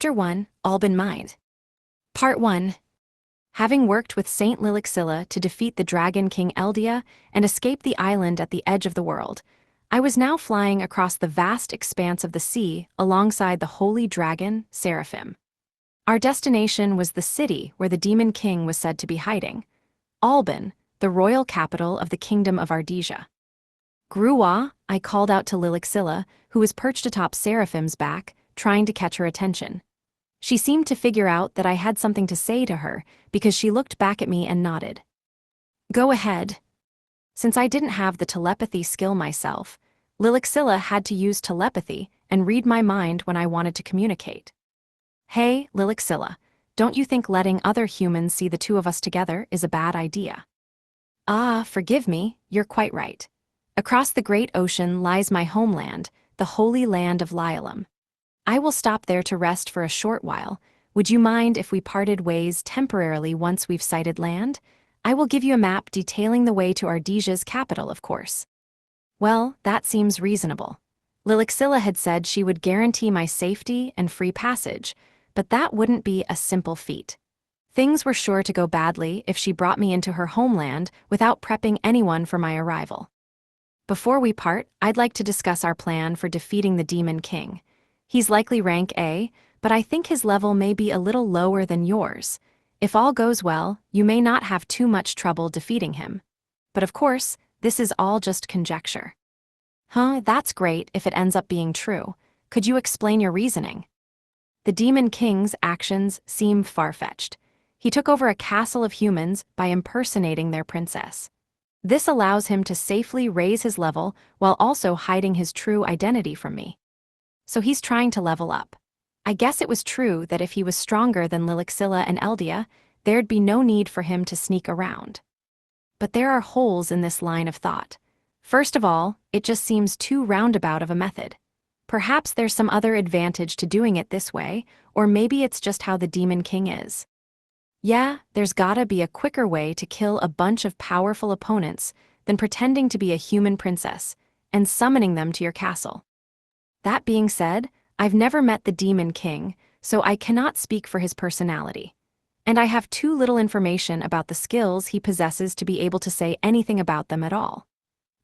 Chapter 1, Alban Mind. Part 1. Having worked with Saint Lilixilla to defeat the dragon King Eldia and escape the island at the edge of the world, I was now flying across the vast expanse of the sea alongside the holy dragon, Seraphim. Our destination was the city where the Demon King was said to be hiding, Alban, the royal capital of the Kingdom of Ardesia. Grua, I called out to Lilixilla, who was perched atop Seraphim's back, trying to catch her attention. She seemed to figure out that I had something to say to her because she looked back at me and nodded. Go ahead. Since I didn't have the telepathy skill myself, Lilixilla had to use telepathy and read my mind when I wanted to communicate. Hey, Lilixilla, don't you think letting other humans see the two of us together is a bad idea? Ah, forgive me, you're quite right. Across the great ocean lies my homeland, the holy land of Lialam. I will stop there to rest for a short while. Would you mind if we parted ways temporarily once we've sighted land? I will give you a map detailing the way to Ardesia's capital, of course. Well, that seems reasonable. Lilixilla had said she would guarantee my safety and free passage, but that wouldn't be a simple feat. Things were sure to go badly if she brought me into her homeland without prepping anyone for my arrival. Before we part, I'd like to discuss our plan for defeating the Demon King. He's likely rank A, but I think his level may be a little lower than yours. If all goes well, you may not have too much trouble defeating him. But of course, this is all just conjecture. That's great if it ends up being true. Could you explain your reasoning? The Demon King's actions seem far-fetched. He took over a castle of humans by impersonating their princess. This allows him to safely raise his level while also hiding his true identity from me. So he's trying to level up. I guess it was true that if he was stronger than Lilixilla and Eldia, there'd be no need for him to sneak around. But there are holes in this line of thought. First of all, it just seems too roundabout of a method. Perhaps there's some other advantage to doing it this way, or maybe it's just how the Demon King is. Yeah, there's gotta be a quicker way to kill a bunch of powerful opponents than pretending to be a human princess and summoning them to your castle. That being said, I've never met the Demon King, so I cannot speak for his personality. And I have too little information about the skills he possesses to be able to say anything about them at all.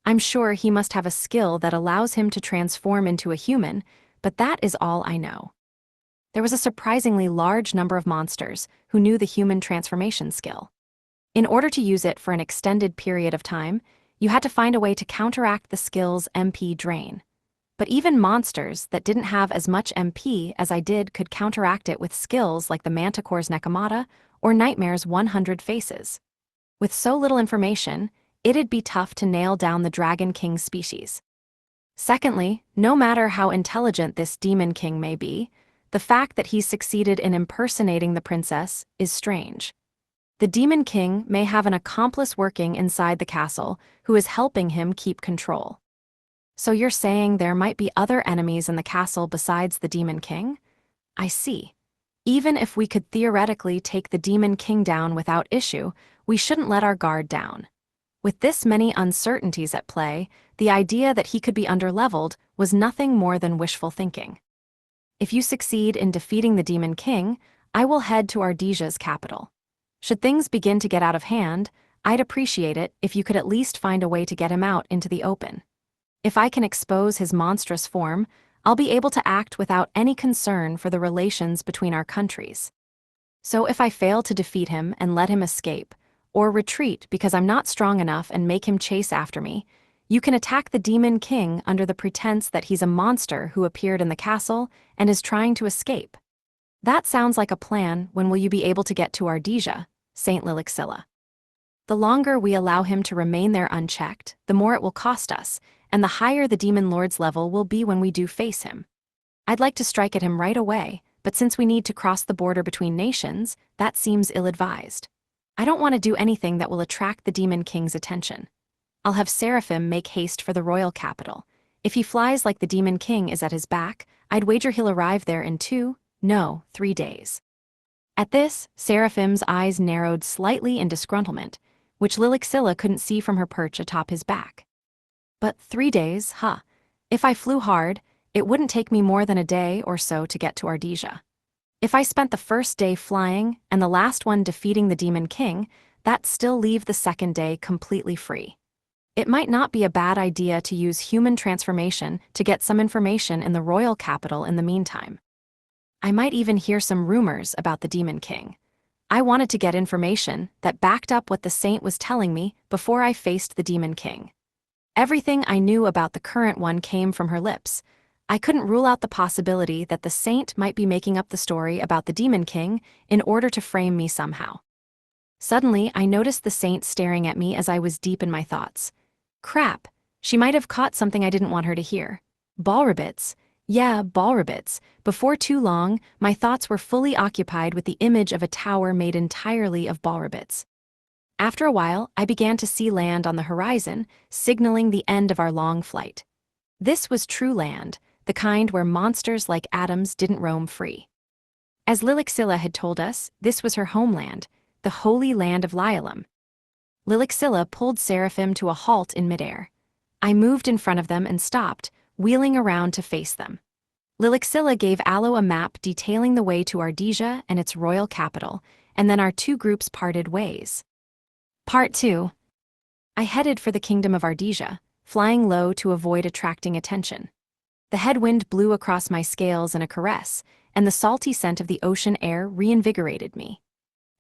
I'm sure he must have a skill that allows him to transform into a human, but that is all I know. There was a surprisingly large number of monsters who knew the human transformation skill. In order to use it for an extended period of time, you had to find a way to counteract the skill's MP drain. But even monsters that didn't have as much MP as I did could counteract it with skills like the Manticore's Nekomata or Nightmare's 100 Faces. With so little information, it'd be tough to nail down the Dragon King species. Secondly, no matter how intelligent this Demon King may be, the fact that he's succeeded in impersonating the princess is strange. The Demon King may have an accomplice working inside the castle who is helping him keep control. So you're saying there might be other enemies in the castle besides the Demon King? I see. Even if we could theoretically take the Demon King down without issue, we shouldn't let our guard down. With this many uncertainties at play, the idea that he could be underleveled was nothing more than wishful thinking. If you succeed in defeating the Demon King, I will head to Ardesia's capital. Should things begin to get out of hand, I'd appreciate it if you could at least find a way to get him out into the open. If I can expose his monstrous form, I'll be able to act without any concern for the relations between our countries. So if I fail to defeat him and let him escape, or retreat because I'm not strong enough and make him chase after me, you can attack the Demon King under the pretense that he's a monster who appeared in the castle and is trying to escape. That sounds like a plan. When will you be able to get to Ardesia, Saint Lilixilla? The longer we allow him to remain there unchecked, the more it will cost us, and the higher the Demon Lord's level will be when we do face him. I'd like to strike at him right away, but since we need to cross the border between nations, that seems ill-advised. I don't want to do anything that will attract the Demon King's attention. I'll have Seraphim make haste for the royal capital. If he flies like the Demon King is at his back, I'd wager he'll arrive there in 3 days. At this, Seraphim's eyes narrowed slightly in disgruntlement, which Lilixilla couldn't see from her perch atop his back. But 3 days, If I flew hard, it wouldn't take me more than a day or so to get to Ardesia. If I spent the first day flying and the last one defeating the Demon King, that still leave the second day completely free. It might not be a bad idea to use human transformation to get some information in the royal capital in the meantime. I might even hear some rumors about the Demon King. I wanted to get information that backed up what the saint was telling me before I faced the Demon King. Everything I knew about the current one came from her lips. I couldn't rule out the possibility that the saint might be making up the story about the Demon King in order to frame me somehow. Suddenly, I noticed the saint staring at me as I was deep in my thoughts. Crap, she might have caught something I didn't want her to hear. Ball rabbits. Yeah, ball rabbits. Before too long, my thoughts were fully occupied with the image of a tower made entirely of ball rabbits. After a while, I began to see land on the horizon, signaling the end of our long flight. This was true land, the kind where monsters like Adams didn't roam free. As Lilixilla had told us, this was her homeland, the holy land of Lialam. Lilixilla pulled Seraphim to a halt in midair. I moved in front of them and stopped, wheeling around to face them. Lilixilla gave Aloe a map detailing the way to Ardesia and its royal capital, and then our two groups parted ways. Part 2. I headed for the kingdom of Ardesia, flying low to avoid attracting attention. The headwind blew across my scales in a caress, and the salty scent of the ocean air reinvigorated me.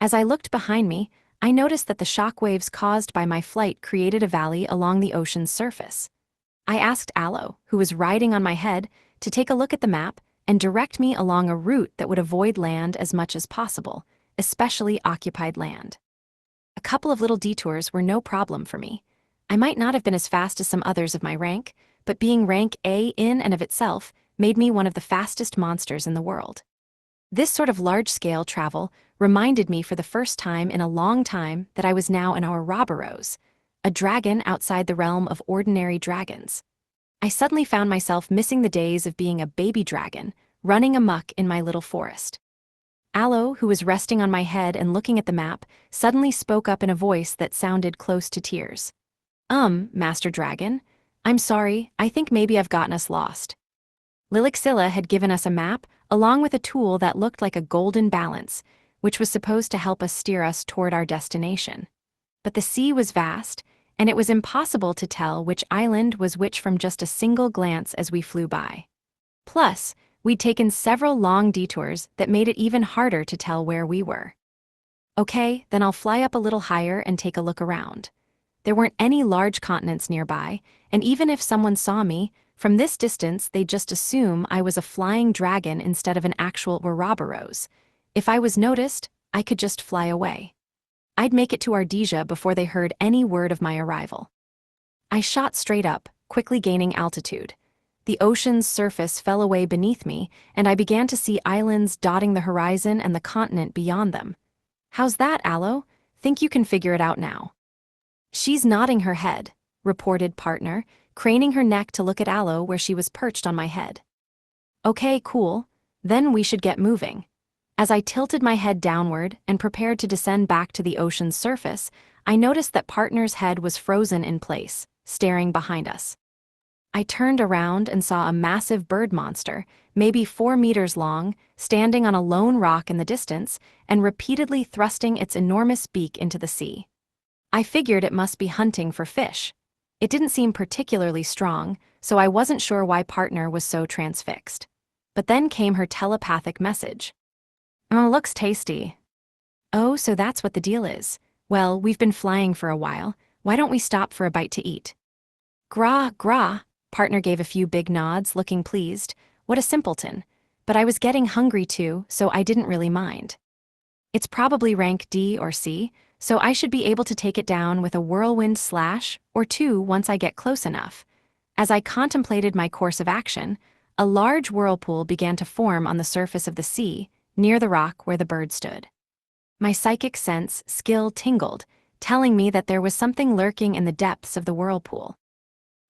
As I looked behind me, I noticed that the shockwaves caused by my flight created a valley along the ocean's surface. I asked Aloe, who was riding on my head, to take a look at the map and direct me along a route that would avoid land as much as possible, especially occupied land. A couple of little detours were no problem for me. I might not have been as fast as some others of my rank, but being rank A in and of itself made me one of the fastest monsters in the world. This sort of large-scale travel reminded me for the first time in a long time that I was now an Ouroboros, a dragon outside the realm of ordinary dragons. I suddenly found myself missing the days of being a baby dragon, running amok in my little forest. Aloe, who was resting on my head and looking at the map, suddenly spoke up in a voice that sounded close to tears. Master Dragon, I'm sorry, I think maybe I've gotten us lost. Lilixilla had given us a map, along with a tool that looked like a golden balance, which was supposed to help us steer us toward our destination. But the sea was vast, and it was impossible to tell which island was which from just a single glance as we flew by. Plus, we'd taken several long detours that made it even harder to tell where we were. Okay, then I'll fly up a little higher and take a look around. There weren't any large continents nearby, and even if someone saw me, from this distance they'd just assume I was a flying dragon instead of an actual Ouroboros. If I was noticed, I could just fly away. I'd make it to Ardesia before they heard any word of my arrival. I shot straight up, quickly gaining altitude. The ocean's surface fell away beneath me, and I began to see islands dotting the horizon and the continent beyond them. How's that, Aloe? Think you can figure it out now? She's nodding her head, reported partner, craning her neck to look at Aloe where she was perched on my head. Okay, cool. Then we should get moving. As I tilted my head downward and prepared to descend back to the ocean's surface, I noticed that partner's head was frozen in place, staring behind us. I turned around and saw a massive bird monster, maybe 4 meters long, standing on a lone rock in the distance and repeatedly thrusting its enormous beak into the sea. I figured it must be hunting for fish. It didn't seem particularly strong, so I wasn't sure why partner was so transfixed. But then came her telepathic message. Oh, looks tasty. Oh, so that's what the deal is. Well, we've been flying for a while. Why don't we stop for a bite to eat? Gra, gra. Partner gave a few big nods, looking pleased. What a simpleton. But I was getting hungry too, so I didn't really mind. It's probably rank D or C, so I should be able to take it down with a whirlwind slash or two once I get close enough. As I contemplated my course of action, a large whirlpool began to form on the surface of the sea, near the rock where the bird stood. My psychic sense skill tingled, telling me that there was something lurking in the depths of the whirlpool.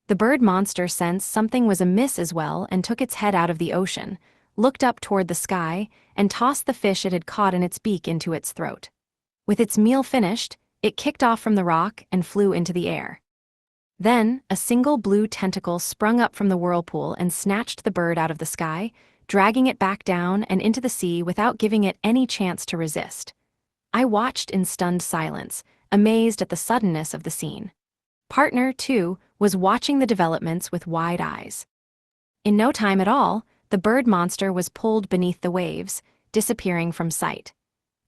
The bird monster sensed something was amiss as well and took its head out of the ocean, looked up toward the sky, and tossed the fish it had caught in its beak into its throat. With its meal finished, it kicked off from the rock and flew into the air. Then, a single blue tentacle sprung up from the whirlpool and snatched the bird out of the sky, dragging it back down and into the sea without giving it any chance to resist. I watched in stunned silence, amazed at the suddenness of the scene. Partner, too, was watching the developments with wide eyes. In no time at all, the bird monster was pulled beneath the waves, disappearing from sight.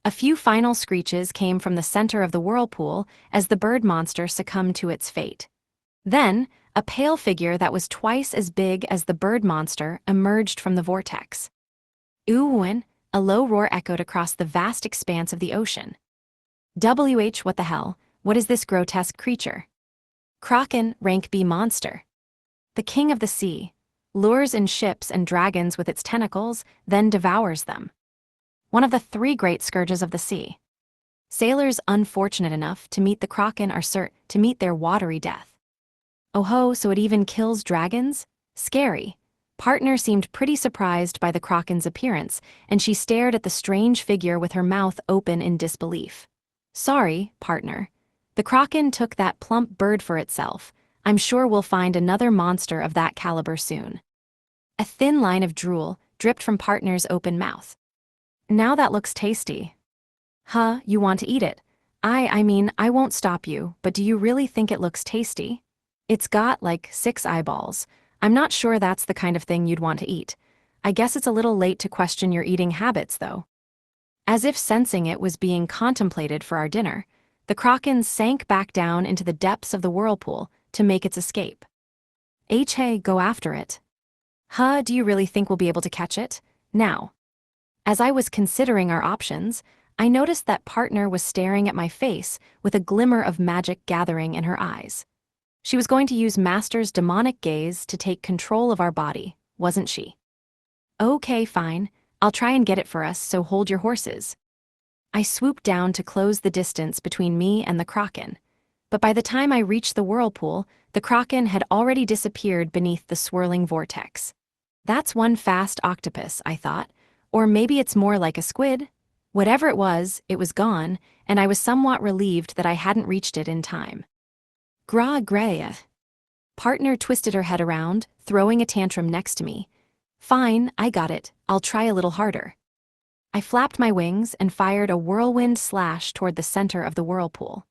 A few final screeches came from the center of the whirlpool as the bird monster succumbed to its fate. Then, a pale figure that was twice as big as the bird monster emerged from the vortex. Ooh, a low roar echoed across the vast expanse of the ocean. What the hell, what is this grotesque creature? Kraken, rank B monster. The king of the sea, lures in ships and dragons with its tentacles, then devours them. One of the 3 great scourges of the sea. Sailors unfortunate enough to meet the Kraken are certain to meet their watery death. Oh ho, so it even kills dragons? Scary. Partner seemed pretty surprised by the Kraken's appearance, and she stared at the strange figure with her mouth open in disbelief. Sorry, partner. The Kraken took that plump bird for itself. I'm sure we'll find another monster of that caliber soon. A thin line of drool dripped from Partner's open mouth. Now that looks tasty. Huh, you want to eat it? I mean, I won't stop you, but do you really think it looks tasty? It's got, like, 6 eyeballs. I'm not sure that's the kind of thing you'd want to eat. I guess it's a little late to question your eating habits, though. As if sensing it was being contemplated for our dinner, the Kraken sank back down into the depths of the whirlpool to make its escape. Hey, go after it. Huh, do you really think we'll be able to catch it? Now. As I was considering our options, I noticed that Partner was staring at my face with a glimmer of magic gathering in her eyes. She was going to use Master's demonic gaze to take control of our body, wasn't she? Okay, fine. I'll try and get it for us, so hold your horses. I swooped down to close the distance between me and the Kraken. But by the time I reached the whirlpool, the Kraken had already disappeared beneath the swirling vortex. That's one fast octopus, I thought. Or maybe it's more like a squid. Whatever it was gone, and I was somewhat relieved that I hadn't reached it in time. Greya. Partner twisted her head around, throwing a tantrum next to me. Fine, I got it. I'll try a little harder. I flapped my wings and fired a whirlwind slash toward the center of the whirlpool.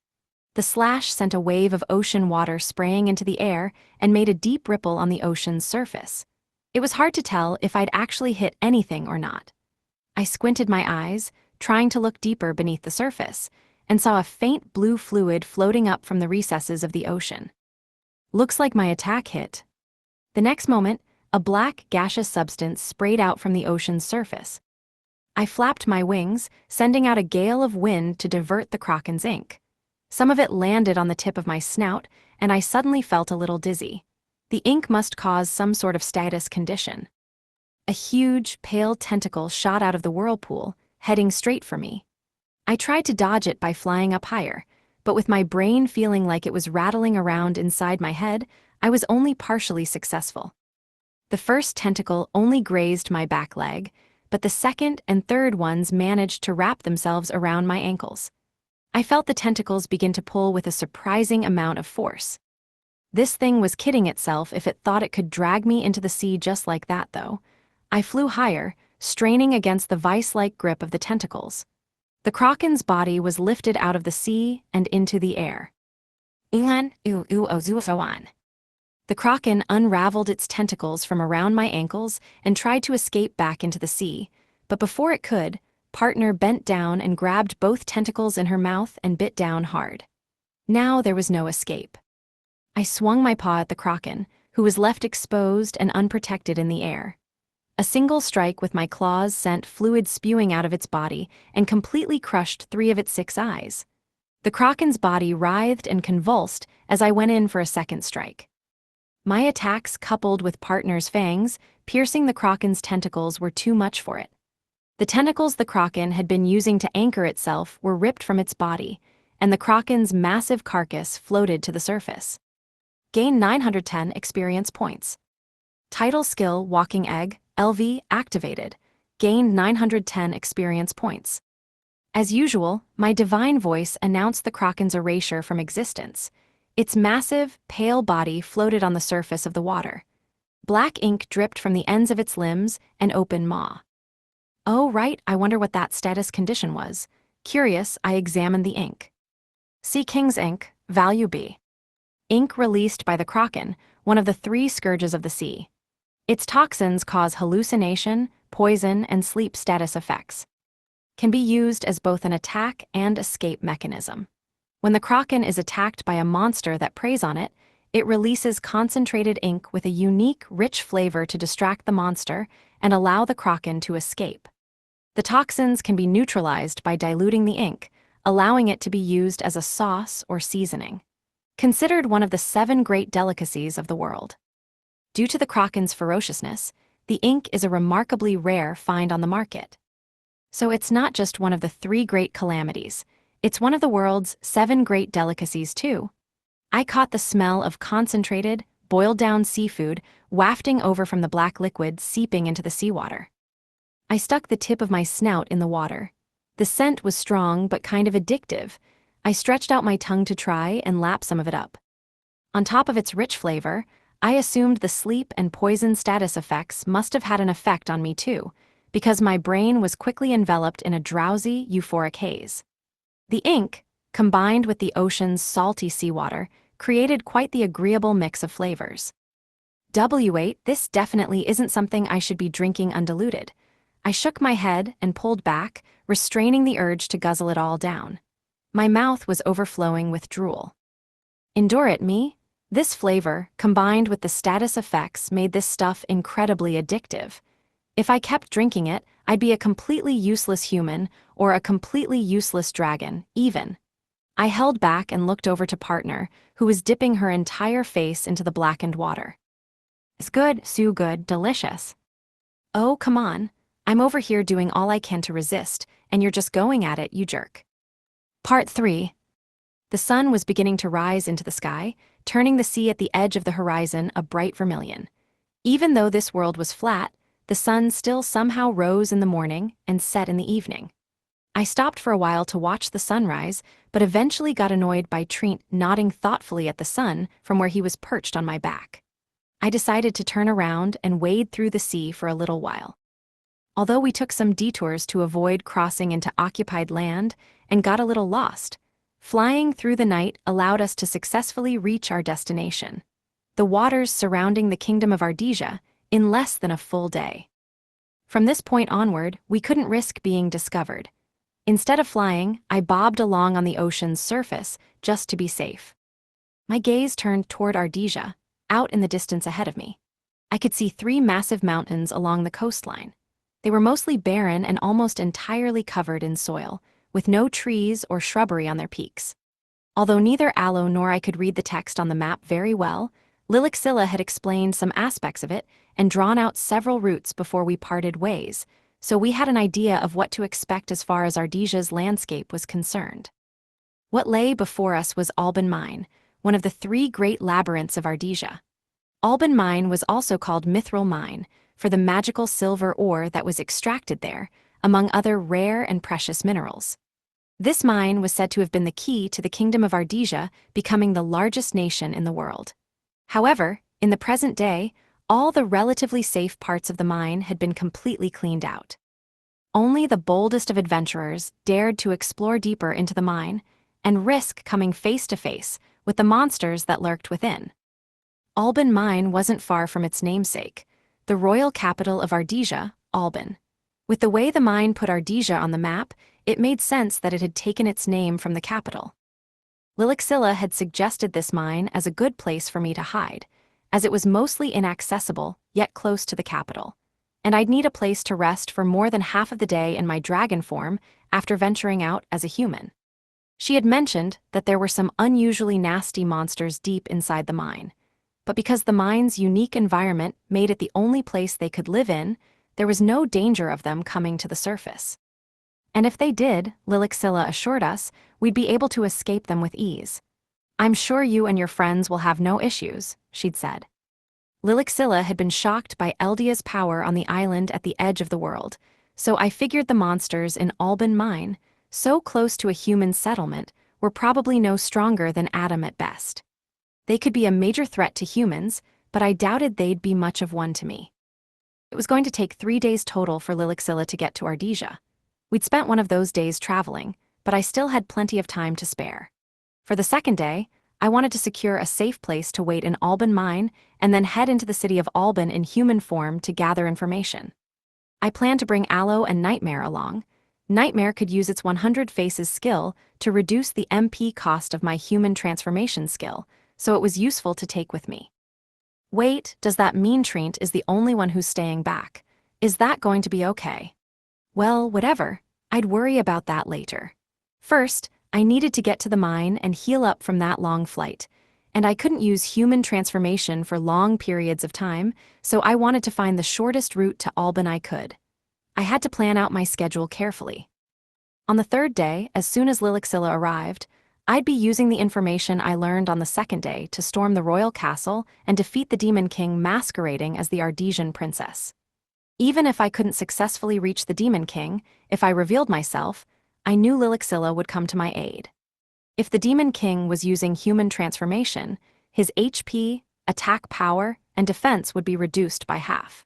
The slash sent a wave of ocean water spraying into the air and made a deep ripple on the ocean's surface. It was hard to tell if I'd actually hit anything or not. I squinted my eyes, trying to look deeper beneath the surface, and saw a faint blue fluid floating up from the recesses of the ocean. Looks like my attack hit. The next moment, a black, gaseous substance sprayed out from the ocean's surface. I flapped my wings, sending out a gale of wind to divert the Kraken's ink. Some of it landed on the tip of my snout, and I suddenly felt a little dizzy. The ink must cause some sort of status condition. A huge, pale tentacle shot out of the whirlpool, heading straight for me. I tried to dodge it by flying up higher, but with my brain feeling like it was rattling around inside my head, I was only partially successful. The first tentacle only grazed my back leg, but the second and third ones managed to wrap themselves around my ankles. I felt the tentacles begin to pull with a surprising amount of force. This thing was kidding itself if it thought it could drag me into the sea just like that, though. I flew higher, straining against the vice-like grip of the tentacles. The Kraken's body was lifted out of the sea and into the air. The Kraken unraveled its tentacles from around my ankles and tried to escape back into the sea, but before it could, Partner bent down and grabbed both tentacles in her mouth and bit down hard. Now there was no escape. I swung my paw at the Kraken, who was left exposed and unprotected in the air. A single strike with my claws sent fluid spewing out of its body and completely crushed 3 of its 6 eyes. The Kraken's body writhed and convulsed as I went in for a second strike. My attacks, coupled with Partner's fangs, piercing the Kraken's tentacles, were too much for it. The tentacles the Kraken had been using to anchor itself were ripped from its body, and the Kraken's massive carcass floated to the surface. Gain 910 experience points. Title skill Walking Egg, LV, activated. Gained 910 experience points. As usual, my divine voice announced the Kraken's erasure from existence. Its massive, pale body floated on the surface of the water. Black ink dripped from the ends of its limbs and open maw. Oh, right, I wonder what that status condition was. Curious, I examined the ink. Sea King's ink, value B. Ink released by the kraken, one of the 3 scourges of the sea. Its toxins cause hallucination, poison, and sleep status effects. Can be used as both an attack and escape mechanism. When the kraken is attacked by a monster that preys on it, it releases concentrated ink with a unique, rich flavor to distract the monster and allow the kraken to escape. The toxins can be neutralized by diluting the ink, allowing it to be used as a sauce or seasoning. Considered one of the 7 great delicacies of the world. Due to the kraken's ferociousness, the ink is a remarkably rare find on the market. So it's not just one of the 3 great calamities, it's one of the world's 7 great delicacies too. I caught the smell of concentrated, boiled-down seafood wafting over from the black liquid seeping into the seawater. I stuck the tip of my snout in the water. The scent was strong but kind of addictive. I stretched out my tongue to try and lap some of it up. On top of its rich flavor, I assumed the sleep and poison status effects must have had an effect on me too, because my brain was quickly enveloped in a drowsy, euphoric haze. The ink, combined with the ocean's salty seawater, created quite the agreeable mix of flavors. W8, this definitely isn't something I should be drinking undiluted. I shook my head and pulled back, restraining the urge to guzzle it all down. My mouth was overflowing with drool. Endure it, me? This flavor, combined with the status effects, made this stuff incredibly addictive. If I kept drinking it, I'd be a completely useless human or a completely useless dragon, even. I held back and looked over to partner, who was dipping her entire face into the blackened water. It's good, so good, delicious. Oh, come on. I'm over here doing all I can to resist, and you're just going at it, you jerk. Part 3. The sun was beginning to rise into the sky, turning the sea at the edge of the horizon a bright vermilion. Even though this world was flat, the sun still somehow rose in the morning and set in the evening. I stopped for a while to watch the sunrise, but eventually got annoyed by Trent nodding thoughtfully at the sun from where he was perched on my back. I decided to turn around and wade through the sea for a little while. Although we took some detours to avoid crossing into occupied land and got a little lost, flying through the night allowed us to successfully reach our destination, the waters surrounding the kingdom of Ardesia, in less than a full day. From this point onward, we couldn't risk being discovered. Instead of flying, I bobbed along on the ocean's surface just to be safe. My gaze turned toward Ardesia, out in the distance ahead of me. I could see 3 massive mountains along the coastline. They were mostly barren and almost entirely covered in soil, with no trees or shrubbery on their peaks. Although neither Aloe nor I could read the text on the map very well, Lilixilla had explained some aspects of it and drawn out several routes before we parted ways, so we had an idea of what to expect as far as Ardesia's landscape was concerned. What lay before us was Alban Mine, one of the 3 great labyrinths of Ardesia. Alban Mine was also called Mithril Mine, for the magical silver ore that was extracted there, among other rare and precious minerals. This mine was said to have been the key to the kingdom of Ardesia becoming the largest nation in the world. However, in the present day, all the relatively safe parts of the mine had been completely cleaned out. Only the boldest of adventurers dared to explore deeper into the mine and risk coming face to face with the monsters that lurked within. Alban Mine wasn't far from its namesake, the royal capital of Ardesia, Alban. With the way the mine put Ardesia on the map, it made sense that it had taken its name from the capital. Lilixilla had suggested this mine as a good place for me to hide, as it was mostly inaccessible, yet close to the capital, and I'd need a place to rest for more than half of the day in my dragon form after venturing out as a human. She had mentioned that there were some unusually nasty monsters deep inside the mine, but because the mine's unique environment made it the only place they could live in, there was no danger of them coming to the surface. And if they did, Lilixilla assured us, we'd be able to escape them with ease. I'm sure you and your friends will have no issues, she'd said. Lilixilla had been shocked by Eldia's power on the island at the edge of the world, so I figured the monsters in Alban Mine, so close to a human settlement, were probably no stronger than Adam at best. They could be a major threat to humans, but I doubted they'd be much of one to me. It was going to take 3 days total for Lilixilla to get to Ardesia. We'd spent one of those days traveling, but I still had plenty of time to spare. For the second day, I wanted to secure a safe place to wait in Alban Mine and then head into the city of Alban in human form to gather information. I planned to bring Aloe and Nightmare along. Nightmare could use its 100 Faces skill to reduce the MP cost of my human transformation skill, so it was useful to take with me. Wait, does that mean Trient is the only one who's staying back? Is that going to be okay? Well, whatever. I'd worry about that later. First, I needed to get to the mine and heal up from that long flight, and I couldn't use human transformation for long periods of time, so I wanted to find the shortest route to Alban I could. I had to plan out my schedule carefully. On the third day, as soon as Lilixilla arrived, I'd be using the information I learned on the second day to storm the royal castle and defeat the Demon King masquerading as the Ardesian princess. Even if I couldn't successfully reach the Demon King, if I revealed myself, I knew Lilixilla would come to my aid. If the Demon King was using human transformation, his HP, attack power, and defense would be reduced by half.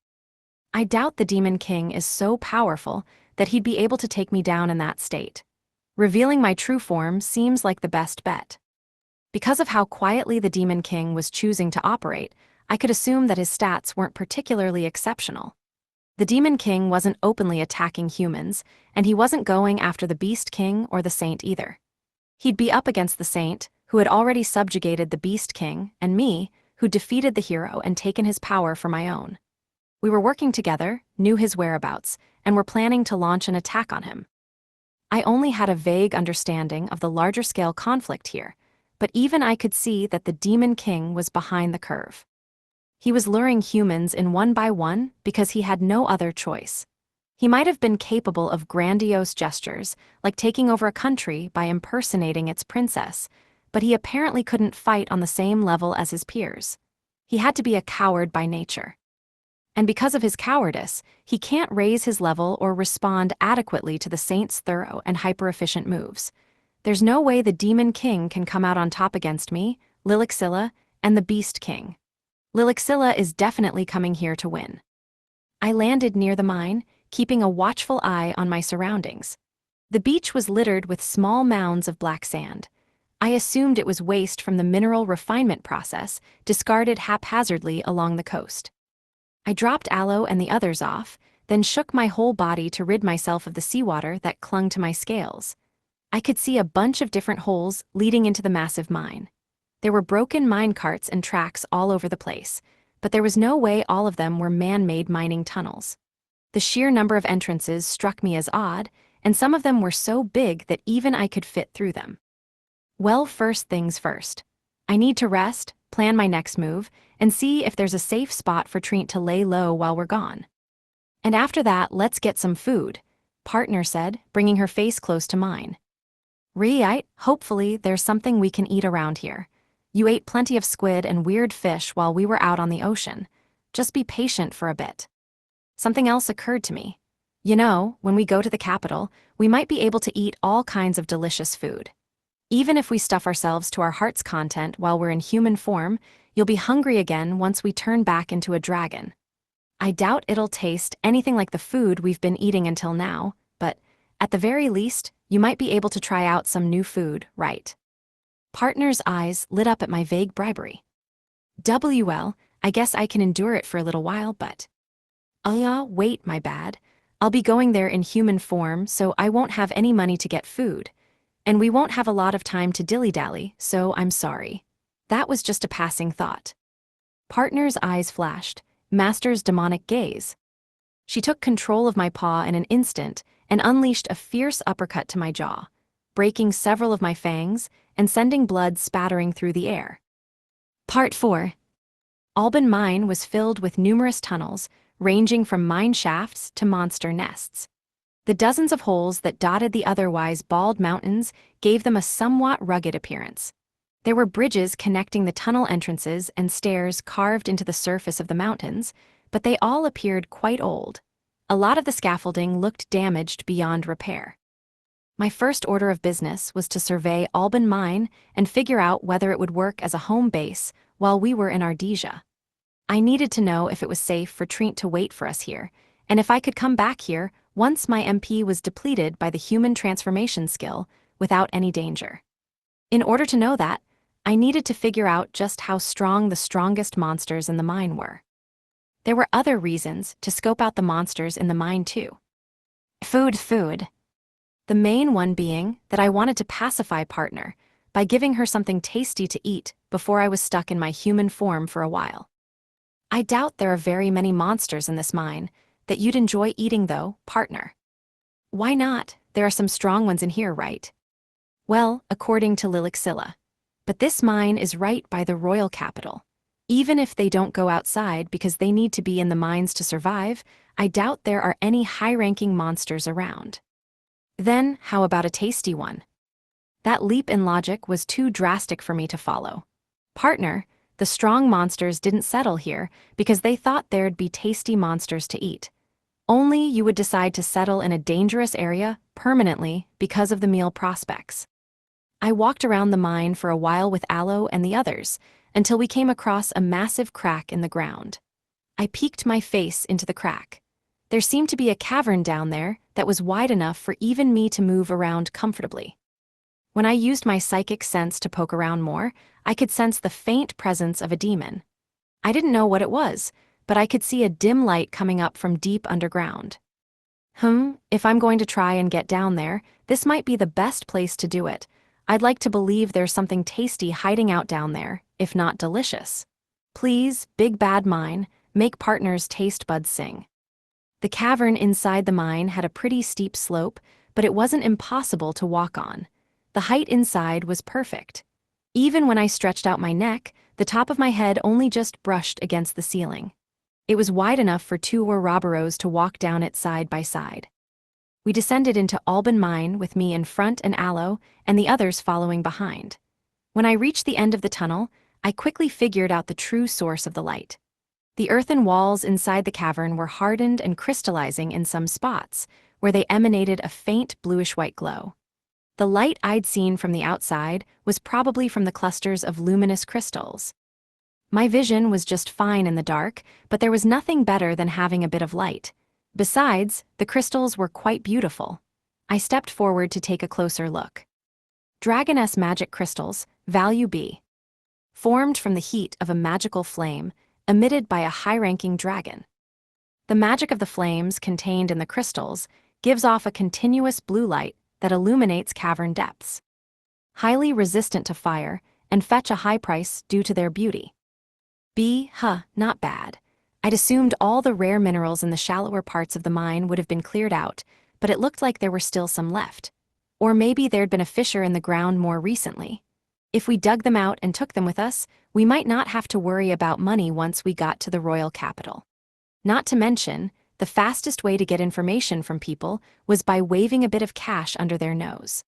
I doubt the Demon King is so powerful that he'd be able to take me down in that state. Revealing my true form seems like the best bet. Because of how quietly the Demon King was choosing to operate, I could assume that his stats weren't particularly exceptional. The Demon King wasn't openly attacking humans, and he wasn't going after the Beast King or the Saint either. He'd be up against the Saint, who had already subjugated the Beast King, and me, who defeated the hero and taken his power for my own. We were working together, knew his whereabouts, and were planning to launch an attack on him. I only had a vague understanding of the larger-scale conflict here, but even I could see that the Demon King was behind the curve. He was luring humans in one by one because he had no other choice. He might have been capable of grandiose gestures, like taking over a country by impersonating its princess, but he apparently couldn't fight on the same level as his peers. He had to be a coward by nature. And because of his cowardice, he can't raise his level or respond adequately to the Saint's thorough and hyper-efficient moves. There's no way the Demon King can come out on top against me, Lilixilla, and the Beast King. Lilixilla is definitely coming here to win. I landed near the mine, keeping a watchful eye on my surroundings. The beach was littered with small mounds of black sand. I assumed it was waste from the mineral refinement process, discarded haphazardly along the coast. I dropped Aloe and the others off, then shook my whole body to rid myself of the seawater that clung to my scales. I could see a bunch of different holes leading into the massive mine. There were broken mine carts and tracks all over the place, but there was no way all of them were man-made mining tunnels. The sheer number of entrances struck me as odd, and some of them were so big that even I could fit through them. Well, first things first. I need to rest, plan my next move, and see if there's a safe spot for Trient to lay low while we're gone. And after that, let's get some food, Partner said, bringing her face close to mine. Right, hopefully there's something we can eat around here. You ate plenty of squid and weird fish while we were out on the ocean. Just be patient for a bit. Something else occurred to me. You know, when we go to the capital, we might be able to eat all kinds of delicious food. Even if we stuff ourselves to our heart's content while we're in human form, you'll be hungry again once we turn back into a dragon. I doubt it'll taste anything like the food we've been eating until now, but at the very least, you might be able to try out some new food, right? Partner's eyes lit up at my vague bribery. WL, I guess I can endure it for a little while, but... wait, my bad. I'll be going there in human form, so I won't have any money to get food. And we won't have a lot of time to dilly-dally, so I'm sorry. That was just a passing thought. Partner's eyes flashed, Master's demonic gaze. She took control of my paw in an instant and unleashed a fierce uppercut to my jaw, breaking several of my fangs and sending blood spattering through the air. Part 4. Alban Mine was filled with numerous tunnels, ranging from mine shafts to monster nests. The dozens of holes that dotted the otherwise bald mountains gave them a somewhat rugged appearance. There were bridges connecting the tunnel entrances and stairs carved into the surface of the mountains, but they all appeared quite old. A lot of the scaffolding looked damaged beyond repair. My first order of business was to survey Alban Mine and figure out whether it would work as a home base while we were in Ardesia. I needed to know if it was safe for Trent to wait for us here, and if I could come back here once my MP was depleted by the human transformation skill without any danger. In order to know that, I needed to figure out just how strong the strongest monsters in the mine were. There were other reasons to scope out the monsters in the mine too. Food. The main one being that I wanted to pacify partner by giving her something tasty to eat before I was stuck in my human form for a while. I doubt there are very many monsters in this mine that you'd enjoy eating though, partner. Why not? There are some strong ones in here, right? Well, according to Lilixilla. But this mine is right by the royal capital. Even if they don't go outside because they need to be in the mines to survive, I doubt there are any high-ranking monsters around. Then, how about a tasty one? That leap in logic was too drastic for me to follow. Partner, the strong monsters didn't settle here because they thought there'd be tasty monsters to eat. Only you would decide to settle in a dangerous area permanently because of the meal prospects. I walked around the mine for a while with Aloe and the others until we came across a massive crack in the ground. I peeked my face into the crack. There seemed to be a cavern down there that was wide enough for even me to move around comfortably. When I used my psychic sense to poke around more, I could sense the faint presence of a demon. I didn't know what it was, but I could see a dim light coming up from deep underground. If I'm going to try and get down there, this might be the best place to do it. I'd like to believe there's something tasty hiding out down there, if not delicious. Please, big bad mine, make partners' taste buds sing. The cavern inside the mine had a pretty steep slope, but it wasn't impossible to walk on. The height inside was perfect. Even when I stretched out my neck, the top of my head only just brushed against the ceiling. It was wide enough for two Ouroboros to walk down it side by side. We descended into Alban Mine with me in front and Aloe, and the others following behind. When I reached the end of the tunnel, I quickly figured out the true source of the light. The earthen walls inside the cavern were hardened and crystallizing in some spots, where they emanated a faint bluish-white glow. The light I'd seen from the outside was probably from the clusters of luminous crystals. My vision was just fine in the dark, but there was nothing better than having a bit of light. Besides, the crystals were quite beautiful. I stepped forward to take a closer look. Dragoness magic crystals, value B. Formed from the heat of a magical flame, emitted by a high-ranking dragon. The magic of the flames contained in the crystals gives off a continuous blue light that illuminates cavern depths. Highly resistant to fire, and fetch a high price due to their beauty. B, not bad. I'd assumed all the rare minerals in the shallower parts of the mine would have been cleared out, but it looked like there were still some left. Or maybe there'd been a fissure in the ground more recently. If we dug them out and took them with us, we might not have to worry about money once we got to the royal capital. Not to mention, the fastest way to get information from people was by waving a bit of cash under their nose.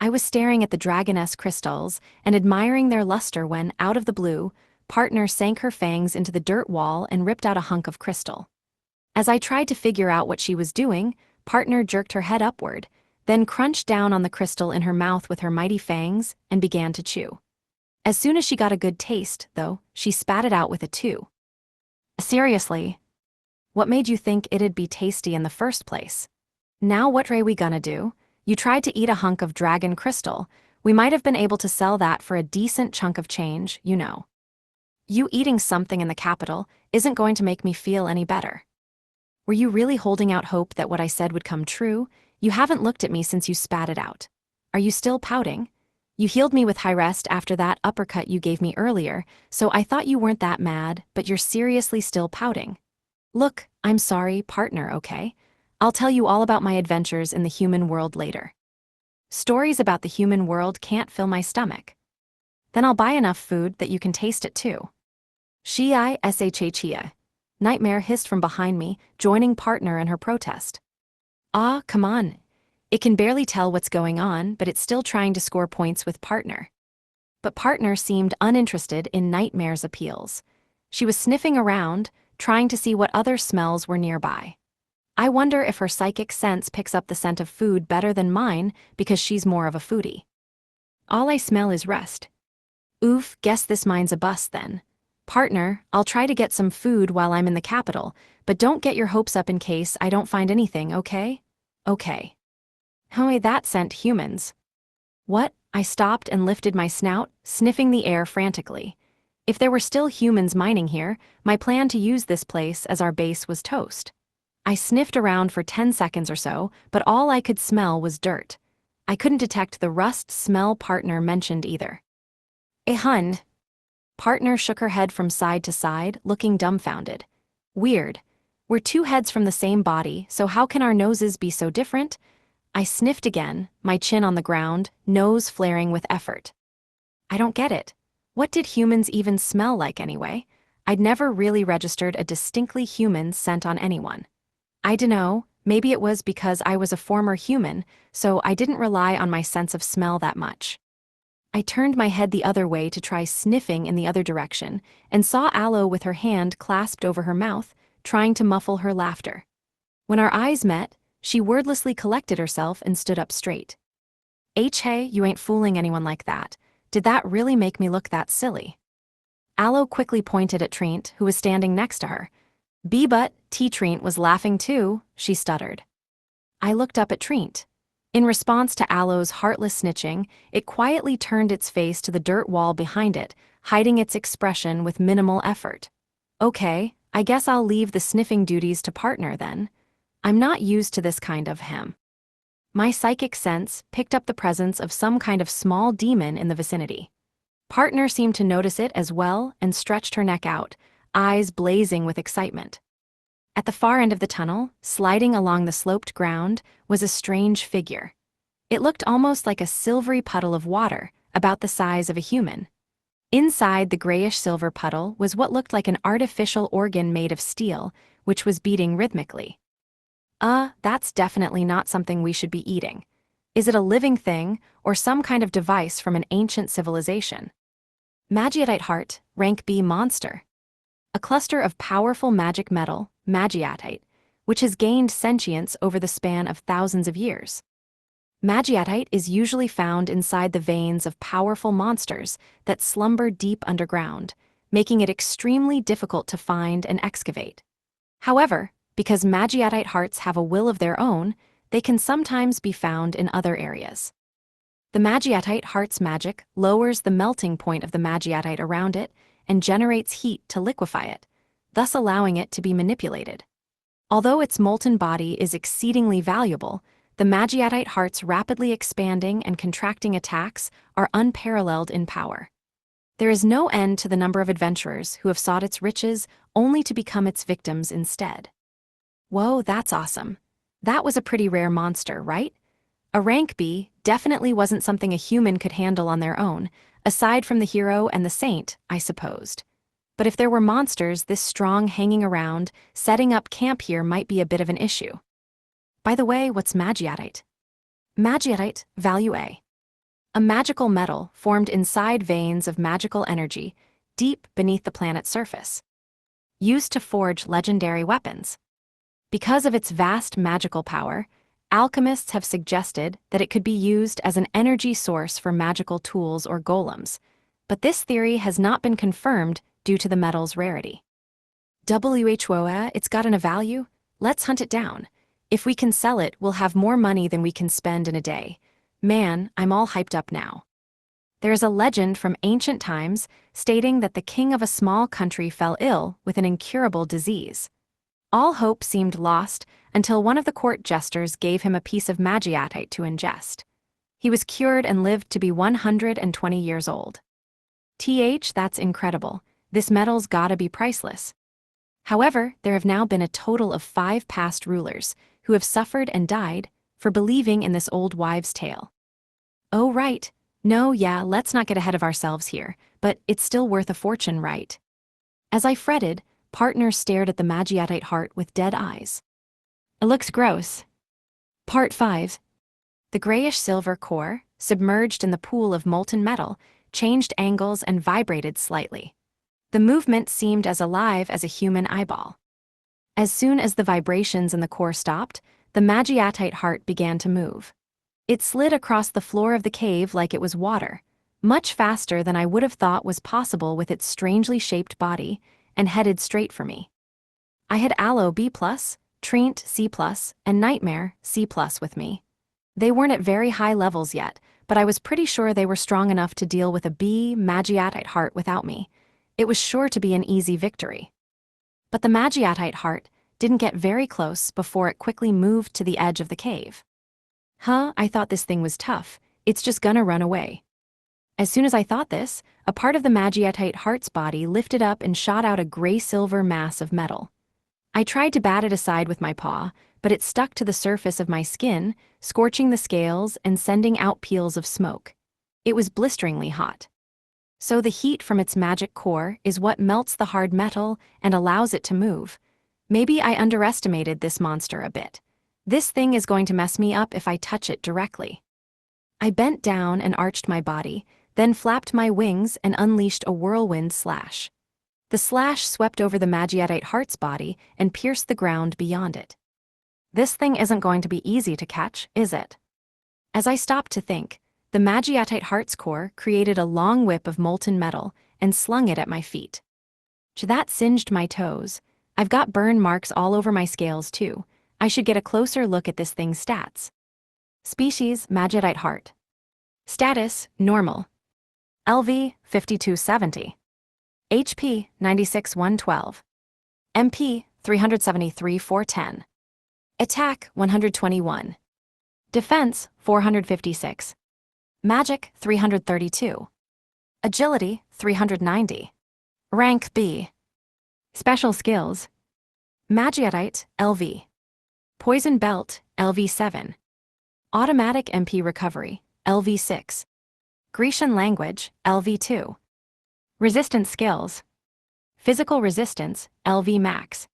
I was staring at the dragoness crystals and admiring their luster when, out of the blue, partner sank her fangs into the dirt wall and ripped out a hunk of crystal. As I tried to figure out what she was doing, partner jerked her head upward, then crunched down on the crystal in her mouth with her mighty fangs and began to chew. As soon as she got a good taste, though, she spat it out with a two. Seriously? What made you think it'd be tasty in the first place? Now what are we gonna do? You tried to eat a hunk of dragon crystal. We might have been able to sell that for a decent chunk of change, you know. You eating something in the capital isn't going to make me feel any better. Were you really holding out hope that what I said would come true? You haven't looked at me since you spat it out. Are you still pouting? You healed me with high rest after that uppercut you gave me earlier, so I thought you weren't that mad, but you're seriously still pouting. Look, I'm sorry, partner, okay? I'll tell you all about my adventures in the human world later. Stories about the human world can't fill my stomach. Then I'll buy enough food that you can taste it too. Shia. Nightmare hissed from behind me, joining partner in her protest. Ah, come on. It can barely tell what's going on, but it's still trying to score points with partner. But partner seemed uninterested in Nightmare's appeals. She was sniffing around, trying to see what other smells were nearby. I wonder if her psychic sense picks up the scent of food better than mine because she's more of a foodie. All I smell is rust. Oof, guess this mine's a bust then. Partner, I'll try to get some food while I'm in the capital, but don't get your hopes up in case I don't find anything, okay? Okay. Oh, that sent humans. What? I stopped and lifted my snout, sniffing the air frantically. If there were still humans mining here, my plan to use this place as our base was toast. I sniffed around for 10 seconds or so, but all I could smell was dirt. I couldn't detect the rust smell Partner mentioned either. Hun. Partner shook her head from side to side, looking dumbfounded. Weird. We're two heads from the same body, so how can our noses be so different? I sniffed again, my chin on the ground, nose flaring with effort. I don't get it. What did humans even smell like anyway? I'd never really registered a distinctly human scent on anyone. I dunno, maybe it was because I was a former human, so I didn't rely on my sense of smell that much. I turned my head the other way to try sniffing in the other direction, and saw Aloe with her hand clasped over her mouth, trying to muffle her laughter. When our eyes met, she wordlessly collected herself and stood up straight. Hey, you ain't fooling anyone like that. Did that really make me look that silly? Aloe quickly pointed at Treant, who was standing next to her. But Treant was laughing too, she stuttered. I looked up at Treant. In response to Aloe's heartless snitching, it quietly turned its face to the dirt wall behind it, hiding its expression with minimal effort. Okay, I guess I'll leave the sniffing duties to Partner then. I'm not used to this kind of him. My psychic sense picked up the presence of some kind of small demon in the vicinity. Partner seemed to notice it as well and stretched her neck out, eyes blazing with excitement. At the far end of the tunnel, sliding along the sloped ground, was a strange figure. It looked almost like a silvery puddle of water, about the size of a human. Inside the grayish-silver puddle was what looked like an artificial organ made of steel, which was beating rhythmically. That's definitely not something we should be eating. Is it a living thing, or some kind of device from an ancient civilization? Magiatite heart, rank B monster. A cluster of powerful magic metal, magiatite, which has gained sentience over the span of thousands of years. Magiatite is usually found inside the veins of powerful monsters that slumber deep underground, making it extremely difficult to find and excavate. However, because magiatite hearts have a will of their own, they can sometimes be found in other areas. The magiatite heart's magic lowers the melting point of the magiatite around it and generates heat to liquefy it, thus allowing it to be manipulated. Although its molten body is exceedingly valuable, the magiatite heart's rapidly expanding and contracting attacks are unparalleled in power. There is no end to the number of adventurers who have sought its riches only to become its victims instead. Whoa, that's awesome. That was a pretty rare monster, right? A rank B definitely wasn't something a human could handle on their own, aside from the hero and the saint, I supposed. But if there were monsters this strong hanging around, setting up camp here might be a bit of an issue. By the way, what's magiatite? Magiatite, value A. A magical metal formed inside veins of magical energy, deep beneath the planet's surface. Used to forge legendary weapons. Because of its vast magical power, alchemists have suggested that it could be used as an energy source for magical tools or golems, but this theory has not been confirmed due to the metal's rarity. WHOA, it's got a value? Let's hunt it down. If we can sell it, we'll have more money than we can spend in a day. Man, I'm all hyped up now. There is a legend from ancient times stating that the king of a small country fell ill with an incurable disease. All hope seemed lost until one of the court jesters gave him a piece of magiatite to ingest. He was cured and lived to be 120 years old. That's incredible. This metal's gotta be priceless. However, there have now been a total of 5 past rulers who have suffered and died for believing in this old wives' tale. Oh right. No, yeah, let's not get ahead of ourselves here, but it's still worth a fortune, right? As I fretted, Partner stared at the magiatite heart with dead eyes. It looks gross. Part 5. The grayish-silver core, submerged in the pool of molten metal, changed angles and vibrated slightly. The movement seemed as alive as a human eyeball. As soon as the vibrations in the core stopped, the magiatite heart began to move. It slid across the floor of the cave like it was water, much faster than I would have thought was possible with its strangely shaped body, and headed straight for me. I had Aloe B+, Treant C+, and Nightmare C+ with me. They weren't at very high levels yet, but I was pretty sure they were strong enough to deal with a B Magiatite heart without me. It was sure to be an easy victory. But the Magiatite heart didn't get very close before it quickly moved to the edge of the cave. I thought this thing was tough. It's just gonna run away. As soon as I thought this, a part of the Magiatite heart's body lifted up and shot out a gray-silver mass of metal. I tried to bat it aside with my paw, but it stuck to the surface of my skin, scorching the scales and sending out peals of smoke. It was blisteringly hot. So the heat from its magic core is what melts the hard metal and allows it to move. Maybe I underestimated this monster a bit. This thing is going to mess me up if I touch it directly. I bent down and arched my body, then flapped my wings and unleashed a whirlwind slash. The slash swept over the Magiatite heart's body and pierced the ground beyond it. This thing isn't going to be easy to catch, is it? As I stopped to think, the Magiatite heart's core created a long whip of molten metal and slung it at my feet. That singed my toes. I've got burn marks all over my scales too. I should get a closer look at this thing's stats. Species, Magiatite heart. Status, normal. LV, 5270. HP, 96,112. MP, 373,410. Attack, 121. Defense, 456. Magic, 332. Agility, 390. Rank B. Special skills. Magiatite, LV. Poison belt, LV7. Automatic MP recovery, LV6. Grecian language, LV2. Resistance skills. Physical resistance, LV max.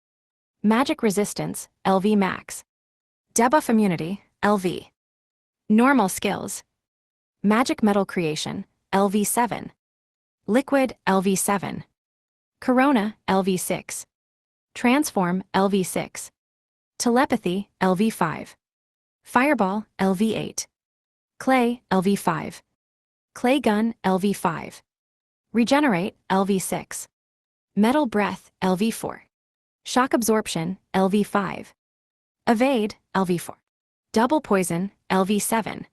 Magic resistance, LV max. Debuff immunity, LV. Normal skills. Magic metal creation, LV7. Liquid, LV7. Corona, LV6. Transform, LV6. Telepathy, LV5. Fireball, LV8. Clay, LV5. Clay gun, LV5. Regenerate, LV6. Metal breath, LV4. Shock absorption, LV5. Evade, LV4. Double poison, LV7.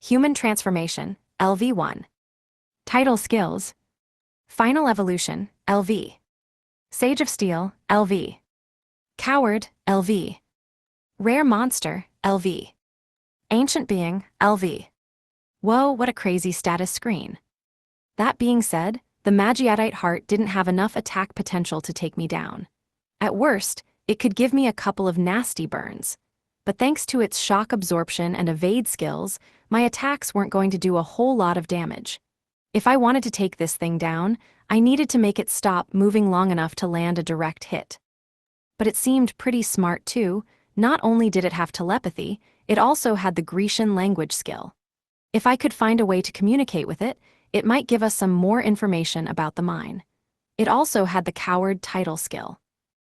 Human transformation, LV1. Title skills. Final evolution, LV. Sage of Steel, LV. Coward, LV. Rare monster, LV. Ancient being, LV. Whoa, what a crazy status screen. That being said, the Magiatite heart didn't have enough attack potential to take me down. At worst, it could give me a couple of nasty burns. But thanks to its shock absorption and evade skills, my attacks weren't going to do a whole lot of damage. If I wanted to take this thing down, I needed to make it stop moving long enough to land a direct hit. But it seemed pretty smart too. Not only did it have telepathy, it also had the Grecian language skill. If I could find a way to communicate with it, it might give us some more information about the mine. It also had the coward title skill.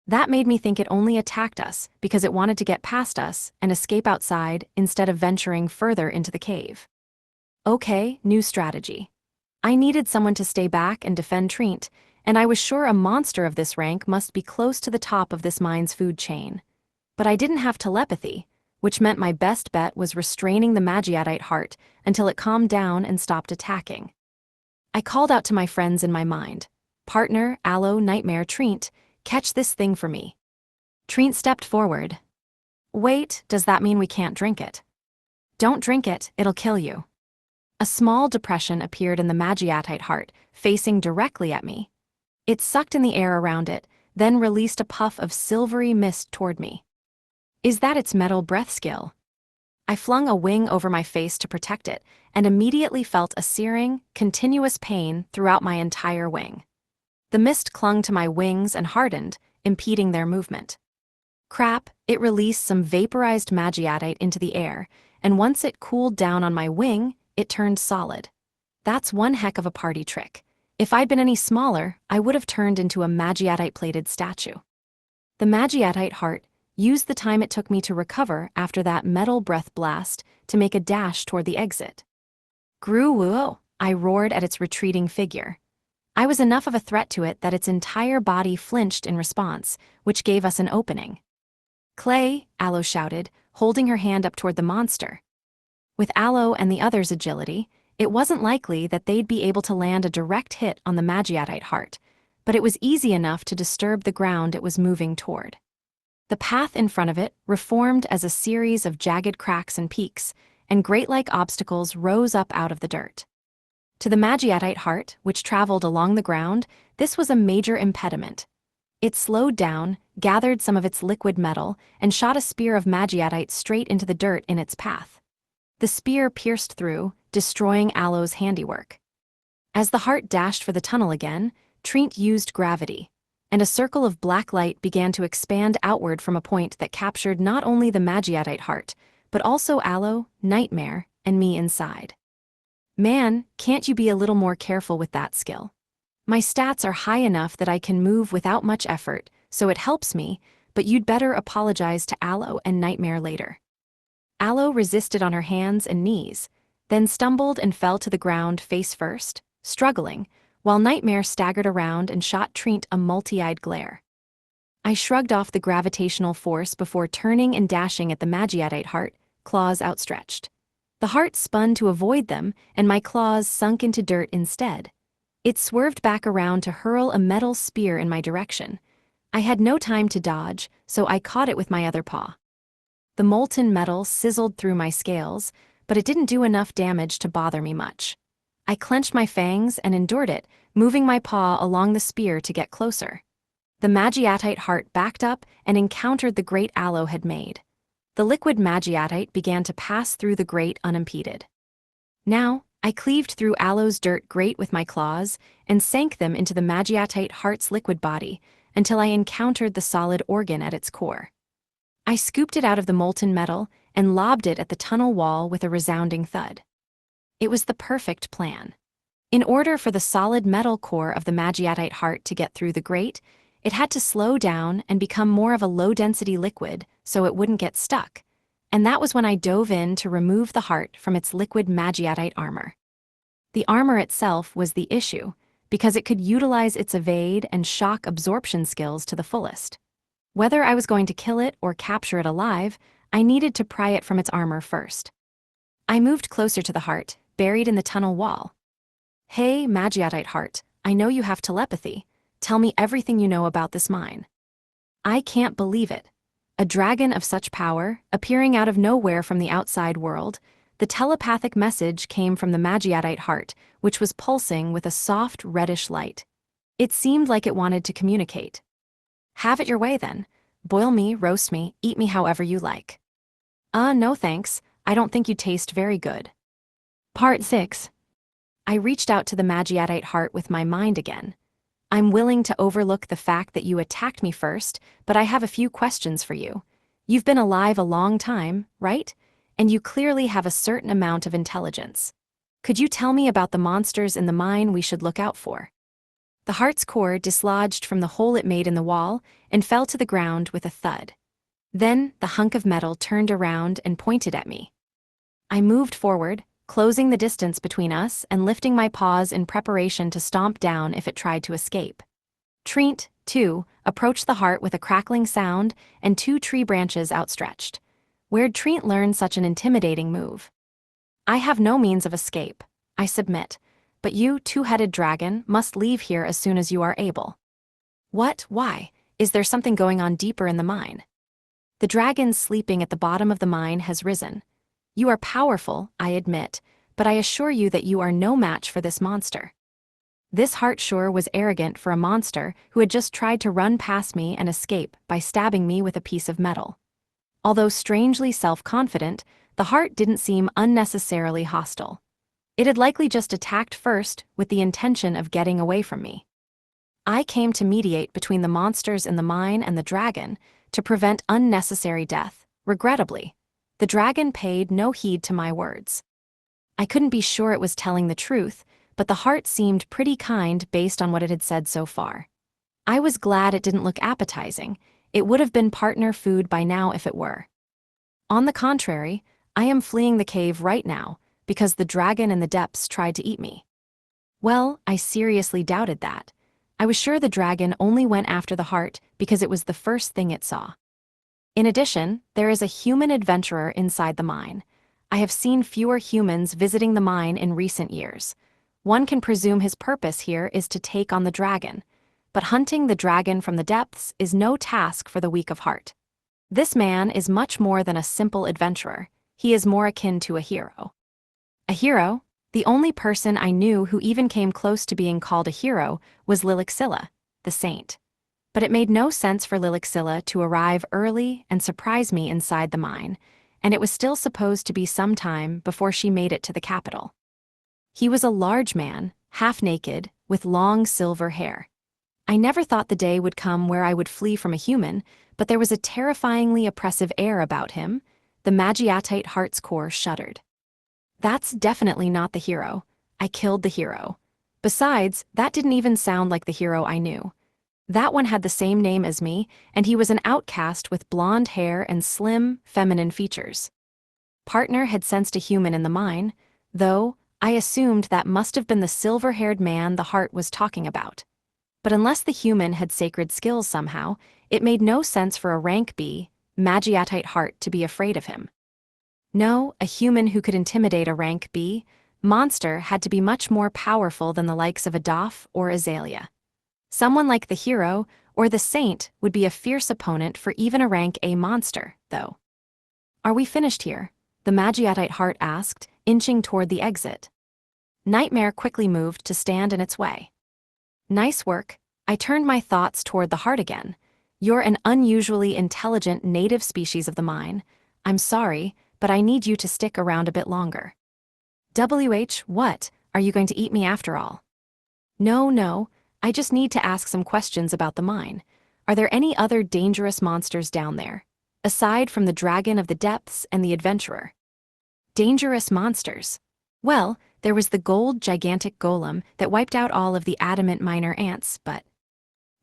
That made me think it only attacked us because it wanted to get past us and escape outside instead of venturing further into the cave. Okay, new strategy. I needed someone to stay back and defend Treant, and I was sure a monster of this rank must be close to the top of this mine's food chain. But I didn't have telepathy, which meant my best bet was restraining the Magiatite heart until it calmed down and stopped attacking. I called out to my friends in my mind. Partner, Aloe, Nightmare, Treant, catch this thing for me. Treant stepped forward. Wait, does that mean we can't drink it? Don't drink it, it'll kill you. A small depression appeared in the Magiatite heart, facing directly at me. It sucked in the air around it, then released a puff of silvery mist toward me. Is that its metal breath skill? I flung a wing over my face to protect it, and immediately felt a searing, continuous pain throughout my entire wing. The mist clung to my wings and hardened, impeding their movement. Crap, it released some vaporized Magiatite into the air, and once it cooled down on my wing, it turned solid. That's one heck of a party trick. If I'd been any smaller, I would have turned into a Magiatite-plated statue. The Magiatite heart used the time it took me to recover after that metal breath blast to make a dash toward the exit. Gru-woo, I roared at its retreating figure. I was enough of a threat to it that its entire body flinched in response, which gave us an opening. "Clay," Aloe shouted, holding her hand up toward the monster. With Aloe and the others' agility, it wasn't likely that they'd be able to land a direct hit on the Magiatite heart, but it was easy enough to disturb the ground it was moving toward. The path in front of it reformed as a series of jagged cracks and peaks, and grate-like obstacles rose up out of the dirt. To the Magiatite heart, which traveled along the ground, this was a major impediment. It slowed down, gathered some of its liquid metal, and shot a spear of Magiatite straight into the dirt in its path. The spear pierced through, destroying Aloe's handiwork. As the heart dashed for the tunnel again, Trent used gravity, and a circle of black light began to expand outward from a point that captured not only the Magiatite heart, but also Aloe, Nightmare, and me inside. "Man, can't you be a little more careful with that skill? My stats are high enough that I can move without much effort, so it helps me, but you'd better apologize to Aloe and Nightmare later." Aloe resisted on her hands and knees, then stumbled and fell to the ground face first, struggling, while Nightmare staggered around and shot Trent a multi-eyed glare. I shrugged off the gravitational force before turning and dashing at the Magiatite heart, claws outstretched. The heart spun to avoid them, and my claws sunk into dirt instead. It swerved back around to hurl a metal spear in my direction. I had no time to dodge, so I caught it with my other paw. The molten metal sizzled through my scales, but it didn't do enough damage to bother me much. I clenched my fangs and endured it, moving my paw along the spear to get closer. The Magiatite heart backed up and encountered the grate Aloe had made. The liquid Magiatite began to pass through the grate unimpeded. Now, I cleaved through Aloe's dirt grate with my claws and sank them into the Magiatite heart's liquid body until I encountered the solid organ at its core. I scooped it out of the molten metal and lobbed it at the tunnel wall with a resounding thud. It was the perfect plan. In order for the solid metal core of the Magiatite heart to get through the grate, it had to slow down and become more of a low-density liquid so it wouldn't get stuck, and that was when I dove in to remove the heart from its liquid Magiatite armor. The armor itself was the issue, because it could utilize its evade and shock absorption skills to the fullest. Whether I was going to kill it or capture it alive, I needed to pry it from its armor first. I moved closer to the heart, buried in the tunnel wall. "Hey, Magiatite heart, I know you have telepathy. Tell me everything you know about this mine." I can't believe it. A dragon of such power, appearing out of nowhere from the outside world, the telepathic message came from the Magiatite heart, which was pulsing with a soft reddish light. It seemed like it wanted to communicate. "Have it your way then. Boil me, roast me, eat me however you like." No thanks, I don't think you taste very good." Part 6. I reached out to the Magiatite heart with my mind again. "I'm willing to overlook the fact that you attacked me first, but I have a few questions for you. You've been alive a long time, right? And you clearly have a certain amount of intelligence. Could you tell me about the monsters in the mine we should look out for?" The heart's core dislodged from the hole it made in the wall and fell to the ground with a thud. Then the hunk of metal turned around and pointed at me. I moved forward, closing the distance between us and lifting my paws in preparation to stomp down if it tried to escape. Trent, too, approached the heart with a crackling sound and 2 tree branches outstretched. Where'd Trent learn such an intimidating move? "I have no means of escape, I submit, but you, two-headed dragon, must leave here as soon as you are able." "What? Why? Is there something going on deeper in the mine?" "The dragon sleeping at the bottom of the mine has risen. You are powerful, I admit, but I assure you that you are no match for this monster." This heart sure was arrogant for a monster who had just tried to run past me and escape by stabbing me with a piece of metal. Although strangely self-confident, the heart didn't seem unnecessarily hostile. It had likely just attacked first with the intention of getting away from me. I came to mediate between the monsters in the mine and the dragon to prevent unnecessary death. Regrettably, the dragon paid no heed to my words. I couldn't be sure it was telling the truth, but the heart seemed pretty kind based on what it had said so far. I was glad it didn't look appetizing. It would have been partner food by now if it were. On the contrary, I am fleeing the cave right now, because the dragon in the depths tried to eat me. Well, I seriously doubted that. I was sure the dragon only went after the heart because it was the first thing it saw. In addition, there is a human adventurer inside the mine. I have seen fewer humans visiting the mine in recent years. One can presume his purpose here is to take on the dragon. But hunting the dragon from the depths is no task for the weak of heart. This man is much more than a simple adventurer. He is more akin to a hero. A hero? The only person I knew who even came close to being called a hero was Lilixilla, the saint. But it made no sense for Lilixilla to arrive early and surprise me inside the mine, and it was still supposed to be some time before she made it to the capital. He was a large man, half naked, with long silver hair. I never thought the day would come where I would flee from a human, but there was a terrifyingly oppressive air about him. The Magiatite heart's core shuddered. That's definitely not the hero. I killed the hero. Besides, that didn't even sound like the hero I knew. That one had the same name as me, and he was an outcast with blonde hair and slim, feminine features. Partner had sensed a human in the mine, though I assumed that must have been the silver-haired man the heart was talking about. But unless the human had sacred skills somehow, it made no sense for a rank B, Magiatite heart to be afraid of him. No, a human who could intimidate a rank B monster had to be much more powerful than the likes of a Doff or Azalea. Someone like the hero or the saint would be a fierce opponent for even a rank A monster, though. Are we finished here? The Magiatite heart asked, inching toward the exit. Nightmare quickly moved to stand in its way. Nice work. I turned my thoughts toward the heart again. You're an unusually intelligent native species of the mine. I'm sorry, but I need you to stick around a bit longer. What? Are you going to eat me after all? No, I just need to ask some questions about the mine. Are there any other dangerous monsters down there, aside from the dragon of the depths and the adventurer? Dangerous monsters? Well, there was the gold gigantic golem that wiped out all of the adamant minor ants, but...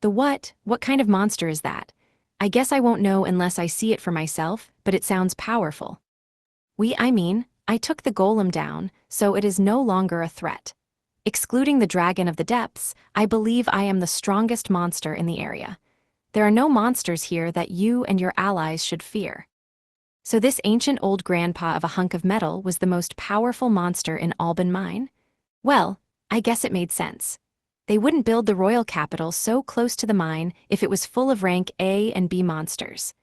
The what? What kind of monster is that? I guess I won't know unless I see it for myself, but it sounds powerful. I took the golem down, so it is no longer a threat. Excluding the dragon of the depths, I believe I am the strongest monster in the area. There are no monsters here that you and your allies should fear. So this ancient old grandpa of a hunk of metal was the most powerful monster in Alban Mine? Well, I guess it made sense. They wouldn't build the royal capital so close to the mine if it was full of rank A and B monsters.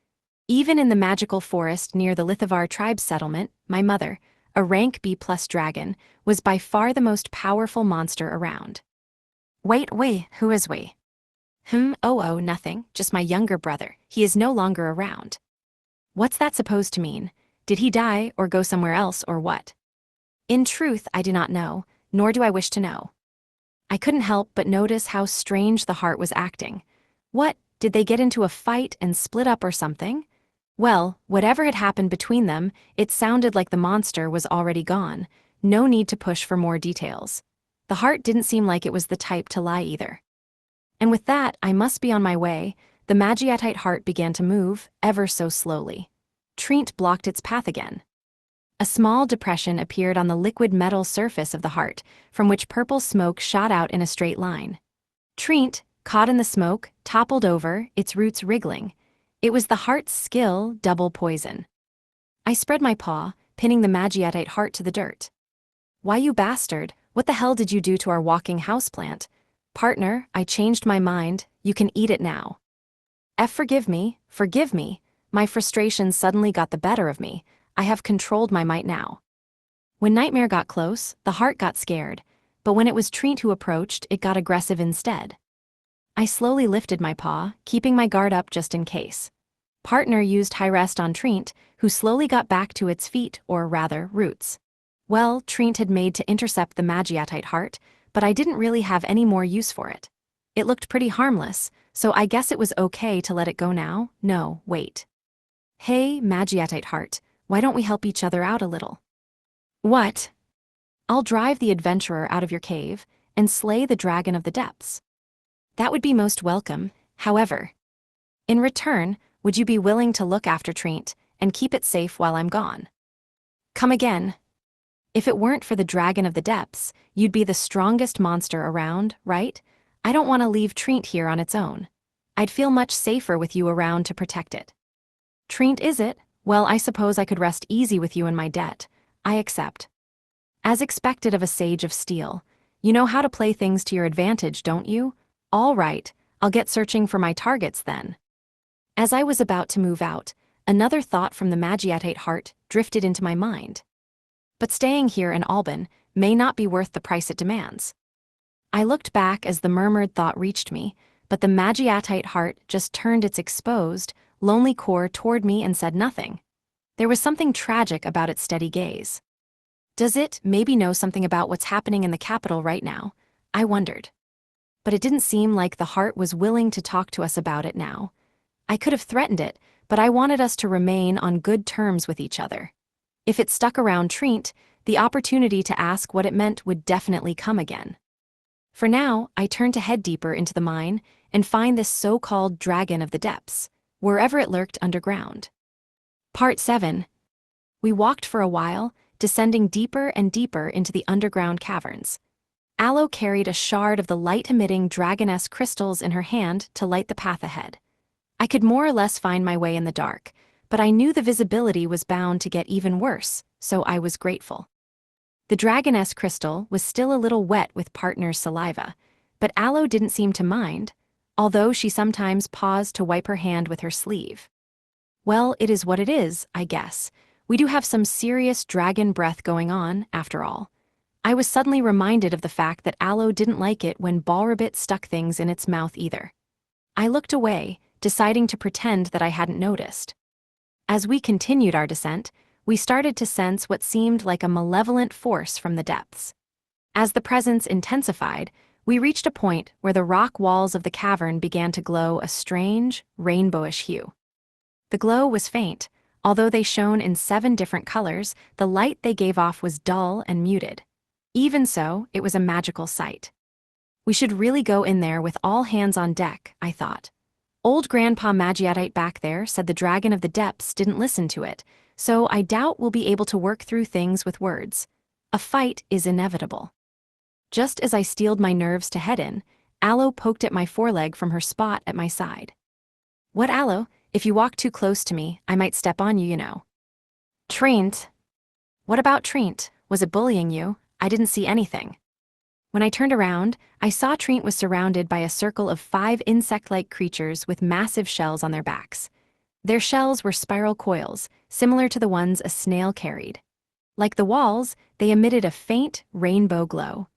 Even in the magical forest near the Lithavar tribe settlement, my mother, a rank B+ dragon, was by far the most powerful monster around. Wait, who is we? Nothing, just my younger brother. He is no longer around. What's that supposed to mean? Did he die or go somewhere else or what? In truth, I do not know, nor do I wish to know. I couldn't help but notice how strange the heart was acting. What, did they get into a fight and split up or something? Well, whatever had happened between them, it sounded like the monster was already gone. No need to push for more details. The heart didn't seem like it was the type to lie either. And with that, I must be on my way. The Magiatite heart began to move, ever so slowly. Treant blocked its path again. A small depression appeared on the liquid metal surface of the heart, from which purple smoke shot out in a straight line. Treant, caught in the smoke, toppled over, its roots wriggling. It was the heart's skill, double poison. I spread my paw, pinning the Magiatite heart to the dirt. Why, you bastard, what the hell did you do to our walking houseplant? Partner, I changed my mind, you can eat it now. Forgive me. My frustration suddenly got the better of me. I have controlled my might now. When Nightmare got close, the heart got scared, but when it was Treant who approached, it got aggressive instead. I slowly lifted my paw, keeping my guard up just in case. Partner used high rest on Treant, who slowly got back to its feet, or rather, roots. Well, Treant had made to intercept the Magiatite heart, but I didn't really have any more use for it. It looked pretty harmless, so I guess it was okay to let it go now. No, wait. Hey, Magiatite heart, why don't we help each other out a little? What? I'll drive the adventurer out of your cave and slay the dragon of the depths. That would be most welcome, however. In return, would you be willing to look after Treant and keep it safe while I'm gone? Come again. If it weren't for the dragon of the depths, you'd be the strongest monster around, right? I don't want to leave Treant here on its own. I'd feel much safer with you around to protect it. Treant, is it? Well, I suppose I could rest easy with you in my debt. I accept. As expected of a sage of steel. You know how to play things to your advantage, don't you? All right, I'll get searching for my targets then. As I was about to move out, another thought from the Magiatite heart drifted into my mind. But staying here in Alban may not be worth the price it demands. I looked back as the murmured thought reached me, but the Magiatite heart just turned its exposed, lonely core toward me and said nothing. There was something tragic about its steady gaze. Does it maybe know something about what's happening in the capital right now? I wondered. But it didn't seem like the heart was willing to talk to us about it now. I could have threatened it, but I wanted us to remain on good terms with each other. If it stuck around Treant, the opportunity to ask what it meant would definitely come again. For now, I turned to head deeper into the mine and find this so-called dragon of the depths, wherever it lurked underground. Part 7. We walked for a while, descending deeper and deeper into the underground caverns. Aloe carried a shard of the light-emitting dragoness crystals in her hand to light the path ahead. I could more or less find my way in the dark, but I knew the visibility was bound to get even worse, so I was grateful. The dragoness crystal was still a little wet with partner's saliva, but Aloe didn't seem to mind, although she sometimes paused to wipe her hand with her sleeve. Well, it is what it is, I guess. We do have some serious dragon breath going on, after all. I was suddenly reminded of the fact that Aloe didn't like it when Balrabbit stuck things in its mouth either. I looked away, deciding to pretend that I hadn't noticed. As we continued our descent, we started to sense what seemed like a malevolent force from the depths. As the presence intensified, we reached a point where the rock walls of the cavern began to glow a strange, rainbowish hue. The glow was faint. Although they shone in 7 different colors, the light they gave off was dull and muted. Even so, it was a magical sight. We should really go in there with all hands on deck, I thought. Old Grandpa Magiatite back there said the dragon of the depths didn't listen to it, so I doubt we'll be able to work through things with words. A fight is inevitable. Just as I steeled my nerves to head in, Aloe poked at my foreleg from her spot at my side. What, Aloe? If you walk too close to me, I might step on you, you know. Treant. What about Treant? Was it bullying you? I didn't see anything. When I turned around, I saw Treant was surrounded by a circle of 5 insect-like creatures with massive shells on their backs. Their shells were spiral coils, similar to the ones a snail carried. Like the walls, they emitted a faint, rainbow glow.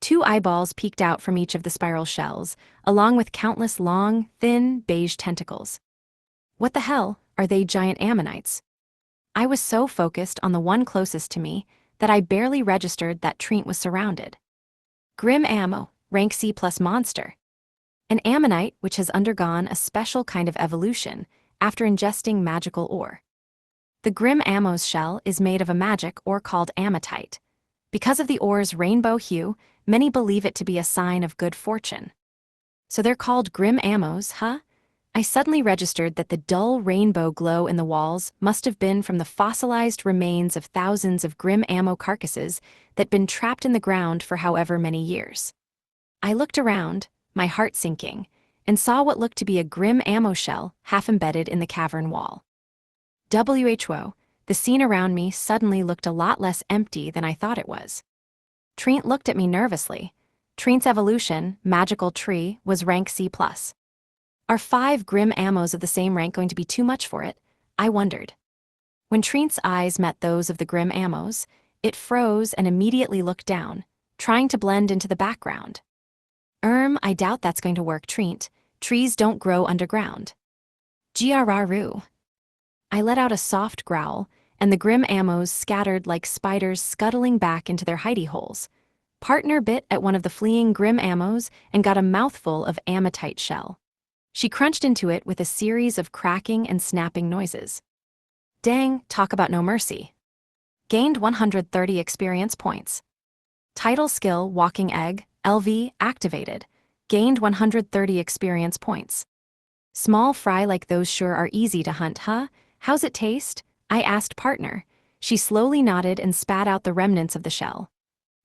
2 eyeballs peeked out from each of the spiral shells, along with countless long, thin, beige tentacles. What the hell, are they giant ammonites? I was so focused on the one closest to me that I barely registered that Treant was surrounded. Grim Ammo, rank C+ monster. An ammonite which has undergone a special kind of evolution after ingesting magical ore. The Grim Ammo's shell is made of a magic ore called amatite. Because of the ore's rainbow hue, many believe it to be a sign of good fortune. So they're called Grim Ammos, huh? I suddenly registered that the dull rainbow glow in the walls must have been from the fossilized remains of thousands of Grim Ammo carcasses that'd been trapped in the ground for however many years. I looked around, my heart sinking, and saw what looked to be a Grim Ammo shell half embedded in the cavern wall. Who, the scene around me suddenly looked a lot less empty than I thought it was. Treant looked at me nervously. Treant's evolution, magical tree, was rank C+. Are 5 Grim Ammos of the same rank going to be too much for it? I wondered. When Treant's eyes met those of the Grim Ammos, it froze and immediately looked down, trying to blend into the background. I doubt that's going to work, Treant. Trees don't grow underground. Grrroo. I let out a soft growl, and the Grim Ammos scattered like spiders scuttling back into their hidey holes. Partner bit at one of the fleeing Grim Ammos and got a mouthful of amatite shell. She crunched into it with a series of cracking and snapping noises. Dang, talk about no mercy. Gained 130 experience points. Title skill Walking Egg, LV, activated. Gained 130 experience points. Small fry like those sure are easy to hunt, huh? How's it taste? I asked partner. She slowly nodded and spat out the remnants of the shell.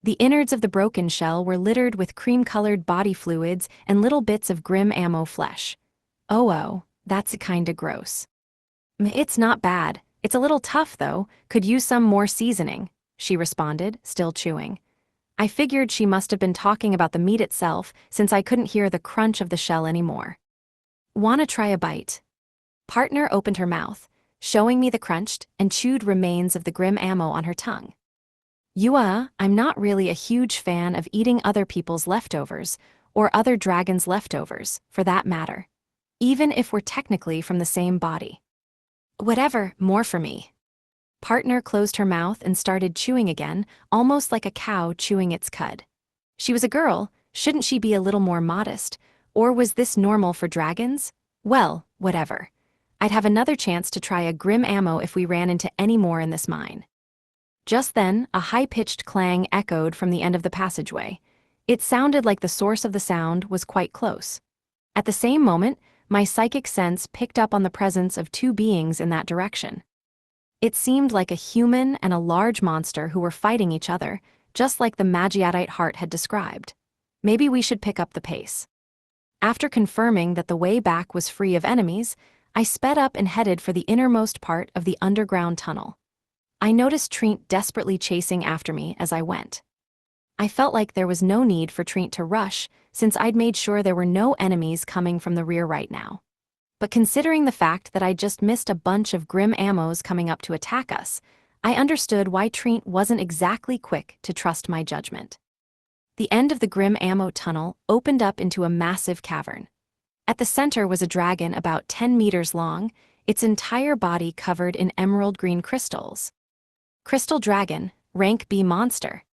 The innards of the broken shell were littered with cream-colored body fluids and little bits of grim ammo flesh. Oh, that's kinda gross. It's not bad. It's a little tough, though. Could use some more seasoning, she responded, still chewing. I figured she must have been talking about the meat itself, since I couldn't hear the crunch of the shell anymore. Wanna try a bite? Partner opened her mouth, showing me the crunched and chewed remains of the grim ammo on her tongue. I'm not really a huge fan of eating other people's leftovers, or other dragons' leftovers, for that matter. Even if we're technically from the same body. Whatever, more for me. Partner closed her mouth and started chewing again, almost like a cow chewing its cud. She was a girl, shouldn't she be a little more modest? Or was this normal for dragons? Well, whatever. I'd have another chance to try a grim ammo if we ran into any more in this mine. Just then, a high-pitched clang echoed from the end of the passageway. It sounded like the source of the sound was quite close. At the same moment, my psychic sense picked up on the presence of two beings in that direction. It seemed like a human and a large monster who were fighting each other, just like the Magiatite heart had described. Maybe we should pick up the pace. After confirming that the way back was free of enemies, I sped up and headed for the innermost part of the underground tunnel. I noticed Treant desperately chasing after me as I went. I felt like there was no need for Treant to rush, since I'd made sure there were no enemies coming from the rear right now. But considering the fact that I'd just missed a bunch of grim ammos coming up to attack us, I understood why Treant wasn't exactly quick to trust my judgment. The end of the grim ammo tunnel opened up into a massive cavern. At the center was a dragon about 10 meters long, its entire body covered in emerald green crystals. Crystal dragon, rank B monster.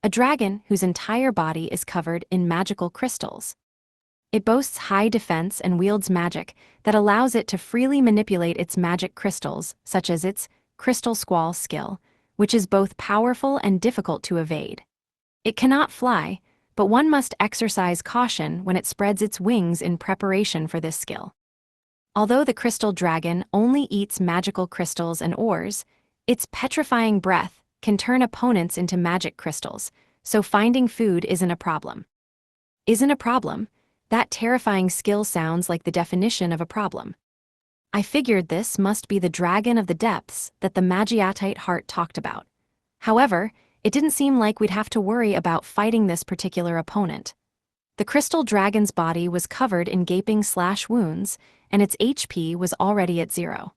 A dragon whose entire body is covered in magical crystals. It boasts high defense and wields magic that allows it to freely manipulate its magic crystals, such as its Crystal Squall skill, which is both powerful and difficult to evade. It cannot fly, but one must exercise caution when it spreads its wings in preparation for this skill. Although the crystal dragon only eats magical crystals and ores, its petrifying breath can turn opponents into magic crystals, so finding food isn't a problem. Isn't a problem? That terrifying skill sounds like the definition of a problem. I figured this must be the dragon of the depths that the Magiatite heart talked about. However, it didn't seem like we'd have to worry about fighting this particular opponent. The crystal dragon's body was covered in gaping/wounds, and its HP was already at 0.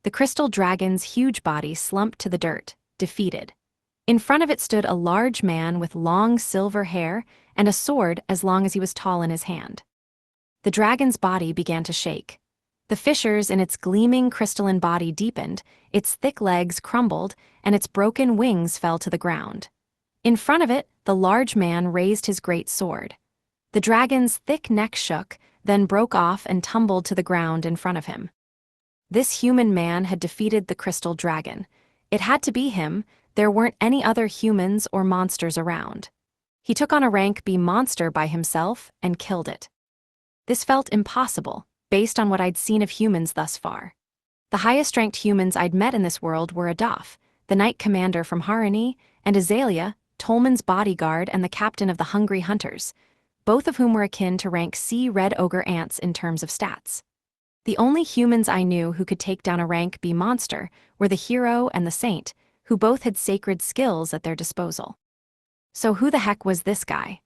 The crystal dragon's huge body slumped to the dirt, defeated. In front of it stood a large man with long silver hair and a sword as long as he was tall in his hand. The dragon's body began to shake. The fissures in its gleaming crystalline body deepened, its thick legs crumbled, and its broken wings fell to the ground. In front of it, the large man raised his great sword. The dragon's thick neck shook, then broke off and tumbled to the ground in front of him. This human man had defeated the crystal dragon. It had to be him. There weren't any other humans or monsters around. He took on a rank B monster by himself and killed it. This felt impossible, based on what I'd seen of humans thus far. The highest-ranked humans I'd met in this world were Adolf, the knight commander from Harani, and Azalea, Tolman's bodyguard and the captain of the Hungry Hunters, both of whom were akin to rank C red ogre ants in terms of stats. The only humans I knew who could take down a rank B monster were the hero and the saint, who both had sacred skills at their disposal. So who the heck was this guy?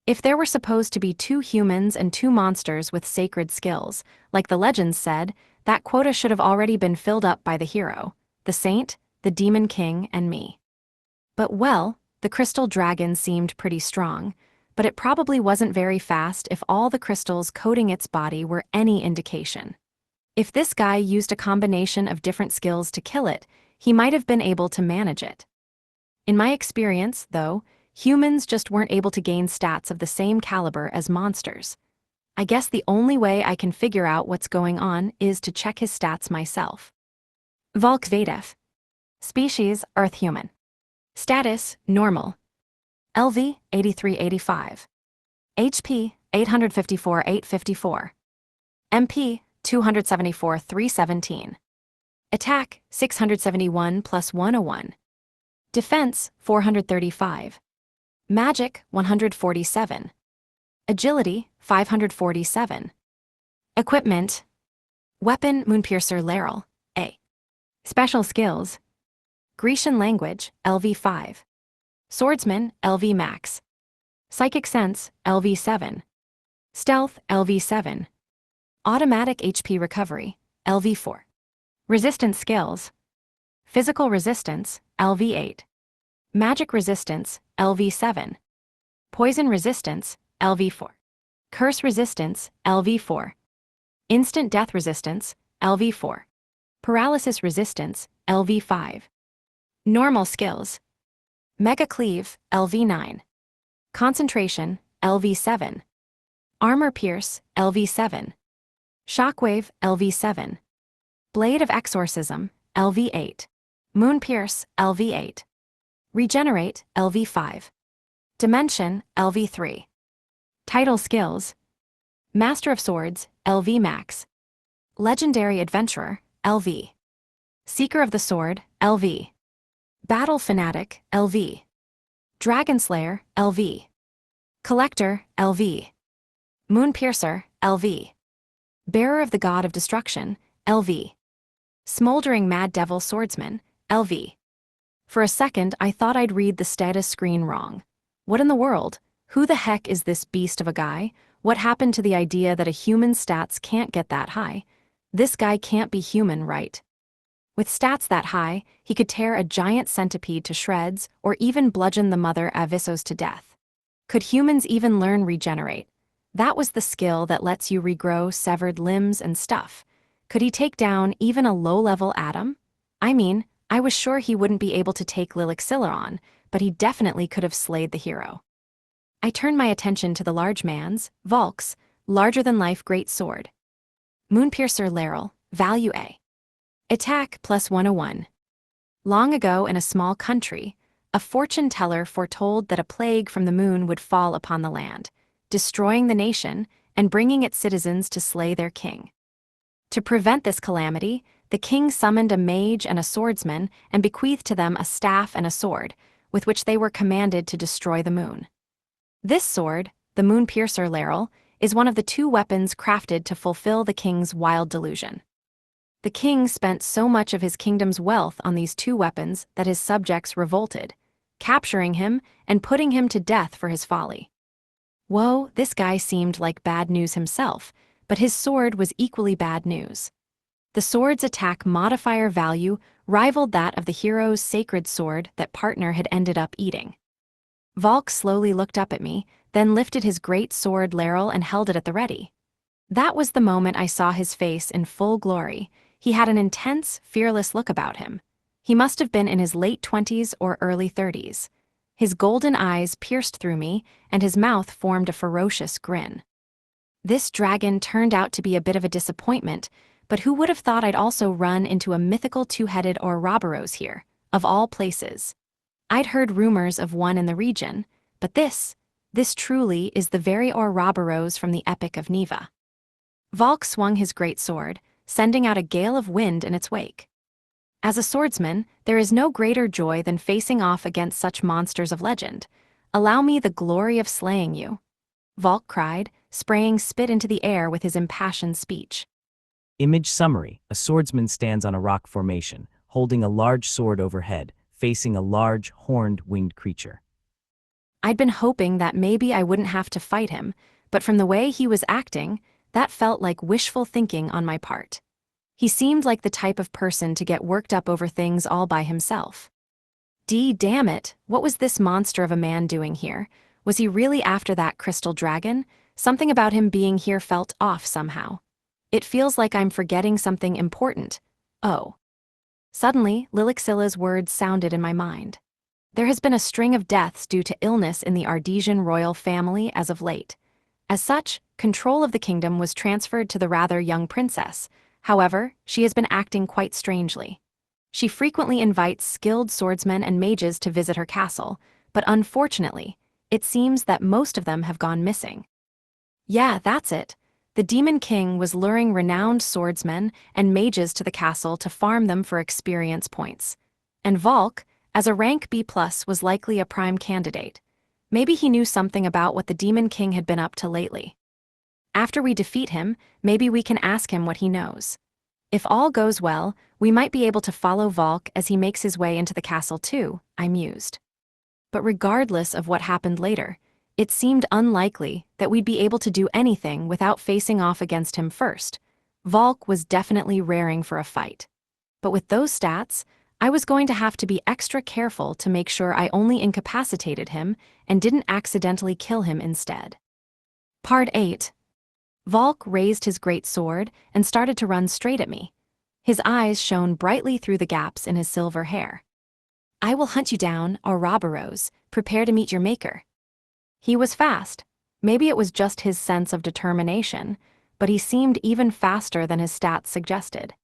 If there were supposed to be 2 humans and 2 monsters with sacred skills, like the legends said, that quota should have already been filled up by the hero, the saint, the demon king, and me. But well, the crystal dragon seemed pretty strong, but it probably wasn't very fast if all the crystals coating its body were any indication. If this guy used a combination of different skills to kill it, he might have been able to manage it. In my experience, though, humans just weren't able to gain stats of the same caliber as monsters. I guess the only way I can figure out what's going on is to check his stats myself. Volkvedev. Species, Earth human. Status, normal. LV, 8385. HP, 854-854. MP, 274-317. Attack, 671 plus 101. Defense, 435. Magic, 147. Agility, 547. Equipment. Weapon, Moonpiercer Laurel, A. Special skills. Grecian language, LV5. Swordsman, LV max. Psychic sense, LV7. Stealth, LV7. Automatic HP recovery, LV4. Resistance skills. Physical resistance, LV8. Magic resistance, LV7. Poison resistance, LV4. Curse resistance, LV4. Instant death resistance, LV4. Paralysis resistance, LV5. Normal skills. Mega cleave, LV9. Concentration, LV7. Armor pierce, LV7. Shockwave, LV7. Blade of exorcism, LV8. Moon pierce, LV8. Regenerate, LV5. Dimension, LV3. Title skills. Master of Swords, LV max. Legendary Adventurer, LV. Seeker of the Sword, LV. Battle Fanatic, LV. Dragon Slayer, LV. Collector, LV. Moon Piercer, LV. Bearer of the God of Destruction, LV. Smoldering Mad Devil Swordsman, LV. For a second, I thought I'd read the status screen wrong. What in the world? Who the heck is this beast of a guy? What happened to the idea that a human's stats can't get that high? This guy can't be human, right? With stats that high, he could tear a giant centipede to shreds or even bludgeon the mother Avissos to death. Could humans even learn regenerate? That was the skill that lets you regrow severed limbs and stuff. Could he take down even a low-level atom? I mean, I was sure he wouldn't be able to take Lilixilla on, but he definitely could have slayed the hero. I turned my attention to the large man's, Volk's, larger-than-life great sword. Moonpiercer Laurel, Value A. Attack plus 101. Long ago in a small country, a fortune teller foretold that a plague from the moon would fall upon the land, destroying the nation and bringing its citizens to slay their king. To prevent this calamity, the king summoned a mage and a swordsman and bequeathed to them a staff and a sword, with which they were commanded to destroy the moon. This sword, the Moonpiercer Laurel, is one of the two weapons crafted to fulfill the king's wild delusion. The king spent so much of his kingdom's wealth on these two weapons that his subjects revolted, capturing him and putting him to death for his folly. Whoa, this guy seemed like bad news himself, but his sword was equally bad news. The sword's attack modifier value rivaled that of the hero's sacred sword that partner had ended up eating. Volk slowly looked up at me, then lifted his great sword Laurel and held it at the ready. That was the moment I saw his face in full glory. He had an intense, fearless look about him. He must have been in his late 20s or early 30s. His golden eyes pierced through me, and his mouth formed a ferocious grin. This dragon turned out to be a bit of a disappointment, but who would have thought I'd also run into a mythical two-headed Ouroboros here, of all places? I'd heard rumors of one in the region, but this truly is the very Ouroboros from the Epic of Neva. Volk swung his great sword, sending out a gale of wind in its wake. As a swordsman, there is no greater joy than facing off against such monsters of legend. Allow me the glory of slaying you, Volk cried, spraying spit into the air with his impassioned speech. Image summary: a swordsman stands on a rock formation, holding a large sword overhead, facing a large, horned, winged creature. I'd been hoping that maybe I wouldn't have to fight him, but from the way he was acting, that felt like wishful thinking on my part. He seemed like the type of person to get worked up over things all by himself. Damn it, what was this monster of a man doing here? Was he really after that crystal dragon? Something about him being here felt off somehow. It feels like I'm forgetting something important. Oh. Suddenly, Lilixilla's words sounded in my mind. There has been a string of deaths due to illness in the Ardesian royal family as of late. As such, control of the kingdom was transferred to the rather young princess. However, she has been acting quite strangely. She frequently invites skilled swordsmen and mages to visit her castle, but unfortunately, it seems that most of them have gone missing. Yeah, that's it. The Demon King was luring renowned swordsmen and mages to the castle to farm them for experience points. And Volk, as a rank B+, was likely a prime candidate. Maybe he knew something about what the Demon King had been up to lately. After we defeat him, maybe we can ask him what he knows. If all goes well, we might be able to follow Volk as he makes his way into the castle too, I mused. But regardless of what happened later, it seemed unlikely that we'd be able to do anything without facing off against him first. Volk was definitely raring for a fight. But with those stats, I was going to have to be extra careful to make sure I only incapacitated him and didn't accidentally kill him instead. Part 8. Volk raised his great sword and started to run straight at me. His eyes shone brightly through the gaps in his silver hair. "I will hunt you down, Ouroboros. Prepare to meet your maker." He was fast. Maybe it was just his sense of determination, but he seemed even faster than his stats suggested.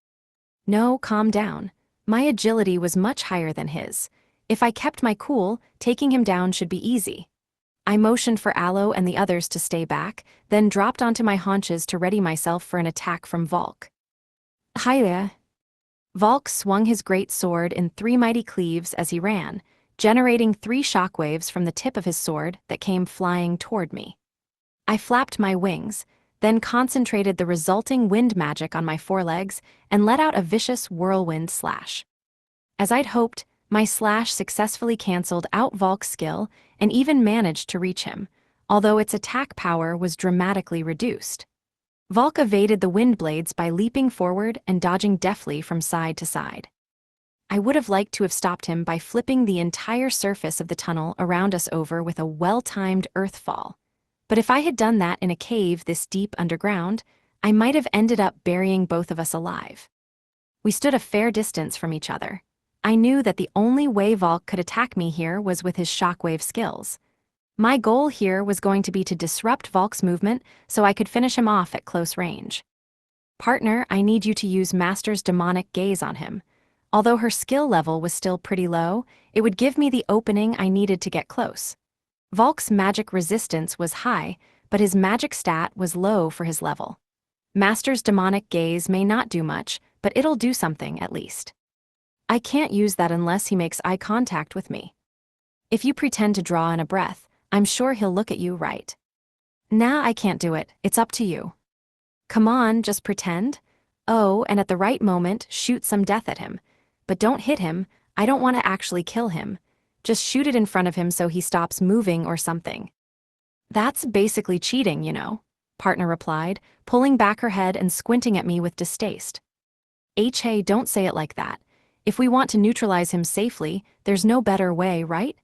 No, calm down. My agility was much higher than his. If I kept my cool, taking him down should be easy. I motioned for Aloe and the others to stay back, then dropped onto my haunches to ready myself for an attack from Volk. Hiya! Volk swung his great sword in 3 mighty cleaves as he ran, generating 3 shockwaves from the tip of his sword that came flying toward me. I flapped my wings, then concentrated the resulting wind magic on my forelegs and let out a vicious whirlwind slash. As I'd hoped, my slash successfully cancelled out Volk's skill and even managed to reach him, although its attack power was dramatically reduced. Volk evaded the wind blades by leaping forward and dodging deftly from side to side. I would have liked to have stopped him by flipping the entire surface of the tunnel around us over with a well-timed earth fall. But if I had done that in a cave this deep underground, I might have ended up burying both of us alive. We stood a fair distance from each other. I knew that the only way Volk could attack me here was with his shockwave skills. My goal here was going to be to disrupt Volk's movement so I could finish him off at close range. "Partner, I need you to use Master's demonic gaze on him. Although her skill level was still pretty low, it would give me the opening I needed to get close." Volk's magic resistance was high, but his magic stat was low for his level. Master's demonic gaze may not do much, but it'll do something at least. I can't use that unless he makes eye contact with me. If you pretend to draw in a breath, I'm sure he'll look at you right. Nah, I can't do it. It's up to you. Come on, just pretend. Oh, and at the right moment, shoot some death at him. But don't hit him. I don't want to actually kill him. Just shoot it in front of him so he stops moving or something. That's basically cheating, you know, partner replied, pulling back her head and squinting at me with distaste. Hey, don't say it like that. If we want to neutralize him safely, there's no better way, right?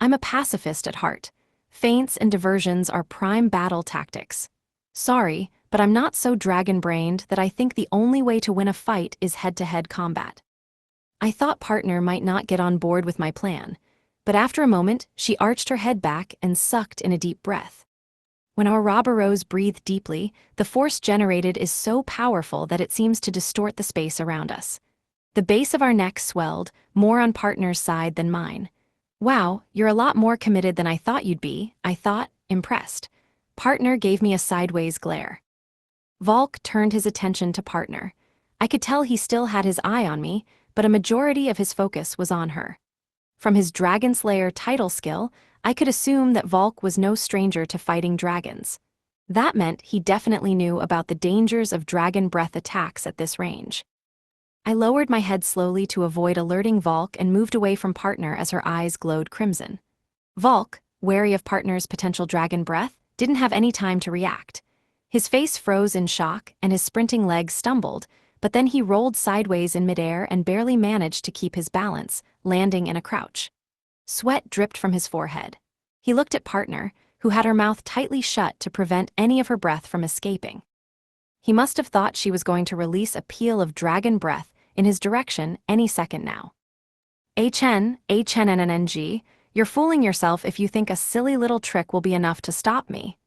I'm a pacifist at heart. Feints and diversions are prime battle tactics. Sorry, but I'm not so dragon-brained that I think the only way to win a fight is head-to-head combat. I thought partner might not get on board with my plan, but after a moment, she arched her head back and sucked in a deep breath. When our Ouroboros breathe deeply, the force generated is so powerful that it seems to distort the space around us. The base of our neck swelled, more on partner's side than mine. Wow, you're a lot more committed than I thought you'd be, I thought, impressed. Partner gave me a sideways glare. Volk turned his attention to partner. I could tell he still had his eye on me, but a majority of his focus was on her. From his Dragon Slayer title skill, I could assume that Volk was no stranger to fighting dragons. That meant he definitely knew about the dangers of dragon breath attacks at this range. I lowered my head slowly to avoid alerting Volk and moved away from partner as her eyes glowed crimson. Volk, wary of partner's potential dragon breath, didn't have any time to react. His face froze in shock and his sprinting legs stumbled, but then he rolled sideways in midair and barely managed to keep his balance, landing in a crouch. Sweat dripped from his forehead. He looked at partner, who had her mouth tightly shut to prevent any of her breath from escaping. He must have thought she was going to release a peal of dragon breath in his direction any second now. HNNNNG, you're fooling yourself if you think a silly little trick will be enough to stop me.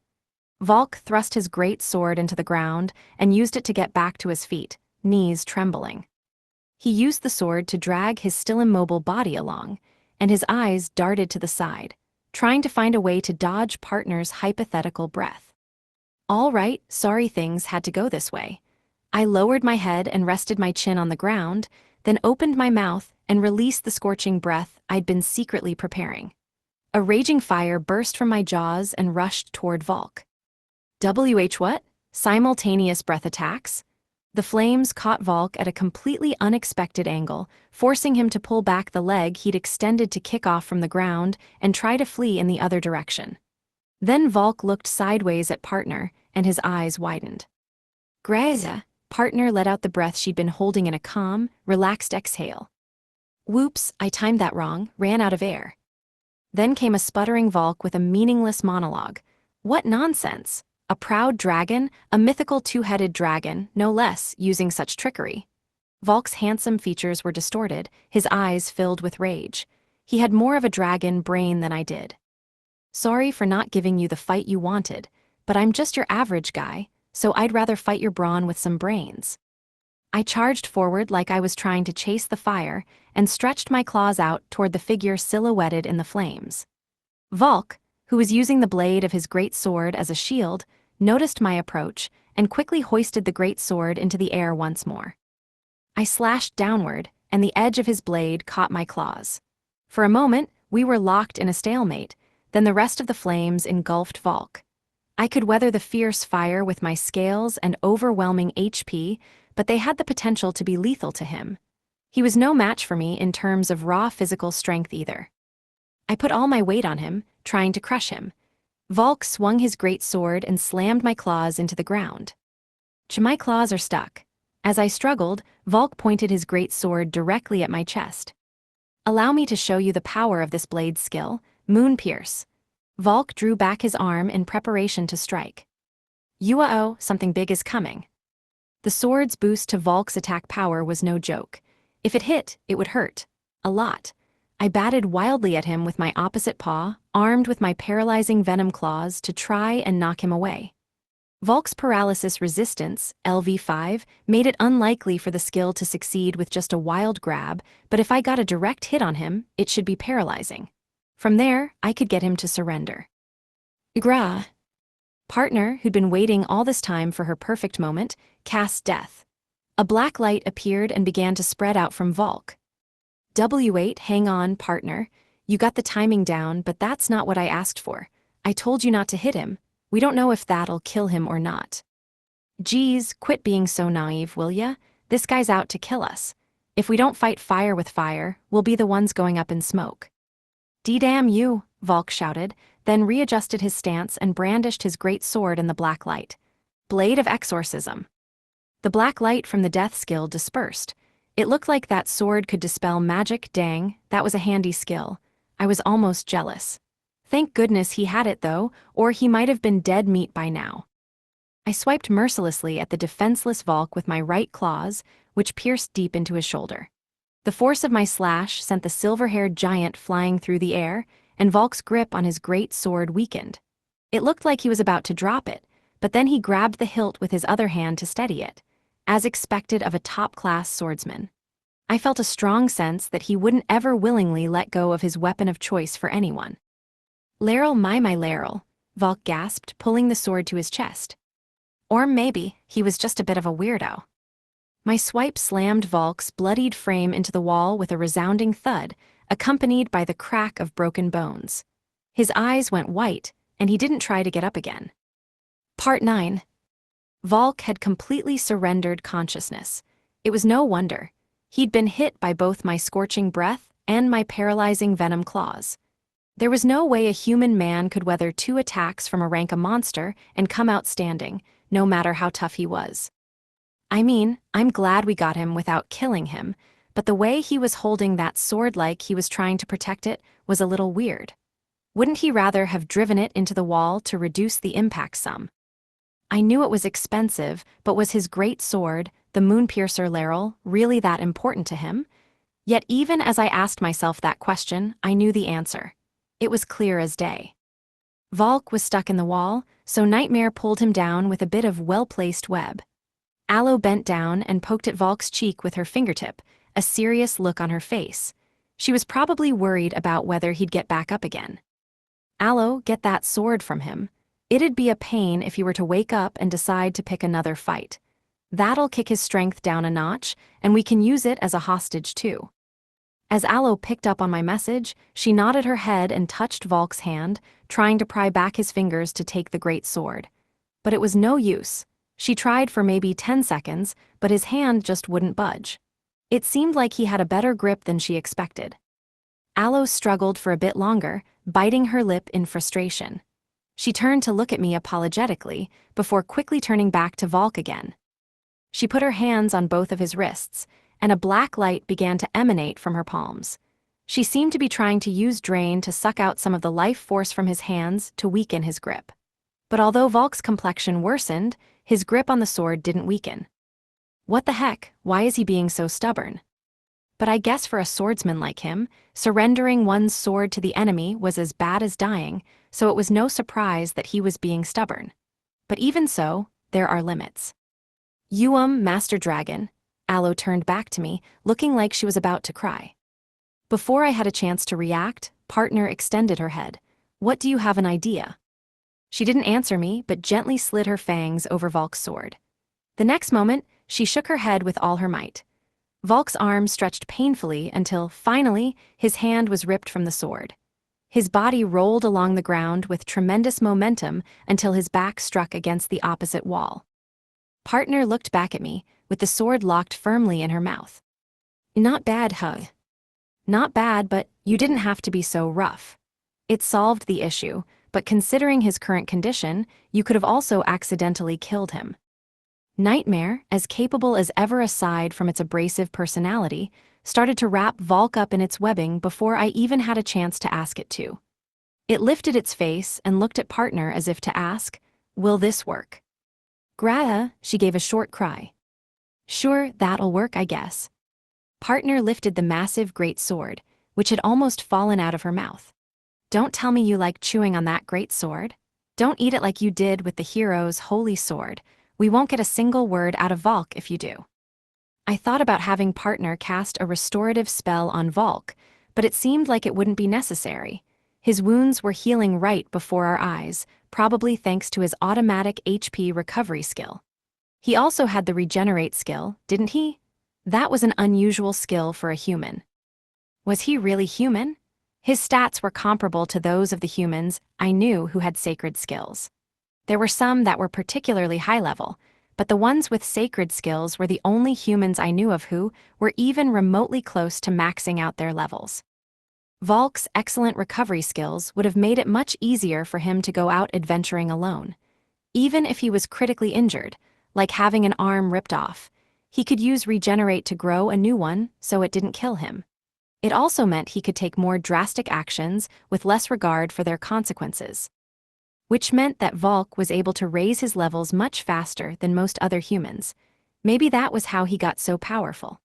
Volk thrust his great sword into the ground and used it to get back to his feet, knees trembling. He used the sword to drag his still immobile body along, and his eyes darted to the side, trying to find a way to dodge partner's hypothetical breath. All right, sorry things had to go this way. I lowered my head and rested my chin on the ground, then opened my mouth and released the scorching breath I'd been secretly preparing. A raging fire burst from my jaws and rushed toward Volk. What? Simultaneous breath attacks? The flames caught Volk at a completely unexpected angle, forcing him to pull back the leg he'd extended to kick off from the ground and try to flee in the other direction. Then Volk looked sideways at Partner, and his eyes widened. Graza, Partner let out the breath she'd been holding in a calm, relaxed exhale. Whoops, I timed that wrong, ran out of air. Then came a sputtering Volk with a meaningless monologue. What nonsense! A proud dragon, a mythical two-headed dragon, no less, using such trickery. Volk's handsome features were distorted, his eyes filled with rage. He had more of a dragon brain than I did. Sorry for not giving you the fight you wanted, but I'm just your average guy, so I'd rather fight your brawn with some brains. I charged forward like I was trying to chase the fire and stretched my claws out toward the figure silhouetted in the flames. Volk, who was using the blade of his great sword as a shield, noticed my approach and quickly hoisted the great sword into the air once more. I slashed downward, and the edge of his blade caught my claws. For a moment, we were locked in a stalemate, then the rest of the flames engulfed Volk. I could weather the fierce fire with my scales and overwhelming HP, but they had the potential to be lethal to him. He was no match for me in terms of raw physical strength either. I put all my weight on him, trying to crush him. Volk swung his great sword and slammed my claws into the ground. My claws are stuck. As I struggled, Volk pointed his great sword directly at my chest. Allow me to show you the power of this blade's skill, Moon Pierce. Volk drew back his arm in preparation to strike. Uao, something big is coming. The sword's boost to Volk's attack power was no joke. If it hit, it would hurt. A lot. I batted wildly at him with my opposite paw, armed with my paralyzing venom claws to try and knock him away. Volk's paralysis resistance, LV5, made it unlikely for the skill to succeed with just a wild grab, but if I got a direct hit on him, it should be paralyzing. From there, I could get him to surrender. Gra. Partner, who'd been waiting all this time for her perfect moment, cast death. A black light appeared and began to spread out from Volk. W8, hang on, Partner. You got the timing down, but that's not what I asked for. I told you not to hit him. We don't know if that'll kill him or not. Geez, quit being so naive, will ya? This guy's out to kill us. If we don't fight fire with fire, we'll be the ones going up in smoke. D-damn you, Volk shouted, then readjusted his stance and brandished his great sword in the black light. Blade of Exorcism. The black light from the death skill dispersed. It looked like that sword could dispel magic. Dang, that was a handy skill. I was almost jealous. Thank goodness he had it though, or he might have been dead meat by now. I swiped mercilessly at the defenseless Volk with my right claws, which pierced deep into his shoulder. The force of my slash sent the silver-haired giant flying through the air, and Volk's grip on his great sword weakened. It looked like he was about to drop it, but then he grabbed the hilt with his other hand to steady it, as expected of a top-class swordsman. I felt a strong sense that he wouldn't ever willingly let go of his weapon of choice for anyone. Laryl, my Laryl, Volk gasped, pulling the sword to his chest. Or maybe he was just a bit of a weirdo. My swipe slammed Volk's bloodied frame into the wall with a resounding thud, accompanied by the crack of broken bones. His eyes went white, and he didn't try to get up again. Part 9. Volk had completely surrendered consciousness. It was no wonder. He'd been hit by both my scorching breath and my paralyzing venom claws. There was no way a human man could weather 2 attacks from a rank monster and come out standing, no matter how tough he was. I mean, I'm glad we got him without killing him, but the way he was holding that sword like he was trying to protect it was a little weird. Wouldn't he rather have driven it into the wall to reduce the impact some? I knew it was expensive, but was his great sword, the Moonpiercer Laryl, really that important to him? Yet even as I asked myself that question, I knew the answer. It was clear as day. Volk was stuck in the wall, so Nightmare pulled him down with a bit of well-placed web. Aloe bent down and poked at Volk's cheek with her fingertip, a serious look on her face. She was probably worried about whether he'd get back up again. Aloe, get that sword from him. It'd be a pain if he were to wake up and decide to pick another fight. That'll kick his strength down a notch, and we can use it as a hostage too. As Aloe picked up on my message, she nodded her head and touched Volk's hand, trying to pry back his fingers to take the great sword. But it was no use. She tried for maybe 10 seconds, but his hand just wouldn't budge. It seemed like he had a better grip than she expected. Aloe struggled for a bit longer, biting her lip in frustration. She turned to look at me apologetically, before quickly turning back to Volk again. She put her hands on both of his wrists, and a black light began to emanate from her palms. She seemed to be trying to use Drain to suck out some of the life force from his hands to weaken his grip. But although Volk's complexion worsened, his grip on the sword didn't weaken. What the heck, why is he being so stubborn? But I guess for a swordsman like him, surrendering one's sword to the enemy was as bad as dying, so it was no surprise that he was being stubborn. But even so, there are limits. Master Dragon, Aloe turned back to me, looking like she was about to cry. Before I had a chance to react, Partner extended her head. What do you have an idea? She didn't answer me, but gently slid her fangs over Volk's sword. The next moment, she shook her head with all her might. Volk's arm stretched painfully until, finally, his hand was ripped from the sword. His body rolled along the ground with tremendous momentum until his back struck against the opposite wall. Partner looked back at me, with the sword locked firmly in her mouth. Not bad, huh? Not bad, but you didn't have to be so rough. It solved the issue, but considering his current condition, you could have also accidentally killed him. Nightmare, as capable as ever aside from its abrasive personality, started to wrap Volk up in its webbing before I even had a chance to ask it to. It lifted its face and looked at Partner as if to ask, will this work? Grata, she gave a short cry. Sure, that'll work, I guess. Partner lifted the massive great sword, which had almost fallen out of her mouth. Don't tell me you like chewing on that great sword. Don't eat it like you did with the hero's holy sword. We won't get a single word out of Volk if you do. I thought about having Partner cast a restorative spell on Volk, but it seemed like it wouldn't be necessary. His wounds were healing right before our eyes, probably thanks to his automatic HP recovery skill. He also had the regenerate skill, didn't he? That was an unusual skill for a human. Was he really human? His stats were comparable to those of the humans I knew who had sacred skills. There were some that were particularly high level, but the ones with sacred skills were the only humans I knew of who were even remotely close to maxing out their levels. Volk's excellent recovery skills would have made it much easier for him to go out adventuring alone. Even if he was critically injured, like having an arm ripped off, he could use regenerate to grow a new one so it didn't kill him. It also meant he could take more drastic actions with less regard for their consequences. Which meant that Volk was able to raise his levels much faster than most other humans. Maybe that was how he got so powerful.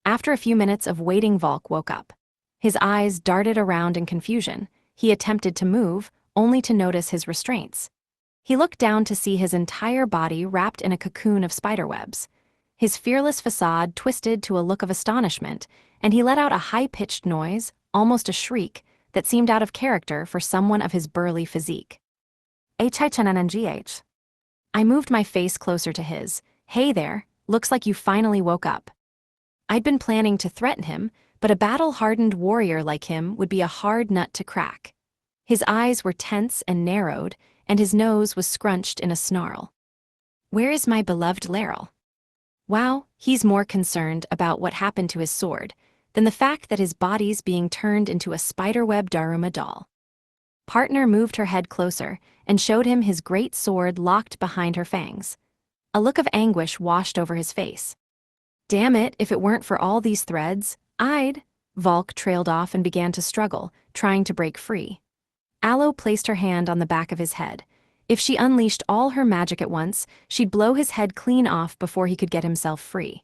After a few minutes of waiting, Volk woke up. His eyes darted around in confusion. He attempted to move, only to notice his restraints. He looked down to see his entire body wrapped in a cocoon of spiderwebs. His fearless facade twisted to a look of astonishment, and he let out a high-pitched noise, almost a shriek, that seemed out of character for someone of his burly physique. HICHNNGH. I moved my face closer to his. Hey there, looks like you finally woke up. I'd been planning to threaten him, but a battle-hardened warrior like him would be a hard nut to crack. His eyes were tense and narrowed, and his nose was scrunched in a snarl. Where is my beloved Laryl? Wow, he's more concerned about what happened to his sword than the fact that his body's being turned into a spiderweb Daruma doll. Partner moved her head closer and showed him his great sword locked behind her fangs. A look of anguish washed over his face. Damn it, if it weren't for all these threads, I'd... Volk trailed off and began to struggle, trying to break free. Aloe placed her hand on the back of his head. If she unleashed all her magic at once, she'd blow his head clean off before he could get himself free.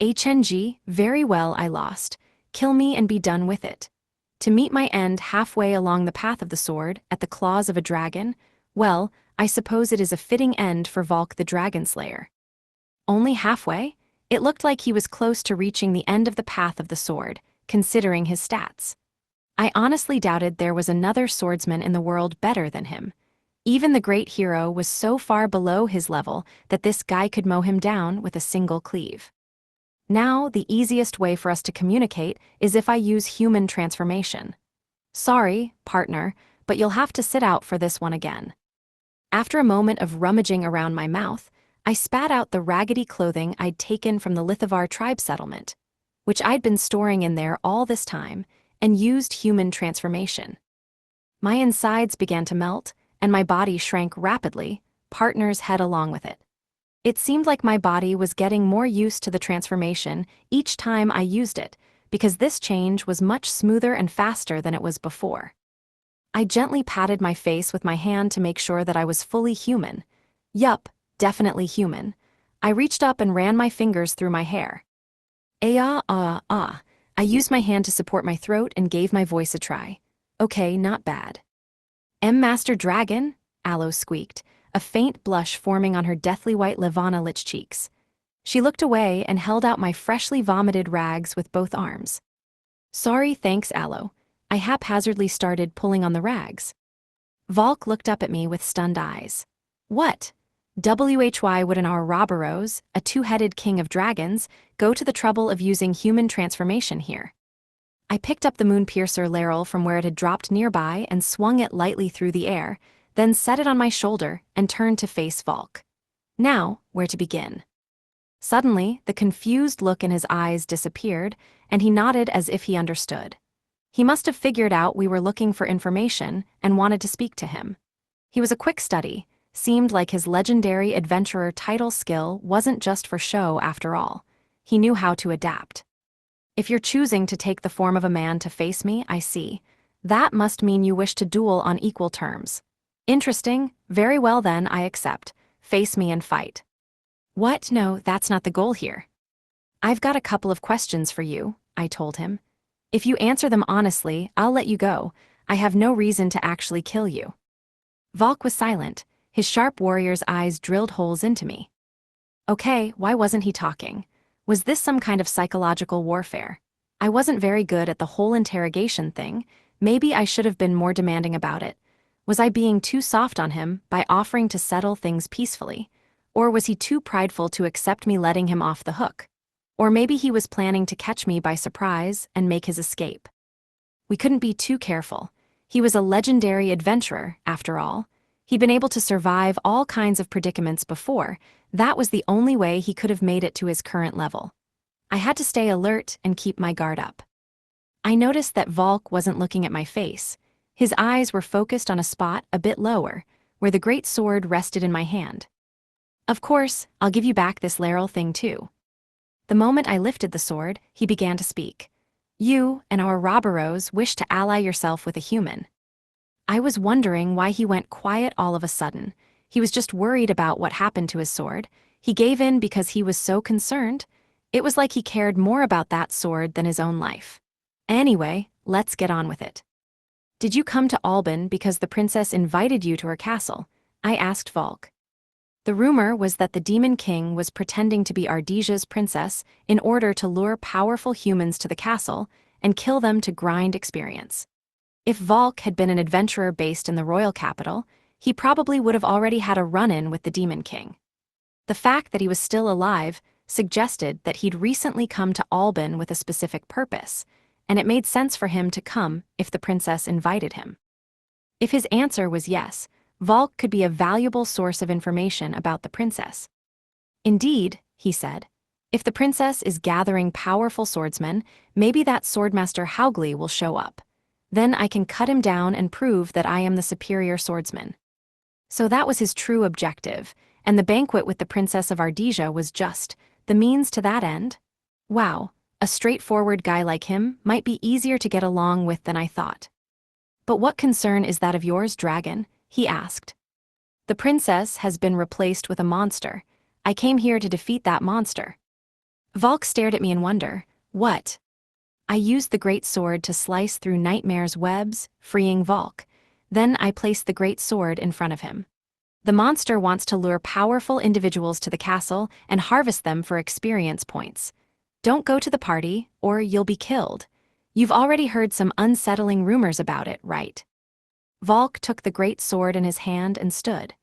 HNG, very well, I lost. Kill me and be done with it. To meet my end halfway along the path of the sword, at the claws of a dragon, well, I suppose it is a fitting end for Volk the Dragon Slayer. Only halfway? It looked like he was close to reaching the end of the path of the sword, considering his stats. I honestly doubted there was another swordsman in the world better than him. Even the great hero was so far below his level that this guy could mow him down with a single cleave. Now, the easiest way for us to communicate is if I use human transformation. Sorry, partner, but you'll have to sit out for this one again. After a moment of rummaging around my mouth, I spat out the raggedy clothing I'd taken from the Lithovar tribe settlement, which I'd been storing in there all this time, and used human transformation. My insides began to melt, and my body shrank rapidly, partner's head along with it. It seemed like my body was getting more used to the transformation each time I used it, because this change was much smoother and faster than it was before. I gently patted my face with my hand to make sure that I was fully human. Yup, definitely human. I reached up and ran my fingers through my hair. I used my hand to support my throat and gave my voice a try. Okay, not bad. Master Dragon? Aloe squeaked, a faint blush forming on her deathly white Levana-lich cheeks. She looked away and held out my freshly vomited rags with both arms. Sorry, thanks, Aloe. I haphazardly started pulling on the rags. Valk looked up at me with stunned eyes. What? Why would an Ouroboros, a two-headed king of dragons, go to the trouble of using human transformation here? I picked up the Moonpiercer laurel from where it had dropped nearby and swung it lightly through the air, then set it on my shoulder and turned to face Valk. Now, where to begin? Suddenly, the confused look in his eyes disappeared, and he nodded as if he understood. He must have figured out we were looking for information and wanted to speak to him. He was a quick study, seemed like his legendary adventurer title skill wasn't just for show after all. He knew how to adapt. If you're choosing to take the form of a man to face me, I see. That must mean you wish to duel on equal terms. Interesting, very well then, I accept. Face me and fight. What? No, that's not the goal here. I've got a couple of questions for you, I told him. If you answer them honestly, I'll let you go. I have no reason to actually kill you. Valk was silent, his sharp warrior's eyes drilled holes into me. Okay, why wasn't he talking? Was this some kind of psychological warfare? I wasn't very good at the whole interrogation thing. Maybe I should have been more demanding about it. Was I being too soft on him by offering to settle things peacefully? Or was he too prideful to accept me letting him off the hook? Or maybe he was planning to catch me by surprise and make his escape. We couldn't be too careful. He was a legendary adventurer, after all. He'd been able to survive all kinds of predicaments before. That was the only way he could have made it to his current level. I had to stay alert and keep my guard up. I noticed that Valk wasn't looking at my face. His eyes were focused on a spot a bit lower, where the great sword rested in my hand. Of course, I'll give you back this laurel thing too. The moment I lifted the sword, he began to speak. You and our Ouroboros wish to ally yourself with a human. I was wondering why he went quiet all of a sudden. He was just worried about what happened to his sword. He gave in because he was so concerned. It was like he cared more about that sword than his own life. Anyway, let's get on with it. Did you come to Alban because the princess invited you to her castle? I asked Valk. The rumor was that the Demon King was pretending to be Ardesia's princess in order to lure powerful humans to the castle and kill them to grind experience. If Valk had been an adventurer based in the royal capital, he probably would have already had a run-in with the Demon King. The fact that he was still alive suggested that he'd recently come to Alban with a specific purpose, and it made sense for him to come if the princess invited him. If his answer was yes, Valk could be a valuable source of information about the princess. Indeed, he said, if the princess is gathering powerful swordsmen, maybe that swordmaster Haugli will show up. Then I can cut him down and prove that I am the superior swordsman. So that was his true objective, and the banquet with the Princess of Ardesia was just the means to that end? Wow, a straightforward guy like him might be easier to get along with than I thought. But what concern is that of yours, dragon? He asked. The princess has been replaced with a monster. I came here to defeat that monster. Valk stared at me in wonder. What? I used the great sword to slice through Nightmare's webs, freeing Valk. Then I placed the great sword in front of him. The monster wants to lure powerful individuals to the castle and harvest them for experience points. Don't go to the party, or you'll be killed. You've already heard some unsettling rumors about it, right? Volk took the great sword in his hand and stood.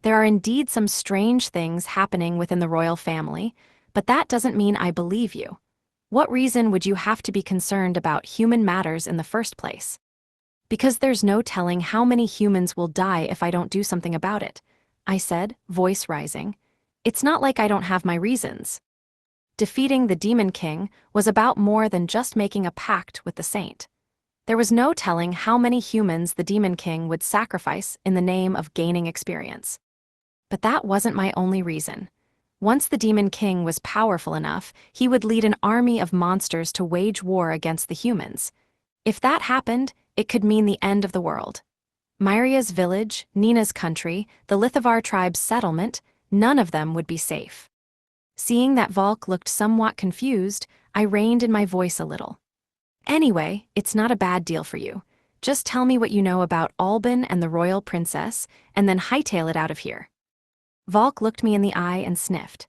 There are indeed some strange things happening within the royal family, but that doesn't mean I believe you. What reason would you have to be concerned about human matters in the first place? Because there's no telling how many humans will die if I don't do something about it, I said, voice rising. It's not like I don't have my reasons. Defeating the Demon King was about more than just making a pact with the saint. There was no telling how many humans the Demon King would sacrifice in the name of gaining experience. But that wasn't my only reason. Once the Demon King was powerful enough, he would lead an army of monsters to wage war against the humans. If that happened, it could mean the end of the world. Myria's village, Nina's country, the Lithovar tribe's settlement, none of them would be safe. Seeing that Volk looked somewhat confused, I reined in my voice a little. Anyway, it's not a bad deal for you. Just tell me what you know about Alban and the royal princess, and then hightail it out of here. Volk looked me in the eye and sniffed.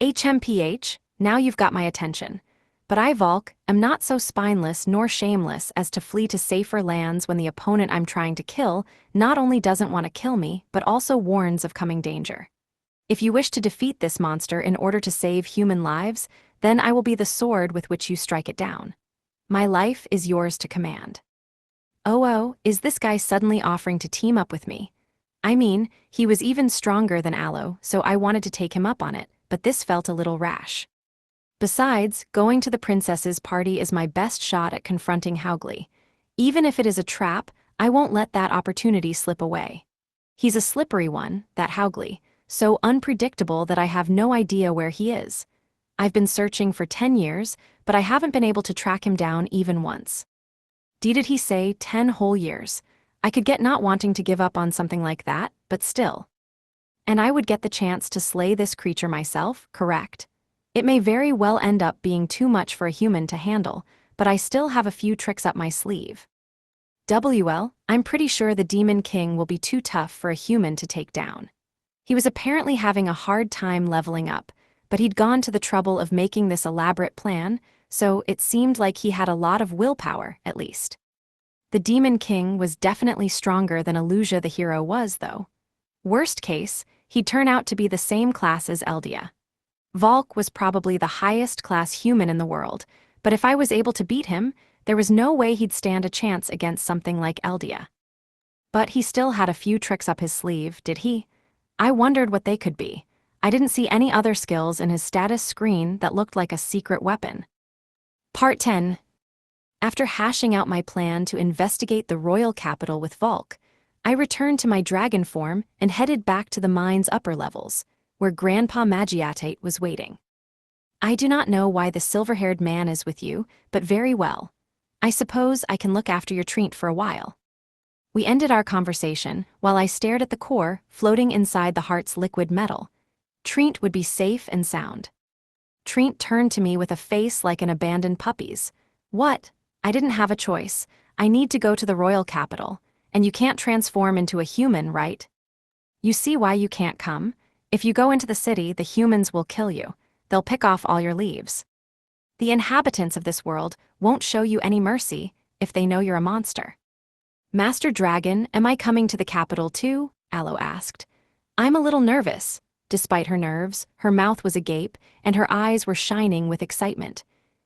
HMPH, now you've got my attention. But I, Volk, am not so spineless nor shameless as to flee to safer lands when the opponent I'm trying to kill not only doesn't want to kill me, but also warns of coming danger. If you wish to defeat this monster in order to save human lives, then I will be the sword with which you strike it down. My life is yours to command. Oh, is this guy suddenly offering to team up with me? I mean, he was even stronger than Aloe, so I wanted to take him up on it, but this felt a little rash. Besides, going to the princess's party is my best shot at confronting Haugli. Even if it is a trap, I won't let that opportunity slip away. He's a slippery one, that Haugli, so unpredictable that I have no idea where he is. I've been searching for 10 years, but I haven't been able to track him down even once. Did he say 10 whole years? I could get not wanting to give up on something like that, but still. And I would get the chance to slay this creature myself, correct? It may very well end up being too much for a human to handle, but I still have a few tricks up my sleeve. I'm pretty sure the Demon King will be too tough for a human to take down. He was apparently having a hard time leveling up, but he'd gone to the trouble of making this elaborate plan, so it seemed like he had a lot of willpower, at least. The Demon King was definitely stronger than Alusia the hero was, though. Worst case, he'd turn out to be the same class as Eldia. Volk was probably the highest class human in the world, but if I was able to beat him, there was no way he'd stand a chance against something like Eldia. But he still had a few tricks up his sleeve, did he? I wondered what they could be. I didn't see any other skills in his status screen that looked like a secret weapon. Part 10. After hashing out my plan to investigate the royal capital with Volk, I returned to my dragon form and headed back to the mine's upper levels, where Grandpa Magiatate was waiting. I do not know why the silver-haired man is with you, but very well. I suppose I can look after your treant for a while. We ended our conversation while I stared at the core floating inside the heart's liquid metal. Treant would be safe and sound. Treant turned to me with a face like an abandoned puppy's. What? I didn't have a choice. I need to go to the royal capital, and you can't transform into a human, right? You see why you can't come? If you go into the city, the humans will kill you. They'll pick off all your leaves. The inhabitants of this world won't show you any mercy if they know you're a monster. Master Dragon, am I coming to the capital too? Aloe asked. I'm a little nervous. Despite her nerves, her mouth was agape, and her eyes were shining with excitement.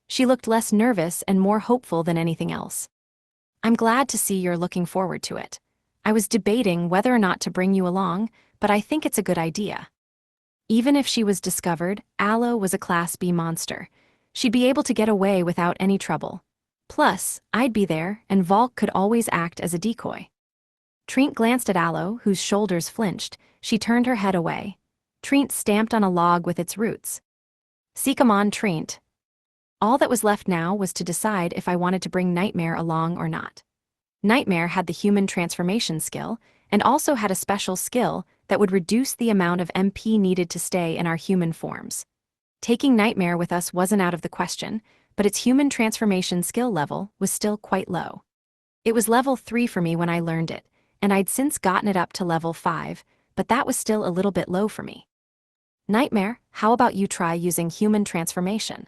She looked less nervous and more hopeful than anything else. I'm glad to see you're looking forward to it. I was debating whether or not to bring you along, but I think it's a good idea. Even if she was discovered, Aloe was a Class B monster. She'd be able to get away without any trouble. Plus, I'd be there, and Volk could always act as a decoy. Treant glanced at Aloe, whose shoulders flinched. She turned her head away. Treant stamped on a log with its roots. Seekamon Treant. All that was left now was to decide if I wanted to bring Nightmare along or not. Nightmare had the human transformation skill, and also had a special skill that would reduce the amount of MP needed to stay in our human forms. Taking Nightmare with us wasn't out of the question, but its human transformation skill level was still quite low. It was level 3 for me when I learned it, and I'd since gotten it up to level 5, but that was still a little bit low for me. Nightmare, how about you try using human transformation?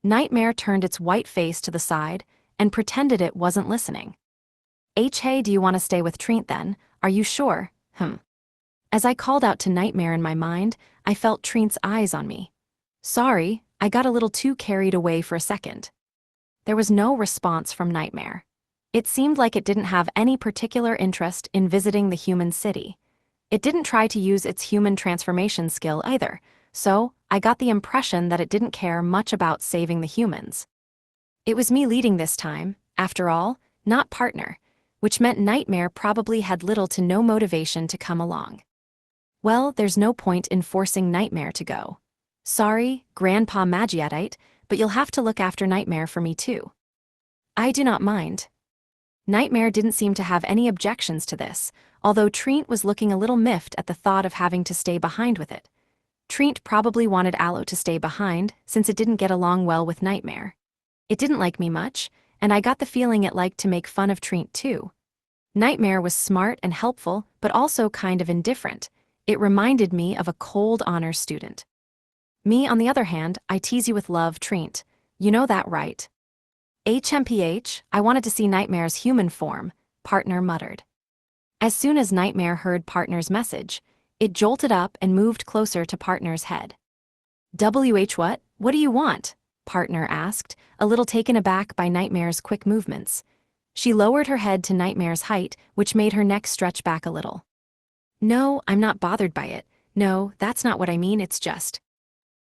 Nightmare turned its white face to the side and pretended it wasn't listening. Hey, do you want to stay with Treat then? Are you sure? As I called out to Nightmare in my mind, I felt Treat's eyes on me. Sorry, I got a little too carried away for a second. There was no response from Nightmare. It seemed like it didn't have any particular interest in visiting the human city. It didn't try to use its human transformation skill either, so I got the impression that it didn't care much about saving the humans. It was me leading this time, after all, not partner, which meant Nightmare probably had little to no motivation to come along. Well, there's no point in forcing Nightmare to go. Sorry, Grandpa Magiadite, but you'll have to look after Nightmare for me too. I do not mind. Nightmare didn't seem to have any objections to this, although Treat was looking a little miffed at the thought of having to stay behind with it. Treat probably wanted Aloe to stay behind, since it didn't get along well with Nightmare. It didn't like me much, and I got the feeling it liked to make fun of Treat too. Nightmare was smart and helpful, but also kind of indifferent. It reminded me of a cold honors student. Me, on the other hand, I tease you with love, Treat. You know that, right? HMPH, I wanted to see Nightmare's human form, Partner muttered. As soon as Nightmare heard Partner's message, it jolted up and moved closer to Partner's head. What do you want? Partner asked, a little taken aback by Nightmare's quick movements. She lowered her head to Nightmare's height, which made her neck stretch back a little. No, I'm not bothered by it. No, that's not what I mean, it's just.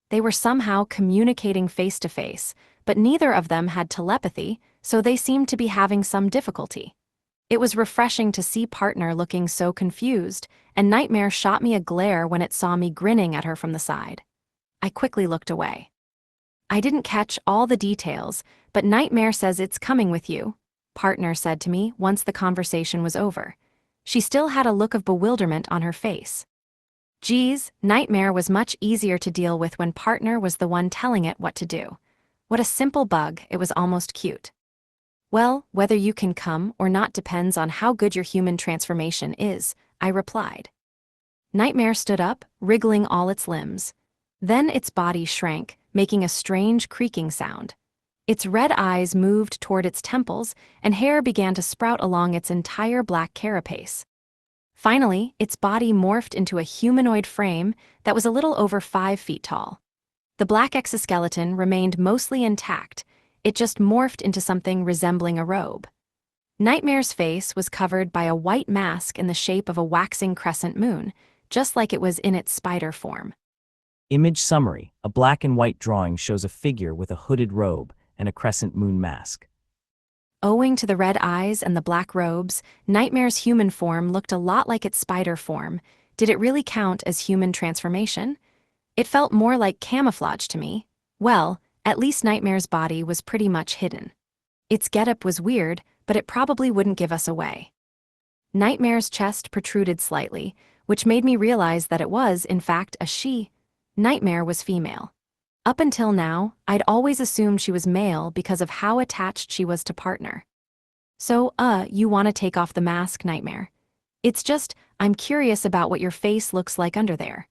They were somehow communicating face to face, but neither of them had telepathy, so they seemed to be having some difficulty. It was refreshing to see Partner looking so confused, and Nightmare shot me a glare when it saw me grinning at her from the side. I quickly looked away. I didn't catch all the details, but Nightmare says it's coming with you, Partner said to me once the conversation was over. She still had a look of bewilderment on her face. Geez, Nightmare was much easier to deal with when Partner was the one telling it what to do. What a simple bug, it was almost cute. Well, whether you can come or not depends on how good your human transformation is, I replied. Nightmare stood up, wriggling all its limbs. Then its body shrank, making a strange creaking sound. Its red eyes moved toward its temples, and hair began to sprout along its entire black carapace. Finally, its body morphed into a humanoid frame that was a little over 5 feet tall. The black exoskeleton remained mostly intact, it just morphed into something resembling a robe. Nightmare's face was covered by a white mask in the shape of a waxing crescent moon, just like it was in its spider form. Image summary: a black and white drawing shows a figure with a hooded robe and a crescent moon mask. Owing to the red eyes and the black robes, Nightmare's human form looked a lot like its spider form. Did it really count as human transformation? It felt more like camouflage to me. Well, at least Nightmare's body was pretty much hidden. Its getup was weird, but it probably wouldn't give us away. Nightmare's chest protruded slightly, which made me realize that it was, in fact, a she. Nightmare was female. Up until now, I'd always assumed she was male because of how attached she was to Partner. So, you want to take off the mask, Nightmare? It's just, I'm curious about what your face looks like under there.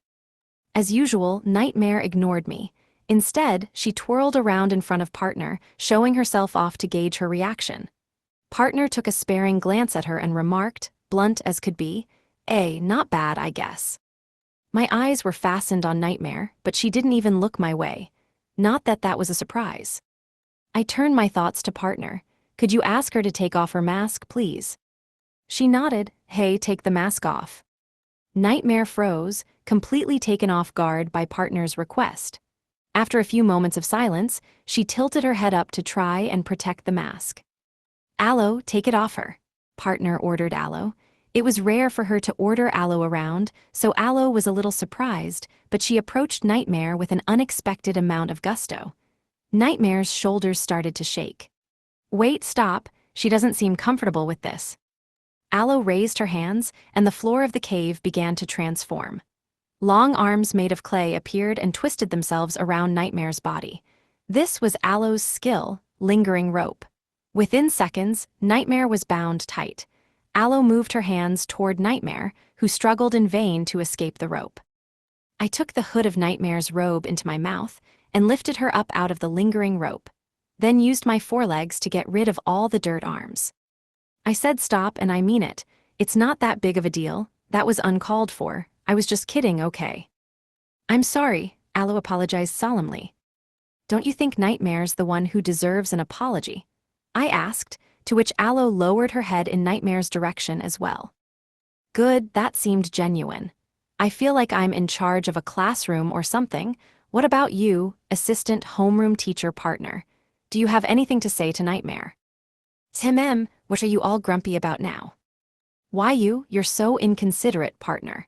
As usual, Nightmare ignored me. Instead, she twirled around in front of Partner, showing herself off to gauge her reaction. Partner took a sparing glance at her and remarked, blunt as could be, not bad, I guess. My eyes were fastened on Nightmare, but she didn't even look my way. Not that that was a surprise. I turned my thoughts to Partner. Could you ask her to take off her mask, please? She nodded. Hey, take the mask off. Nightmare froze, completely taken off guard by Partner's request. After a few moments of silence, she tilted her head up to try and protect the mask. Aloe, take it off her, Partner ordered Aloe. It was rare for her to order Aloe around, so Aloe was a little surprised, but she approached Nightmare with an unexpected amount of gusto. Nightmare's shoulders started to shake. Wait, stop, she doesn't seem comfortable with this. Aloe raised her hands, and the floor of the cave began to transform. Long arms made of clay appeared and twisted themselves around Nightmare's body. This was Aloe's skill, lingering rope. Within seconds, Nightmare was bound tight. Aloe moved her hands toward Nightmare, who struggled in vain to escape the rope. I took the hood of Nightmare's robe into my mouth and lifted her up out of the lingering rope, then used my forelegs to get rid of all the dirt arms. I said stop and I mean it. It's not that big of a deal. That was uncalled for. I was just kidding, okay? I'm sorry, Aloe apologized solemnly. Don't you think Nightmare's the one who deserves an apology? I asked, to which Aloe lowered her head in Nightmare's direction as well. Good, that seemed genuine. I feel like I'm in charge of a classroom or something. What about you, assistant homeroom teacher partner? Do you have anything to say to Nightmare? Tim, what are you all grumpy about now? Why you're so inconsiderate, partner.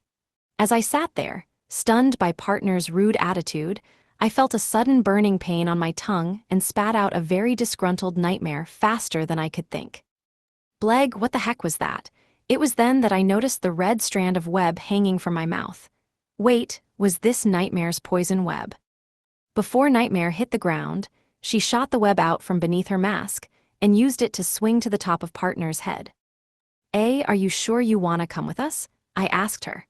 As I sat there, stunned by partner's rude attitude, I felt a sudden burning pain on my tongue and spat out a very disgruntled Nightmare faster than I could think. Bleg, what the heck was that? It was then that I noticed the red strand of web hanging from my mouth. Wait, was this Nightmare's poison web? Before Nightmare hit the ground, she shot the web out from beneath her mask and used it to swing to the top of partner's head. Are you sure you wanna come with us? I asked her.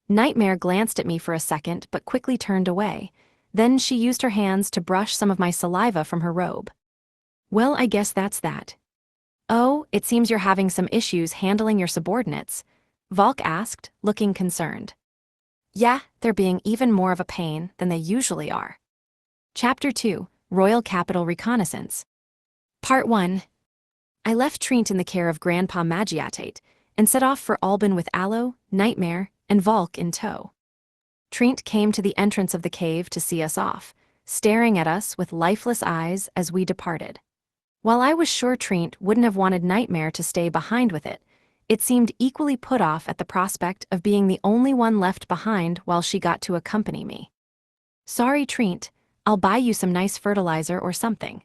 Nightmare glanced at me for a second but quickly turned away. Then she used her hands to brush some of my saliva from her robe. Well, I guess that's that. Oh, it seems you're having some issues handling your subordinates, Valk asked, looking concerned. Yeah, they're being even more of a pain than they usually are. Chapter 2, Royal Capital Reconnaissance. Part 1. I left Trient in the care of Grandpa Magiatate and set off for Alban with Aloe, Nightmare, and Valk in tow. Trient came to the entrance of the cave to see us off, staring at us with lifeless eyes as we departed. While I was sure Trient wouldn't have wanted Nightmare to stay behind with it seemed equally put off at the prospect of being the only one left behind while she got to accompany me. Sorry, Trient, I'll buy you some nice fertilizer or something.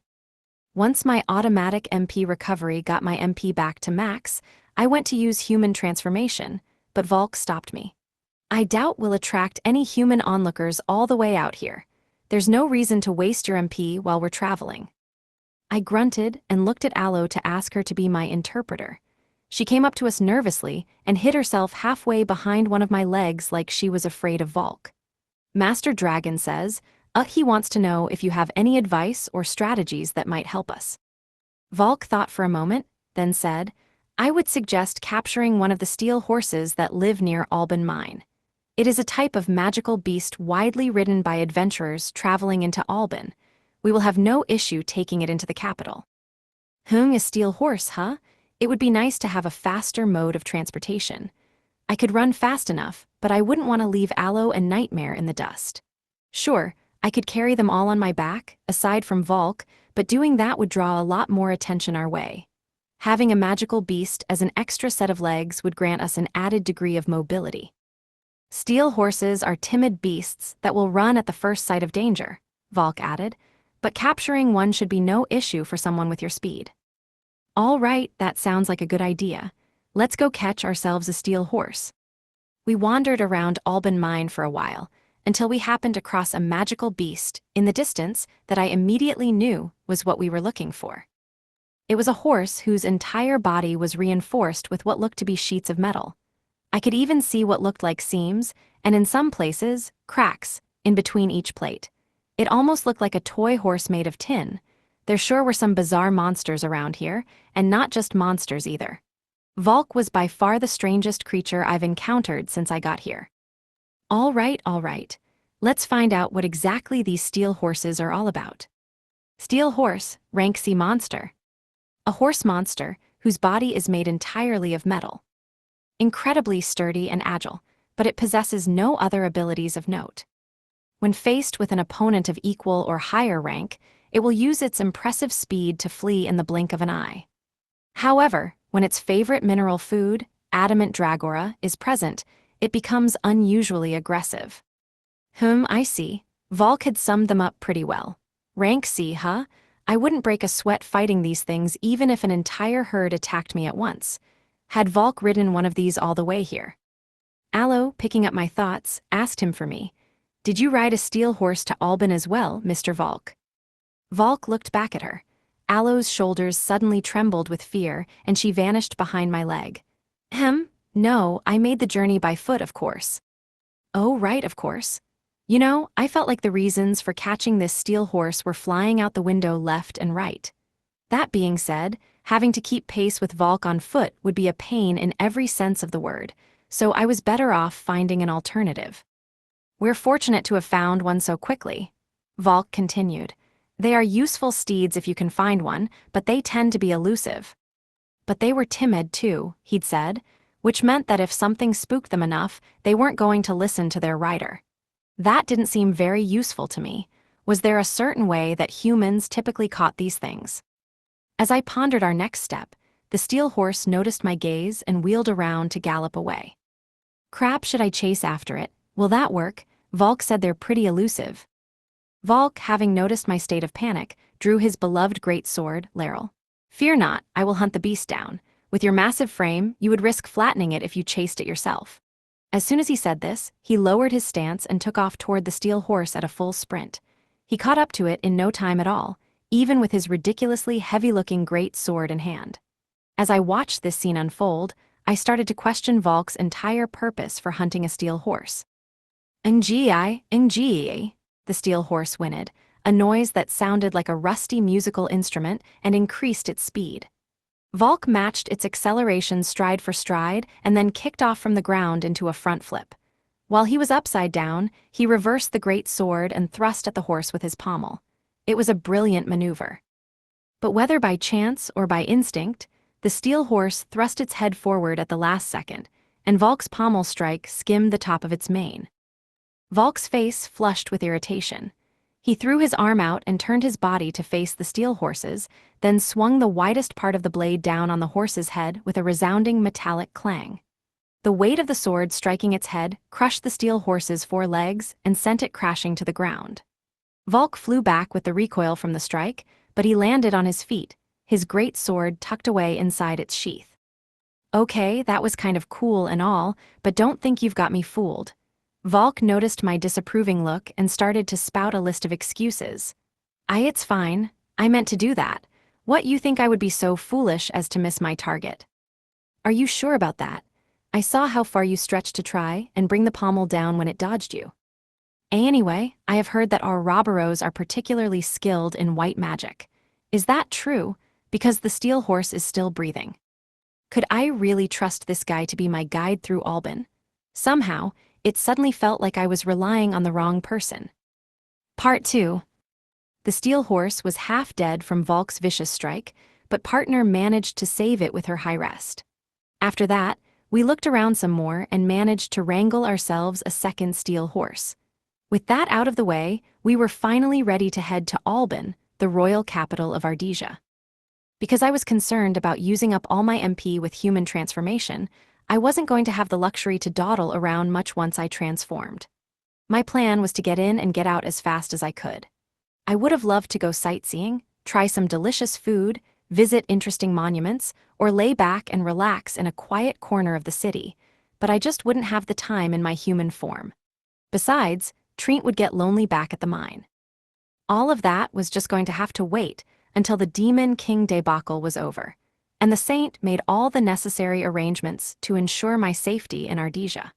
Once my automatic MP recovery got my MP back to max, I went to use human transformation, but Valk stopped me. I doubt we'll attract any human onlookers all the way out here. There's no reason to waste your MP while we're traveling. I grunted and looked at Aloe to ask her to be my interpreter. She came up to us nervously and hid herself halfway behind one of my legs like she was afraid of Valk. Master Dragon says, he wants to know if you have any advice or strategies that might help us. Valk thought for a moment, then said, I would suggest capturing one of the steel horses that live near Alban Mine. It is a type of magical beast widely ridden by adventurers traveling into Alban. We will have no issue taking it into the capital. A steel horse, huh? It would be nice to have a faster mode of transportation. I could run fast enough, but I wouldn't want to leave Aloe and Nightmare in the dust. Sure, I could carry them all on my back, aside from Valk, but doing that would draw a lot more attention our way. Having a magical beast as an extra set of legs would grant us an added degree of mobility. Steel horses are timid beasts that will run at the first sight of danger, Valk added, but capturing one should be no issue for someone with your speed. All right, that sounds like a good idea. Let's go catch ourselves a steel horse. We wandered around Alban Mine for a while, until we happened across a magical beast in the distance that I immediately knew was what we were looking for. It was a horse whose entire body was reinforced with what looked to be sheets of metal. I could even see what looked like seams, and in some places, cracks, in between each plate. It almost looked like a toy horse made of tin. There sure were some bizarre monsters around here, and not just monsters either. Valk was by far the strangest creature I've encountered since I got here. All right. Let's find out what exactly these steel horses are all about. Steel horse, rank C monster. A horse monster whose body is made entirely of metal. Incredibly sturdy and agile, but it possesses no other abilities of note. When faced with an opponent of equal or higher rank, it will use its impressive speed to flee in the blink of an eye. However, when its favorite mineral food, adamant dragora, is present, it becomes unusually aggressive. I see. Valk had summed them up pretty well. Rank C, huh? I wouldn't break a sweat fighting these things even if an entire herd attacked me at once. Had Valk ridden one of these all the way here? Aloe, picking up my thoughts, asked him for me. Did you ride a steel horse to Alban as well, Mr. Valk? Valk looked back at her. Aloe's shoulders suddenly trembled with fear, and she vanished behind my leg. No, I made the journey by foot, of course. Oh, right, of course. You know, I felt like the reasons for catching this steel horse were flying out the window left and right. That being said, Having to keep pace with Volk on foot would be a pain in every sense of the word, so I was better off finding an alternative. We're fortunate to have found one so quickly, Volk continued. They are useful steeds if you can find one, but they tend to be elusive. But they were timid too, he'd said, which meant that if something spooked them enough, they weren't going to listen to their rider. That didn't seem very useful to me. Was there a certain way that humans typically caught these things? As I pondered our next step, the steel horse noticed my gaze and wheeled around to gallop away. Crap, should I chase after it? Will that work? Volk said they're pretty elusive. Volk, having noticed my state of panic, drew his beloved great sword, Laurel. Fear not, I will hunt the beast down. With your massive frame, you would risk flattening it if you chased it yourself. As soon as he said this, he lowered his stance and took off toward the steel horse at a full sprint. He caught up to it in no time at all, even with his ridiculously heavy-looking great sword in hand. As I watched this scene unfold, I started to question Volk's entire purpose for hunting a steel horse. Ngii, the steel horse whinnied, a noise that sounded like a rusty musical instrument and increased its speed. Volk matched its acceleration stride for stride and then kicked off from the ground into a front flip. While he was upside down, he reversed the great sword and thrust at the horse with his pommel. It was a brilliant maneuver. But whether by chance or by instinct, the steel horse thrust its head forward at the last second, and Volk's pommel strike skimmed the top of its mane. Volk's face flushed with irritation. He threw his arm out and turned his body to face the steel horse's, then swung the widest part of the blade down on the horse's head with a resounding metallic clang. The weight of the sword striking its head crushed the steel horse's 4 legs and sent it crashing to the ground. Volk flew back with the recoil from the strike, but he landed on his feet, his great sword tucked away inside its sheath. Okay, that was kind of cool and all, but don't think you've got me fooled. Volk noticed my disapproving look and started to spout a list of excuses. It's fine. I meant to do that. What, you think I would be so foolish as to miss my target? Are you sure about that? I saw how far you stretched to try and bring the pommel down when it dodged you. Anyway, I have heard that our robberos are particularly skilled in white magic. Is that true? Because the steel horse is still breathing. Could I really trust this guy to be my guide through Alban? Somehow, it suddenly felt like I was relying on the wrong person. Part 2. The steel horse was half dead from Volk's vicious strike, but partner managed to save it with her high rest. After that, we looked around some more and managed to wrangle ourselves a second steel horse. With that out of the way, we were finally ready to head to Alban, the royal capital of Ardesia. Because I was concerned about using up all my MP with human transformation, I wasn't going to have the luxury to dawdle around much once I transformed. My plan was to get in and get out as fast as I could. I would have loved to go sightseeing, try some delicious food, visit interesting monuments, or lay back and relax in a quiet corner of the city, but I just wouldn't have the time in my human form. Besides, Trent would get lonely back at the mine. All of that was just going to have to wait until the Demon King debacle was over, and the saint made all the necessary arrangements to ensure my safety in Ardesia.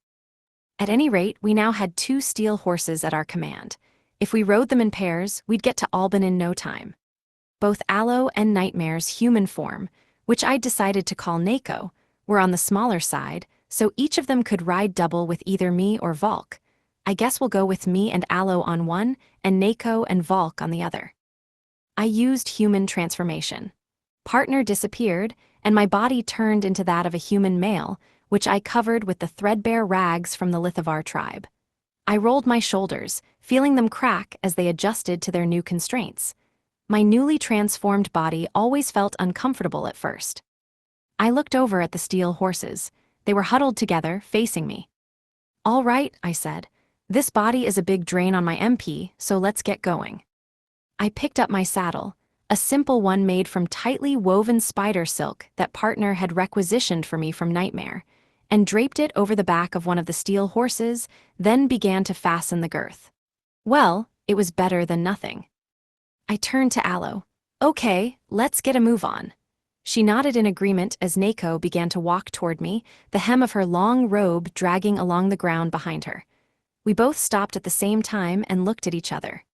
At any rate, we now had 2 steel horses at our command. If we rode them in pairs, we'd get to Alban in no time. Both Aloe and Nightmare's human form, which I'd decided to call Nako, were on the smaller side, so each of them could ride double with either me or Volk. I guess we'll go with me and Aloe on one, and Nako and Volk on the other. I used human transformation. Partner disappeared, and my body turned into that of a human male, which I covered with the threadbare rags from the Lithavar tribe. I rolled my shoulders, feeling them crack as they adjusted to their new constraints. My newly transformed body always felt uncomfortable at first. I looked over at the steel horses. They were huddled together, facing me. All right, I said. This body is a big drain on my MP, so let's get going. I picked up my saddle, a simple one made from tightly woven spider silk that partner had requisitioned for me from Nightmare, and draped it over the back of one of the steel horses, then began to fasten the girth. Well, it was better than nothing. I turned to Aloe. Okay, let's get a move on. She nodded in agreement as Nako began to walk toward me, the hem of her long robe dragging along the ground behind her. We both stopped at the same time and looked at each other.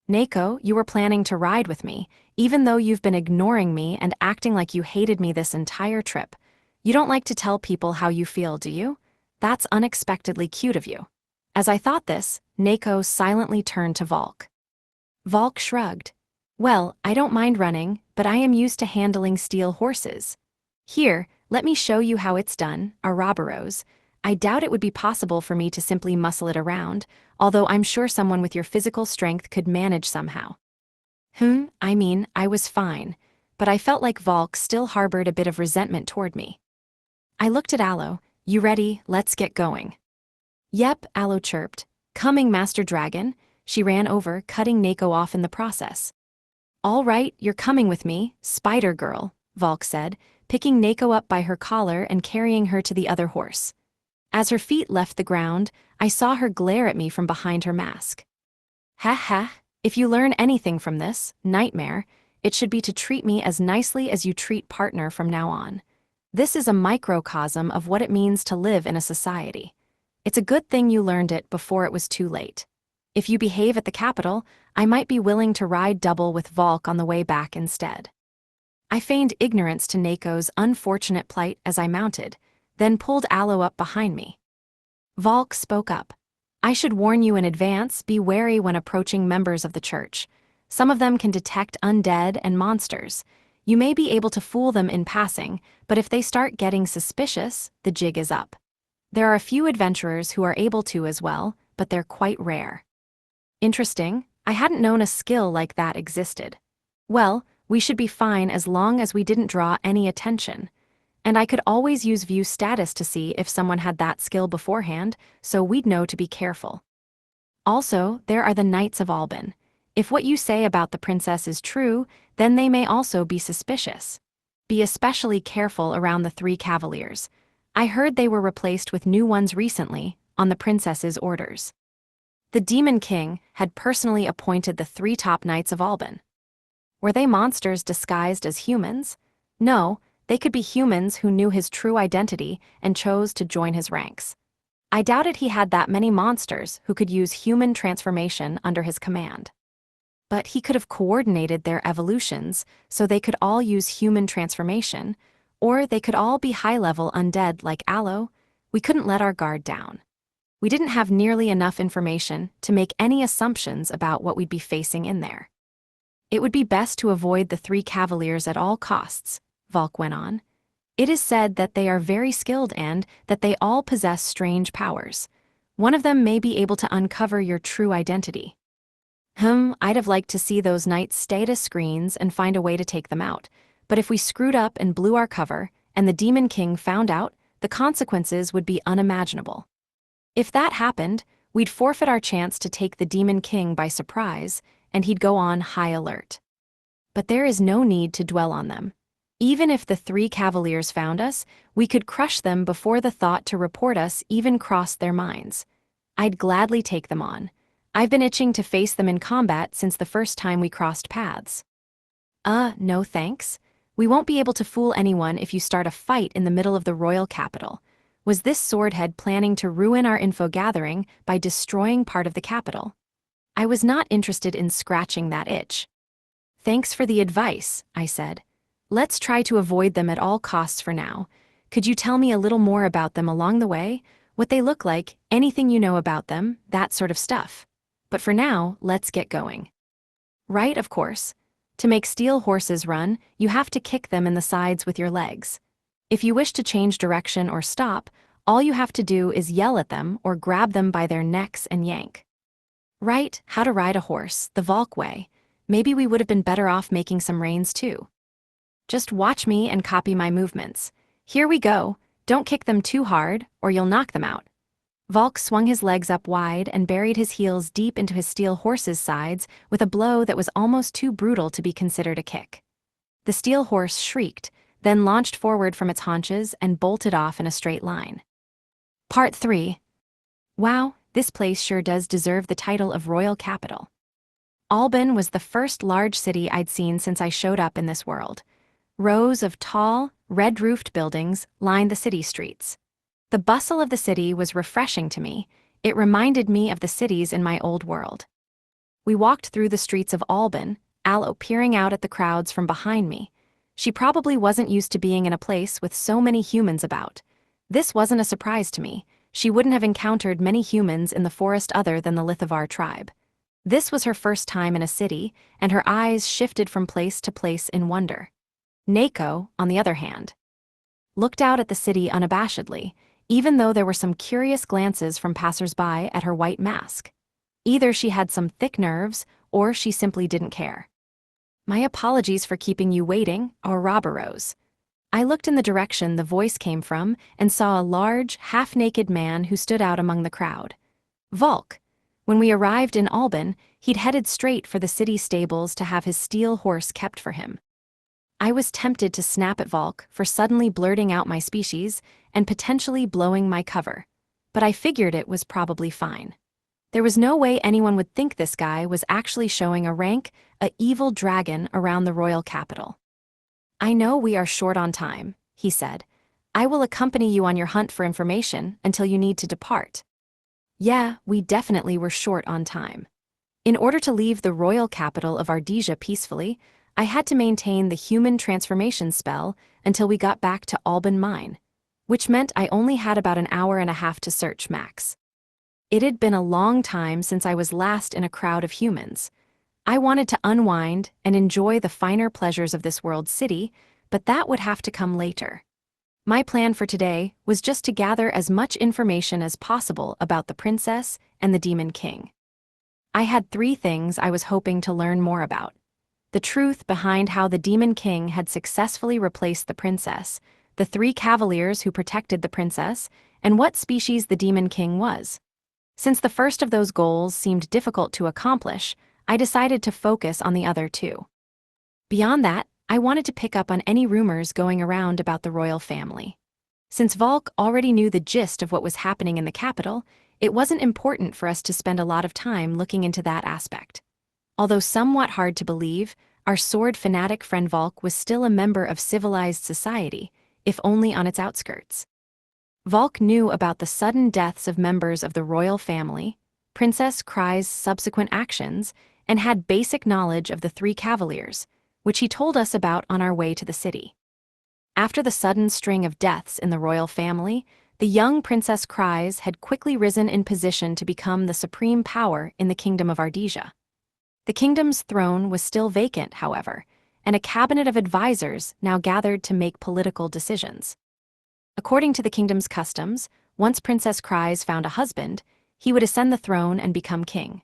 Nako, you were planning to ride with me, even though you've been ignoring me and acting like you hated me this entire trip. You don't like to tell people how you feel, do you? That's unexpectedly cute of you. As I thought this, Nako silently turned to Valk. Valk shrugged. Well, I don't mind running, but I am used to handling steel horses. Here, let me show you how it's done, Ouroboros. I doubt it would be possible for me to simply muscle it around, although I'm sure someone with your physical strength could manage somehow. I mean, I was fine, but I felt like Valk still harbored a bit of resentment toward me. I looked at Aloe. You ready? Let's get going. Yep, Aloe chirped. Coming, Master Dragon. She ran over, cutting Nako off in the process. All right, you're coming with me, Spider Girl, Valk said, picking Nako up by her collar and carrying her to the other horse. As her feet left the ground, I saw her glare at me from behind her mask. Ha ha, if you learn anything from this, nightmare, it should be to treat me as nicely as you treat partner from now on. This is a microcosm of what it means to live in a society. It's a good thing you learned it before it was too late. If you behave at the capital, I might be willing to ride double with Valk on the way back instead. I feigned ignorance to Nako's unfortunate plight as I mounted, then pulled Aloe up behind me. Valk spoke up. I should warn you in advance, be wary when approaching members of the church. Some of them can detect undead and monsters. You may be able to fool them in passing, but if they start getting suspicious, the jig is up. There are a few adventurers who are able to as well, but they're quite rare. Interesting, I hadn't known a skill like that existed. Well, we should be fine as long as we didn't draw any attention. And I could always use view status to see if someone had that skill beforehand, so we'd know to be careful. Also, there are the Knights of Alban. If what you say about the princess is true, then they may also be suspicious. Be especially careful around the 3 cavaliers. I heard they were replaced with new ones recently, on the princess's orders. The Demon King had personally appointed the 3 top Knights of Alban. Were they monsters disguised as humans? No, they could be humans who knew his true identity and chose to join his ranks. I doubted he had that many monsters who could use human transformation under his command. But he could have coordinated their evolutions so they could all use human transformation, or they could all be high-level undead like Aloe. We couldn't let our guard down. We didn't have nearly enough information to make any assumptions about what we'd be facing in there. It would be best to avoid the 3 cavaliers at all costs, Valk went on. It is said that they are very skilled and that they all possess strange powers. One of them may be able to uncover your true identity. I'd have liked to see those knights stay at screens and find a way to take them out, but if we screwed up and blew our cover, and the Demon King found out, the consequences would be unimaginable. If that happened, we'd forfeit our chance to take the Demon King by surprise, and he'd go on high alert. But there is no need to dwell on them. Even if the 3 cavaliers found us, we could crush them before the thought to report us even crossed their minds. I'd gladly take them on. I've been itching to face them in combat since the first time we crossed paths. No thanks. We won't be able to fool anyone if you start a fight in the middle of the royal capital. Was this swordhead planning to ruin our info gathering by destroying part of the capital? I was not interested in scratching that itch. Thanks for the advice, I said. Let's try to avoid them at all costs for now. Could you tell me a little more about them along the way? What they look like, anything you know about them, that sort of stuff. But for now, let's get going. Right, of course. To make steel horses run, you have to kick them in the sides with your legs. If you wish to change direction or stop, all you have to do is yell at them or grab them by their necks and yank. Right, how to ride a horse, the Valk way. Maybe we would have been better off making some reins too. Just watch me and copy my movements. Here we go. Don't kick them too hard, or you'll knock them out. Valk swung his legs up wide and buried his heels deep into his steel horse's sides with a blow that was almost too brutal to be considered a kick. The steel horse shrieked, then launched forward from its haunches and bolted off in a straight line. Part 3. Wow, this place sure does deserve the title of royal capital. Alban was the first large city I'd seen since I showed up in this world. Rows of tall, red-roofed buildings lined the city streets. The bustle of the city was refreshing to me. It reminded me of the cities in my old world. We walked through the streets of Albin, Aloe peering out at the crowds from behind me. She probably wasn't used to being in a place with so many humans about. This wasn't a surprise to me. She wouldn't have encountered many humans in the forest other than the Lithovar tribe. This was her first time in a city, and her eyes shifted from place to place in wonder. Nako, on the other hand, looked out at the city unabashedly, even though there were some curious glances from passers-by at her white mask. Either she had some thick nerves, or she simply didn't care. "My apologies for keeping you waiting," our robber rose. I looked in the direction the voice came from and saw a large, half-naked man who stood out among the crowd. Volk. When we arrived in Albin, he'd headed straight for the city stables to have his steel horse kept for him. I was tempted to snap at Volk for suddenly blurting out my species and potentially blowing my cover, but I figured it was probably fine. There was no way anyone would think this guy was actually showing a evil dragon around the royal capital. "I know we are short on time," he said. "I will accompany you on your hunt for information until you need to depart." Yeah, we definitely were short on time. In order to leave the royal capital of Ardesia peacefully, I had to maintain the human transformation spell until we got back to Albin Mine, which meant I only had about an hour and a half to search max. It had been a long time since I was last in a crowd of humans. I wanted to unwind and enjoy the finer pleasures of this world city, but that would have to come later. My plan for today was just to gather as much information as possible about the princess and the Demon King. I had 3 things I was hoping to learn more about: the truth behind how the Demon King had successfully replaced the princess, the 3 cavaliers who protected the princess, and what species the Demon King was. Since the first of those goals seemed difficult to accomplish, I decided to focus on the other 2. Beyond that, I wanted to pick up on any rumors going around about the royal family. Since Volk already knew the gist of what was happening in the capital, it wasn't important for us to spend a lot of time looking into that aspect. Although somewhat hard to believe, our sword fanatic friend Volk was still a member of civilized society, if only on its outskirts. Volk knew about the sudden deaths of members of the royal family, Princess Kry's subsequent actions, and had basic knowledge of the 3 cavaliers, which he told us about on our way to the city. After the sudden string of deaths in the royal family, the young Princess Krys had quickly risen in position to become the supreme power in the kingdom of Ardesia. The kingdom's throne was still vacant, however, and a cabinet of advisors now gathered to make political decisions. According to the kingdom's customs, once Princess Krys found a husband, he would ascend the throne and become king.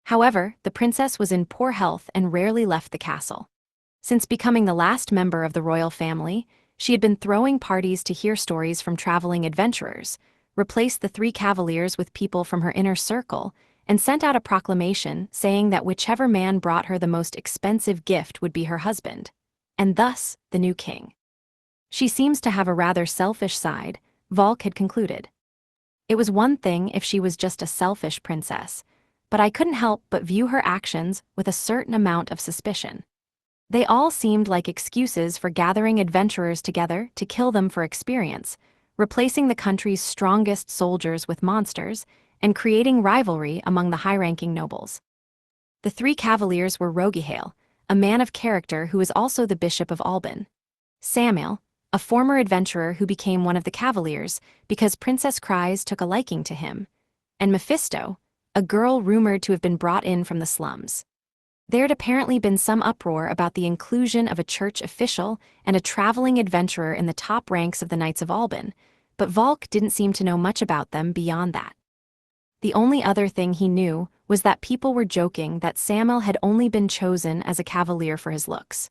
However, the princess was in poor health and rarely left the castle. Since becoming the last member of the royal family, she had been throwing parties to hear stories from traveling adventurers, replaced the 3 cavaliers with people from her inner circle, and sent out a proclamation saying that whichever man brought her the most expensive gift would be her husband, and thus the new king. She seems to have a rather selfish side, Volk had concluded. It was one thing if she was just a selfish princess, but I couldn't help but view her actions with a certain amount of suspicion. They all seemed like excuses for gathering adventurers together to kill them for experience, replacing the country's strongest soldiers with monsters, and creating rivalry among the high-ranking nobles. The 3 cavaliers were Rogihale, a man of character who was also the bishop of Albin; Samuel, a former adventurer who became one of the cavaliers because Princess Krys took a liking to him; and Mephisto, a girl rumored to have been brought in from the slums. There had apparently been some uproar about the inclusion of a church official and a traveling adventurer in the top ranks of the Knights of Albin, but Volk didn't seem to know much about them beyond that. The only other thing he knew was that people were joking that Samuel had only been chosen as a cavalier for his looks.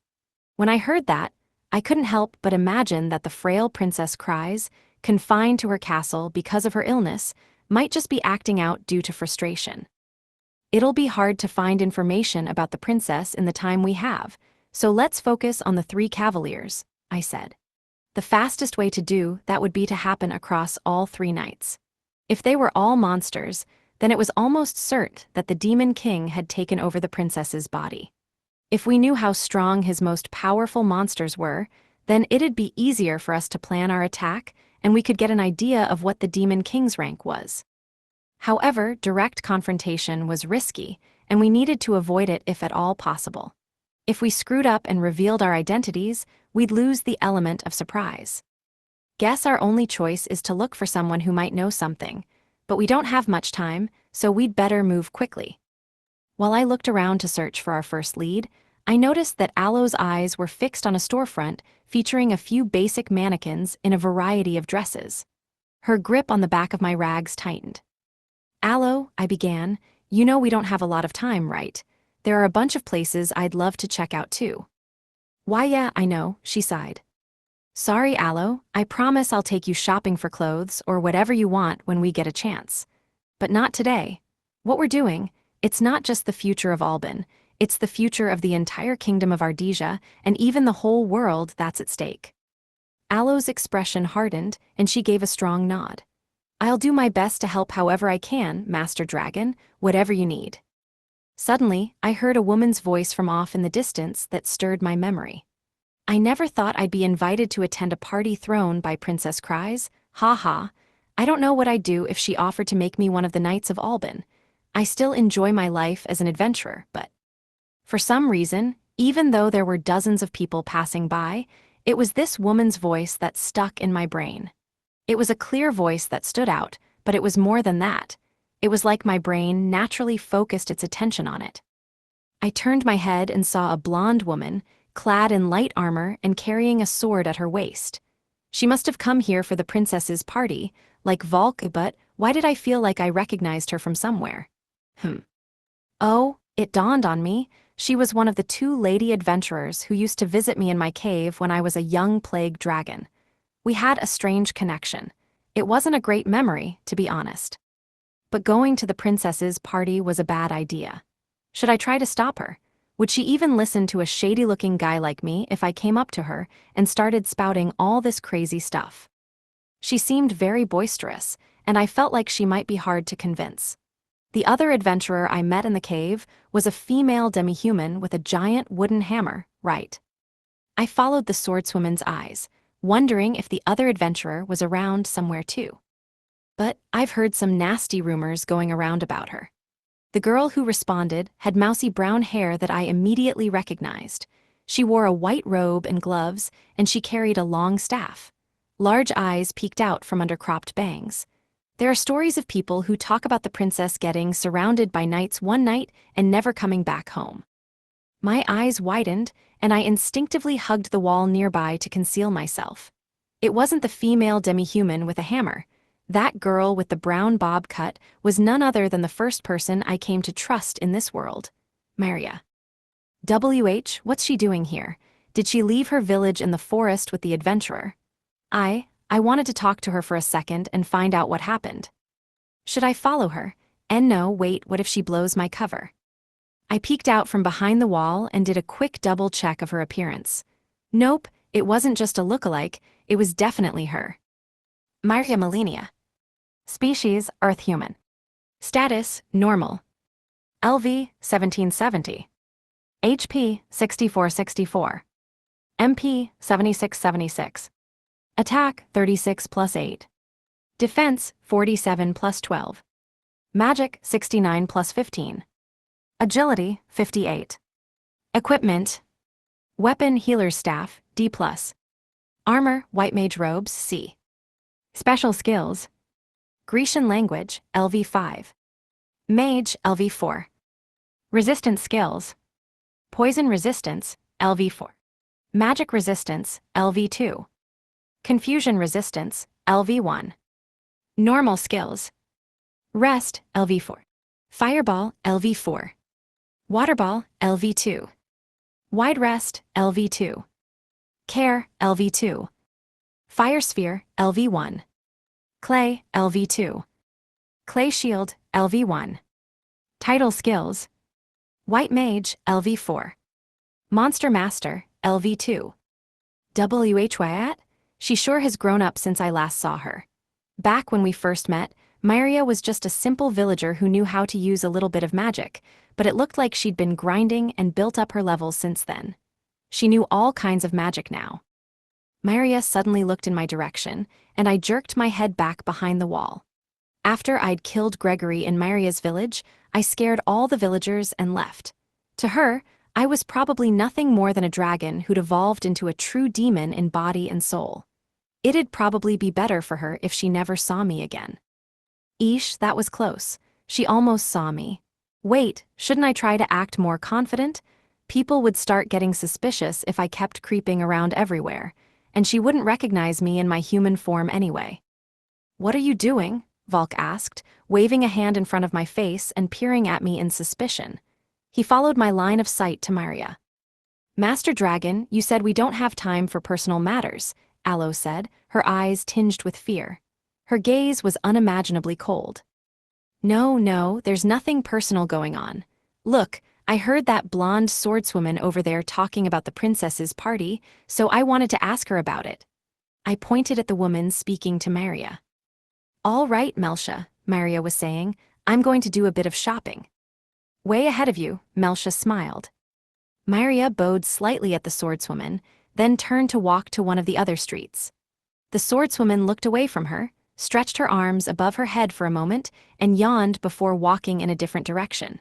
When I heard that, I couldn't help but imagine that the frail Princess Krys, confined to her castle because of her illness, might just be acting out due to frustration. It'll be hard to find information about the princess in the time we have, so let's focus on the 3 cavaliers, I said. The fastest way to do that would be to happen across all 3 knights. If they were all monsters, then it was almost certain that the Demon King had taken over the princess's body. If we knew how strong his most powerful monsters were, then it'd be easier for us to plan our attack, and we could get an idea of what the Demon King's rank was. However, direct confrontation was risky, and we needed to avoid it if at all possible. If we screwed up and revealed our identities, we'd lose the element of surprise. Guess our only choice is to look for someone who might know something, but we don't have much time, so we'd better move quickly. While I looked around to search for our first lead, I noticed that Aloe's eyes were fixed on a storefront featuring a few basic mannequins in a variety of dresses. Her grip on the back of my rags tightened. "Aloe," I began, "you know we don't have a lot of time, right? There are a bunch of places I'd love to check out too." "Why yeah, I know," she sighed. "Sorry, Aloe, I promise I'll take you shopping for clothes or whatever you want when we get a chance. But not today. What we're doing, it's not just the future of Alban, it's the future of the entire kingdom of Ardesia and even the whole world that's at stake." Aloe's expression hardened, and she gave a strong nod. "I'll do my best to help however I can, Master Dragon, whatever you need." Suddenly, I heard a woman's voice from off in the distance that stirred my memory. "I never thought I'd be invited to attend a party thrown by Princess Cries. Ha ha. I don't know what I'd do if she offered to make me one of the Knights of Alban. I still enjoy my life as an adventurer, but..." For some reason, even though there were dozens of people passing by, it was this woman's voice that stuck in my brain. It was a clear voice that stood out, but it was more than that. It was like my brain naturally focused its attention on it. I turned my head and saw a blonde woman, clad in light armor and carrying a sword at her waist. She must have come here for the princess's party, like Volk, but why did I feel like I recognized her from somewhere? Oh, it dawned on me. She was one of the two lady adventurers who used to visit me in my cave when I was a young plague dragon. We had a strange connection. It wasn't a great memory, to be honest. But going to the princess's party was a bad idea. Should I try to stop her? Would she even listen to a shady-looking guy like me if I came up to her and started spouting all this crazy stuff? She seemed very boisterous, and I felt like she might be hard to convince. The other adventurer I met in the cave was a female demi-human with a giant wooden hammer, right? I followed the swordswoman's eyes, wondering if the other adventurer was around somewhere too. But I've heard some nasty rumors going around about her. The girl who responded had mousy brown hair that I immediately recognized. She wore a white robe and gloves, and she carried a long staff. Large eyes peeked out from under cropped bangs. There are stories of people who talk about the princess getting surrounded by knights one night and never coming back home. My eyes widened, and I instinctively hugged the wall nearby to conceal myself. It wasn't the female demi-human with a hammer. That girl with the brown bob cut was none other than the first person I came to trust in this world, Maria. What's she doing here? Did she leave her village in the forest with the adventurer? I wanted to talk to her for a second and find out what happened. Should I follow her? And no, wait, what if she blows my cover? I peeked out from behind the wall and did a quick double check of her appearance. Nope, it wasn't just a lookalike, it was definitely her. Maria Melania. Species, Earth human. Status, normal. LV, 1770. HP, 6464. MP, 7676. Attack, 36 plus 8. Defense, 47 plus 12. Magic, 69 plus 15. Agility, 58. Equipment. Weapon Healer's Staff, D+. Armor, White Mage Robes, C. Special Skills. Grecian Language, LV5. Mage, LV4. Resistance Skills. Poison Resistance, LV4. Magic Resistance, LV2. Confusion Resistance, LV1. Normal Skills. Rest, LV4. Fireball, LV4. Waterball, LV2. Wide Rest, LV2. Care, LV2. Fire Sphere, LV1. Clay, LV2. Clay Shield, LV1. Title Skills. White Mage, LV4. Monster Master, LV2. WHYAT? She sure has grown up since I last saw her. Back when we first met, Myria was just a simple villager who knew how to use a little bit of magic, but it looked like she'd been grinding and built up her levels since then. She knew all kinds of magic now. Myria suddenly looked in my direction, and I jerked my head back behind the wall. After I'd killed Gregory in Maria's village, I scared all the villagers and left. To her, I was probably nothing more than a dragon who'd evolved into a true demon in body and soul. It'd probably be better for her if she never saw me again. Eesh, that was close. She almost saw me. Wait, shouldn't I try to act more confident? People would start getting suspicious if I kept creeping around everywhere, and she wouldn't recognize me in my human form anyway. What are you doing? Volk asked, waving a hand in front of my face and peering at me in suspicion. He followed my line of sight to Maria. Master Dragon, you said we don't have time for personal matters, Aloe said, her eyes tinged with fear. Her gaze was unimaginably cold. No, there's nothing personal going on. Look, I heard that blonde swordswoman over there talking about the princess's party, so I wanted to ask her about it. I pointed at the woman speaking to Maria. All right, Melcia, Maria was saying, I'm going to do a bit of shopping. Way ahead of you, Melcia smiled. Maria bowed slightly at the swordswoman, then turned to walk to one of the other streets. The swordswoman looked away from her, stretched her arms above her head for a moment, and yawned before walking in a different direction.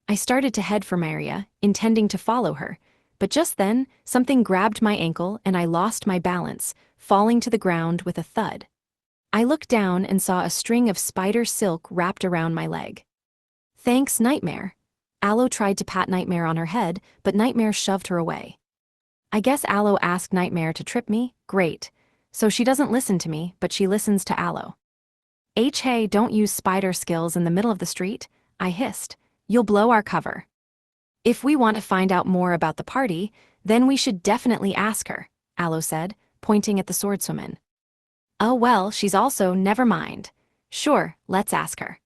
I started to head for Maria, intending to follow her, but just then, something grabbed my ankle and I lost my balance, falling to the ground with a thud. I looked down and saw a string of spider silk wrapped around my leg. Thanks, Nightmare. Aloe tried to pat Nightmare on her head, but Nightmare shoved her away. I guess Aloe asked Nightmare to trip me? Great. So she doesn't listen to me, but she listens to Aloe. Hey, don't use spider skills in the middle of the street, I hissed. You'll blow our cover. If we want to find out more about the party, then we should definitely ask her, Aloe said, pointing at the swordswoman. Oh well, she's also never mind. Sure, let's ask her.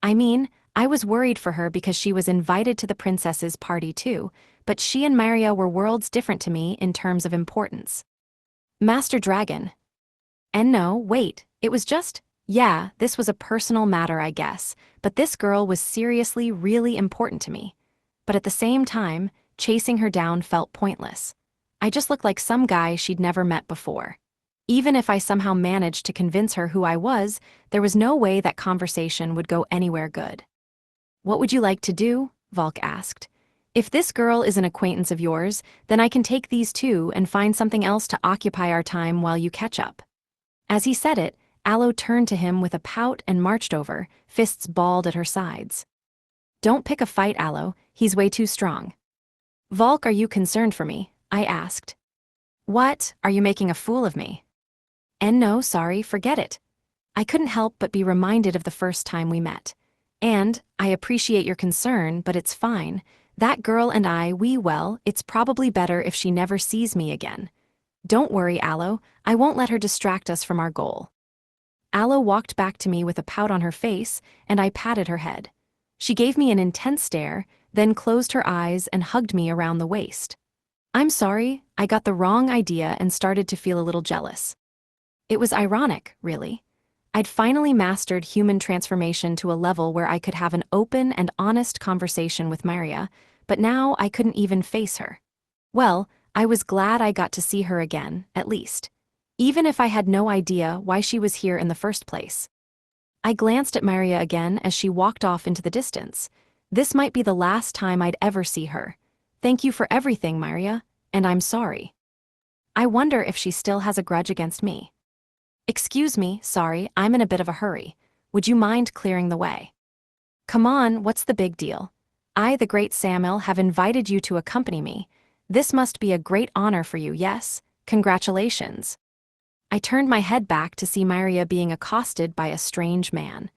I mean, I was worried for her because she was invited to the princess's party too, but she and Maria were worlds different to me in terms of importance. Master Dragon. And no, wait, it was just, yeah, this was a personal matter I guess, but this girl was seriously really important to me. But at the same time, chasing her down felt pointless. I just looked like some guy she'd never met before. Even if I somehow managed to convince her who I was, there was no way that conversation would go anywhere good. What would you like to do? Volk asked. If this girl is an acquaintance of yours, then I can take these two and find something else to occupy our time while you catch up. As he said it, Aloe turned to him with a pout and marched over, fists balled at her sides. Don't pick a fight, Aloe, he's way too strong. Volk, are you concerned for me? I asked. What, are you making a fool of me? And no, sorry, forget it. I couldn't help but be reminded of the first time we met. And, I appreciate your concern, but it's fine. That girl and I, it's probably better if she never sees me again. Don't worry, Aloe, I won't let her distract us from our goal. Aloe walked back to me with a pout on her face, and I patted her head. She gave me an intense stare, then closed her eyes and hugged me around the waist. I'm sorry, I got the wrong idea and started to feel a little jealous. It was ironic, really. I'd finally mastered human transformation to a level where I could have an open and honest conversation with Maria, but now I couldn't even face her. Well, I was glad I got to see her again, at least. Even if I had no idea why she was here in the first place. I glanced at Maria again as she walked off into the distance. This might be the last time I'd ever see her. Thank you for everything, Maria, and I'm sorry. I wonder if she still has a grudge against me. Excuse me, sorry, I'm in a bit of a hurry. Would you mind clearing the way? Come on, what's the big deal? I, the great Samuel, have invited you to accompany me. This must be a great honor for you, yes? Congratulations. I turned my head back to see Maria being accosted by a strange man.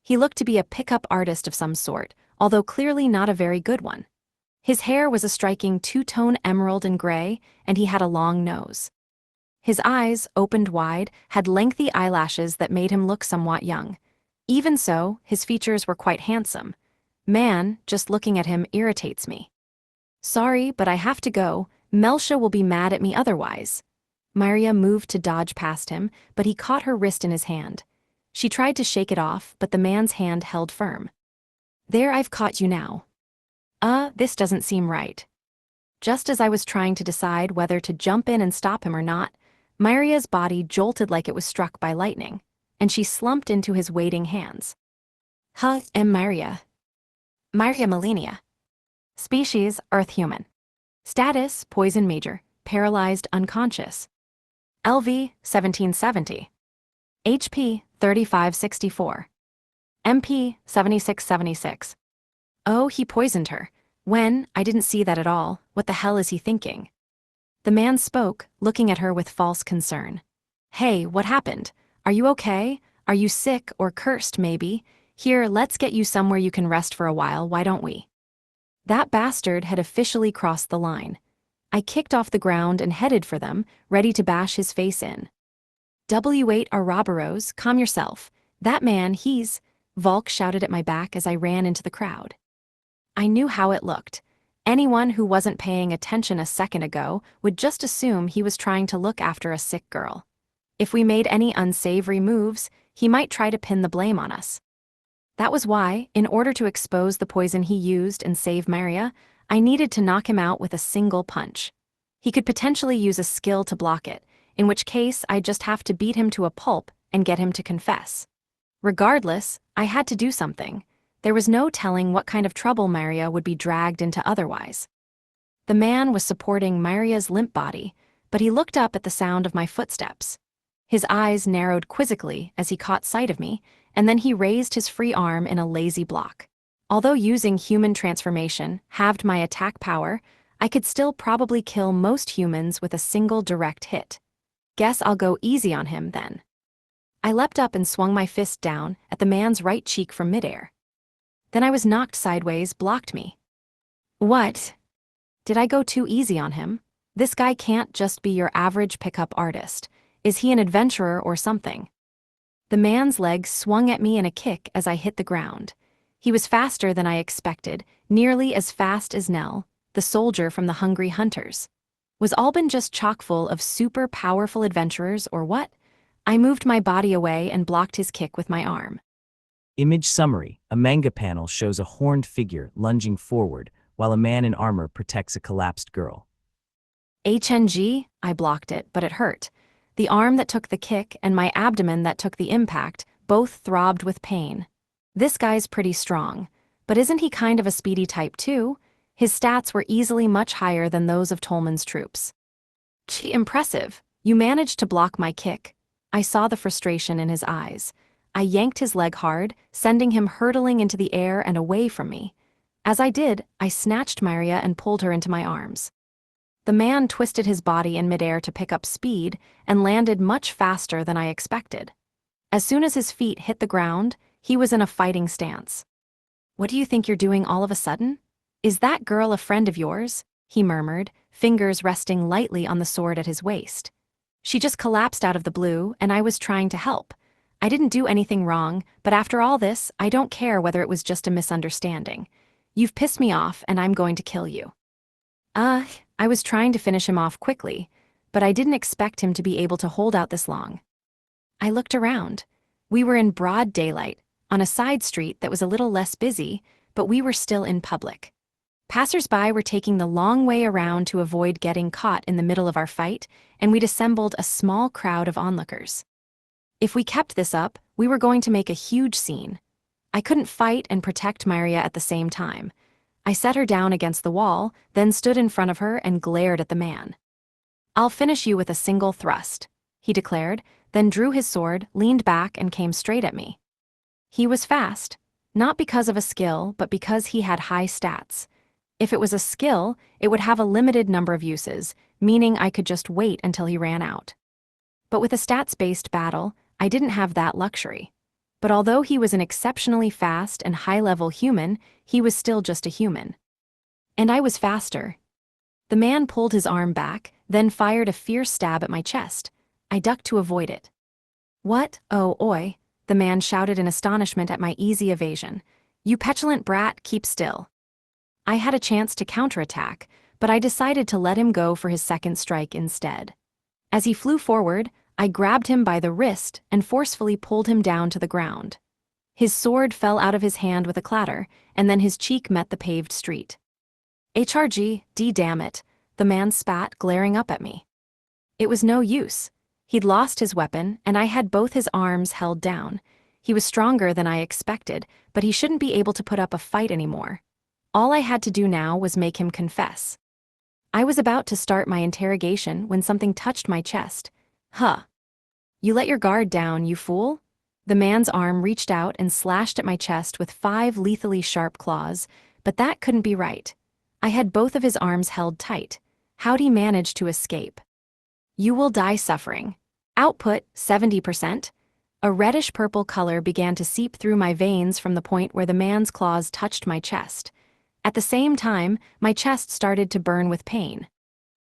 He looked to be a pickup artist of some sort, although clearly not a very good one. His hair was a striking two-tone emerald and gray, and he had a long nose. His eyes, opened wide, had lengthy eyelashes that made him look somewhat young. Even so, his features were quite handsome. Man, just looking at him irritates me. Sorry, but I have to go. Melcia will be mad at me otherwise. Maria moved to dodge past him, but he caught her wrist in his hand. She tried to shake it off, but the man's hand held firm. There, I've caught you now. This doesn't seem right. Just as I was trying to decide whether to jump in and stop him or not, Maria's body jolted like it was struck by lightning. and she slumped into his waiting hands. M. Maria. Maria Melania. Species, Earth human. Status, poison major, paralyzed unconscious. LV, 1770. HP, 3564. MP, 7676. Oh, he poisoned her. When? I didn't see that at all. What the hell is he thinking? The man spoke, looking at her with false concern. Hey, what happened? Are you okay? Are you sick or cursed, maybe? Here, let's get you somewhere you can rest for a while, why don't we? That bastard had officially crossed the line. I kicked off the ground and headed for them, ready to bash his face in. W8 Ouroboros, calm yourself. That man, he's... Volk shouted at my back as I ran into the crowd. I knew how it looked. Anyone who wasn't paying attention a second ago would just assume he was trying to look after a sick girl. If we made any unsavory moves, he might try to pin the blame on us. That was why, in order to expose the poison he used and save Maria, I needed to knock him out with a single punch. He could potentially use a skill to block it, in which case I'd just have to beat him to a pulp and get him to confess. Regardless, I had to do something. There was no telling what kind of trouble Maria would be dragged into otherwise. The man was supporting Maria's limp body, but he looked up at the sound of my footsteps. His eyes narrowed quizzically as he caught sight of me, and then he raised his free arm in a lazy block. Although using human transformation halved my attack power, I could still probably kill most humans with a single direct hit. Guess I'll go easy on him then. I leapt up and swung my fist down at the man's right cheek from midair. Then I was knocked sideways, blocked me. What? Did I go too easy on him? This guy can't just be your average pickup artist. Is he an adventurer or something? The man's leg swung at me in a kick as I hit the ground. He was faster than I expected, nearly as fast as Nell, the soldier from the Hungry Hunters. Was Albin just chock full of super powerful adventurers or what? I moved my body away and blocked his kick with my arm. Image summary: a manga panel shows a horned figure lunging forward while a man in armor protects a collapsed girl. HNG? I blocked it, but it hurt. The arm that took the kick and my abdomen that took the impact both throbbed with pain. This guy's pretty strong, but isn't he kind of a speedy type too? His stats were easily much higher than those of Tolman's troops. Gee, impressive. You managed to block my kick. I saw the frustration in his eyes. I yanked his leg hard, sending him hurtling into the air and away from me. As I did, I snatched Maria and pulled her into my arms. The man twisted his body in midair to pick up speed and landed much faster than I expected. As soon as his feet hit the ground, he was in a fighting stance. What do you think you're doing all of a sudden? Is that girl a friend of yours? He murmured, fingers resting lightly on the sword at his waist. She just collapsed out of the blue, and I was trying to help. I didn't do anything wrong, but after all this, I don't care whether it was just a misunderstanding. You've pissed me off, and I'm going to kill you. I was trying to finish him off quickly, but I didn't expect him to be able to hold out this long. I looked around. We were in broad daylight, on a side street that was a little less busy, but we were still in public. Passers-by were taking the long way around to avoid getting caught in the middle of our fight, and we'd assembled a small crowd of onlookers. If we kept this up, we were going to make a huge scene. I couldn't fight and protect Maria at the same time. I set her down against the wall, then stood in front of her and glared at the man. I'll finish you with a single thrust, he declared, then drew his sword, leaned back, and came straight at me. He was fast, not because of a skill, but because he had high stats. If it was a skill, it would have a limited number of uses, meaning I could just wait until he ran out. But with a stats-based battle, I didn't have that luxury. But although he was an exceptionally fast and high-level human, he was still just a human. And I was faster. The man pulled his arm back, then fired a fierce stab at my chest. I ducked to avoid it. What? Oh, oi, the man shouted in astonishment at my easy evasion. You petulant brat, keep still. I had a chance to counterattack, but I decided to let him go for his second strike instead. As he flew forward, I grabbed him by the wrist and forcefully pulled him down to the ground. His sword fell out of his hand with a clatter, and then his cheek met the paved street. HRG, damn it, the man spat, glaring up at me. It was no use. He'd lost his weapon, and I had both his arms held down. He was stronger than I expected, but he shouldn't be able to put up a fight anymore. All I had to do now was make him confess. I was about to start my interrogation when something touched my chest. Huh. You let your guard down, you fool? The man's arm reached out and slashed at my chest with 5 lethally sharp claws, but that couldn't be right. I had both of his arms held tight. How'd he manage to escape? You will die suffering. Output, 70%. A reddish-purple color began to seep through my veins from the point where the man's claws touched my chest. At the same time, my chest started to burn with pain.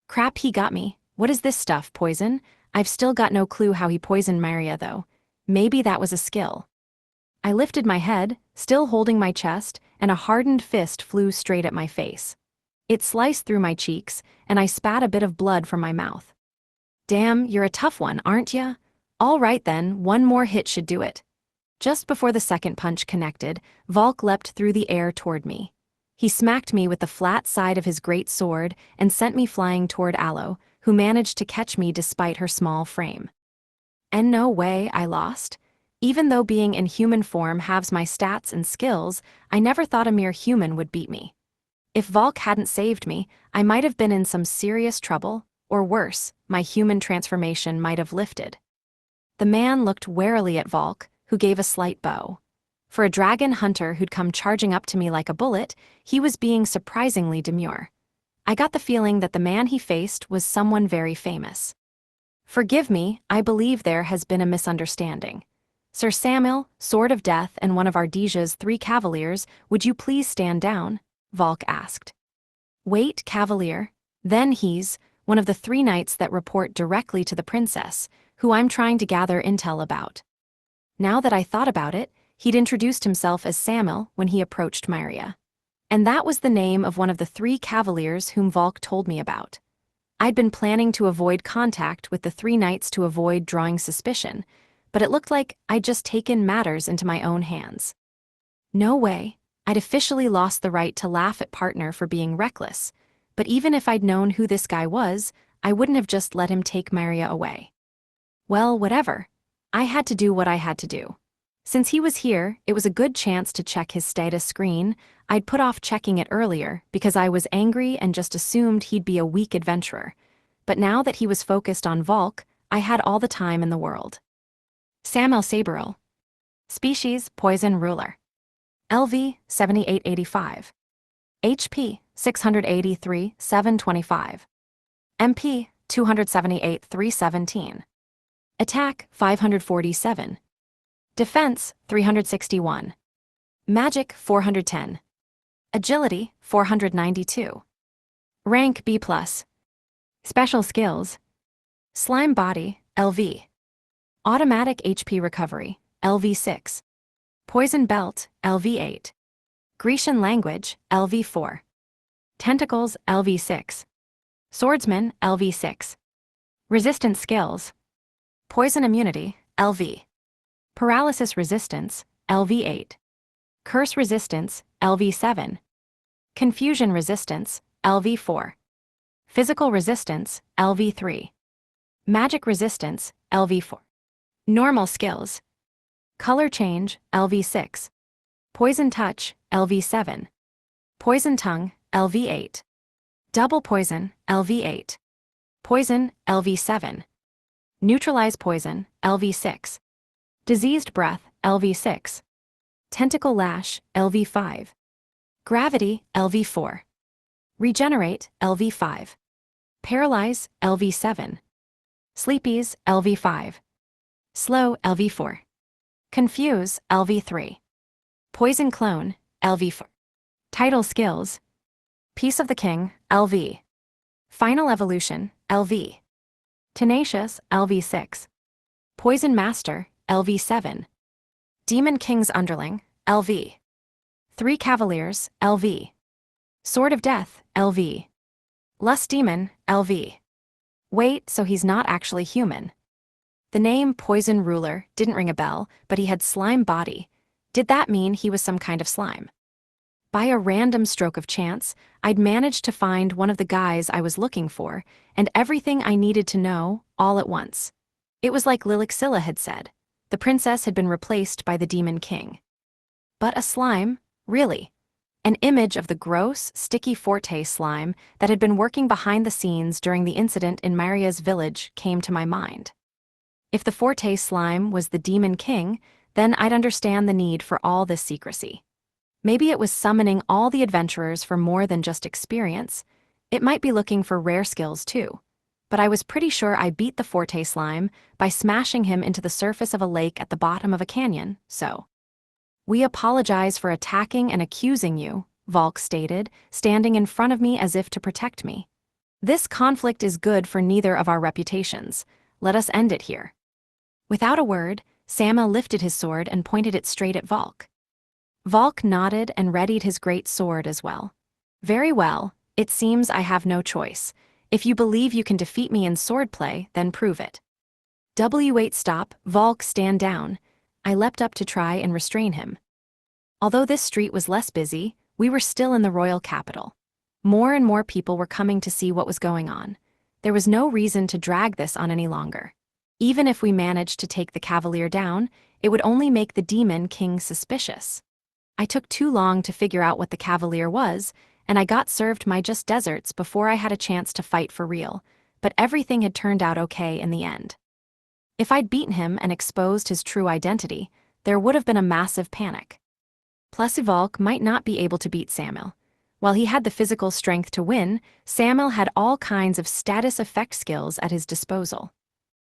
Crap, he got me. What is this stuff, poison? I've still got no clue how he poisoned Maria, though. Maybe that was a skill. I lifted my head, still holding my chest, and a hardened fist flew straight at my face. It sliced through my cheeks, and I spat a bit of blood from my mouth. Damn, you're a tough one, aren't ya? All right then, one more hit should do it. Just before the second punch connected, Volk leapt through the air toward me. He smacked me with the flat side of his great sword and sent me flying toward Aloe, who managed to catch me despite her small frame. And no way I lost. Even though being in human form halves my stats and skills, I never thought a mere human would beat me. If Volk hadn't saved me, I might have been in some serious trouble, or worse, my human transformation might have lifted. The man looked warily at Volk, who gave a slight bow. For a dragon hunter who'd come charging up to me like a bullet, he was being surprisingly demure. I got the feeling that the man he faced was someone very famous. Forgive me, I believe there has been a misunderstanding. Sir Samuel, Sword of Death, and one of Ardesia's 3 cavaliers, would you please stand down? Volk asked. Wait, cavalier. Then he's one of the 3 knights that report directly to the princess, who I'm trying to gather intel about. Now that I thought about it, he'd introduced himself as Samuel when he approached Maria. And that was the name of one of the 3 cavaliers whom Volk told me about. I'd been planning to avoid contact with the 3 knights to avoid drawing suspicion, but it looked like I'd just taken matters into my own hands. No way. I'd officially lost the right to laugh at partner for being reckless, but even if I'd known who this guy was, I wouldn't have just let him take Maria away. Well, whatever. I had to do what I had to do. Since he was here, it was a good chance to check his status screen. I'd put off checking it earlier because I was angry and just assumed he'd be a weak adventurer. But now that he was focused on Volk, I had all the time in the world. Samuel Saberil. Species, Poison Ruler. LV, 7885. HP, 683, 725. MP, 278, 317. Attack, 547. Defense, 361. Magic, 410. Agility, 492. Rank B+. Special skills. Slime Body, LV. Automatic HP Recovery, LV6. Poison Belt, LV8. Grecian Language, LV4. Tentacles, LV6. Swordsman, LV6. Resistance Skills. Poison Immunity, LV. Paralysis Resistance, LV8. Curse Resistance, LV7. Confusion Resistance, LV4. Physical Resistance, LV3. Magic Resistance, LV4. Normal Skills. Color Change, LV6. Poison Touch, LV7. Poison Tongue, LV8. Double Poison, LV8. Poison, LV7. Neutralize Poison, LV6. Diseased Breath, LV6. Tentacle Lash, LV5. Gravity, LV4. Regenerate, LV5. Paralyze, LV7. Sleepies, LV5. Slow, LV4. Confuse, LV3. Poison Clone, LV4. Title Skills. Piece of the King, LV. Final Evolution, LV. Tenacious, LV6. Poison Master, LV7. Demon King's Underling, LV. 3 Cavaliers, LV. Sword of Death, LV. Lust Demon, LV. Wait, so he's not actually human. The name Poison Ruler didn't ring a bell, but he had slime body. Did that mean he was some kind of slime? By a random stroke of chance, I'd managed to find one of the guys I was looking for, and everything I needed to know, all at once. It was like Lilixilla had said. The princess had been replaced by the demon king. But a slime? Really? An image of the gross, sticky Forte slime that had been working behind the scenes during the incident in Maria's village came to my mind. If the Forte slime was the demon king, then I'd understand the need for all this secrecy. Maybe it was summoning all the adventurers for more than just experience. It might be looking for rare skills too. But I was pretty sure I beat the Forte slime by smashing him into the surface of a lake at the bottom of a canyon, so. We apologize for attacking and accusing you, Valk stated, standing in front of me as if to protect me. This conflict is good for neither of our reputations. Let us end it here. Without a word, Sama lifted his sword and pointed it straight at Valk. Valk nodded and readied his great sword as well. Very well, it seems I have no choice. If you believe you can defeat me in swordplay, then prove it. W8 stop, Valk stand down. I leapt up to try and restrain him. Although this street was less busy, we were still in the royal capital. More and more people were coming to see what was going on. There was no reason to drag this on any longer. Even if we managed to take the cavalier down, it would only make the demon king suspicious. I took too long to figure out what the cavalier was, and I got served my just desserts before I had a chance to fight for real, but everything had turned out okay in the end. If I'd beaten him and exposed his true identity, there would have been a massive panic. Plus Valk might not be able to beat Samuel. While he had the physical strength to win, Samuel had all kinds of status effect skills at his disposal.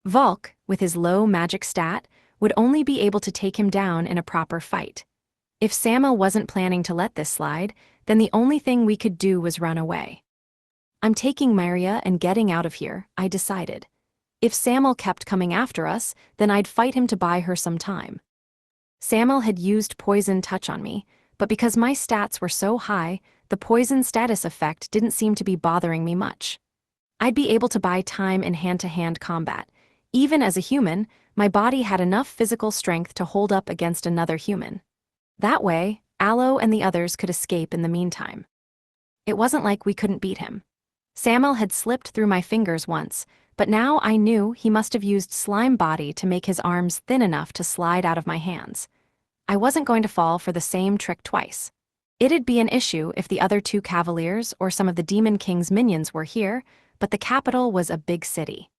Valk, with his low magic stat, would only be able to take him down in a proper fight. If Samuel wasn't planning to let this slide, then the only thing we could do was run away. I'm taking Maria and getting out of here, I decided. If Samuel kept coming after us, then I'd fight him to buy her some time. Samuel had used poison touch on me, but because my stats were so high, the poison status effect didn't seem to be bothering me much. I'd be able to buy time in hand-to-hand combat. Even as a human, my body had enough physical strength to hold up against another human. That way, Aloe and the others could escape in the meantime. It wasn't like we couldn't beat him. Samuel had slipped through my fingers once, but now I knew he must have used slime body to make his arms thin enough to slide out of my hands. I wasn't going to fall for the same trick twice. It'd be an issue if the other two cavaliers or some of the Demon King's minions were here, but the capital was a big city.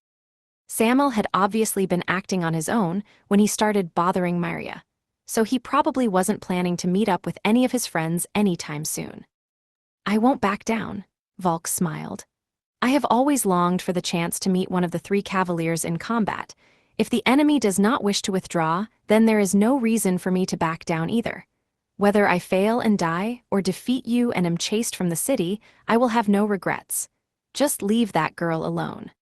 Samuel had obviously been acting on his own when he started bothering Maria, so he probably wasn't planning to meet up with any of his friends anytime soon. I won't back down, Valk smiled. I have always longed for the chance to meet one of the three cavaliers in combat. If the enemy does not wish to withdraw, then there is no reason for me to back down either. Whether I fail and die, or defeat you and am chased from the city, I will have no regrets. Just leave that girl alone.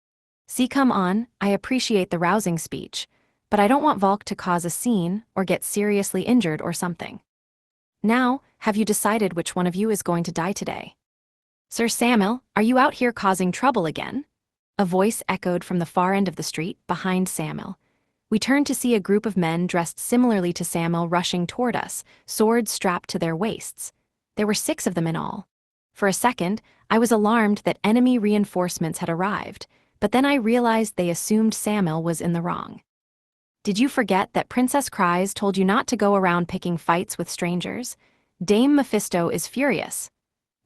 See, come on, I appreciate the rousing speech, but I don't want Valk to cause a scene or get seriously injured or something. Now, have you decided which one of you is going to die today? Sir Samuel, are you out here causing trouble again? A voice echoed from the far end of the street, behind Samuel. We turned to see a group of men dressed similarly to Samuel rushing toward us, swords strapped to their waists. There were 6 of them in all. For a second, I was alarmed that enemy reinforcements had arrived, but then I realized they assumed Samuel was in the wrong. Did you forget that Princess Cries told you not to go around picking fights with strangers? Dame Mephisto is furious.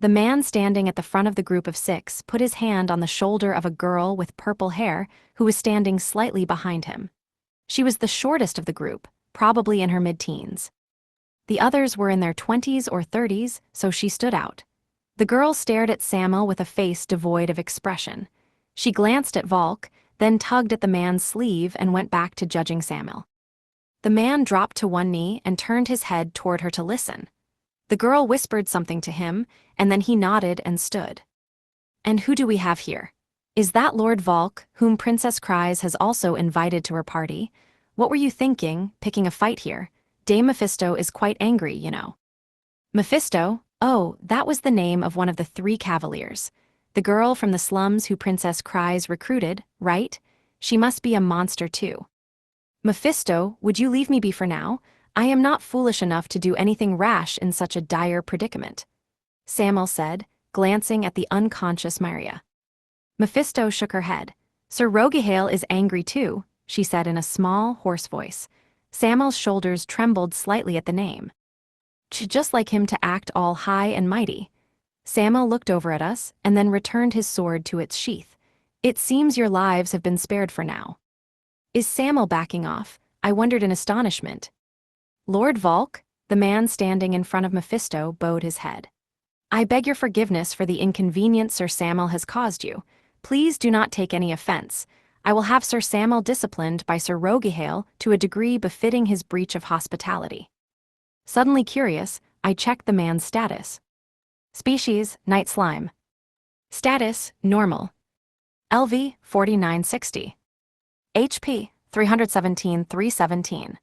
The man standing at the front of the group of 6 put his hand on the shoulder of a girl with purple hair who was standing slightly behind him. She was the shortest of the group, probably in her mid-teens. The others were in their 20s or 30s, so she stood out. The girl stared at Samuel with a face devoid of expression. She glanced at Valk, then tugged at the man's sleeve and went back to judging Samuel. The man dropped to one knee and turned his head toward her to listen. The girl whispered something to him, and then he nodded and stood. And who do we have here? Is that Lord Valk, whom Princess Cries has also invited to her party? What were you thinking, picking a fight here? Dame Mephisto is quite angry, you know. Mephisto? Oh, that was the name of one of the 3 cavaliers. The girl from the slums who Princess Cries recruited, right? She must be a monster too. Mephisto, would you leave me be for now? I am not foolish enough to do anything rash in such a dire predicament, Samuel said, glancing at the unconscious Maria. Mephisto shook her head. Sir Rogahale is angry too. she said in a small, hoarse voice. Samuel's shoulders trembled slightly at the name. Just like him to act all high and mighty. Samuel looked over at us and then returned his sword to its sheath. It seems your lives have been spared for now. Is Samuel backing off? I wondered in astonishment. Lord Volk, the man standing in front of Mephisto, bowed his head. I beg your forgiveness for the inconvenience Sir Samuel has caused you. Please do not take any offense. I will have Sir Samuel disciplined by Sir Rogihale to a degree befitting his breach of hospitality. Suddenly curious, I checked the man's status. Species, night slime. Status, normal. LV, 4960. HP, 317,317.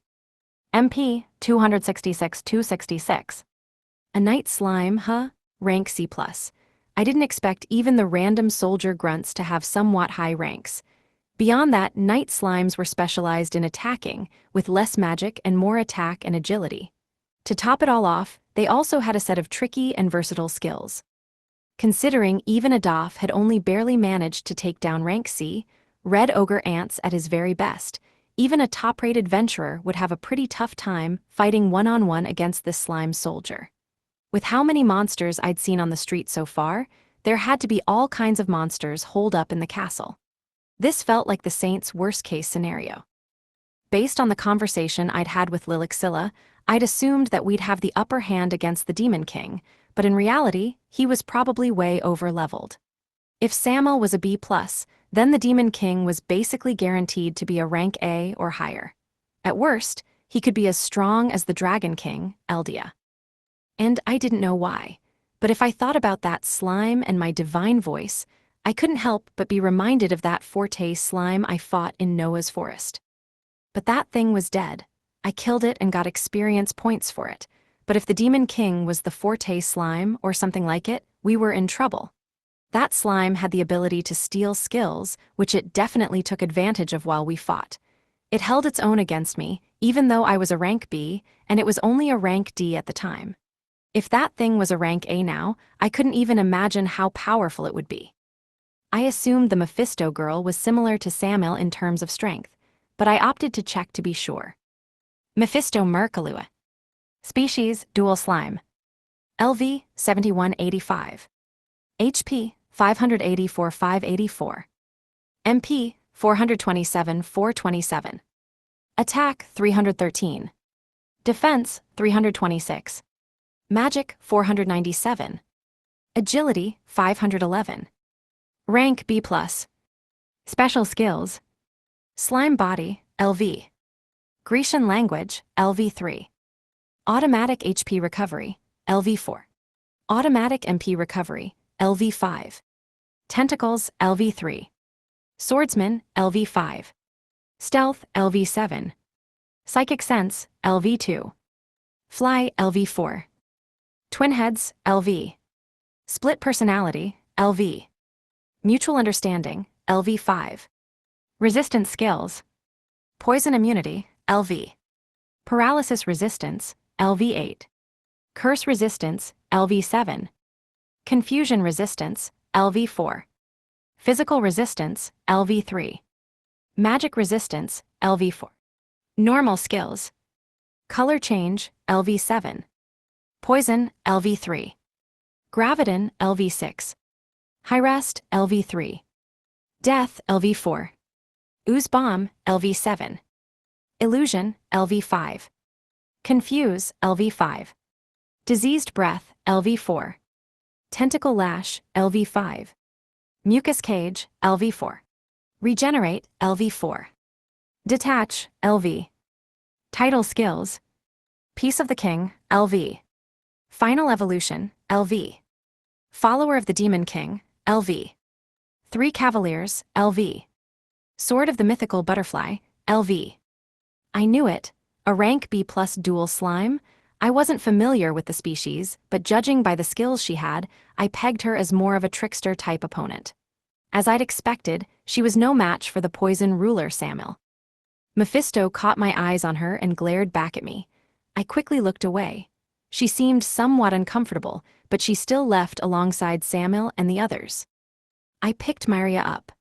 MP, 266,266. A night slime, huh? Rank C+. I didn't expect even the random soldier grunts to have somewhat high ranks. Beyond that, night slimes were specialized in attacking, with less magic and more attack and agility. To top it all off, they also had a set of tricky and versatile skills. Considering even Adolf had only barely managed to take down rank C, Red Ogre Ants at his very best, even a top-rated venturer would have a pretty tough time fighting one-on-one against this slime soldier. With how many monsters I'd seen on the street so far, there had to be all kinds of monsters holed up in the castle. This felt like the Saints' worst-case scenario. Based on the conversation I'd had with Lilixilla, I'd assumed that we'd have the upper hand against the Demon King, but in reality, he was probably way over-leveled. If Samuel was a B+, then the Demon King was basically guaranteed to be a rank A or higher. At worst, he could be as strong as the Dragon King, Eldia. And I didn't know why, but if I thought about that slime and my divine voice, I couldn't help but be reminded of that Forte slime I fought in Noah's Forest. But that thing was dead. I killed it and got experience points for it. But if the Demon King was the Forte slime or something like it, we were in trouble. That slime had the ability to steal skills, which it definitely took advantage of while we fought. It held its own against me, even though I was a rank B, and it was only a rank D at the time. If that thing was a rank A now, I couldn't even imagine how powerful it would be. I assumed the Mephisto girl was similar to Samuel in terms of strength, but I opted to check to be sure. Mephisto Merkalua. Species, dual slime. LV, 7185. HP, 584,584. MP, 427,427. Attack, 313. Defense, 326. Magic, 497. Agility, 511. Rank B+. Special skills. Slime body, LV. Grecian language, LV3. Automatic HP recovery, LV4. Automatic MP recovery, LV5. Tentacles, LV3. Swordsman, LV5. Stealth, LV7. Psychic sense, LV2. Fly, LV4. Twin heads, LV. Split personality, LV. Mutual understanding, LV5. Resistance skills. Poison immunity, LV. Paralysis resistance, LV8. Curse resistance, LV7. Confusion resistance, LV4. Physical resistance, LV3. Magic resistance, LV4. Normal skills. Color change, LV7. Poison, LV3. Graviton, LV6. High rest, LV3. Death, LV4. Ooze bomb, LV7. Illusion, LV5. Confuse, LV5. Diseased breath, LV4. Tentacle lash, LV5. Mucus cage, LV4. Regenerate, LV4. Detach, LV. Title skills. Piece of the King, LV. Final evolution, LV. Follower of the Demon King, LV. Three Cavaliers, LV. Sword of the Mythical Butterfly, LV. I knew it, a rank B+ dual slime. I wasn't familiar with the species, but judging by the skills she had, I pegged her as more of a trickster-type opponent. As I'd expected, she was no match for the poison ruler Samuel. Mephisto caught my eyes on her and glared back at me. I quickly looked away. She seemed somewhat uncomfortable, but she still left alongside Samuel and the others. I picked Maria up.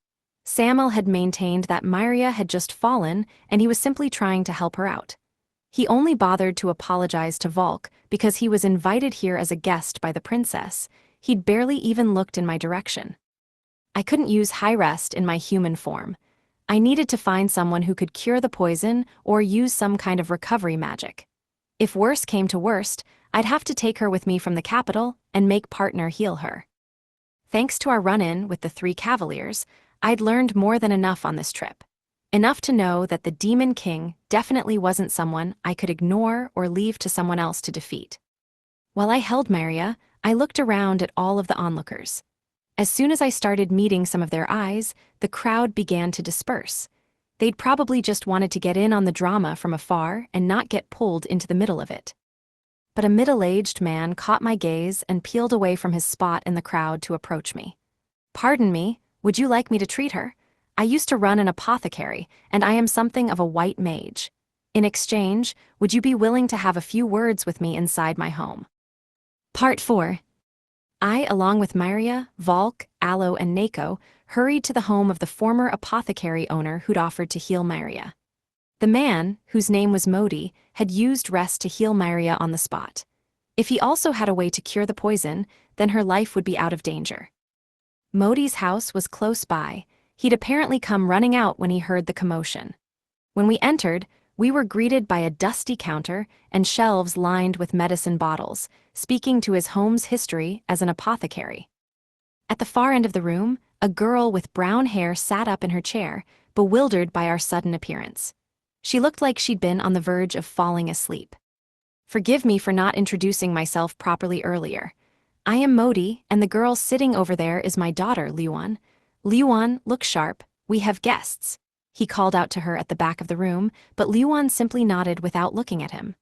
Samuel had maintained that Myria had just fallen and he was simply trying to help her out. He only bothered to apologize to Volk because he was invited here as a guest by the princess. He'd barely even looked in my direction. I couldn't use high rest in my human form. I needed to find someone who could cure the poison or use some kind of recovery magic. If worse came to worst, I'd have to take her with me from the capital and make partner heal her. Thanks to our run-in with the three cavaliers, I'd learned more than enough on this trip. Enough to know that the Demon King definitely wasn't someone I could ignore or leave to someone else to defeat. While I held Myria, I looked around at all of the onlookers. As soon as I started meeting some of their eyes, the crowd began to disperse. They'd probably just wanted to get in on the drama from afar and not get pulled into the middle of it. But a middle-aged man caught my gaze and peeled away from his spot in the crowd to approach me. "Pardon me, would you like me to treat her? I used to run an apothecary, and I am something of a white mage. In exchange, would you be willing to have a few words with me inside my home?" Part 4. I, along with Myria, Volk, Aloe, and Nako, hurried to the home of the former apothecary owner who'd offered to heal Myria. The man, whose name was Modi, had used rest to heal Myria on the spot. If he also had a way to cure the poison, then her life would be out of danger. Modi's house was close by. He'd apparently come running out when he heard the commotion. When we entered, we were greeted by a dusty counter and shelves lined with medicine bottles, speaking to his home's history as an apothecary. At the far end of the room, a girl with brown hair sat up in her chair, bewildered by our sudden appearance. She looked like she'd been on the verge of falling asleep. "Forgive me for not introducing myself properly earlier. I am Modi, and the girl sitting over there is my daughter, Liuan. Liuan, look sharp, we have guests." He called out to her at the back of the room, but Liuan simply nodded without looking at him.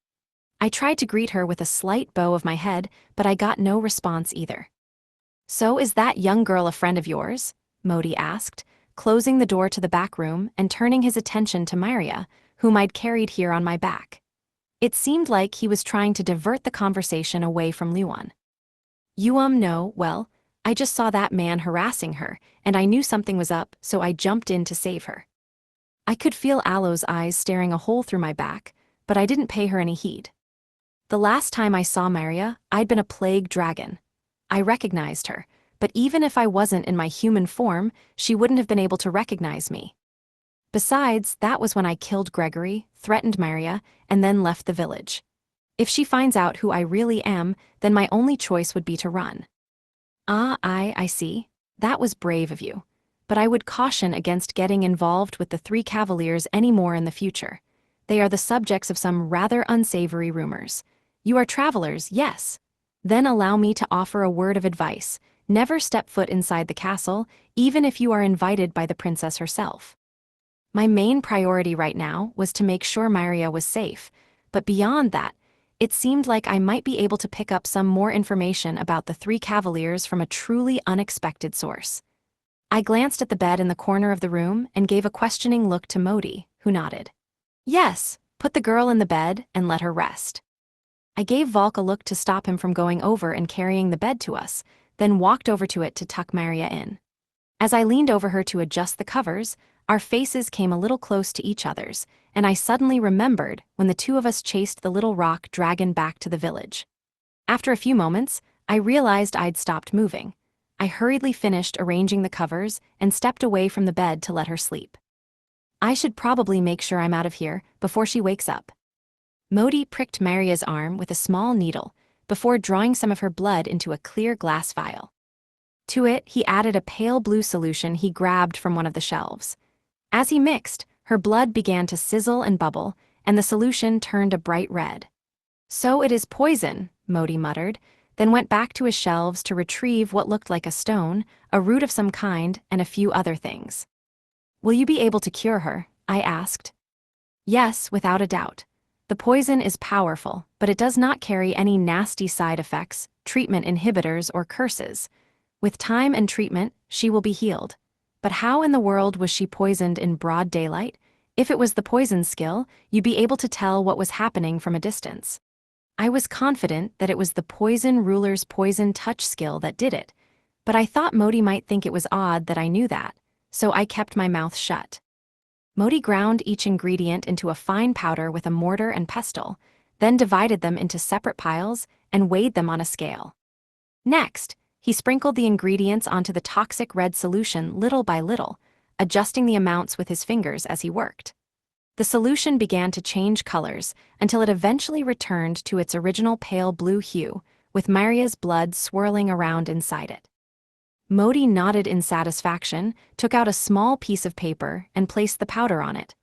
I tried to greet her with a slight bow of my head, but I got no response either. "So is that young girl a friend of yours?" Modi asked, closing the door to the back room and turning his attention to Myria, whom I'd carried here on my back. It seemed like he was trying to divert the conversation away from Liuan. No, well, I just saw that man harassing her, and I knew something was up, so I jumped in to save her." I could feel Aloe's eyes staring a hole through my back, but I didn't pay her any heed. The last time I saw Myria, I'd been a plague dragon. I recognized her, but even if I wasn't in my human form, she wouldn't have been able to recognize me. Besides, that was when I killed Gregory, threatened Myria, and then left the village. If she finds out who I really am, then my only choice would be to run. I see. That was brave of you. But I would caution against getting involved with the three cavaliers any more in the future. They are the subjects of some rather unsavory rumors. You are travelers, yes. Then allow me to offer a word of advice. Never step foot inside the castle, even if you are invited by the princess herself. My main priority right now was to make sure Myria was safe, but beyond that, it seemed like I might be able to pick up some more information about the three cavaliers from a truly unexpected source. I glanced at the bed in the corner of the room and gave a questioning look to Modi, who nodded. "Yes, put the girl in the bed and let her rest." I gave Volk a look to stop him from going over and carrying the bed to us, then walked over to it to tuck Myria in. As I leaned over her to adjust the covers, our faces came a little close to each other's, and I suddenly remembered when the two of us chased the little rock dragon back to the village. After a few moments, I realized I'd stopped moving. I hurriedly finished arranging the covers and stepped away from the bed to let her sleep. I should probably make sure I'm out of here before she wakes up. Modi pricked Myria's arm with a small needle before drawing some of her blood into a clear glass vial. To it, he added a pale blue solution he grabbed from one of the shelves. As he mixed, her blood began to sizzle and bubble, and the solution turned a bright red. "So it is poison," Modi muttered, then went back to his shelves to retrieve what looked like a stone, a root of some kind, and a few other things. "Will you be able to cure her?" I asked. "Yes, without a doubt. The poison is powerful, but it does not carry any nasty side effects, treatment inhibitors, or curses. With time and treatment, she will be healed. But how in the world was she poisoned in broad daylight? If it was the poison skill, you'd be able to tell what was happening from a distance." I was confident that it was the poison ruler's poison touch skill that did it, but I thought Modi might think it was odd that I knew that. so I kept my mouth shut. Modi ground each ingredient into a fine powder with a mortar and pestle, then divided them into separate piles and weighed them on a scale. Next, he sprinkled the ingredients onto the toxic red solution little by little, adjusting the amounts with his fingers as he worked. The solution began to change colors until it eventually returned to its original pale blue hue, with Maria's blood swirling around inside it. Modi nodded in satisfaction, took out a small piece of paper, and placed the powder on it.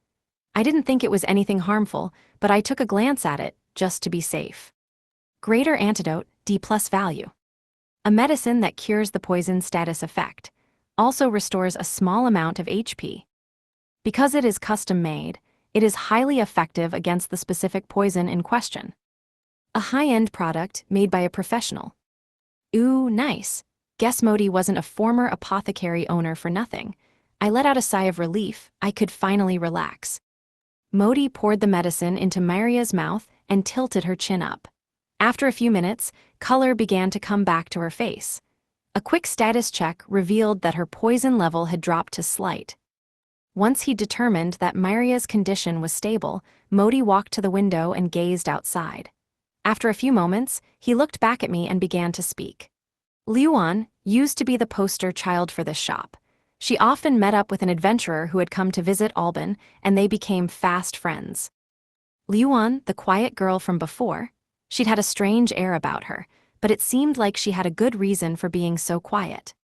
I didn't think it was anything harmful, but I took a glance at it, just to be safe. Greater antidote, D+ value. A medicine that cures the poison status effect, also restores a small amount of HP. Because it is custom-made, it is highly effective against the specific poison in question. A high-end product made by a professional. Ooh, nice. Guess Modi wasn't a former apothecary owner for nothing. I let out a sigh of relief. I could finally relax. Modi poured the medicine into Maria's mouth and tilted her chin up. After a few minutes, color began to come back to her face. A quick status check revealed that her poison level had dropped to slight. Once he determined that Maria's condition was stable, Modi walked to the window and gazed outside. After a few moments, he looked back at me and began to speak. Liuan used to be the poster child for this shop. She often met up with an adventurer who had come to visit Alban, and they became fast friends. Liuan, the quiet girl from before, she'd had a strange air about her, but it seemed like she had a good reason for being so quiet.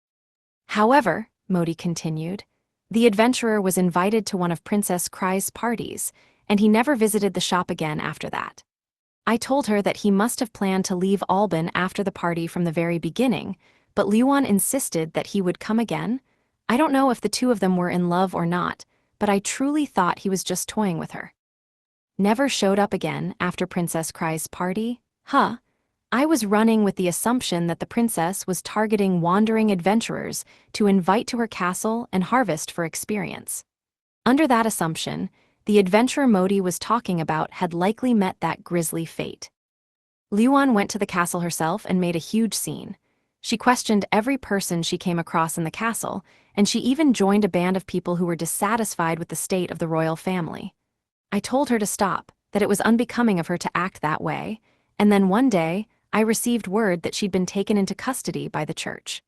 However, Modi continued, the adventurer was invited to one of Princess Kry's parties, and he never visited the shop again after that. I told her that he must have planned to leave Alban after the party from the very beginning, but Liuan insisted that he would come again. I don't know if the two of them were in love or not, but I truly thought he was just toying with her. Never showed up again after Princess Kry's party? Huh. I was running with the assumption that the princess was targeting wandering adventurers to invite to her castle and harvest for experience. Under that assumption, the adventurer Modi was talking about had likely met that grisly fate. Liuan went to the castle herself and made a huge scene. She questioned every person she came across in the castle, and she even joined a band of people who were dissatisfied with the state of the royal family. I told her to stop, that it was unbecoming of her to act that way, and then one day, I received word that she'd been taken into custody by the church.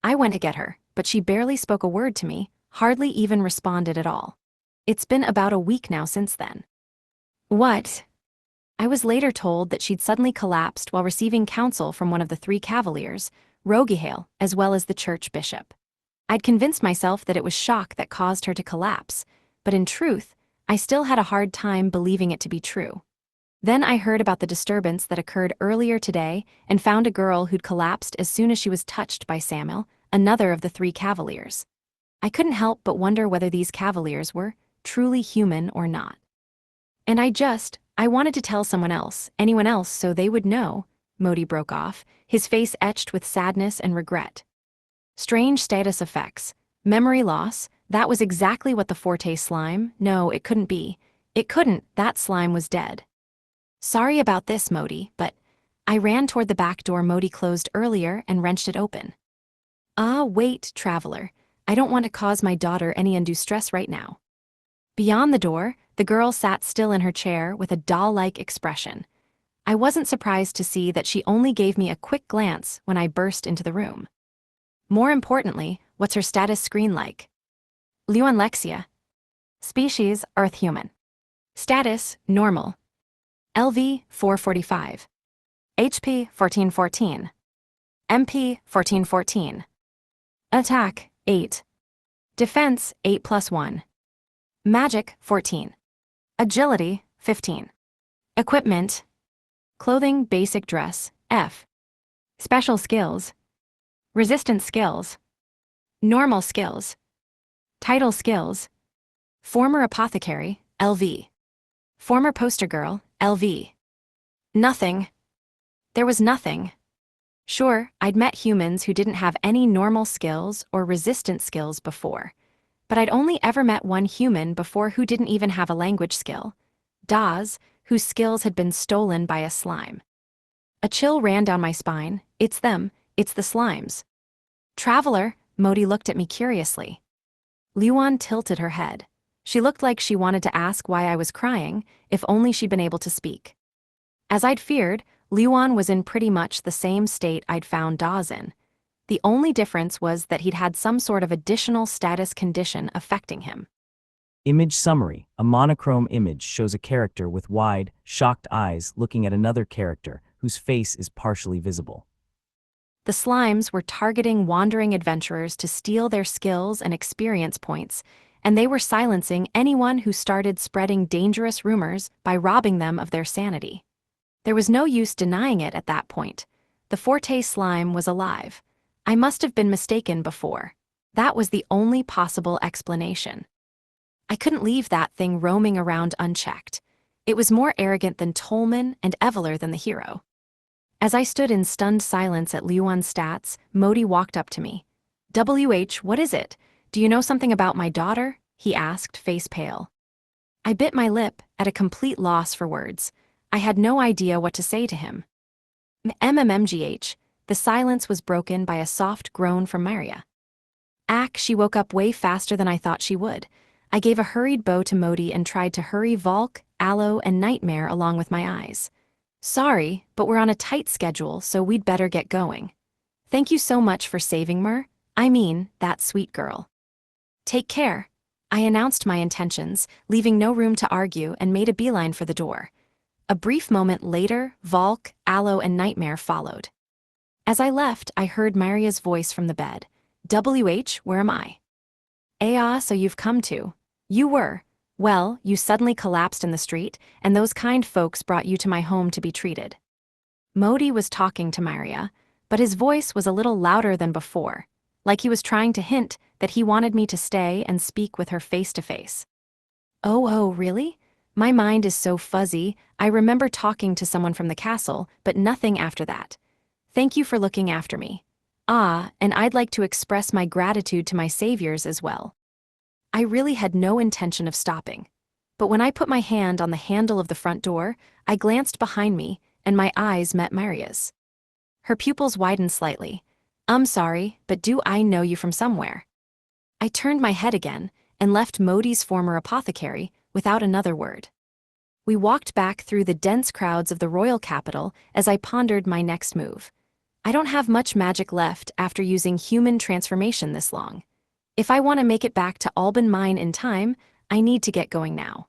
I went to get her, but she barely spoke a word to me, hardly even responded at all. It's been about a week now since then. What? I was later told that she'd suddenly collapsed while receiving counsel from one of the 3 cavaliers, Rogihale, as well as the church bishop. I'd convinced myself that it was shock that caused her to collapse, but in truth, I still had a hard time believing it to be true. Then I heard about the disturbance that occurred earlier today and found a girl who'd collapsed as soon as she was touched by Samuel, another of the 3 cavaliers. I couldn't help but wonder whether these cavaliers were truly human or not. And I wanted to tell someone else, anyone else, so they would know. Modi broke off, his face etched with sadness and regret. Strange status effects. Memory loss, that was exactly what the Forte slime, no, it couldn't be. It couldn't, that slime was dead. Sorry about this, Modi, but I ran toward the back door Modi closed earlier and wrenched it open. Wait, traveler. I don't want to cause my daughter any undue stress right now. Beyond the door, the girl sat still in her chair with a doll-like expression. I wasn't surprised to see that she only gave me a quick glance when I burst into the room. More importantly, what's her status screen like? Liuan Lexia. Species, Earth human. Status, normal. LV, 445. HP, 1414. MP, 1414. Attack, 8. Defense, 8+1. Magic, 14. Agility, 15. Equipment. Clothing, basic dress, F. Special skills. Resistance skills. Normal skills. Title skills. Former apothecary, LV. Former poster girl, LV. Nothing. There was nothing. Sure, I'd met humans who didn't have any normal skills or resistance skills before, but I'd only ever met one human before who didn't even have a language skill. Daz, whose skills had been stolen by a slime. A chill ran down my spine. It's them, it's the slimes. Traveler, Modi looked at me curiously. Luan tilted her head. She looked like she wanted to ask why I was crying, if only she'd been able to speak. As I'd feared, Luan was in pretty much the same state I'd found Dawes in. The only difference was that he'd had some sort of additional status condition affecting him. Image summary. A monochrome image shows a character with wide, shocked eyes looking at another character whose face is partially visible. The slimes were targeting wandering adventurers to steal their skills and experience points, and they were silencing anyone who started spreading dangerous rumors by robbing them of their sanity. There was no use denying it at that point. The Forte slime was alive. I must have been mistaken before. That was the only possible explanation. I couldn't leave that thing roaming around unchecked. It was more arrogant than Tolman and eviler than the hero. As I stood in stunned silence at Luan's stats, Modi walked up to me. What is it? Do you know something about my daughter? He asked, face pale. I bit my lip, at a complete loss for words. I had no idea what to say to him. MMMGH. The silence was broken by a soft groan from Maria. She woke up way faster than I thought she would. I gave a hurried bow to Modi and tried to hurry Volk, Aloe, and Nightmare along with my eyes. Sorry, but we're on a tight schedule, so we'd better get going. Thank you so much for saving Mer. I mean, that sweet girl. Take care. I announced my intentions, leaving no room to argue, and made a beeline for the door. A brief moment later, Volk, Aloe, and Nightmare followed. As I left, I heard Maria's voice from the bed. Where am I? So you've come to. You were. Well, you suddenly collapsed in the street, and those kind folks brought you to my home to be treated. Modi was talking to Maria, but his voice was a little louder than before, like he was trying to hint that he wanted me to stay and speak with her face to face. Oh, really? My mind is so fuzzy. I remember talking to someone from the castle, but nothing after that. Thank you for looking after me. And I'd like to express my gratitude to my saviors as well. I really had no intention of stopping. But when I put my hand on the handle of the front door, I glanced behind me, and my eyes met Maria's. Her pupils widened slightly. Sorry, but do I know you from somewhere? I turned my head again, and left Modi's former apothecary without another word. We walked back through the dense crowds of the royal capital as I pondered my next move. I don't have much magic left after using human transformation this long. If I want to make it back to Alban Mine in time, I need to get going now.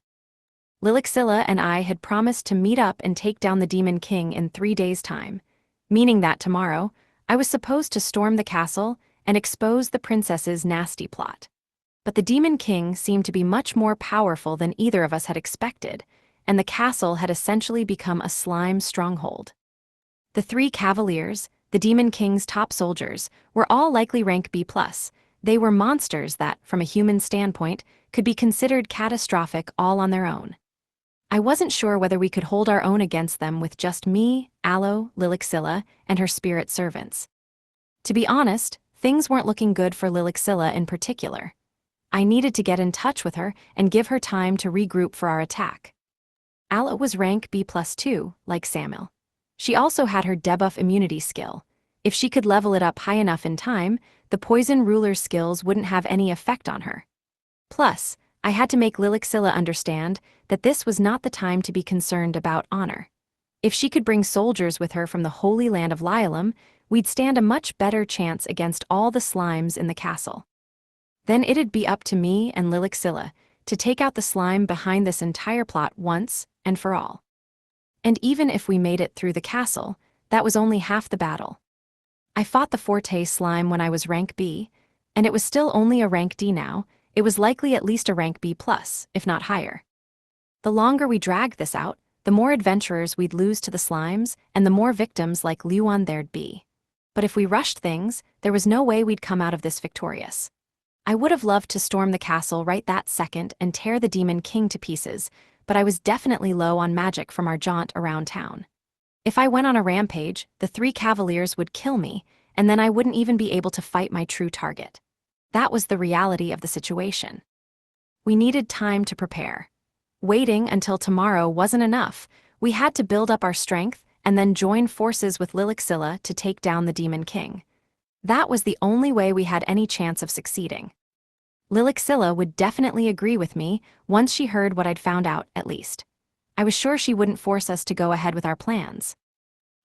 Lilixilla and I had promised to meet up and take down the Demon King in 3 days' time, meaning that tomorrow, I was supposed to storm the castle and expose the princess's nasty plot. But the Demon King seemed to be much more powerful than either of us had expected, and the castle had essentially become a slime stronghold. The 3 cavaliers, the Demon King's top soldiers, were all likely rank B+. They were monsters that, from a human standpoint, could be considered catastrophic all on their own. I wasn't sure whether we could hold our own against them with just me, Aloe, Lilixilla, and her spirit servants. To be honest, things weren't looking good for Lilixilla in particular. I needed to get in touch with her and give her time to regroup for our attack. Aloe was rank B+ too, like Samuel. She also had her debuff immunity skill. If she could level it up high enough in time, the poison ruler's skills wouldn't have any effect on her. Plus, I had to make Lilixilla understand that this was not the time to be concerned about honor. If she could bring soldiers with her from the Holy Land of Lialum, we'd stand a much better chance against all the slimes in the castle. Then it'd be up to me and Lilixilla to take out the slime behind this entire plot once and for all. And even if we made it through the castle, that was only half the battle. I fought the Forte slime when I was rank B, and it was still only a rank D now. It was likely at least a rank B+, if not higher. The longer we dragged this out, the more adventurers we'd lose to the slimes, and the more victims like Luan there'd be. But if we rushed things, there was no way we'd come out of this victorious. I would have loved to storm the castle right that second and tear the Demon King to pieces, but I was definitely low on magic from our jaunt around town. If I went on a rampage, the 3 cavaliers would kill me, and then I wouldn't even be able to fight my true target. That was the reality of the situation. We needed time to prepare. Waiting until tomorrow wasn't enough. We had to build up our strength and then join forces with Lilixilla to take down the Demon King. That was the only way we had any chance of succeeding. Lilixilla would definitely agree with me once she heard what I'd found out, at least. I was sure she wouldn't force us to go ahead with our plans.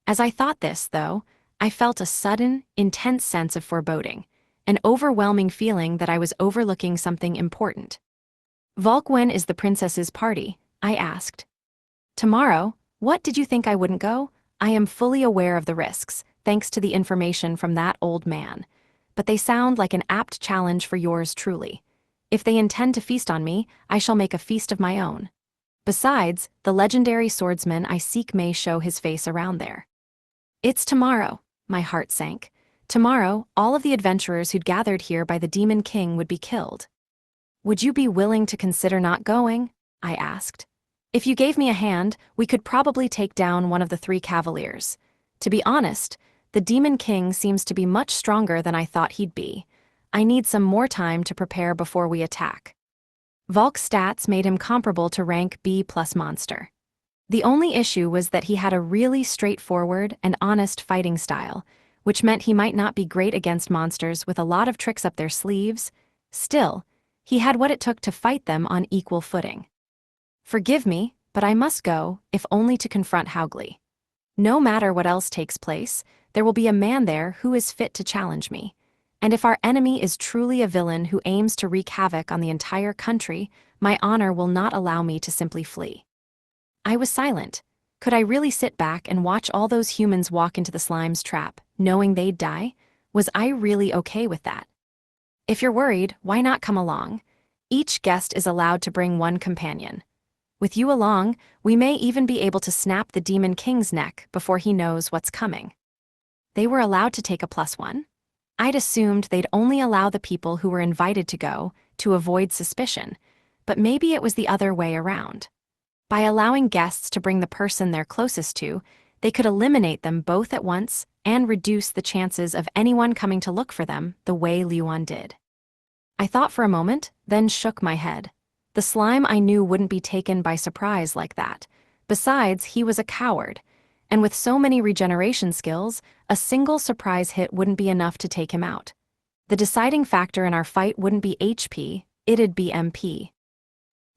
As I thought this, though, I felt a sudden, intense sense of foreboding, an overwhelming feeling that I was overlooking something important. "Volk, when is the princess's party?" I asked. "Tomorrow. What, did you think I wouldn't go? I am fully aware of the risks, thanks to the information from that old man. But they sound like an apt challenge for yours truly. If they intend to feast on me, I shall make a feast of my own. Besides, the legendary swordsman I seek may show his face around there." It's tomorrow. My heart sank. Tomorrow, all of the adventurers who'd gathered here by the Demon King would be killed. "Would you be willing to consider not going?" I asked. "If you gave me a hand, we could probably take down one of the 3 cavaliers. To be honest, the Demon King seems to be much stronger than I thought he'd be. I need some more time to prepare before we attack." Volk's stats made him comparable to rank B+ monster. The only issue was that he had a really straightforward and honest fighting style, which meant he might not be great against monsters with a lot of tricks up their sleeves. Still, he had what it took to fight them on equal footing. "Forgive me, but I must go, if only to confront Haugli. No matter what else takes place, there will be a man there who is fit to challenge me. And if our enemy is truly a villain who aims to wreak havoc on the entire country, my honor will not allow me to simply flee." I was silent. Could I really sit back and watch all those humans walk into the slime's trap, knowing they'd die? Was I really okay with that? "If you're worried, why not come along? Each guest is allowed to bring 1 companion. With you along, we may even be able to snap the Demon King's neck before he knows what's coming." They were allowed to take a +1? I'd assumed they'd only allow the people who were invited to go, to avoid suspicion, but maybe it was the other way around. By allowing guests to bring the person they're closest to, they could eliminate them both at once and reduce the chances of anyone coming to look for them the way Luan did. I thought for a moment, then shook my head. The slime I knew wouldn't be taken by surprise like that. Besides, he was a coward, and with so many regeneration skills, a single surprise hit wouldn't be enough to take him out. The deciding factor in our fight wouldn't be HP, it'd be MP.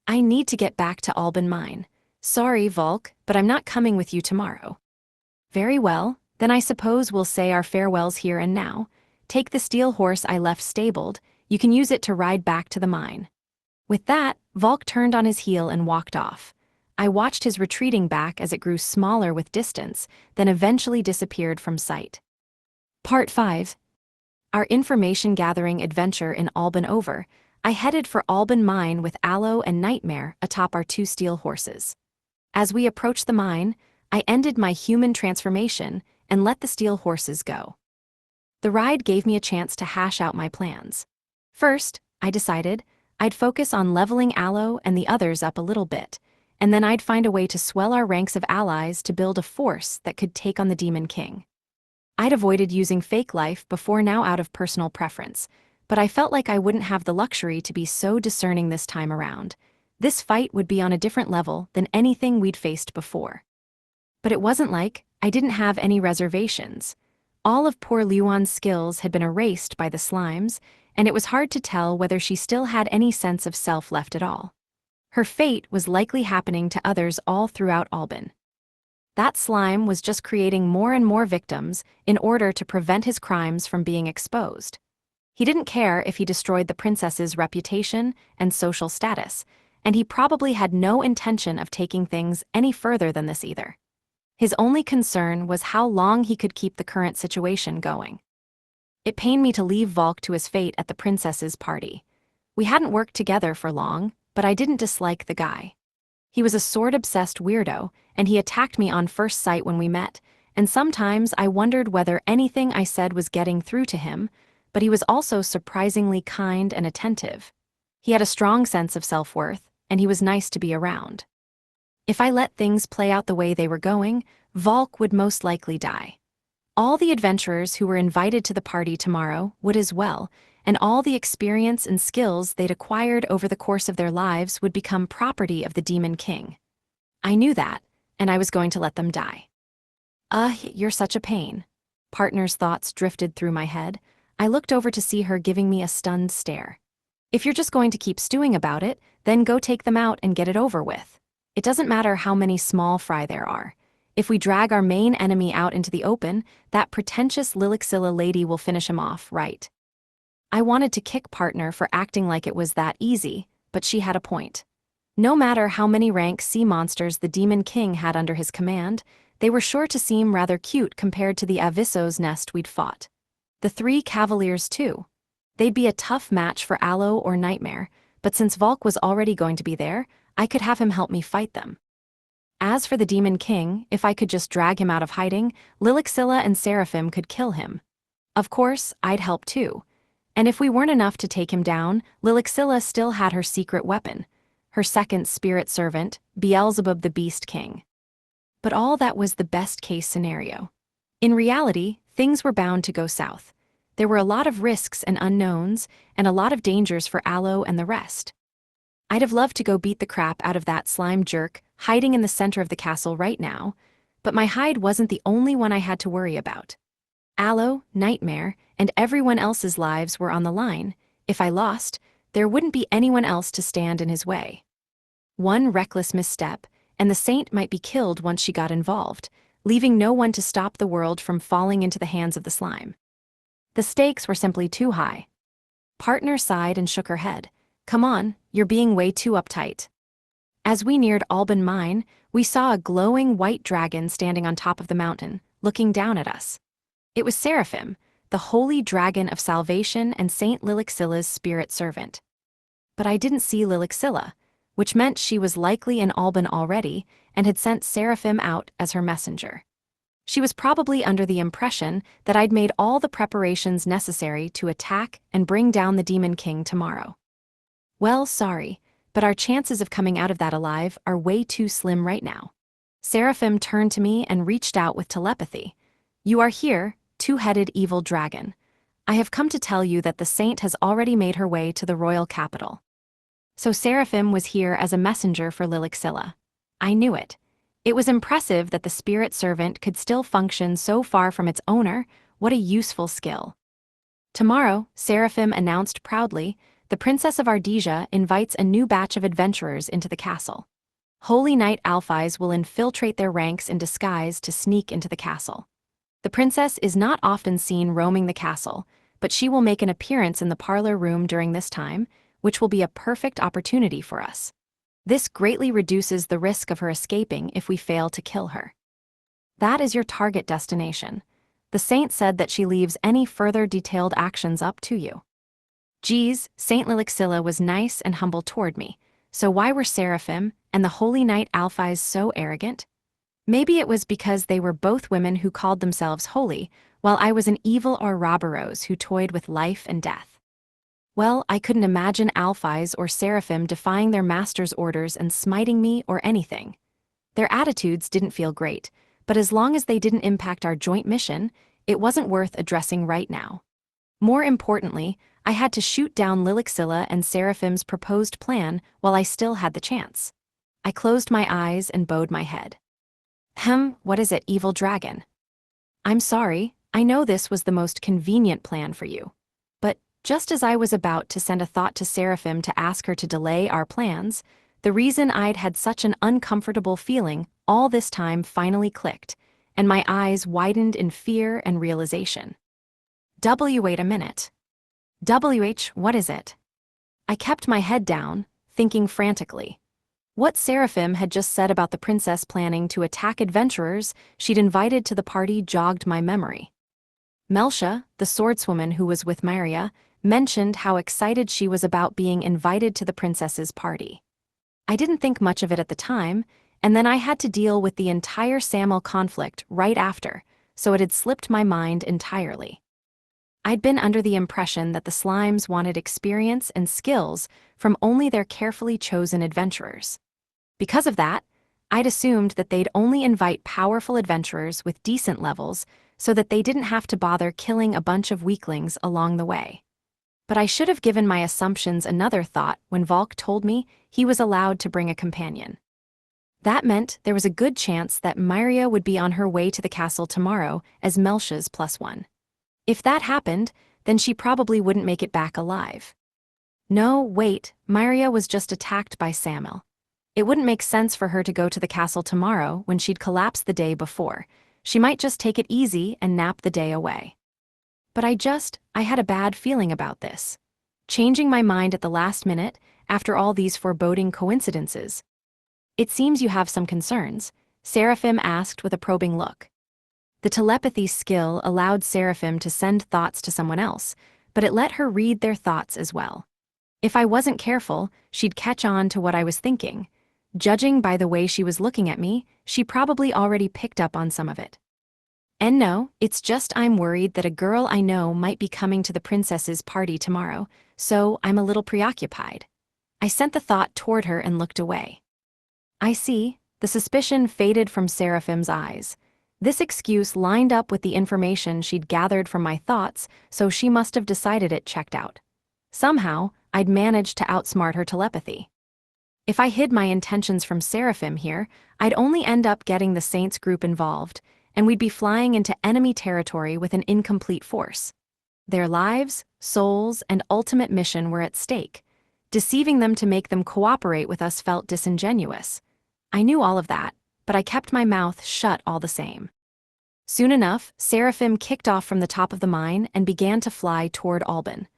"I need to get back to Alban Mine. Sorry, Volk, but I'm not coming with you tomorrow." "Very well, then I suppose we'll say our farewells here and now. Take the steel horse I left stabled, you can use it to ride back to the mine." With that, Volk turned on his heel and walked off. I watched his retreating back as it grew smaller with distance, then eventually disappeared from sight. Part 5. Our information-gathering adventure in Alban over, I headed for Alban Mine with Aloe and Nightmare atop our 2 steel horses. As we approached the mine, I ended my human transformation and let the steel horses go. The ride gave me a chance to hash out my plans. First, I decided I'd focus on leveling Aloe and the others up a little bit, and then I'd find a way to swell our ranks of allies to build a force that could take on the Demon King. I'd avoided using fake life before now out of personal preference, but I felt like I wouldn't have the luxury to be so discerning this time around. This fight would be on a different level than anything we'd faced before. But it wasn't like I didn't have any reservations. All of poor Luan's skills had been erased by the slimes, and it was hard to tell whether she still had any sense of self left at all. Her fate was likely happening to others all throughout Alban. That slime was just creating more and more victims in order to prevent his crimes from being exposed. He didn't care if he destroyed the princess's reputation and social status, and he probably had no intention of taking things any further than this either. His only concern was how long he could keep the current situation going. It pained me to leave Volk to his fate at the princess's party. We hadn't worked together for long, but I didn't dislike the guy. He was a sword-obsessed weirdo, and he attacked me on first sight when we met, and sometimes I wondered whether anything I said was getting through to him, but he was also surprisingly kind and attentive. He had a strong sense of self-worth, and he was nice to be around. If I let things play out the way they were going, Volk would most likely die. All the adventurers who were invited to the party tomorrow would as well, and all the experience and skills they'd acquired over the course of their lives would become property of the Demon King. I knew that, and I was going to let them die. You're such a pain." Partner's thoughts drifted through my head. I looked over to see her giving me a stunned stare. If you're just going to keep stewing about it, then go take them out and get it over with. It doesn't matter how many small fry there are. If we drag our main enemy out into the open, that pretentious Lilixilla lady will finish him off, right? I wanted to kick partner for acting like it was that easy, but she had a point. No matter how many rank sea monsters the Demon King had under his command, they were sure to seem rather cute compared to the Avisso's nest we'd fought. The 3 Cavaliers too. They'd be a tough match for Aloe or Nightmare, but since Volk was already going to be there, I could have him help me fight them. As for the Demon King, if I could just drag him out of hiding, Lilixilla and Seraphim could kill him. Of course, I'd help too. And if we weren't enough to take him down, Lilixilla still had her secret weapon, her second spirit servant, Beelzebub the Beast King. But all that was the best-case scenario. In reality, things were bound to go south. There were a lot of risks and unknowns, and a lot of dangers for Aloe and the rest. I'd have loved to go beat the crap out of that slime jerk hiding in the center of the castle right now, but my hide wasn't the only one I had to worry about. Aloe, Nightmare, and everyone else's lives were on the line. If I lost, there wouldn't be anyone else to stand in his way. One reckless misstep, and the saint might be killed once she got involved, leaving no one to stop the world from falling into the hands of the slime. The stakes were simply too high. Partner sighed and shook her head. Come on, you're being way too uptight. As we neared Alban Mine, we saw a glowing white dragon standing on top of the mountain, looking down at us. It was Seraphim, the holy dragon of salvation and Saint Lilixilla's spirit servant. But I didn't see Lilixilla, which meant she was likely in Alban already and had sent Seraphim out as her messenger. She was probably under the impression that I'd made all the preparations necessary to attack and bring down the Demon King tomorrow. Well, sorry, but our chances of coming out of that alive are way too slim right now. Seraphim turned to me and reached out with telepathy. You are here, two-headed evil dragon. I have come to tell you that the saint has already made her way to the royal capital. So Seraphim was here as a messenger for Lilixilla. I knew it. It was impressive that the spirit servant could still function so far from its owner. What a useful skill. Tomorrow, Seraphim announced proudly, the Princess of Ardesia invites a new batch of adventurers into the castle. Holy Knight Alphys will infiltrate their ranks in disguise to sneak into the castle. The princess is not often seen roaming the castle, but she will make an appearance in the parlor room during this time, which will be a perfect opportunity for us. This greatly reduces the risk of her escaping if we fail to kill her. That is your target destination. The saint said that she leaves any further detailed actions up to you. Geez, Saint Lilixilla was nice and humble toward me, so why were Seraphim and the Holy Knight Alphys so arrogant? Maybe it was because they were both women who called themselves holy, while I was an evil Ouroboros who toyed with life and death. Well, I couldn't imagine Alphys or Seraphim defying their master's orders and smiting me or anything. Their attitudes didn't feel great, but as long as they didn't impact our joint mission, it wasn't worth addressing right now. More importantly, I had to shoot down Lilixilla and Seraphim's proposed plan while I still had the chance. I closed my eyes and bowed my head. What is it, evil dragon? I'm sorry, I know this was the most convenient plan for you. But just as I was about to send a thought to Seraphim to ask her to delay our plans, the reason I'd had such an uncomfortable feeling all this time finally clicked, and my eyes widened in fear and realization. Wait a minute. What is it? I kept my head down, thinking frantically. What Seraphim had just said about the princess planning to attack adventurers she'd invited to the party jogged my memory. Melcia, the swordswoman who was with Maria, mentioned how excited she was about being invited to the princess's party. I didn't think much of it at the time, and then I had to deal with the entire Samel conflict right after, so it had slipped my mind entirely. I'd been under the impression that the slimes wanted experience and skills from only their carefully chosen adventurers. Because of that, I'd assumed that they'd only invite powerful adventurers with decent levels so that they didn't have to bother killing a bunch of weaklings along the way. But I should have given my assumptions another thought when Volk told me he was allowed to bring a companion. That meant there was a good chance that Myria would be on her way to the castle tomorrow as Melcia's +1. If that happened, then she probably wouldn't make it back alive. No, wait, Myria was just attacked by Samuel. It wouldn't make sense for her to go to the castle tomorrow when she'd collapsed the day before. She might just take it easy and nap the day away. But I had a bad feeling about this. Changing my mind at the last minute, after all these foreboding coincidences. It seems you have some concerns, Seraphim asked with a probing look. The telepathy skill allowed Seraphim to send thoughts to someone else, but it let her read their thoughts as well. If I wasn't careful, she'd catch on to what I was thinking. Judging by the way she was looking at me, she probably already picked up on some of it. And no, it's just I'm worried that a girl I know might be coming to the princess's party tomorrow, so I'm a little preoccupied. I sent the thought toward her and looked away. I see, the suspicion faded from Seraphim's eyes. This excuse lined up with the information she'd gathered from my thoughts, so she must have decided it checked out. Somehow, I'd managed to outsmart her telepathy. If I hid my intentions from Seraphim here, I'd only end up getting the Saints group involved, and we'd be flying into enemy territory with an incomplete force. Their lives, souls, and ultimate mission were at stake. Deceiving them to make them cooperate with us felt disingenuous. I knew all of that, but I kept my mouth shut all the same. Soon enough, Seraphim kicked off from the top of the mine and began to fly toward Alban.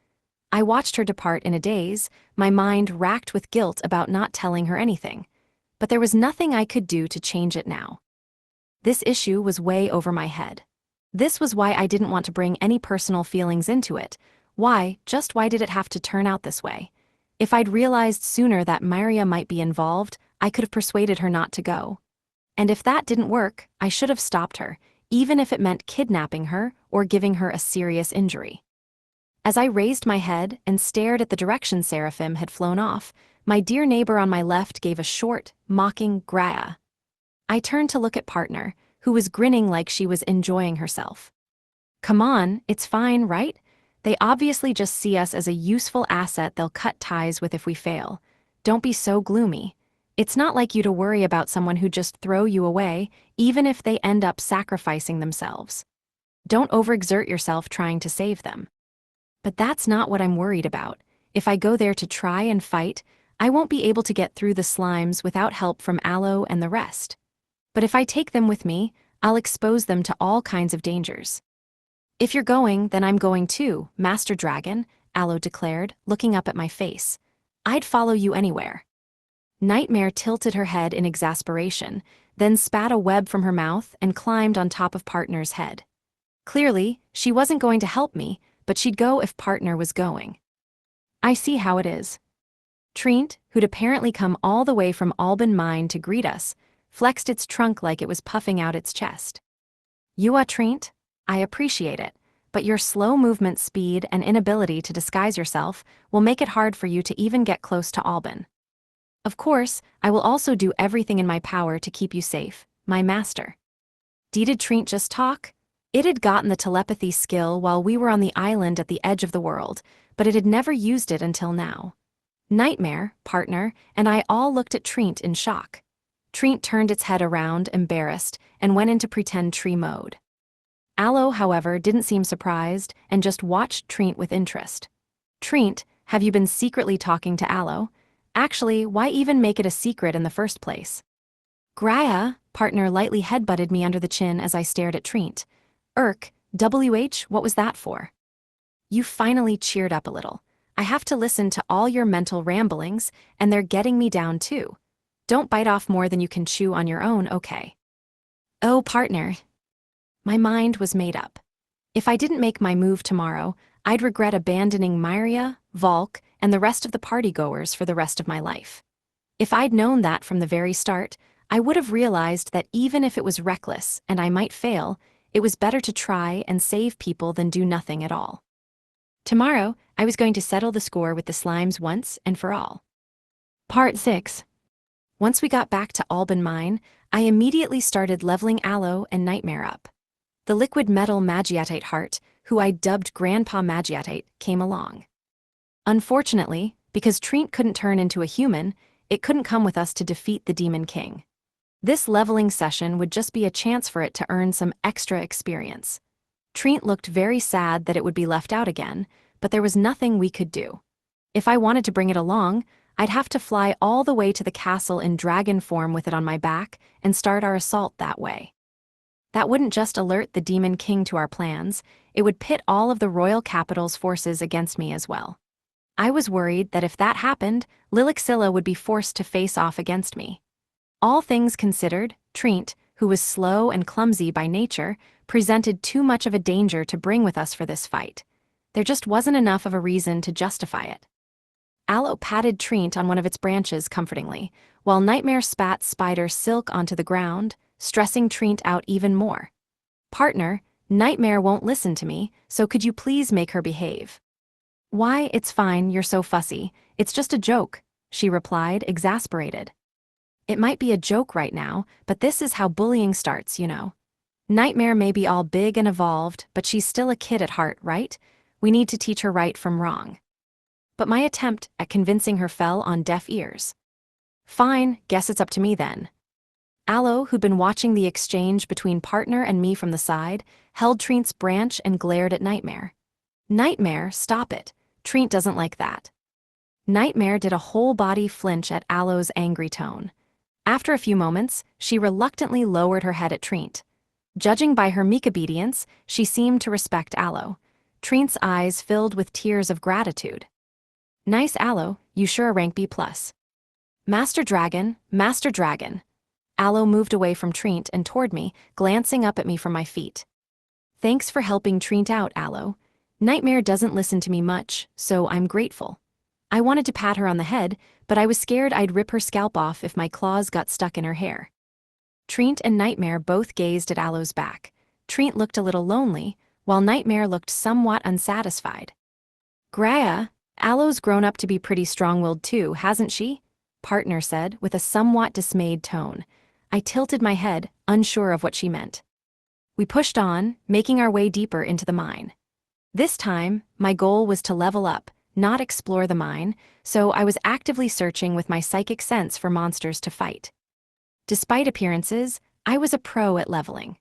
I watched her depart in a daze, my mind racked with guilt about not telling her anything. But there was nothing I could do to change it now. This issue was way over my head. This was why I didn't want to bring any personal feelings into it. Why did it have to turn out this way? If I'd realized sooner that Myria might be involved, I could have persuaded her not to go. And if that didn't work, I should have stopped her, even if it meant kidnapping her or giving her a serious injury. As I raised my head and stared at the direction Seraphim had flown off, my dear neighbor on my left gave a short, mocking gra. I turned to look at partner, who was grinning like she was enjoying herself. Come on, it's fine, right? They obviously just see us as a useful asset they'll cut ties with if we fail. Don't be so gloomy. It's not like you to worry about someone who just throw you away, even if they end up sacrificing themselves. Don't overexert yourself trying to save them. But that's not what I'm worried about. If I go there to try and fight, I won't be able to get through the slimes without help from Aloe and the rest. But if I take them with me, I'll expose them to all kinds of dangers. If you're going, then I'm going too, Master Dragon, Aloe declared, looking up at my face. I'd follow you anywhere. Nightmare tilted her head in exasperation, then spat a web from her mouth and climbed on top of Partner's head. Clearly, she wasn't going to help me, but she'd go if Partner was going. I see how it is. Treant, who'd apparently come all the way from Alban Mine to greet us, flexed its trunk like it was puffing out its chest. You Treant? I appreciate it, but your slow movement speed and inability to disguise yourself will make it hard for you to even get close to Alban. Of course, I will also do everything in my power to keep you safe, my master. Did Treant just talk? It had gotten the telepathy skill while we were on the island at the edge of the world, but it had never used it until now. Nightmare, Partner, and I all looked at Treant in shock. Treant turned its head around, embarrassed, and went into pretend tree mode. Aloe, however, didn't seem surprised and just watched Treant with interest. Treant, have you been secretly talking to Aloe? Actually, why even make it a secret in the first place? Graya, Partner lightly headbutted me under the chin as I stared at Treant. What was that for? You finally cheered up a little. I have to listen to all your mental ramblings, and they're getting me down too. Don't bite off more than you can chew on your own, okay? Oh, Partner. My mind was made up. If I didn't make my move tomorrow, I'd regret abandoning Myria, Volk, and the rest of the partygoers for the rest of my life. If I'd known that from the very start, I would have realized that even if it was reckless and I might fail, it was better to try and save people than do nothing at all. Tomorrow, I was going to settle the score with the slimes once and for all. Part 6. Once we got back to Alban Mine, I immediately started leveling Aloe and Nightmare up. The liquid metal Magiatite heart, who I dubbed Grandpa Magiatite, came along. Unfortunately, because Treant couldn't turn into a human, it couldn't come with us to defeat the Demon King. This leveling session would just be a chance for it to earn some extra experience. Treant looked very sad that it would be left out again, but there was nothing we could do. If I wanted to bring it along, I'd have to fly all the way to the castle in dragon form with it on my back and start our assault that way. That wouldn't just alert the Demon King to our plans, it would pit all of the royal capital's forces against me as well. I was worried that if that happened, Lilixilla would be forced to face off against me. All things considered, Treant, who was slow and clumsy by nature, presented too much of a danger to bring with us for this fight. There just wasn't enough of a reason to justify it. Aloe patted Treant on one of its branches comfortingly, while Nightmare spat spider silk onto the ground, stressing Treant out even more. "Partner, Nightmare won't listen to me, so could you please make her behave?" "Why, it's fine, you're so fussy. It's just a joke," she replied, exasperated. "It might be a joke right now, but this is how bullying starts, you know. Nightmare may be all big and evolved, but she's still a kid at heart, right? We need to teach her right from wrong." But my attempt at convincing her fell on deaf ears. "Fine, guess it's up to me then." Aloe, who'd been watching the exchange between partner and me from the side, held Treant's branch and glared at Nightmare. "Nightmare, stop it. Treant doesn't like that." Nightmare did a whole body flinch at Aloe's angry tone. After a few moments, she reluctantly lowered her head at Treant. Judging by her meek obedience, she seemed to respect Aloe. Treant's eyes filled with tears of gratitude. "Nice, Aloe, you sure a rank B+. Master Dragon, Master Dragon." Aloe moved away from Treant and toward me, glancing up at me from my feet. "Thanks for helping Treant out, Aloe. Nightmare doesn't listen to me much, so I'm grateful." I wanted to pat her on the head, but I was scared I'd rip her scalp off if my claws got stuck in her hair. Treant and Nightmare both gazed at Aloe's back. Treant looked a little lonely, while Nightmare looked somewhat unsatisfied. "Graya, Aloe's grown up to be pretty strong-willed too, hasn't she?" Partner said, with a somewhat dismayed tone. I tilted my head, unsure of what she meant. We pushed on, making our way deeper into the mine. This time, my goal was to level up, not explore the mine, so I was actively searching with my psychic sense for monsters to fight. Despite appearances, I was a pro at leveling.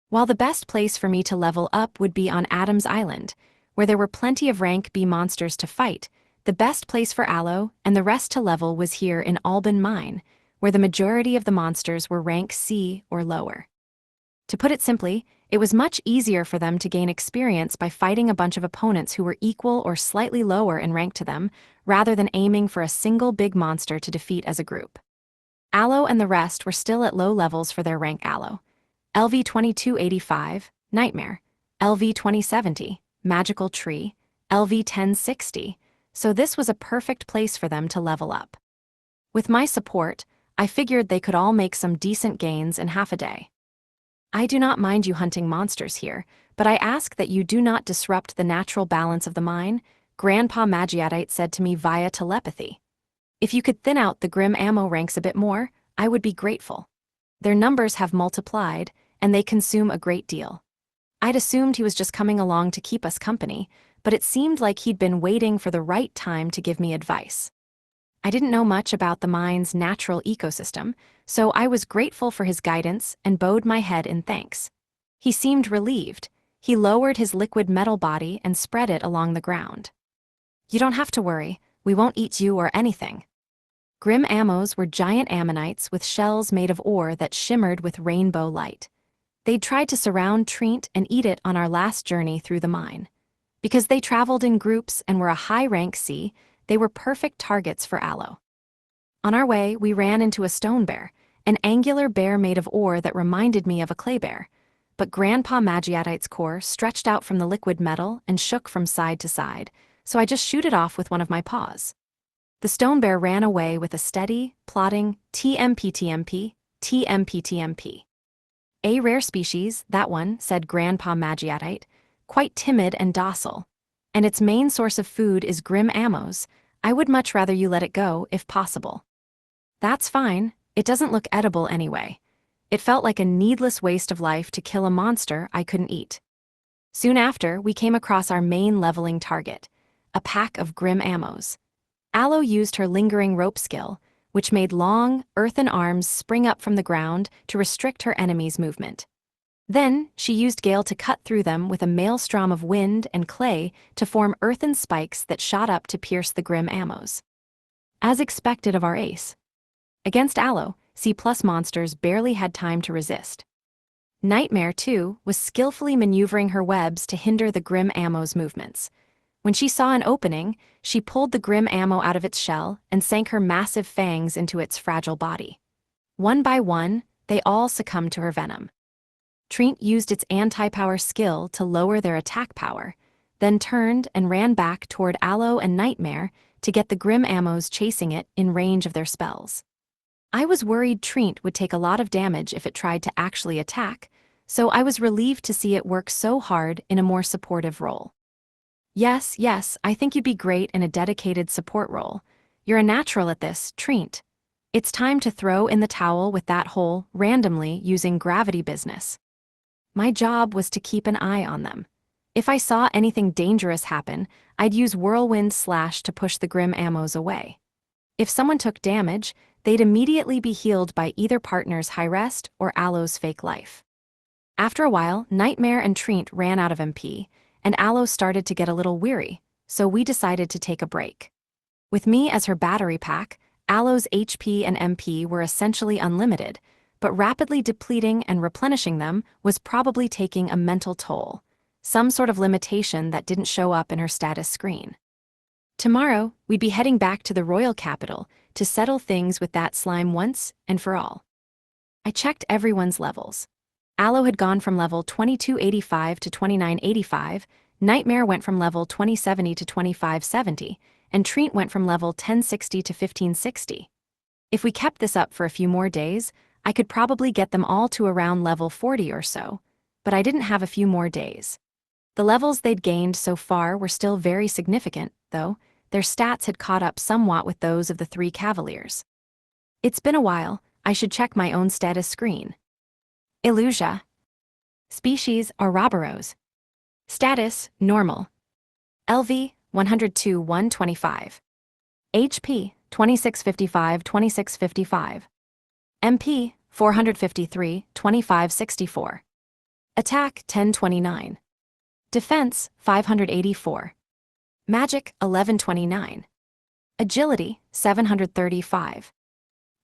While the best place for me to level up would be on Adam's Island, where there were plenty of rank B monsters to fight, the best place for Aloe and the rest to level was here in Alban Mine, where the majority of the monsters were rank C or lower. To put it simply, it was much easier for them to gain experience by fighting a bunch of opponents who were equal or slightly lower in rank to them, rather than aiming for a single big monster to defeat as a group. Aloe and the rest were still at low levels for their rank. Aloe: LV 2285, Nightmare; LV 2070, Magical Tree; LV 1060, so this was a perfect place for them to level up. With my support, I figured they could all make some decent gains in half a day. "I do not mind you hunting monsters here, but I ask that you do not disrupt the natural balance of the mine," Grandpa Magiatite said to me via telepathy. "If you could thin out the Grim Ammo ranks a bit more, I would be grateful. Their numbers have multiplied, and they consume a great deal." I'd assumed he was just coming along to keep us company, but it seemed like he'd been waiting for the right time to give me advice. I didn't know much about the mine's natural ecosystem, so I was grateful for his guidance and bowed my head in thanks. He seemed relieved. He lowered his liquid metal body and spread it along the ground. "You don't have to worry, we won't eat you or anything." Grim Ammos were giant ammonites with shells made of ore that shimmered with rainbow light. They'd tried to surround Treant and eat it on our last journey through the mine. Because they traveled in groups and were a high rank C, they were perfect targets for Aloe. On our way, we ran into a stone bear, an angular bear made of ore that reminded me of a clay bear. But Grandpa Magiatite's core stretched out from the liquid metal and shook from side to side, so I just shooed it off with one of my paws. The stone bear ran away with a steady, plodding TMP, TMP. "A rare species, that one," said Grandpa Magiatite, "quite timid and docile. And its main source of food is Grim Ammos. I would much rather you let it go, if possible." "That's fine, it doesn't look edible anyway." It felt like a needless waste of life to kill a monster I couldn't eat. Soon after, we came across our main leveling target, a pack of Grim Ammos. Aloe used her lingering rope skill, which made long, earthen arms spring up from the ground to restrict her enemy's movement. Then, she used Gale to cut through them with a maelstrom of wind and clay to form earthen spikes that shot up to pierce the grim ammos. As expected of our ace. Against Aloe, C+ monsters barely had time to resist. Nightmare, too, was skillfully maneuvering her webs to hinder the grim ammo's movements. When she saw an opening, she pulled the grim ammo out of its shell and sank her massive fangs into its fragile body. One by one, they all succumbed to her venom. Trient used its anti-power skill to lower their attack power, then turned and ran back toward Aloe and Nightmare to get the grim ammos chasing it in range of their spells. I was worried Trient would take a lot of damage if it tried to actually attack, so I was relieved to see it work so hard in a more supportive role. Yes, I think you'd be great in a dedicated support role. You're a natural at this, Trient. It's time to throw in the towel with that whole, randomly using gravity business. My job was to keep an eye on them. If I saw anything dangerous happen, I'd use Whirlwind Slash to push the grim ammos away. If someone took damage, they'd immediately be healed by either partner's high rest or Aloe's fake life. After a while, Nightmare and Trient ran out of MP, and Aloe started to get a little weary, so we decided to take a break. With me as her battery pack, Aloe's HP and MP were essentially unlimited, but rapidly depleting and replenishing them was probably taking a mental toll, some sort of limitation that didn't show up in her status screen. Tomorrow, we'd be heading back to the royal capital to settle things with that slime once and for all. I checked everyone's levels. Aloe had gone from level 2285 to 2985, Nightmare went from level 2070 to 2570, and Trient went from level 1060 to 1560. If we kept this up for a few more days, I could probably get them all to around level 40 or so, but I didn't have a few more days. The levels they'd gained so far were still very significant, though. Their stats had caught up somewhat with those of the three cavaliers. It's been a while, I should check my own status screen. Illusia. Species, Ouroboros. Status, normal. LV, 102-125. HP, 2655-2655. MP, 453-2564. Attack, 1029. Defense, 584. Magic, 1129. Agility, 735.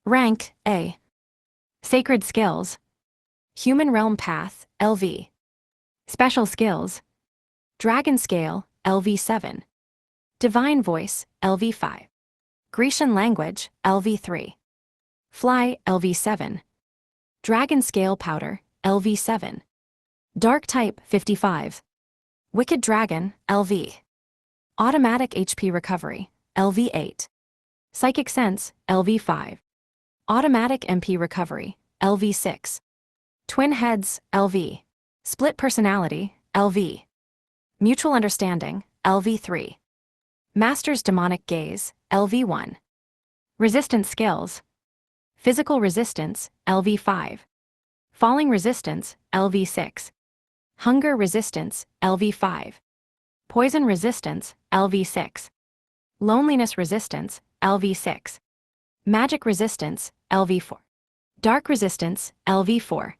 Rank, A. Sacred Skills. Human Realm Path, LV. Special Skills. Dragon Scale, LV7. Divine Voice, LV5. Grecian Language, LV3. Fly, LV7. Dragon Scale Powder, LV7. Dark Type, 55. Wicked Dragon, LV. Automatic HP Recovery, LV8. Psychic Sense, LV5. Automatic MP Recovery, LV6. Twin Heads, LV. Split Personality, LV. Mutual Understanding, LV3. Master's Demonic Gaze, LV1. Resistance Skills. Physical Resistance, LV5. Falling Resistance, LV6. Hunger Resistance, LV5. Poison Resistance, LV6. Loneliness Resistance, LV6. Magic Resistance, LV4. Dark Resistance, LV4.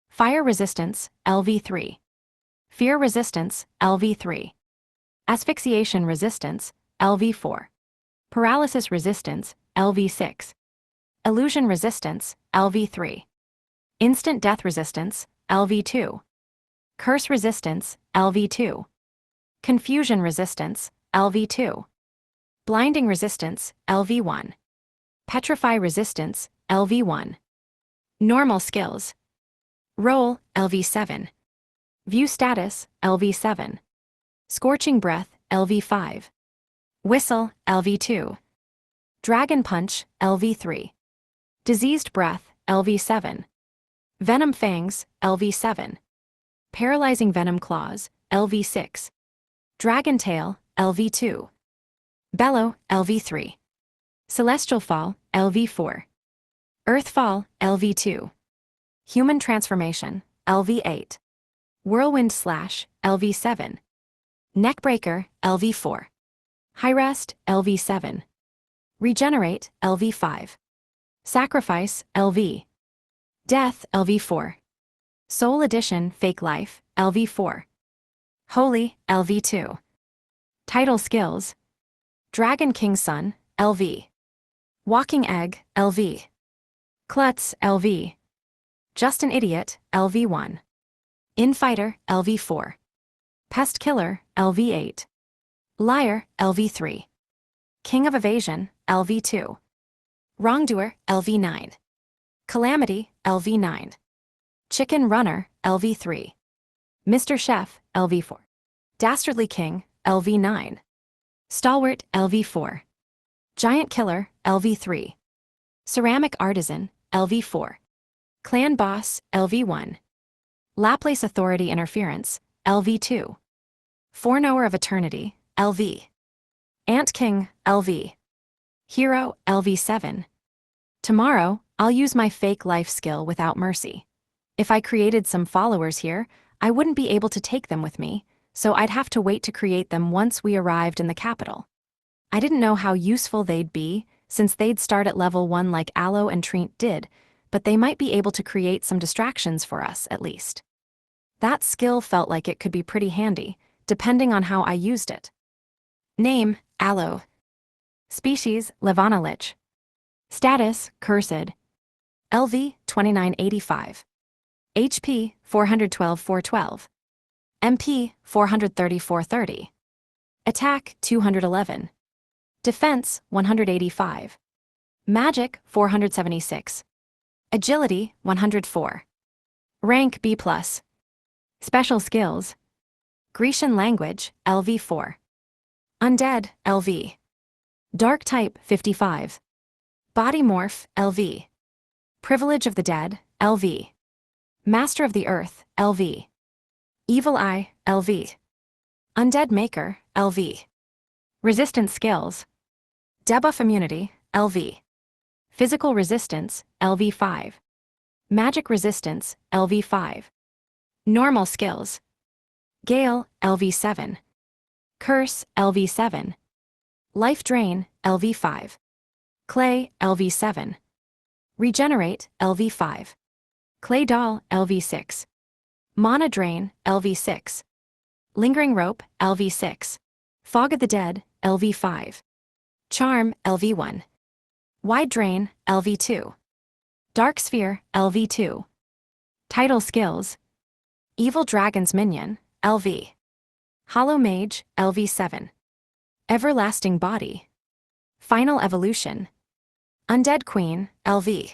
Fire Resistance, LV3. Fear Resistance, LV3. Asphyxiation Resistance, LV4. Paralysis Resistance, LV6. Illusion Resistance, LV3. Instant Death Resistance, LV2. Curse Resistance, LV2. Confusion Resistance, LV2. Blinding Resistance, LV1. Petrify Resistance, LV1. Normal Skills. Roll, LV7. View Status, LV7. Scorching Breath, LV5. Whistle, LV2. Dragon Punch, LV3. Diseased Breath, LV7. Venom Fangs, LV7. Paralyzing Venom Claws, LV6. Dragon Tail, LV2. Bellow, LV3. Celestial Fall, LV4. Earth Fall, LV2. Human Transformation, LV8. Whirlwind Slash, LV7. Neckbreaker, LV4. High Rest, LV7. Regenerate, LV5. Sacrifice, LV. Death, LV4. Soul Edition Fake Life, LV4. Holy, LV2. Title Skills. Dragon King Son, LV. Walking Egg, LV. Klutz, LV. Just an Idiot, LV1. Infighter, LV4. Pest Killer, LV8. Liar, LV3. King of Evasion, LV2. Wrongdoer, LV9. Calamity, LV9. Chicken Runner, LV3. Mr. Chef, LV4. Dastardly King, LV9. Stalwart, LV4. Giant Killer, LV3. Ceramic Artisan, LV4. Clan Boss, LV1. Laplace Authority Interference, LV2. Foreknower of Eternity, LV. Ant King, LV. Hero, LV7. Tomorrow, I'll use my fake life skill without mercy. If I created some followers here, I wouldn't be able to take them with me, so I'd have to wait to create them once we arrived in the capital. I didn't know how useful they'd be, since they'd start at level 1 like Aloe and Treant did, but they might be able to create some distractions for us, at least. That skill felt like it could be pretty handy, depending on how I used it. Name, Aloe. Species, Levana Lich. Status, Cursed. LV, 2985. HP, 412-412. MP, 430-430. Attack, 211. Defense, 185. Magic, 476. Agility, 104. Rank B+. Special Skills. Grecian Language, LV4. Undead, LV. Dark Type, 55. Body Morph, LV. Privilege of the Dead, LV. Master of the Earth, LV. Evil Eye, LV. Undead Maker, LV. Resistance Skills. Debuff Immunity, LV. Physical Resistance, LV5. Magic Resistance, LV5. Normal Skills. Gale, LV7. Curse, LV7. Life Drain, LV5. Clay, LV7. Regenerate, LV5. Clay Doll, LV6. Mana Drain, LV6. Lingering Rope, LV6. Fog of the Dead, LV5. Charm, LV1. Wide Drain, LV2. Dark Sphere, LV2. Title Skills. Evil Dragon's Minion, LV. Hollow Mage, LV7. Everlasting Body. Final Evolution. Undead Queen, LV.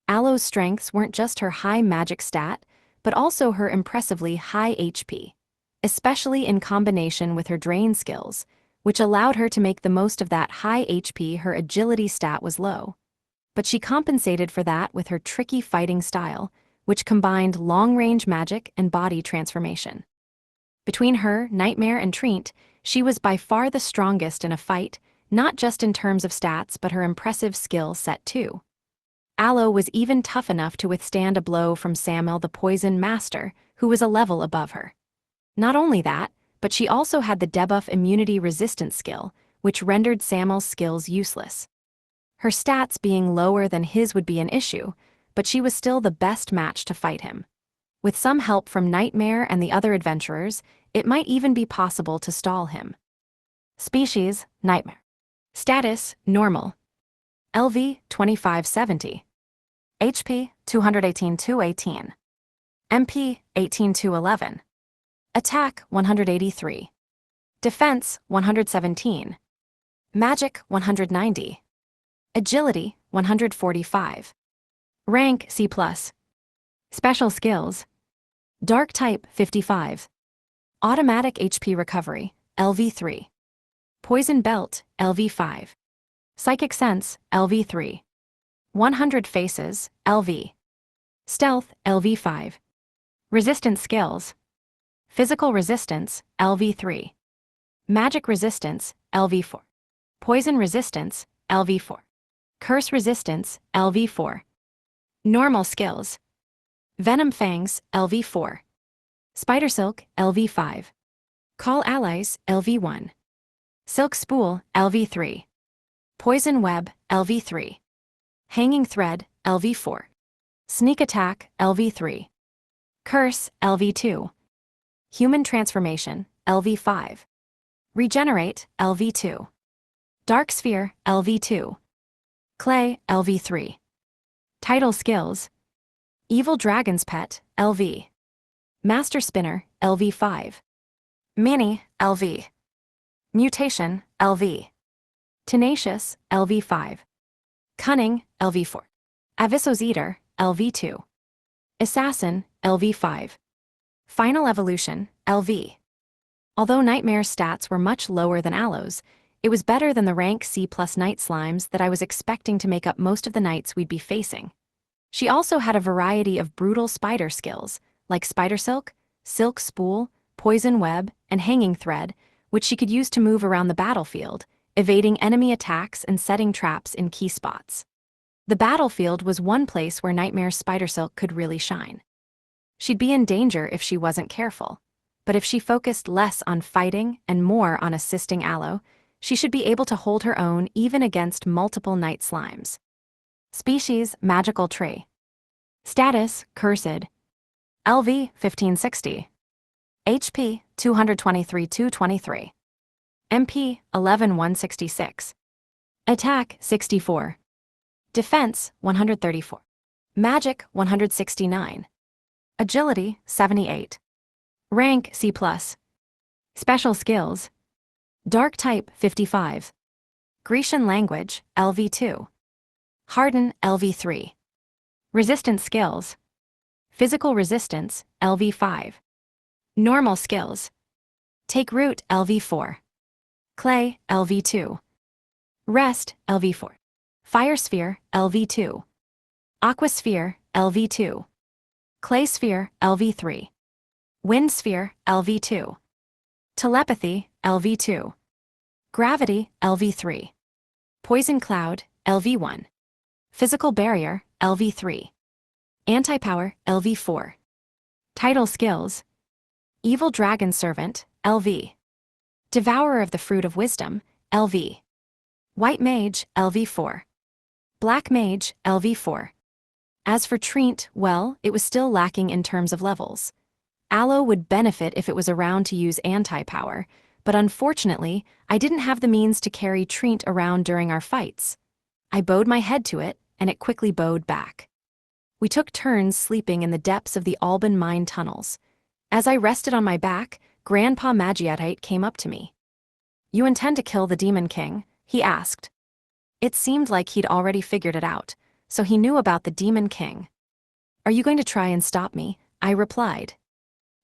Aloe's strengths weren't just her high magic stat, but also her impressively high HP, especially in combination with her drain skills, which allowed her to make the most of that high HP. Her agility stat was low, but she compensated for that with her tricky fighting style, which combined long-range magic and body transformation. Between her, Nightmare, and Treant, she was by far the strongest in a fight, not just in terms of stats but her impressive skill set too. Aloe was even tough enough to withstand a blow from Samuel the Poison Master, who was a level above her. Not only that, but she also had the debuff immunity resistance skill, which rendered Samuel's skills useless. Her stats being lower than his would be an issue, but she was still the best match to fight him. With some help from Nightmare and the other adventurers, it might even be possible to stall him. Species, Nightmare. Status, Normal. LV, 2570. HP, 218-218. MP, 18-11. Attack, 183. Defense, 117. Magic, 190. Agility, 145. Rank, C+. Special Skills. Dark Type, 55. Automatic HP Recovery, LV3. Poison Belt, LV5. Psychic Sense, LV3. 100 Faces, LV. Stealth, LV5. Resistance Skills. Physical Resistance, LV3. Magic Resistance, LV4. Poison Resistance, LV4. Curse Resistance, LV4. Normal Skills. Venom Fangs, LV4. Spider Silk, LV5. Call Allies, LV1. Silk Spool, LV3. Poison Web, LV3. Hanging Thread, LV4. Sneak Attack, LV3. Curse, LV2. Human transformation, LV5. Regenerate, LV2. Dark sphere, LV2. Clay, LV3. Title skills. Evil dragon's pet, LV. Master spinner, LV5. Mini, LV. Mutation, LV. Tenacious, LV5. Cunning, LV4. Avissos eater, LV2. Assassin, LV5. Final evolution, LV. Although Nightmare's stats were much lower than Aloe's, it was better than the rank C+ night slimes that I was expecting to make up most of the nights we'd be facing. She also had a variety of brutal spider skills, like spider silk, silk spool, poison web, and hanging thread, which she could use to move around the battlefield, evading enemy attacks and setting traps in key spots. The battlefield was one place where Nightmare's spider silk could really shine. She'd be in danger if she wasn't careful, but if she focused less on fighting and more on assisting Aloe, she should be able to hold her own even against multiple night slimes. Species, magical tree. Status, cursed. LV, 1560. HP, 223-223. MP, 11-166. Attack, 64. Defense, 134. Magic, 169. Agility, 78. Rank, C+. Special skills. Dark type, 55. Grecian language, LV2. Harden, LV3. Resistance skills. Physical resistance, LV5. Normal skills. Take root, LV4. Clay, LV2. Rest, LV4. Fire sphere, LV2. Aquasphere, LV2. Clay sphere, LV3. Wind sphere, LV2. Telepathy, LV2. Gravity, LV3. Poison cloud, LV1. Physical barrier, LV3. Anti-power, LV4. Title skills. Evil dragon servant, LV. Devourer of the fruit of wisdom, LV. White mage, LV4. Black mage, LV4. As for Treant, well, it was still lacking in terms of levels. Aloe would benefit if it was around to use anti-power, but unfortunately, I didn't have the means to carry Treant around during our fights. I bowed my head to it, and it quickly bowed back. We took turns sleeping in the depths of the Alban mine tunnels. As I rested on my back, Grandpa Magiatite came up to me. "You intend to kill the Demon King?" he asked. It seemed like he'd already figured it out, so he knew about the Demon King. "Are you going to try and stop me?" I replied.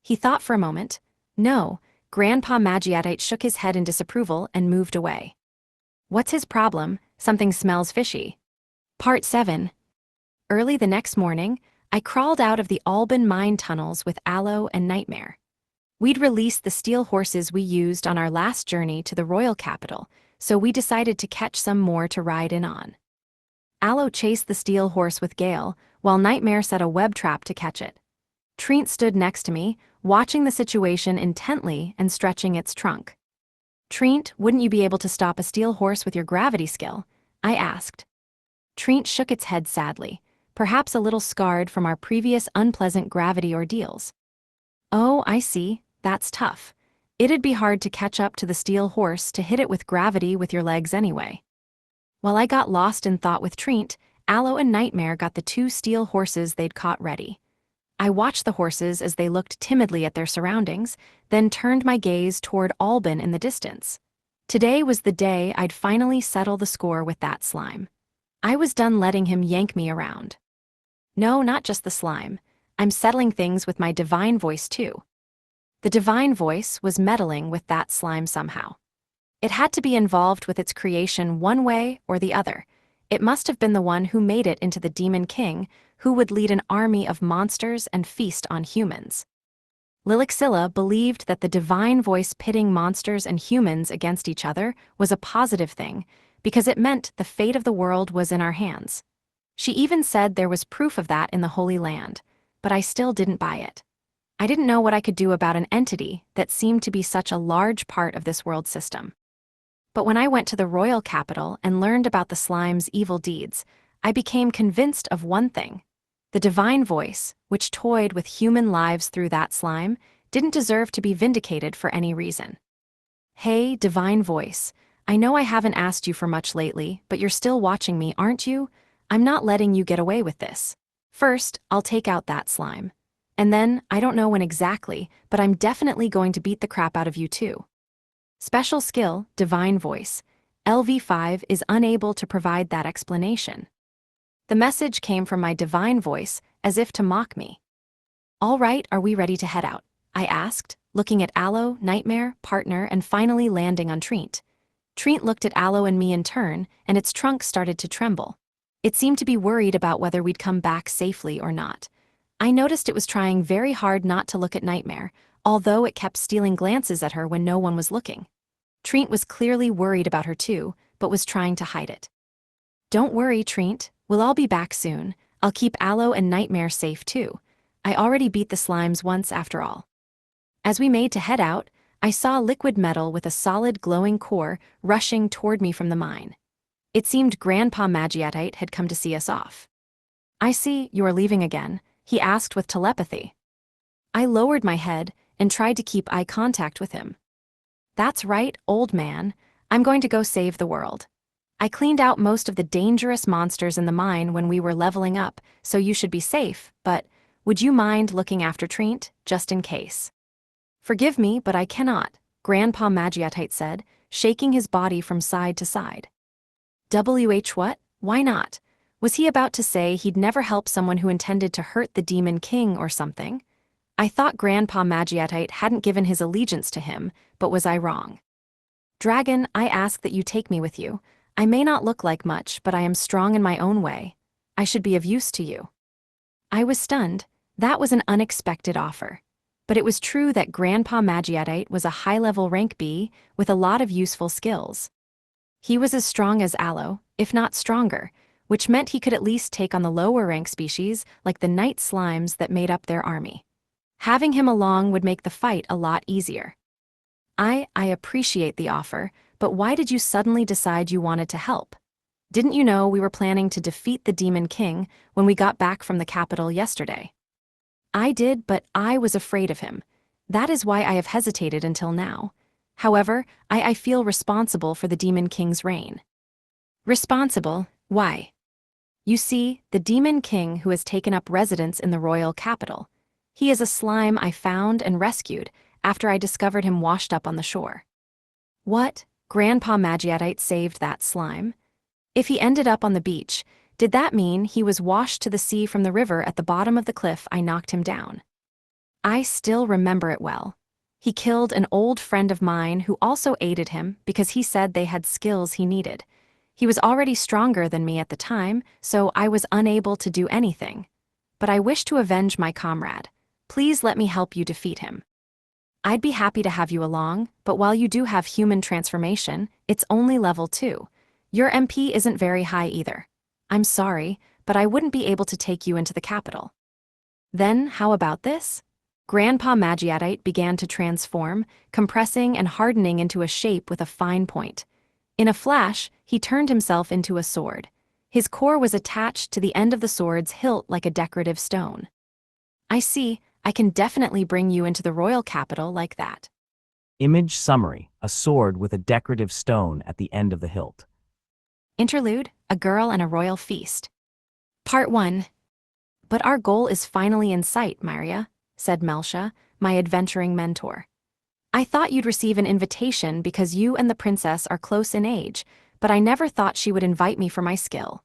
He thought for a moment. No, Grandpa Magiatite shook his head in disapproval and moved away. What's his problem? Something smells fishy. Part 7. Early the next morning, I crawled out of the Alban mine tunnels with Aloe and Nightmare. We'd released the steel horses we used on our last journey to the royal capital, so we decided to catch some more to ride in on. Aloe chased the steel horse with Gale, while Nightmare set a web trap to catch it. Treant stood next to me, watching the situation intently and stretching its trunk. "Treant, wouldn't you be able to stop a steel horse with your gravity skill?" I asked. Treant shook its head sadly, perhaps a little scarred from our previous unpleasant gravity ordeals. "Oh, I see, that's tough. It'd be hard to catch up to the steel horse to hit it with gravity with your legs anyway." While I got lost in thought with Treant, Aloe and Nightmare got the 2 steel horses they'd caught ready. I watched the horses as they looked timidly at their surroundings, then turned my gaze toward Alban in the distance. Today was the day I'd finally settle the score with that slime. I was done letting him yank me around. No, not just the slime. I'm settling things with my divine voice too. The divine voice was meddling with that slime somehow. It had to be involved with its creation one way or the other. It must have been the one who made it into the Demon King, who would lead an army of monsters and feast on humans. Lilixilla believed that the divine voice pitting monsters and humans against each other was a positive thing, because it meant the fate of the world was in our hands. She even said there was proof of that in the Holy Land, but I still didn't buy it. I didn't know what I could do about an entity that seemed to be such a large part of this world system. But when I went to the royal capital and learned about the slime's evil deeds, I became convinced of one thing. The divine voice, which toyed with human lives through that slime, didn't deserve to be vindicated for any reason. Hey, divine voice, I know I haven't asked you for much lately, but you're still watching me, aren't you? I'm not letting you get away with this. First, I'll take out that slime. And then, I don't know when exactly, but I'm definitely going to beat the crap out of you too. Special skill, divine voice. LV5 is unable to provide that explanation. The message came from my divine voice, as if to mock me. All right, are we ready to head out? I asked, looking at Aloe, Nightmare, Partner, and finally landing on Treant. Treant looked at Aloe and me in turn, and its trunk started to tremble. It seemed to be worried about whether we'd come back safely or not. I noticed it was trying very hard not to look at Nightmare, although it kept stealing glances at her when no one was looking. Treant was clearly worried about her too, but was trying to hide it. Don't worry, Treant, we'll all be back soon. I'll keep Aloe and Nightmare safe too. I already beat the slimes once after all. As we made to head out, I saw liquid metal with a solid glowing core rushing toward me from the mine. It seemed Grandpa Magiatite had come to see us off. I see, you are leaving again, he asked with telepathy. I lowered my head and tried to keep eye contact with him. That's right, old man, I'm going to go save the world. I cleaned out most of the dangerous monsters in the mine when we were leveling up, so you should be safe, but would you mind looking after Treant, just in case? Forgive me, but I cannot, Grandpa Magiatite said, shaking his body from side to side. What? Why not? Was he about to say he'd never help someone who intended to hurt the Demon King or something? I thought Grandpa Magiatite hadn't given his allegiance to him, but was I wrong? Dragon, I ask that you take me with you. I may not look like much, but I am strong in my own way. I should be of use to you. I was stunned. That was an unexpected offer. But it was true that Grandpa Magiatite was a high-level rank B with a lot of useful skills. He was as strong as Aloe, if not stronger, which meant he could at least take on the lower rank species like the night slimes that made up their army. Having him along would make the fight a lot easier. I appreciate the offer, but why did you suddenly decide you wanted to help? Didn't you know we were planning to defeat the Demon King when we got back from the capital yesterday? I did, but I was afraid of him. That is why I have hesitated until now. However, I feel responsible for the Demon King's reign. Responsible? Why? You see, the Demon King who has taken up residence in the royal capital. He is a slime I found and rescued after I discovered him washed up on the shore. What? Grandpa Magiatite saved that slime? If he ended up on the beach, did that mean he was washed to the sea from the river at the bottom of the cliff I knocked him down? I still remember it well. He killed an old friend of mine who also aided him because he said they had skills he needed. He was already stronger than me at the time, so I was unable to do anything. But I wish to avenge my comrade. Please let me help you defeat him. I'd be happy to have you along, but while you do have human transformation, it's only level 2. Your MP isn't very high either. I'm sorry, but I wouldn't be able to take you into the capital. Then, how about this? Grandpa Magiatite began to transform, compressing and hardening into a shape with a fine point. In a flash, he turned himself into a sword. His core was attached to the end of the sword's hilt like a decorative stone. I see, I can definitely bring you into the royal capital like that. Image summary, a sword with a decorative stone at the end of the hilt. Interlude, a girl and a royal feast. Part 1. But our goal is finally in sight, Maria, said Melcia, my adventuring mentor. I thought you'd receive an invitation because you and the princess are close in age, but I never thought she would invite me for my skill.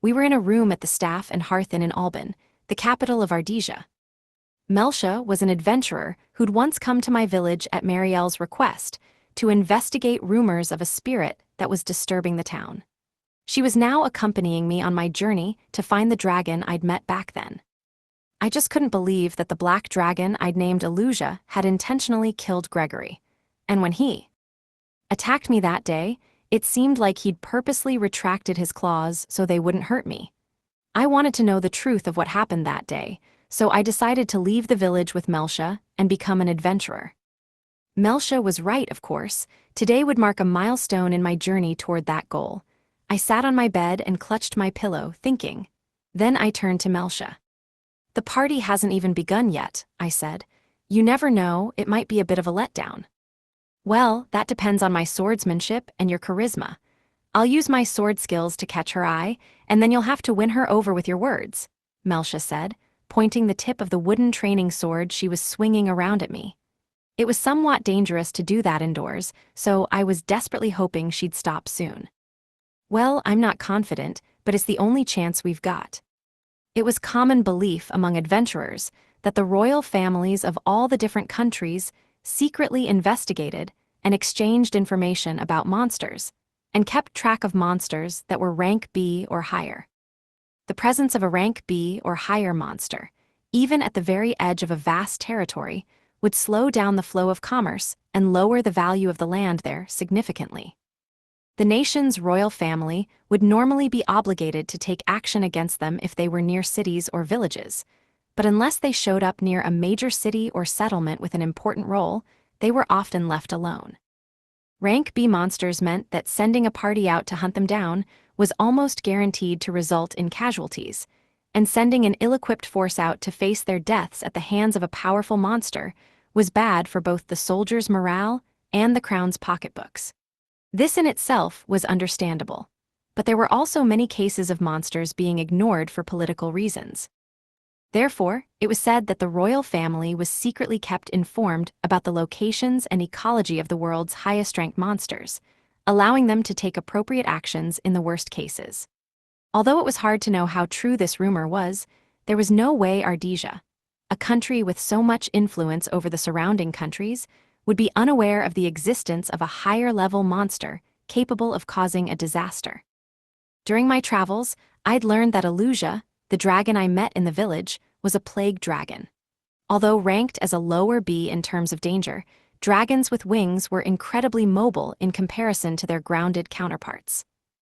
We were in a room at the Staff and Hearth Inn in Alban, the capital of Ardesia. Melcia was an adventurer who'd once come to my village at Marielle's request to investigate rumors of a spirit that was disturbing the town. She was now accompanying me on my journey to find the dragon I'd met back then. I just couldn't believe that the black dragon I'd named Illusia had intentionally killed Gregory. And when he attacked me that day, it seemed like he'd purposely retracted his claws so they wouldn't hurt me. I wanted to know the truth of what happened that day, so I decided to leave the village with Melcia and become an adventurer. Melcia was right, of course. Today would mark a milestone in my journey toward that goal. I sat on my bed and clutched my pillow, thinking. Then I turned to Melcia. The party hasn't even begun yet, I said. You never know, it might be a bit of a letdown. Well, that depends on my swordsmanship and your charisma. I'll use my sword skills to catch her eye, and then you'll have to win her over with your words, Melcia said, pointing the tip of the wooden training sword she was swinging around at me. It was somewhat dangerous to do that indoors, so I was desperately hoping she'd stop soon. Well, I'm not confident, but it's the only chance we've got. It was common belief among adventurers that the royal families of all the different countries secretly investigated and exchanged information about monsters, and kept track of monsters that were rank B or higher. The presence of a rank B or higher monster, even at the very edge of a vast territory, would slow down the flow of commerce and lower the value of the land there significantly. The nation's royal family would normally be obligated to take action against them if they were near cities or villages, but unless they showed up near a major city or settlement with an important role, they were often left alone. Rank B monsters meant that sending a party out to hunt them down was almost guaranteed to result in casualties, and sending an ill-equipped force out to face their deaths at the hands of a powerful monster was bad for both the soldiers' morale and the crown's pocketbooks. This in itself was understandable, but there were also many cases of monsters being ignored for political reasons. Therefore, it was said that the royal family was secretly kept informed about the locations and ecology of the world's highest-ranked monsters, allowing them to take appropriate actions in the worst cases. Although it was hard to know how true this rumor was, there was no way Ardesia, a country with so much influence over the surrounding countries, would be unaware of the existence of a higher-level monster capable of causing a disaster. During my travels, I'd learned that Alusia, the dragon I met in the village, was a plague dragon. Although ranked as a lower B in terms of danger, dragons with wings were incredibly mobile in comparison to their grounded counterparts.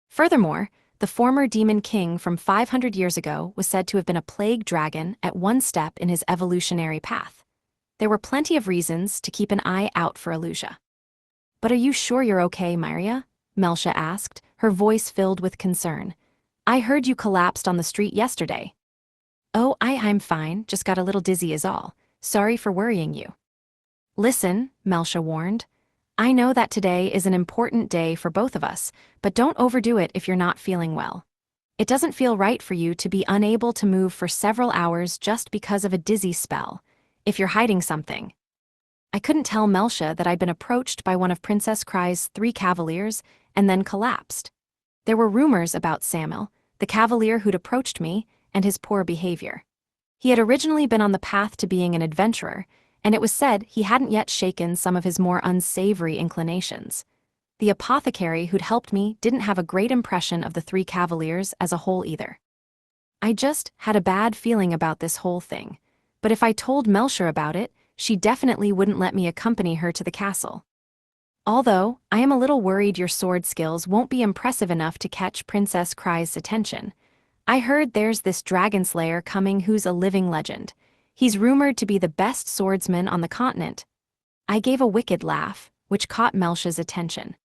Furthermore, the former demon king from 500 years ago was said to have been a plague dragon at one step in his evolutionary path. There were plenty of reasons to keep an eye out for Alusia. "But are you sure you're okay, Myria?" Melcia asked, her voice filled with concern. "I heard you collapsed on the street yesterday." "Oh, I'm fine, just got a little dizzy is all. Sorry for worrying you." "Listen," Melcia warned. "I know that today is an important day for both of us, but don't overdo it if you're not feeling well. It doesn't feel right for you to be unable to move for several hours just because of a dizzy spell. If you're hiding something." I couldn't tell Melcia that I'd been approached by one of Princess Kry's 3 cavaliers and then collapsed. There were rumors about Samuel, the cavalier who'd approached me, and his poor behavior. He had originally been on the path to being an adventurer, and it was said he hadn't yet shaken some of his more unsavory inclinations. The apothecary who'd helped me didn't have a great impression of the 3 cavaliers as a whole either. I just had a bad feeling about this whole thing, but if I told Melcia about it, she definitely wouldn't let me accompany her to the castle. Although, I am a little worried your sword skills won't be impressive enough to catch Princess Kry's attention. I heard there's this dragon slayer coming who's a living legend. He's rumored to be the best swordsman on the continent. I gave a wicked laugh, which caught Melcia's attention.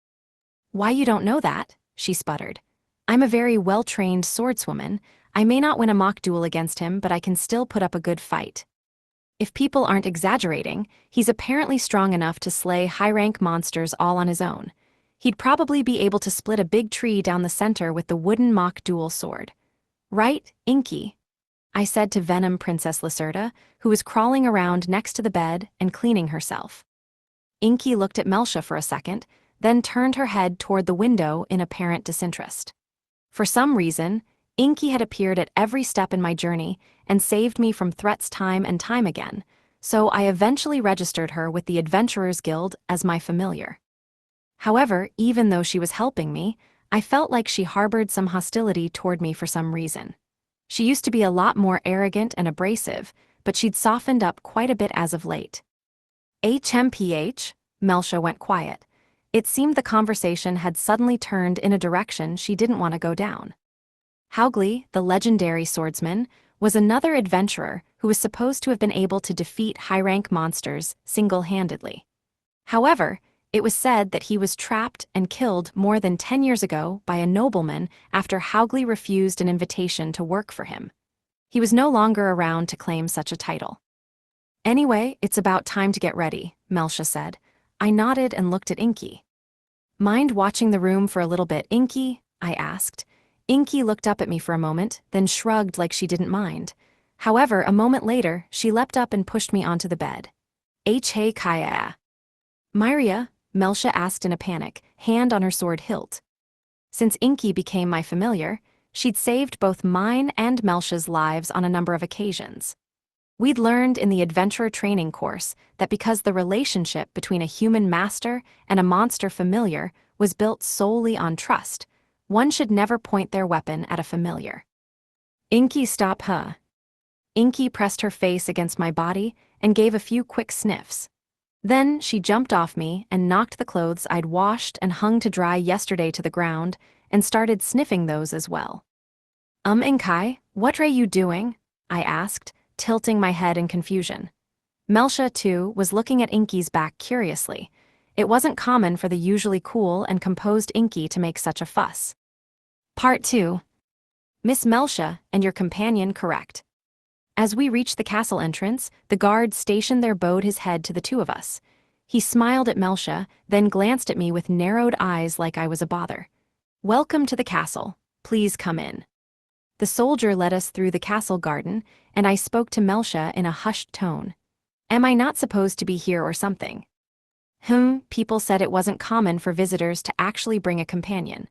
"Why, you don't know that?" she sputtered. "I'm a very well-trained swordswoman. I may not win a mock duel against him, but I can still put up a good fight. If people aren't exaggerating, he's apparently strong enough to slay high-rank monsters all on his own. He'd probably be able to split a big tree down the center with the wooden mock duel sword. Right, Inky?" I said to Venom Princess Lacerda, who was crawling around next to the bed and cleaning herself. Inky looked at Melcia for a second, then turned her head toward the window in apparent disinterest. For some reason, Inky had appeared at every step in my journey and saved me from threats time and time again, so I eventually registered her with the Adventurers Guild as my familiar. However, even though she was helping me, I felt like she harbored some hostility toward me for some reason. She used to be a lot more arrogant and abrasive, but she'd softened up quite a bit as of late. "HMPH?" Melcia went quiet. It seemed the conversation had suddenly turned in a direction she didn't want to go down. Haugli, the legendary swordsman, was another adventurer who was supposed to have been able to defeat high-rank monsters single-handedly. However, it was said that he was trapped and killed more than 10 years ago by a nobleman after Haugli refused an invitation to work for him. He was no longer around to claim such a title. "Anyway, it's about time to get ready," Melcia said. I nodded and looked at Inky. "Mind watching the room for a little bit, Inky?" I asked. Inky looked up at me for a moment, then shrugged like she didn't mind. However, a moment later, she leapt up and pushed me onto the bed. Hey Kaya. "Myria?" Melcia asked in a panic, hand on her sword hilt. Since Inky became my familiar, she'd saved both mine and Melcia's lives on a number of occasions. We'd learned in the adventurer training course that because the relationship between a human master and a monster familiar was built solely on trust, one should never point their weapon at a familiar. "Inky, stop, huh?" Inky pressed her face against my body and gave a few quick sniffs. Then she jumped off me and knocked the clothes I'd washed and hung to dry yesterday to the ground and started sniffing those as well. Inky, what are you doing?" I asked, tilting my head in confusion. Melcia, too, was looking at Inky's back curiously. It wasn't common for the usually cool and composed Inky to make such a fuss. Part 2. Miss Melcia and your companion correct. As we reached the castle entrance, the guard stationed there bowed his head to the two of us. He smiled at Melcia, then glanced at me with narrowed eyes like I was a bother. "Welcome to the castle. Please come in." The soldier led us through the castle garden, and I spoke to Melcia in a hushed tone. "Am I not supposed to be here or something?" People said it wasn't common for visitors to actually bring a companion.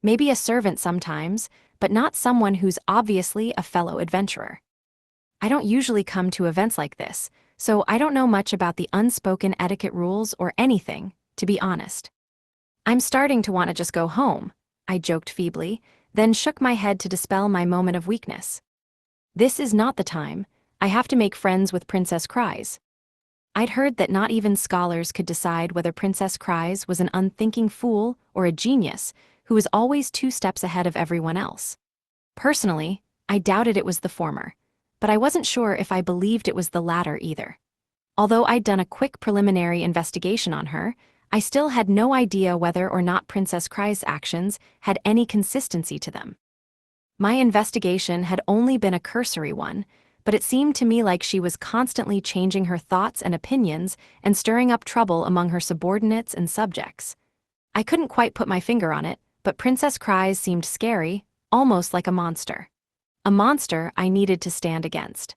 Maybe a servant sometimes, but not someone who's obviously a fellow adventurer. I don't usually come to events like this, so I don't know much about the unspoken etiquette rules or anything, to be honest. "I'm starting to want to just go home," I joked feebly, then shook my head to dispel my moment of weakness. "This is not the time. I have to make friends with Princess Cries." I'd heard that not even scholars could decide whether Princess Cries was an unthinking fool or a genius who was always 2 steps ahead of everyone else. Personally, I doubted it was the former, but I wasn't sure if I believed it was the latter either. Although I'd done a quick preliminary investigation on her, I still had no idea whether or not Princess Cries' actions had any consistency to them. My investigation had only been a cursory one, but it seemed to me like she was constantly changing her thoughts and opinions and stirring up trouble among her subordinates and subjects. I couldn't quite put my finger on it, but Princess Cries seemed scary, almost like a monster. A monster I needed to stand against.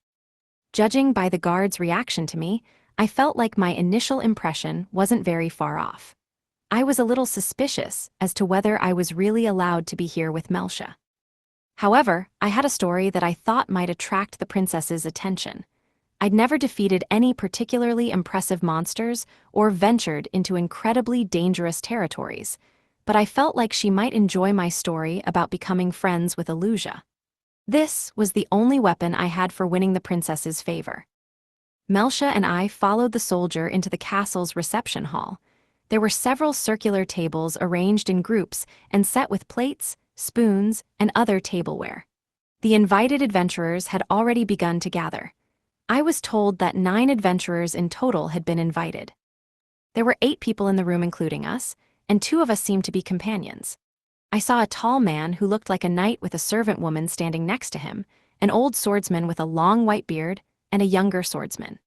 Judging by the guard's reaction to me, I felt like my initial impression wasn't very far off. I was a little suspicious as to whether I was really allowed to be here with Melcia. However, I had a story that I thought might attract the princess's attention. I'd never defeated any particularly impressive monsters or ventured into incredibly dangerous territories, but I felt like she might enjoy my story about becoming friends with Illusia. This was the only weapon I had for winning the princess's favor. Melcia and I followed the soldier into the castle's reception hall. There were several circular tables arranged in groups and set with plates, spoons, and other tableware. The invited adventurers had already begun to gather. I was told that 9 adventurers in total had been invited. There were 8 people in the room including us, and 2 of us seemed to be companions. I saw a tall man who looked like a knight with a servant woman standing next to him, an old swordsman with a long white beard, and a younger swordsman.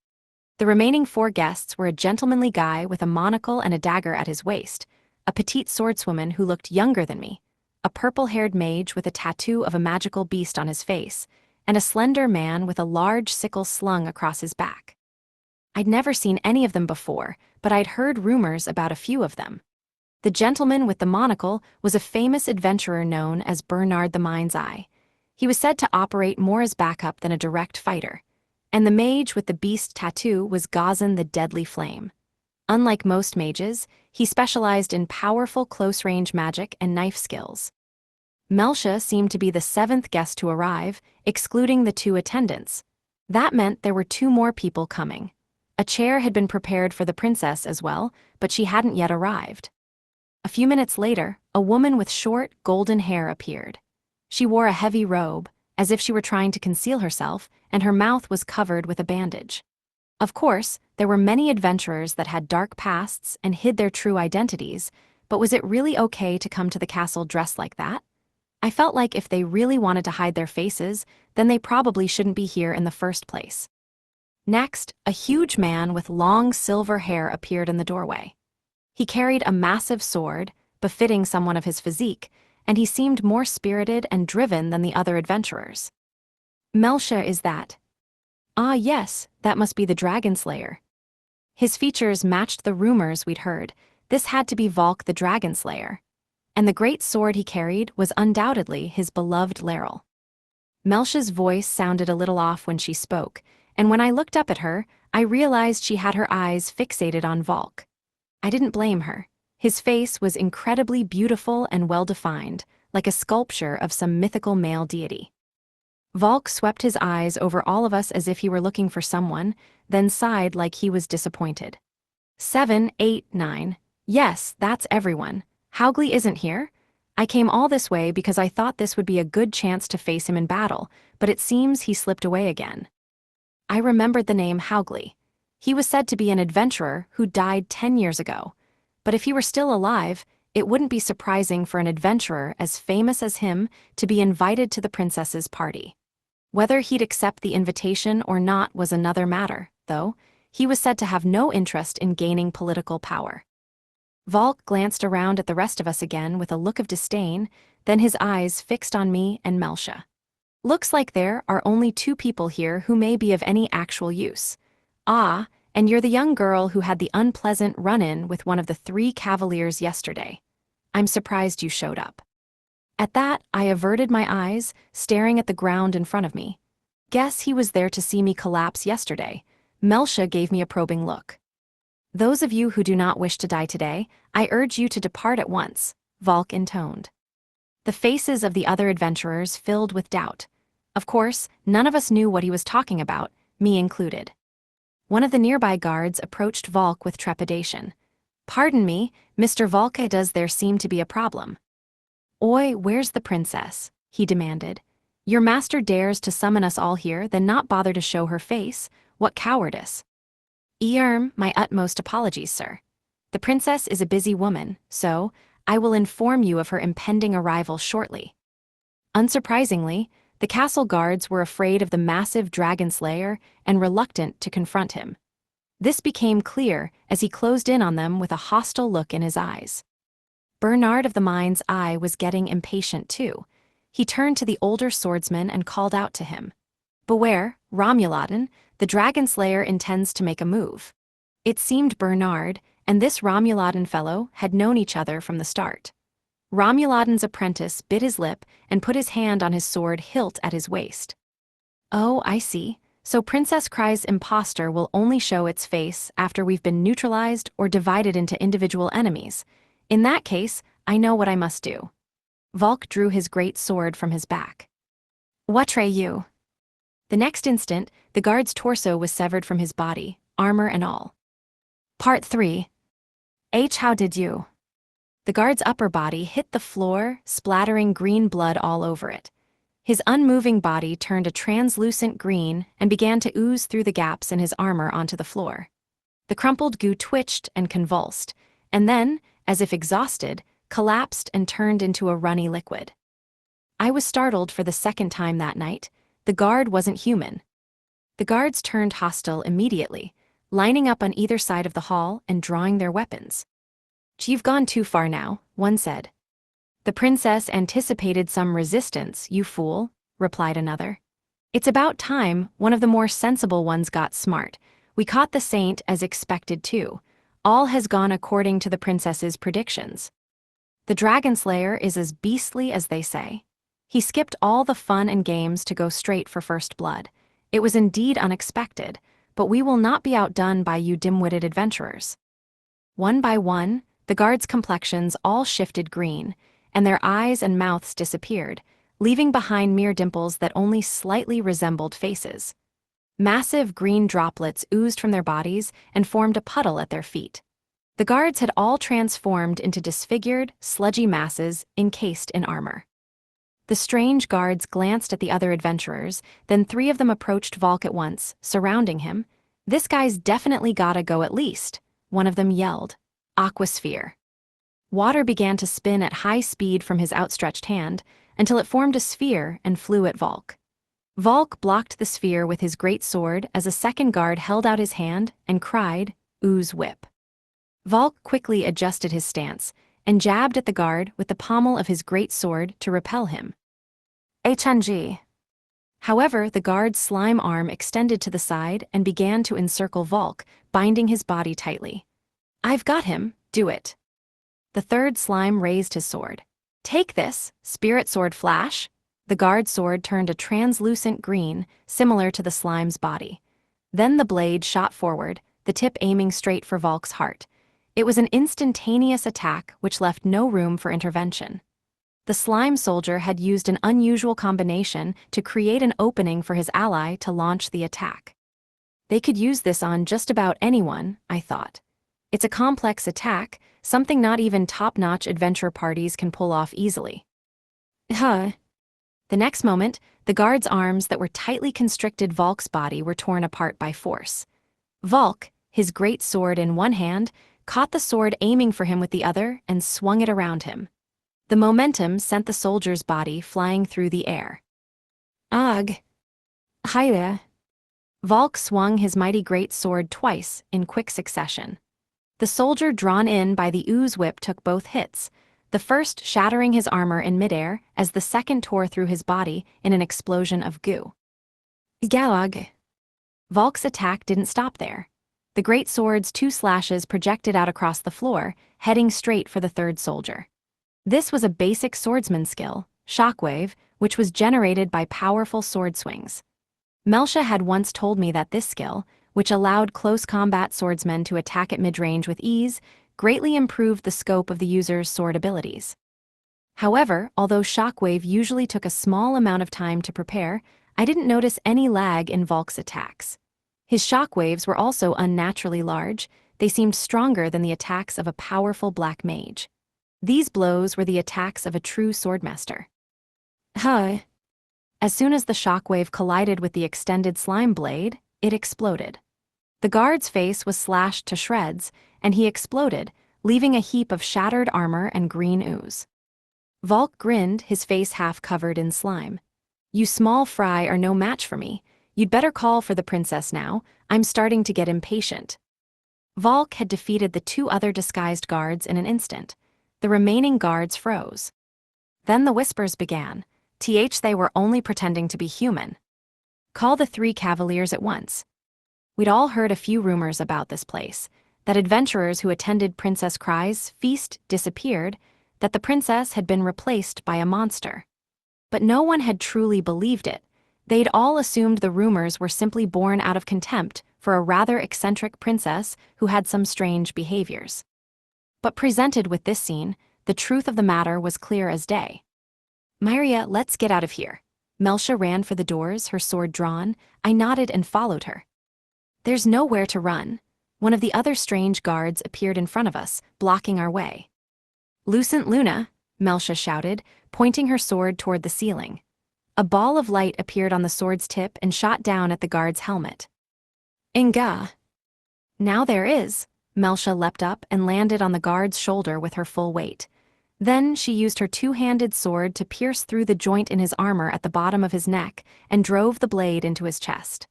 The remaining 4 guests were a gentlemanly guy with a monocle and a dagger at his waist, a petite swordswoman who looked younger than me, a purple-haired mage with a tattoo of a magical beast on his face, and a slender man with a large sickle slung across his back. I'd never seen any of them before, but I'd heard rumors about a few of them. The gentleman with the monocle was a famous adventurer known as Bernard the Mind's Eye. He was said to operate more as backup than a direct fighter. And the mage with the beast tattoo was Gazan the Deadly Flame. Unlike most mages, he specialized in powerful close-range magic and knife skills. Melcia seemed to be the 7th guest to arrive, excluding the 2 attendants. That meant there were 2 more people coming. A chair had been prepared for the princess as well, but she hadn't yet arrived. A few minutes later, a woman with short, golden hair appeared. She wore a heavy robe, as if she were trying to conceal herself, and her mouth was covered with a bandage. Of course, there were many adventurers that had dark pasts and hid their true identities, but was it really okay to come to the castle dressed like that? I felt like if they really wanted to hide their faces, then they probably shouldn't be here in the first place. Next, a huge man with long silver hair appeared in the doorway. He carried a massive sword, befitting someone of his physique, and he seemed more spirited and driven than the other adventurers. Melcha, is that? Ah, yes, that must be the Dragon Slayer. His features matched the rumors we'd heard. This had to be Volk the Dragon Slayer. And the great sword he carried was undoubtedly his beloved Laurel. Melcha's voice sounded a little off when she spoke, and when I looked up at her, I realized she had her eyes fixated on Volk. I didn't blame her. His face was incredibly beautiful and well-defined, like a sculpture of some mythical male deity. Volk swept his eyes over all of us as if he were looking for someone, then sighed like he was disappointed. 7, 8, 9. Yes, that's everyone. Haugli isn't here? I came all this way because I thought this would be a good chance to face him in battle, but it seems he slipped away again. I remembered the name Haugli. He was said to be an adventurer who died 10 years ago. But if he were still alive, it wouldn't be surprising for an adventurer as famous as him to be invited to the princess's party. Whether he'd accept the invitation or not was another matter, though. He was said to have no interest in gaining political power. Volk glanced around at the rest of us again with a look of disdain, then his eyes fixed on me and Melcha. Looks like there are only 2 people here who may be of any actual use. Ah, and you're the young girl who had the unpleasant run-in with one of the 3 cavaliers yesterday. I'm surprised you showed up. At that, I averted my eyes, staring at the ground in front of me. Guess he was there to see me collapse yesterday. Melcha gave me a probing look. Those of you who do not wish to die today, I urge you to depart at once, Volk intoned. The faces of the other adventurers filled with doubt. Of course, none of us knew what he was talking about, me included. One of the nearby guards approached Volk with trepidation. Pardon me, Mr. Volk, does there seem to be a problem? Oi, where's the princess? He demanded. Your master dares to summon us all here, then not bother to show her face? What cowardice! My utmost apologies, sir. The princess is a busy woman, so I will inform you of her impending arrival shortly. Unsurprisingly, the castle guards were afraid of the massive dragon slayer and reluctant to confront him. This became clear as he closed in on them with a hostile look in his eyes. Bernard of the Mind's eye was getting impatient too. He turned to the older swordsman and called out to him. Beware, Romuladen, the dragon slayer intends to make a move. It seemed Bernard and this Romuladen fellow had known each other from the start. Romuladen's apprentice bit his lip and put his hand on his sword hilt at his waist. Oh, I see. So Princess Kry's impostor will only show its face after we've been neutralized or divided into individual enemies. In that case, I know what I must do. Volk drew his great sword from his back. Watre you. The next instant, the guard's torso was severed from his body, armor and all. Part 3. How did you? The guard's upper body hit the floor, splattering green blood all over it. His unmoving body turned a translucent green and began to ooze through the gaps in his armor onto the floor. The crumpled goo twitched and convulsed, and then, as if exhausted, collapsed and turned into a runny liquid. I was startled for the second time that night. The guard wasn't human. The guards turned hostile immediately, lining up on either side of the hall and drawing their weapons. You've gone too far now, one said. The princess anticipated some resistance, you fool, replied another. It's about time one of the more sensible ones got smart. We caught the saint as expected too. All has gone according to the princess's predictions. The dragon slayer is as beastly as they say. He skipped all the fun and games to go straight for first blood. It was indeed unexpected, but we will not be outdone by you dim-witted adventurers. One by one, the guards' complexions all shifted green, and their eyes and mouths disappeared, leaving behind mere dimples that only slightly resembled faces. Massive green droplets oozed from their bodies and formed a puddle at their feet. The guards had all transformed into disfigured, sludgy masses encased in armor. The strange guards glanced at the other adventurers, then 3 of them approached Volk at once, surrounding him. This guy's definitely gotta go at least, one of them yelled. Aquasphere. Water began to spin at high speed from his outstretched hand, until it formed a sphere and flew at Volk. Volk blocked the sphere with his great sword as a second guard held out his hand and cried, "Ooze whip." Volk quickly adjusted his stance and jabbed at the guard with the pommel of his great sword to repel him. HNG. However, the guard's slime arm extended to the side and began to encircle Volk, binding his body tightly. "I've got him, do it." The third slime raised his sword. "Take this, spirit sword flash." The guard's sword turned a translucent green, similar to the slime's body. Then the blade shot forward, the tip aiming straight for Volk's heart. It was an instantaneous attack which left no room for intervention. The slime soldier had used an unusual combination to create an opening for his ally to launch the attack. They could use this on just about anyone, I thought. It's a complex attack, something not even top-notch adventure parties can pull off easily. The next moment, the guard's arms that were tightly constricted Volk's body were torn apart by force. Volk, his great sword in one hand, caught the sword aiming for him with the other and swung it around him. The momentum sent the soldier's body flying through the air. Ugh. Hiya. Volk swung his mighty great sword twice in quick succession. The soldier drawn in by the ooze whip took both hits, the first shattering his armor in midair as the second tore through his body in an explosion of goo. Galog. Volk's attack didn't stop there. The great sword's 2 slashes projected out across the floor, heading straight for the third soldier. This was a basic swordsman skill, shockwave, which was generated by powerful sword swings. Melsha had once told me that this skill, which allowed close combat swordsmen to attack at mid-range with ease, greatly improved the scope of the user's sword abilities. However, although shockwave usually took a small amount of time to prepare, I didn't notice any lag in Volk's attacks. His shockwaves were also unnaturally large. They seemed stronger than the attacks of a powerful black mage. These blows were the attacks of a true swordmaster. As soon as the shockwave collided with the extended slime blade, it exploded. The guard's face was slashed to shreds, and he exploded, leaving a heap of shattered armor and green ooze. Volk grinned, his face half covered in slime. "You small fry are no match for me. You'd better call for the princess now. I'm starting to get impatient." Volk had defeated the 2 other disguised guards in an instant. The remaining guards froze. Then the whispers began. They were only pretending to be human. Call the 3 cavaliers at once. We'd all heard a few rumors about this place, that adventurers who attended Princess Kry's feast disappeared, that the princess had been replaced by a monster. But no one had truly believed it. They'd all assumed the rumors were simply born out of contempt for a rather eccentric princess who had some strange behaviors. But presented with this scene, the truth of the matter was clear as day. "Myria, let's get out of here." Melsha ran for the doors, her sword drawn. I nodded and followed her. "There's nowhere to run." One of the other strange guards appeared in front of us, blocking our way. "Lucent Luna," Melsha shouted, pointing her sword toward the ceiling. A ball of light appeared on the sword's tip and shot down at the guard's helmet. "Inga." "Now there is." Melsha leapt up and landed on the guard's shoulder with her full weight. Then she used her 2-handed sword to pierce through the joint in his armor at the bottom of his neck and drove the blade into his chest.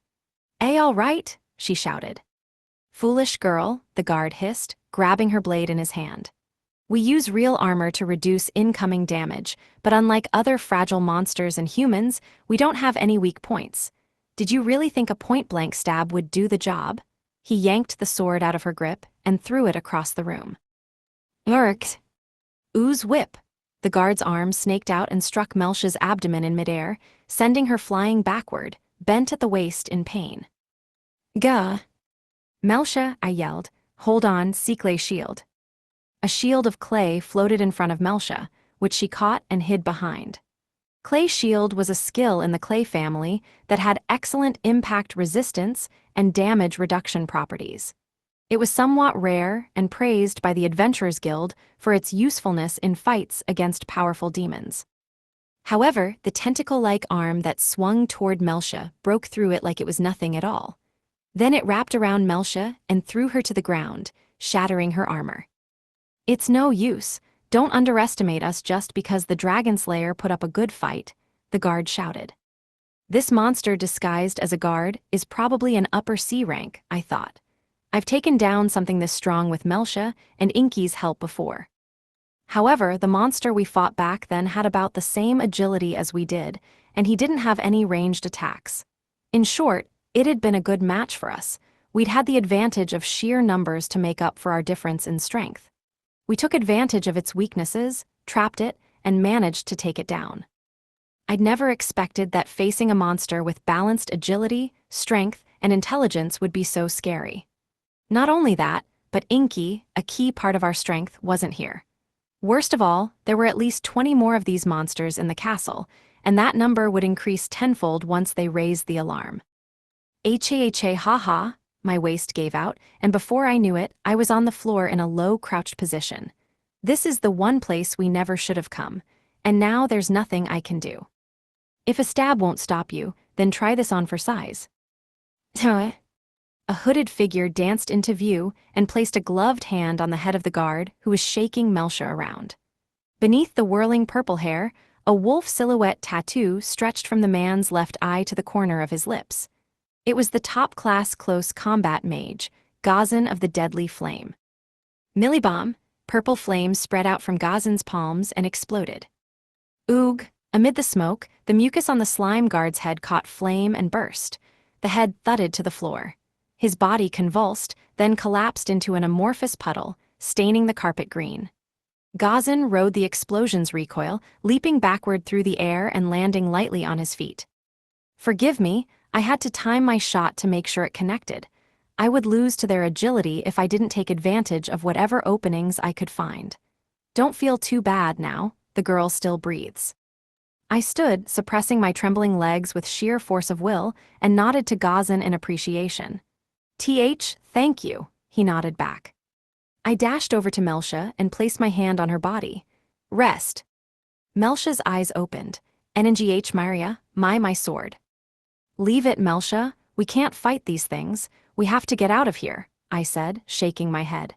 All right," she shouted. "Foolish girl," the guard hissed, grabbing her blade in his hand. "We use real armor to reduce incoming damage, but unlike other fragile monsters and humans, we don't have any weak points. Did you really think a point-blank stab would do the job?" He yanked the sword out of her grip and threw it across the room. "Urk." "Ooze whip." The guard's arm snaked out and struck Melsha's abdomen in midair, sending her flying backward, bent at the waist in pain. "Gah." "Melsha," I yelled, "hold on, see clay shield." A shield of clay floated in front of Melsha, which she caught and hid behind. Clay shield was a skill in the clay family that had excellent impact resistance and damage reduction properties. It was somewhat rare and praised by the Adventurers Guild for its usefulness in fights against powerful demons. However, the tentacle-like arm that swung toward Melsha broke through it like it was nothing at all. Then it wrapped around Melsha and threw her to the ground, shattering her armor. "It's no use," Don't underestimate us just because the Dragon Slayer put up a good fight, the guard shouted. This monster disguised as a guard is probably an upper C rank, I thought. I've taken down something this strong with Melcia and Inky's help before. However, the monster we fought back then had about the same agility as we did, and he didn't have any ranged attacks. In short, it had been a good match for us. We'd had the advantage of sheer numbers to make up for our difference in strength. We took advantage of its weaknesses, trapped it, and managed to take it down. I'd never expected that facing a monster with balanced agility, strength, and intelligence would be so scary. Not only that, but Inky, a key part of our strength, wasn't here. Worst of all, there were at least 20 more of these monsters in the castle, and that number would increase tenfold once they raised the alarm. Ha ha ha, my waist gave out, and before I knew it, I was on the floor in a low crouched position. This is the one place we never should have come, and now there's nothing I can do. If a stab won't stop you, then try this on for size. A hooded figure danced into view and placed a gloved hand on the head of the guard who was shaking Melcia around. Beneath the whirling purple hair, a wolf silhouette tattoo stretched from the man's left eye to the corner of his lips. It was the top-class close combat mage, Gazan of the Deadly Flame. Millibomb, purple flames spread out from Gazan's palms and exploded. Oog! Amid the smoke, the mucus on the slime guard's head caught flame and burst. The head thudded to the floor. His body convulsed, then collapsed into an amorphous puddle, staining the carpet green. Gazan rode the explosion's recoil, leaping backward through the air and landing lightly on his feet. Forgive me, I had to time my shot to make sure it connected. I would lose to their agility if I didn't take advantage of whatever openings I could find. Don't feel too bad now, the girl still breathes. I stood, suppressing my trembling legs with sheer force of will, and nodded to Gazan in appreciation. Thank you, he nodded back. I dashed over to Melcia and placed my hand on her body. Rest. Melcia's eyes opened. NNGH Maria, my sword. Leave it, Melcia, we can't fight these things, we have to get out of here, I said, shaking my head.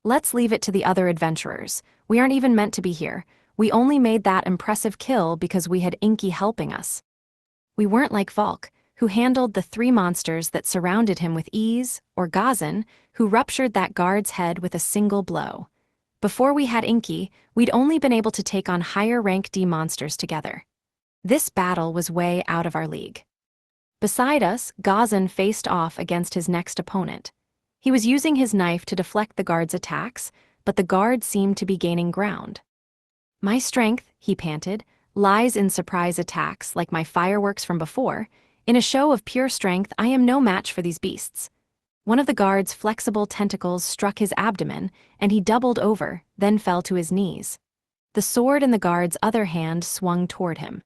Let's leave it to the other adventurers, we aren't even meant to be here. We only made that impressive kill because we had Inky helping us. We weren't like Valk, who handled the 3 monsters that surrounded him with ease, or Gazan, who ruptured that guard's head with a single blow. Before we had Inky, we'd only been able to take on higher rank D monsters together. This battle was way out of our league. Beside us, Gazan faced off against his next opponent. He was using his knife to deflect the guard's attacks, but the guard seemed to be gaining ground. My strength, he panted, lies in surprise attacks like my fireworks from before. In a show of pure strength, I am no match for these beasts. One of the guard's flexible tentacles struck his abdomen, and he doubled over, then fell to his knees. The sword in the guard's other hand swung toward him.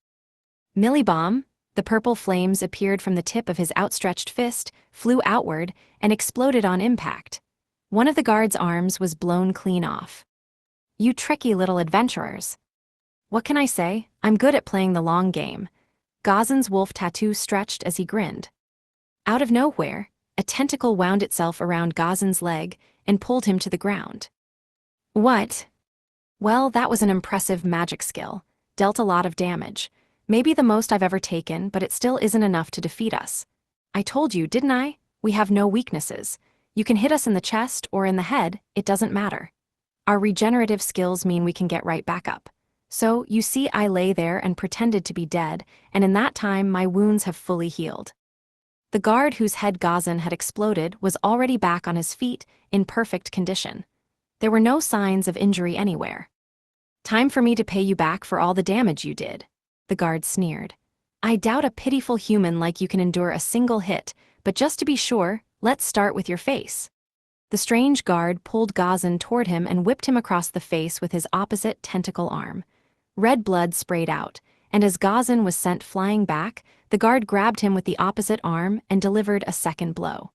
Millibomb, the purple flames appeared from the tip of his outstretched fist, flew outward, and exploded on impact. One of the guard's arms was blown clean off. You tricky little adventurers. What can I say? I'm good at playing the long game. Gazan's wolf tattoo stretched as he grinned. Out of nowhere, a tentacle wound itself around Gazan's leg and pulled him to the ground. What? Well, that was an impressive magic skill. Dealt a lot of damage. Maybe the most I've ever taken, but it still isn't enough to defeat us. I told you, didn't I? We have no weaknesses. You can hit us in the chest or in the head, it doesn't matter. Our regenerative skills mean we can get right back up. So, you see, I lay there and pretended to be dead, and in that time my wounds have fully healed. The guard whose head Gazan had exploded was already back on his feet, in perfect condition. There were no signs of injury anywhere. Time for me to pay you back for all the damage you did, the guard sneered. I doubt a pitiful human like you can endure a single hit, but just to be sure, let's start with your face. The strange guard pulled Gazan toward him and whipped him across the face with his opposite tentacle arm. Red blood sprayed out, and as Gazan was sent flying back, the guard grabbed him with the opposite arm and delivered a second blow.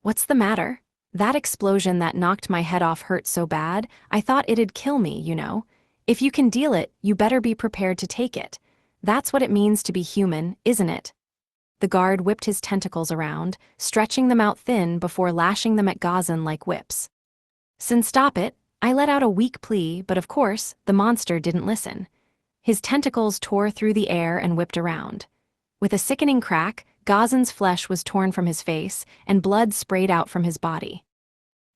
What's the matter? That explosion that knocked my head off hurt so bad, I thought it'd kill me, you know. If you can deal it, you better be prepared to take it. That's what it means to be human, isn't it? The guard whipped his tentacles around, stretching them out thin before lashing them at Gazan like whips. Sin, stop it, I let out a weak plea, but of course, the monster didn't listen. His tentacles tore through the air and whipped around. With a sickening crack, Gazen's flesh was torn from his face, and blood sprayed out from his body.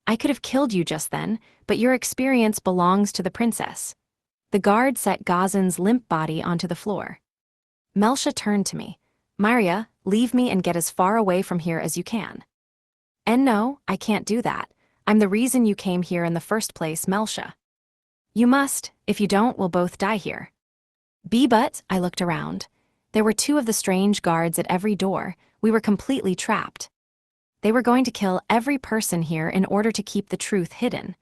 I could have killed you just then, but your experience belongs to the princess. The guard set Gazen's limp body onto the floor. Melsha turned to me. Maria, leave me and get as far away from here as you can. And no, I can't do that. I'm the reason you came here in the first place, Melsha. You must. If you don't, we'll both die here. But I looked around. There were two of the strange guards at every door. We were completely trapped. They were going to kill every person here in order to keep the truth hidden.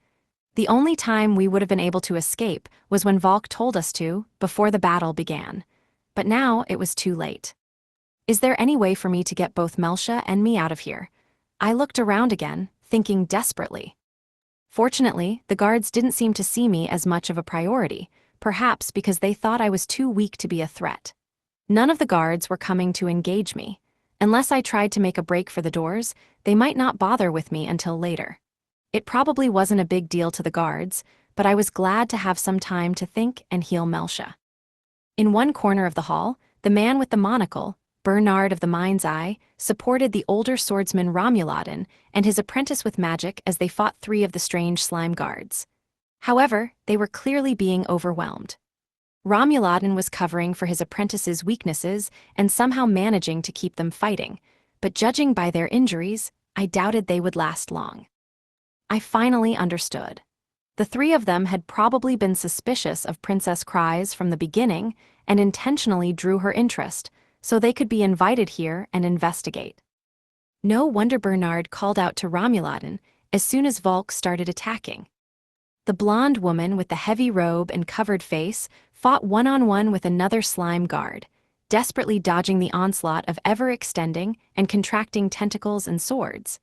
The only time we would have been able to escape was when Valk told us to, before the battle began. But now it was too late. Is there any way for me to get both Melsha and me out of here? I looked around again, thinking desperately. Fortunately, the guards didn't seem to see me as much of a priority, perhaps because they thought I was too weak to be a threat. None of the guards were coming to engage me. Unless I tried to make a break for the doors, they might not bother with me until later. It probably wasn't a big deal to the guards, but I was glad to have some time to think and heal Melsha. In one corner of the hall, the man with the monocle, Bernard of the Mind's Eye, supported the older swordsman Romuladin and his apprentice with magic as they fought three of the strange slime guards. However, they were clearly being overwhelmed. Romuladin was covering for his apprentice's weaknesses and somehow managing to keep them fighting, but judging by their injuries, I doubted they would last long. I finally understood. The three of them had probably been suspicious of Princess Kryze from the beginning and intentionally drew her interest, so they could be invited here and investigate. No wonder Bernard called out to Romuladin as soon as Valk started attacking. The blonde woman with the heavy robe and covered face fought one-on-one with another slime guard, desperately dodging the onslaught of ever-extending and contracting tentacles and swords.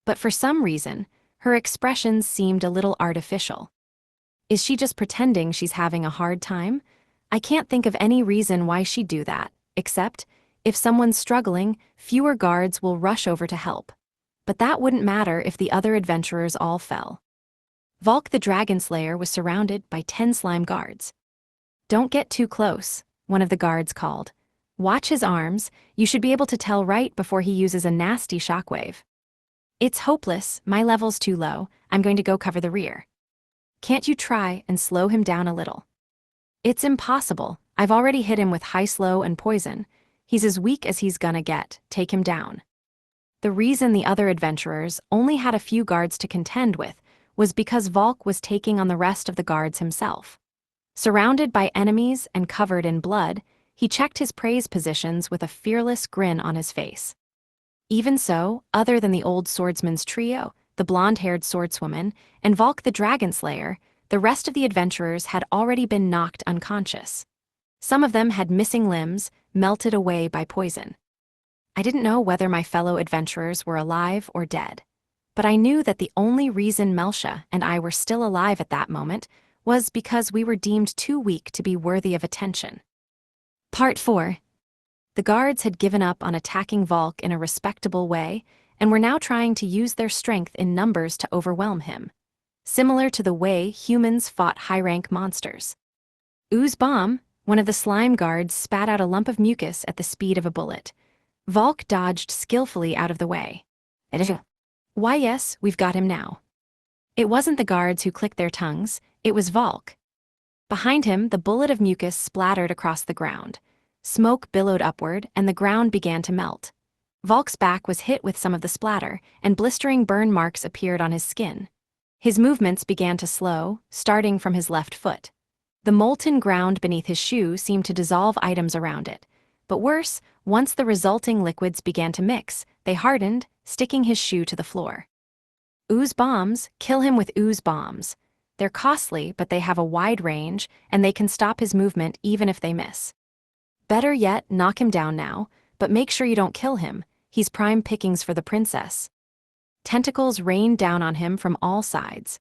But for some reason, her expressions seemed a little artificial. Is she just pretending she's having a hard time? I can't think of any reason why she'd do that, except, if someone's struggling, fewer guards will rush over to help. But that wouldn't matter if the other adventurers all fell. Valk the Dragon Slayer was surrounded by 10 slime guards. Don't get too close, one of the guards called. Watch his arms, you should be able to tell right before he uses a nasty shockwave. It's hopeless, my level's too low, I'm going to go cover the rear. Can't you try and slow him down a little? It's impossible, I've already hit him with high slow and poison. He's as weak as he's gonna get, take him down. The reason the other adventurers only had a few guards to contend with was because Valk was taking on the rest of the guards himself. Surrounded by enemies and covered in blood, he checked his prey's positions with a fearless grin on his face. Even so, other than the old swordsman's trio, the blonde-haired swordswoman, and Valk the Dragon Slayer, the rest of the adventurers had already been knocked unconscious. Some of them had missing limbs, melted away by poison. I didn't know whether my fellow adventurers were alive or dead, but I knew that the only reason Melsha and I were still alive at that moment was because we were deemed too weak to be worthy of attention. Part 4. The guards had given up on attacking Valk in a respectable way and were now trying to use their strength in numbers to overwhelm him, similar to the way humans fought high-rank monsters. Ooze Bomb, one of the slime guards, spat out a lump of mucus at the speed of a bullet. Valk dodged skillfully out of the way. Why yes, we've got him now. It wasn't the guards who clicked their tongues, it was Valk. Behind him, the bullet of mucus splattered across the ground. Smoke billowed upward, and the ground began to melt. Valk's back was hit with some of the splatter, and blistering burn marks appeared on his skin. His movements began to slow, starting from his left foot. The molten ground beneath his shoe seemed to dissolve items around it. But worse, once the resulting liquids began to mix, they hardened, sticking his shoe to the floor. Ooze bombs, kill him with ooze bombs. They're costly, but they have a wide range, and they can stop his movement even if they miss. Better yet, knock him down now, but make sure you don't kill him. He's prime pickings for the princess. Tentacles rained down on him from all sides.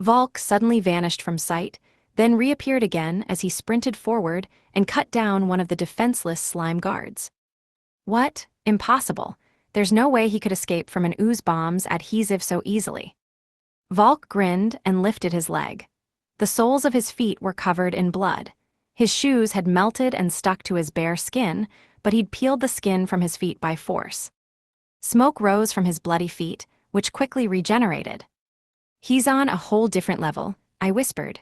Valk suddenly vanished from sight, then reappeared again as he sprinted forward and cut down one of the defenseless slime guards. What? Impossible. There's no way he could escape from an ooze bomb's adhesive so easily. Volk grinned and lifted his leg. The soles of his feet were covered in blood. His shoes had melted and stuck to his bare skin, but he'd peeled the skin from his feet by force. Smoke rose from his bloody feet, which quickly regenerated. "He's on a whole different level," I whispered.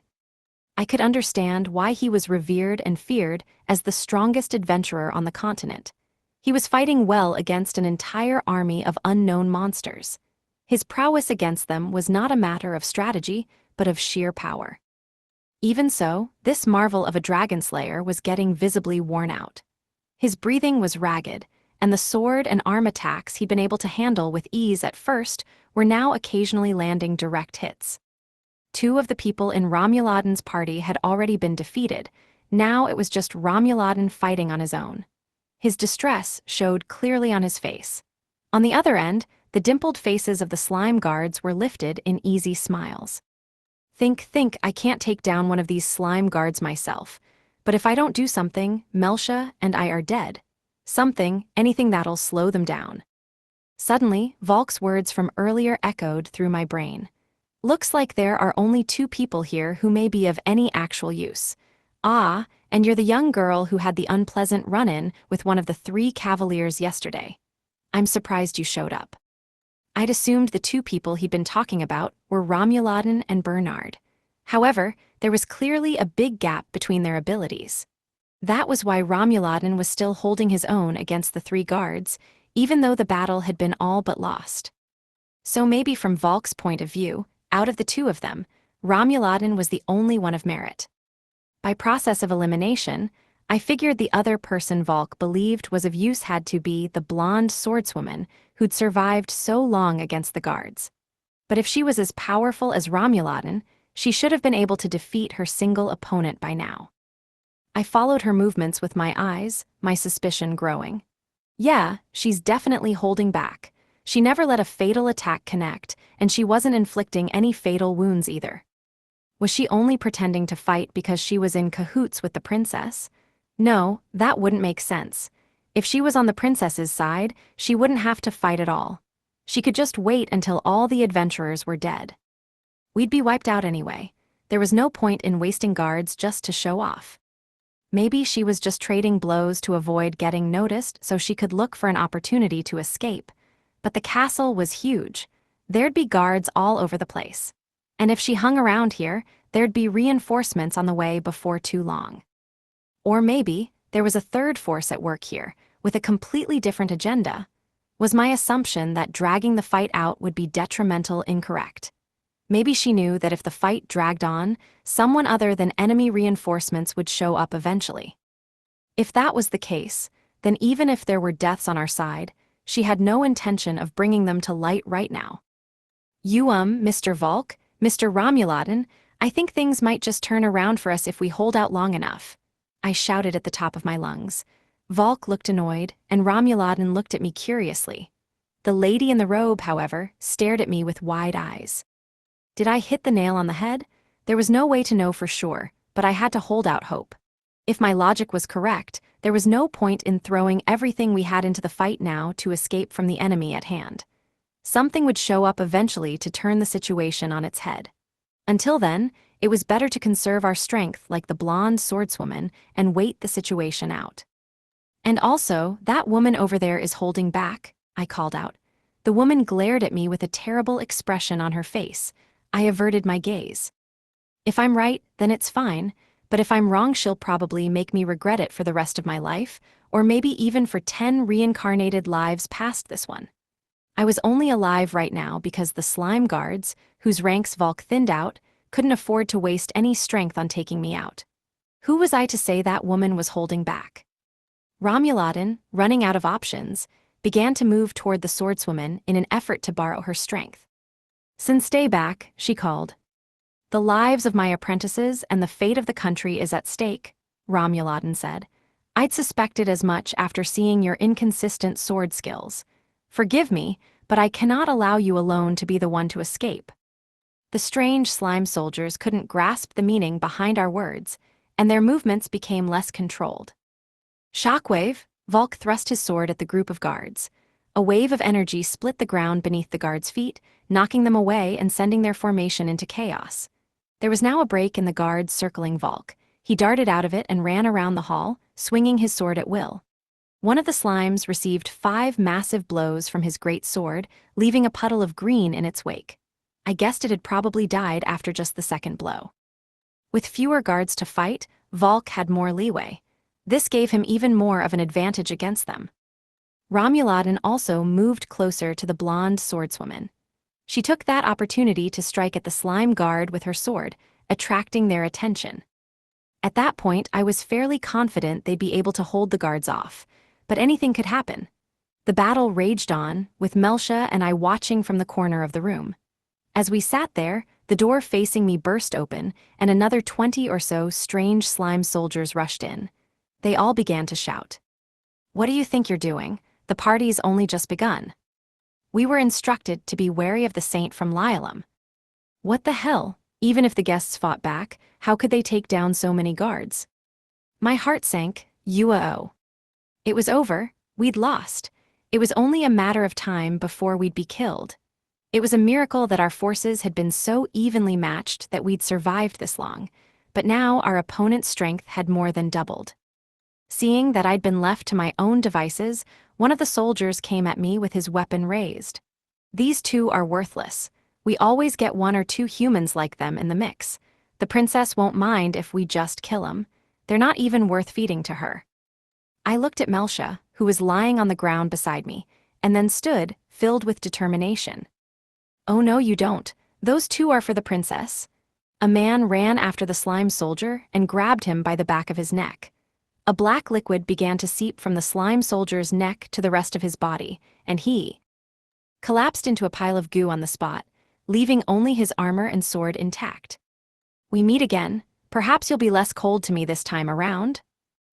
I could understand why he was revered and feared as the strongest adventurer on the continent. He was fighting well against an entire army of unknown monsters. His prowess against them was not a matter of strategy, but of sheer power. Even so, this marvel of a dragon slayer was getting visibly worn out. His breathing was ragged, and the sword and arm attacks he'd been able to handle with ease at first were now occasionally landing direct hits. Two of the people in Romuladin's party had already been defeated. Now it was just Romuladin fighting on his own. His distress showed clearly on his face. On the other end, the dimpled faces of the slime guards were lifted in easy smiles. Think, I can't take down one of these slime guards myself. But if I don't do something, Melcha and I are dead. Anything that'll slow them down. Suddenly, Volk's words from earlier echoed through my brain. "Looks like there are only two people here who may be of any actual use. Ah, and you're the young girl who had the unpleasant run-in with one of the 3 cavaliers yesterday. I'm surprised you showed up." I'd assumed the two people he'd been talking about were Romuladin and Bernard. However, there was clearly a big gap between their abilities. That was why Romuladin was still holding his own against the 3 guards, even though the battle had been all but lost. So maybe from Volk's point of view, out of the two of them, Romuladin was the only one of merit. By process of elimination, I figured the other person Volk believed was of use had to be the blonde swordswoman who'd survived so long against the guards. But if she was as powerful as Romuladin, she should have been able to defeat her single opponent by now. I followed her movements with my eyes, my suspicion growing. Yeah, she's definitely holding back. She never let a fatal attack connect, and she wasn't inflicting any fatal wounds either. Was she only pretending to fight because she was in cahoots with the princess? No, that wouldn't make sense. If she was on the princess's side, she wouldn't have to fight at all. She could just wait until all the adventurers were dead. We'd be wiped out anyway. There was no point in wasting guards just to show off. Maybe she was just trading blows to avoid getting noticed so she could look for an opportunity to escape. But the castle was huge. There'd be guards all over the place. And if she hung around here, there'd be reinforcements on the way before too long. Or maybe there was a third force at work here, with a completely different agenda. Was my assumption that dragging the fight out would be detrimental incorrect? Maybe she knew that if the fight dragged on, someone other than enemy reinforcements would show up eventually. If that was the case, then even if there were deaths on our side, she had no intention of bringing them to light right now. You, Mr. Volk, Mr. Romuladin, I think things might just turn around for us if we hold out long enough," I shouted at the top of my lungs. Volk looked annoyed, and Romuladin looked at me curiously. The lady in the robe, however, stared at me with wide eyes. Did I hit the nail on the head? There was no way to know for sure, but I had to hold out hope. If my logic was correct, there was no point in throwing everything we had into the fight now to escape from the enemy at hand. Something would show up eventually to turn the situation on its head. Until then, it was better to conserve our strength like the blonde swordswoman and wait the situation out. "And also, that woman over there is holding back," I called out. The woman glared at me with a terrible expression on her face. I averted my gaze. If I'm right, then it's fine, but if I'm wrong, she'll probably make me regret it for the rest of my life, or maybe even for 10 reincarnated lives past this one. I was only alive right now because the slime guards, whose ranks Volk thinned out, couldn't afford to waste any strength on taking me out. Who was I to say that woman was holding back? Romuladin, running out of options, began to move toward the swordswoman in an effort to borrow her strength. "Sin, stay back," she called. "The lives of my apprentices and the fate of the country is at stake," Romuladin said. "I'd suspected as much after seeing your inconsistent sword skills. Forgive me, but I cannot allow you alone to be the one to escape." The strange slime soldiers couldn't grasp the meaning behind our words, and their movements became less controlled. "Shockwave!" Volk thrust his sword at the group of guards. A wave of energy split the ground beneath the guards' feet, knocking them away and sending their formation into chaos. There was now a break in the guards circling Volk. He darted out of it and ran around the hall, swinging his sword at will. One of the slimes received 5 massive blows from his great sword, leaving a puddle of green in its wake. I guessed it had probably died after just the second blow. With fewer guards to fight, Volk had more leeway. This gave him even more of an advantage against them. Romuladin also moved closer to the blonde swordswoman. She took that opportunity to strike at the slime guard with her sword, attracting their attention. At that point, I was fairly confident they'd be able to hold the guards off, but anything could happen. The battle raged on, with Melcia and I watching from the corner of the room. As we sat there, the door facing me burst open, and another 20 or so strange slime soldiers rushed in. They all began to shout. "What do you think you're doing? The party's only just begun." We were instructed to be wary of the saint from Lialum. What the hell? Even if the guests fought back, how could they take down so many guards? My heart sank, UAO. It was over, we'd lost. It was only a matter of time before we'd be killed. It was a miracle that our forces had been so evenly matched that we'd survived this long, but now our opponent's strength had more than doubled. Seeing that I'd been left to my own devices, one of the soldiers came at me with his weapon raised. "These two are worthless. We always get 1 or 2 humans like them in the mix. The princess won't mind if we just kill 'em. They're not even worth feeding to her." I looked at Melcia, who was lying on the ground beside me, and then stood, filled with determination. "Oh no, you don't. Those 2 are for the princess." A man ran after the slime soldier and grabbed him by the back of his neck. A black liquid began to seep from the slime soldier's neck to the rest of his body, and he collapsed into a pile of goo on the spot, leaving only his armor and sword intact. "We meet again. Perhaps you'll be less cold to me this time around."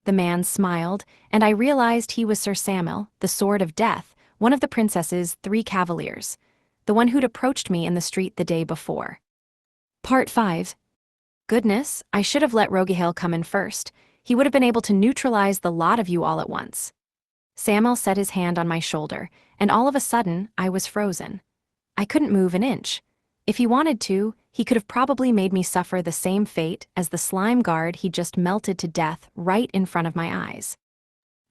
The man smiled, and I realized he was Sir Samuel, the Sword of Death, one of the princess's 3 cavaliers, the one who'd approached me in the street the day before. Part 5. Goodness, I should have let Rogihail come in first. He would have been able to neutralize the lot of you all at once. Samuel set his hand on my shoulder, and all of a sudden, I was frozen. I couldn't move an inch. If he wanted to, he could have probably made me suffer the same fate as the slime guard he just melted to death right in front of my eyes.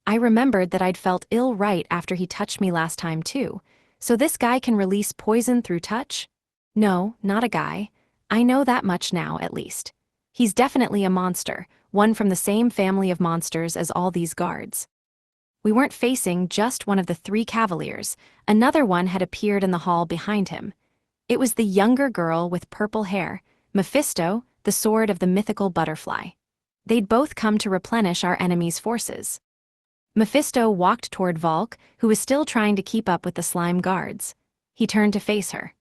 I remembered that I'd felt ill right after he touched me last time too, so this guy can release poison through touch? No, not a guy. I know that much now, at least. He's definitely a monster, one from the same family of monsters as all these guards. We weren't facing just one of the 3 cavaliers. Another one had appeared in the hall behind him. It was the younger girl with purple hair, Mephisto, the sword of the mythical butterfly. They'd both come to replenish our enemy's forces. Mephisto walked toward Volk, who was still trying to keep up with the slime guards. He turned to face her.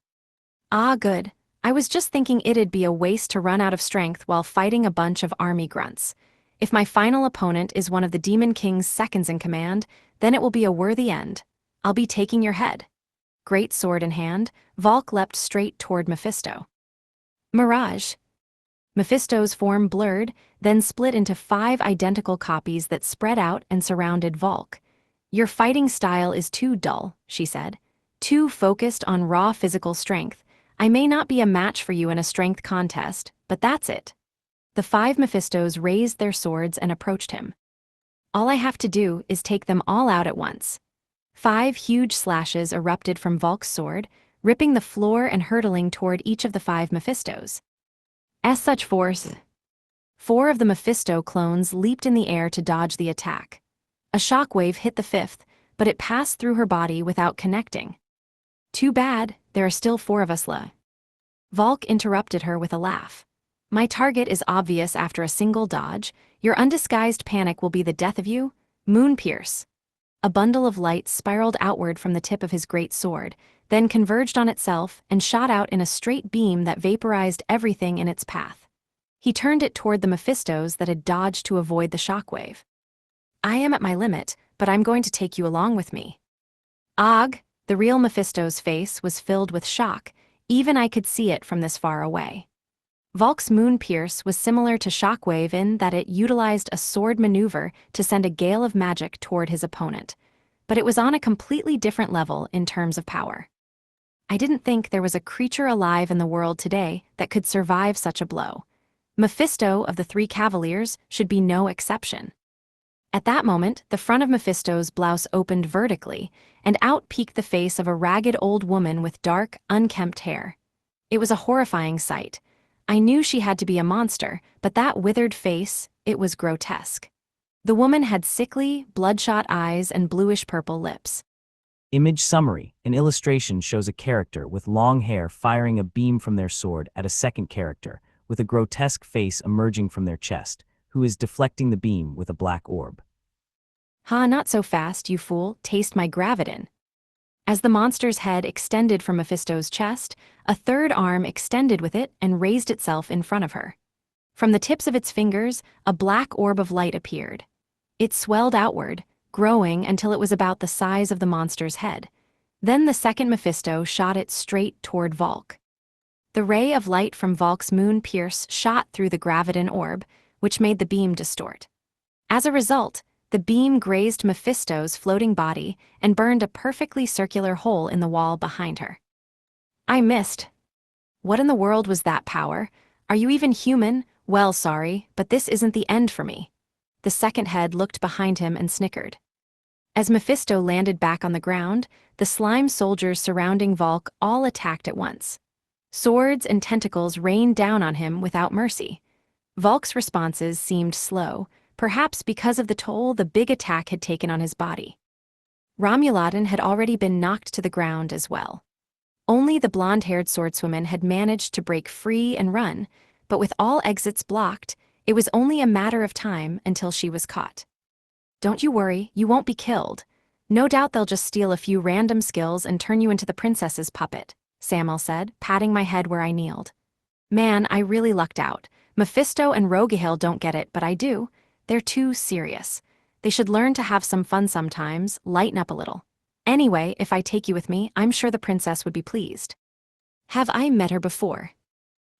"Ah, good. I was just thinking it'd be a waste to run out of strength while fighting a bunch of army grunts. If my final opponent is one of the Demon King's seconds in command, then it will be a worthy end. I'll be taking your head." Great sword in hand, Volk leapt straight toward Mephisto. Mirage. Mephisto's form blurred, then split into 5 identical copies that spread out and surrounded Volk. "Your fighting style is too dull," she said. "Too focused on raw physical strength. I may not be a match for you in a strength contest, but that's it." The 5 Mephistos raised their swords and approached him. All I have to do is take them all out at once. 5 huge slashes erupted from Volk's sword, ripping the floor and hurtling toward each of the 5 Mephistos. As such force, 4 of the Mephisto clones leaped in the air to dodge the attack. A shockwave hit the 5th, but it passed through her body without connecting. "Too bad, there are still 4 of us left." Volk interrupted her with a laugh. "My target is obvious after a single dodge. Your undisguised panic will be the death of you. Moon Pierce." A bundle of light spiraled outward from the tip of his great sword, then converged on itself and shot out in a straight beam that vaporized everything in its path. He turned it toward the Mephistos that had dodged to avoid the shockwave. "I am at my limit, but I'm going to take you along with me." "Og!" The real Mephisto's face was filled with shock. Even I could see it from this far away. Volk's Moon Pierce was similar to Shockwave in that it utilized a sword maneuver to send a gale of magic toward his opponent. but it was on a completely different level in terms of power. I didn't think there was a creature alive in the world today that could survive such a blow. Mephisto of the Three Cavaliers should be no exception. At that moment, the front of Mephisto's blouse opened vertically, and out peeked the face of a ragged old woman with dark, unkempt hair. It was a horrifying sight. I knew she had to be a monster, but that withered face, it was grotesque. The woman had sickly, bloodshot eyes and bluish-purple lips. Image summary. An illustration shows a character with long hair firing a beam from their sword at a second character, with a grotesque face emerging from their chest, who is deflecting the beam with a black orb. "Ha, not so fast, you fool, taste my graviton." As the monster's head extended from Mephisto's chest, a third arm extended with it and raised itself in front of her. From the tips of its fingers, a black orb of light appeared. It swelled outward, growing until it was about the size of the monster's head. Then the second Mephisto shot it straight toward Volk. The ray of light from Volk's moon pierce shot through the graviton orb, which made the beam distort. As a result, the beam grazed Mephisto's floating body and burned a perfectly circular hole in the wall behind her. I missed. What in the world was that power? Are you even human? Well, sorry, but this isn't the end for me. The second head looked behind him and snickered. As Mephisto landed back on the ground, the slime soldiers surrounding Volk all attacked at once. Swords and tentacles rained down on him without mercy. Volk's responses seemed slow, perhaps because of the toll the big attack had taken on his body. Romuladin had already been knocked to the ground as well. Only the blonde-haired swordswoman had managed to break free and run, but with all exits blocked, it was only a matter of time until she was caught. "Don't you worry, you won't be killed. No doubt they'll just steal a few random skills and turn you into the princess's puppet," Samuel said, patting my head where I kneeled. Man, I really lucked out. Mephisto and Rogahil don't get it, but I do. They're too serious. They should learn to have some fun sometimes, lighten up a little. Anyway, if I take you with me, I'm sure the princess would be pleased. Have I met her before?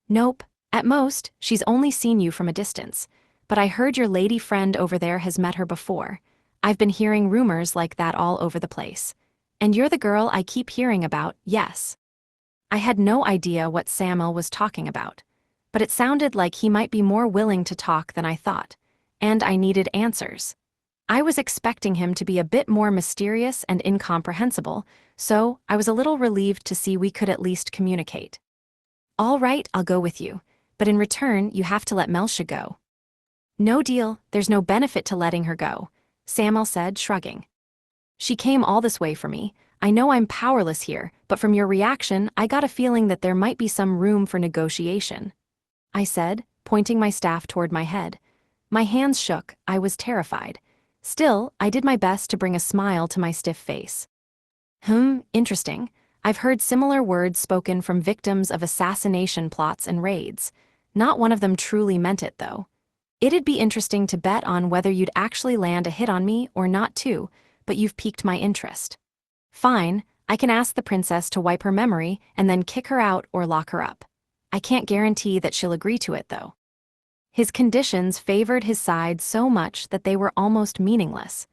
Nope. At most, she's only seen you from a distance. But I heard your lady friend over there has met her before. I've been hearing rumors like that all over the place. And you're the girl I keep hearing about, yes. I had no idea what Samuel was talking about. But it sounded like he might be more willing to talk than I thought. And I needed answers. I was expecting him to be a bit more mysterious and incomprehensible, so I was a little relieved to see we could at least communicate. "All right, I'll go with you, but in return you have to let Melcia go." "No deal, there's no benefit to letting her go," Samuel said, shrugging. "She came all this way for me. I know I'm powerless here, but from your reaction, I got a feeling that there might be some room for negotiation," I said, pointing my staff toward my head. My hands shook, I was terrified. Still, I did my best to bring a smile to my stiff face. Interesting. I've heard similar words spoken from victims of assassination plots and raids. Not one of them truly meant it, though. It'd be interesting to bet on whether you'd actually land a hit on me or not too, but you've piqued my interest. Fine, I can ask the princess to wipe her memory and then kick her out or lock her up. I can't guarantee that she'll agree to it, though. His conditions favored his side so much that they were almost meaningless.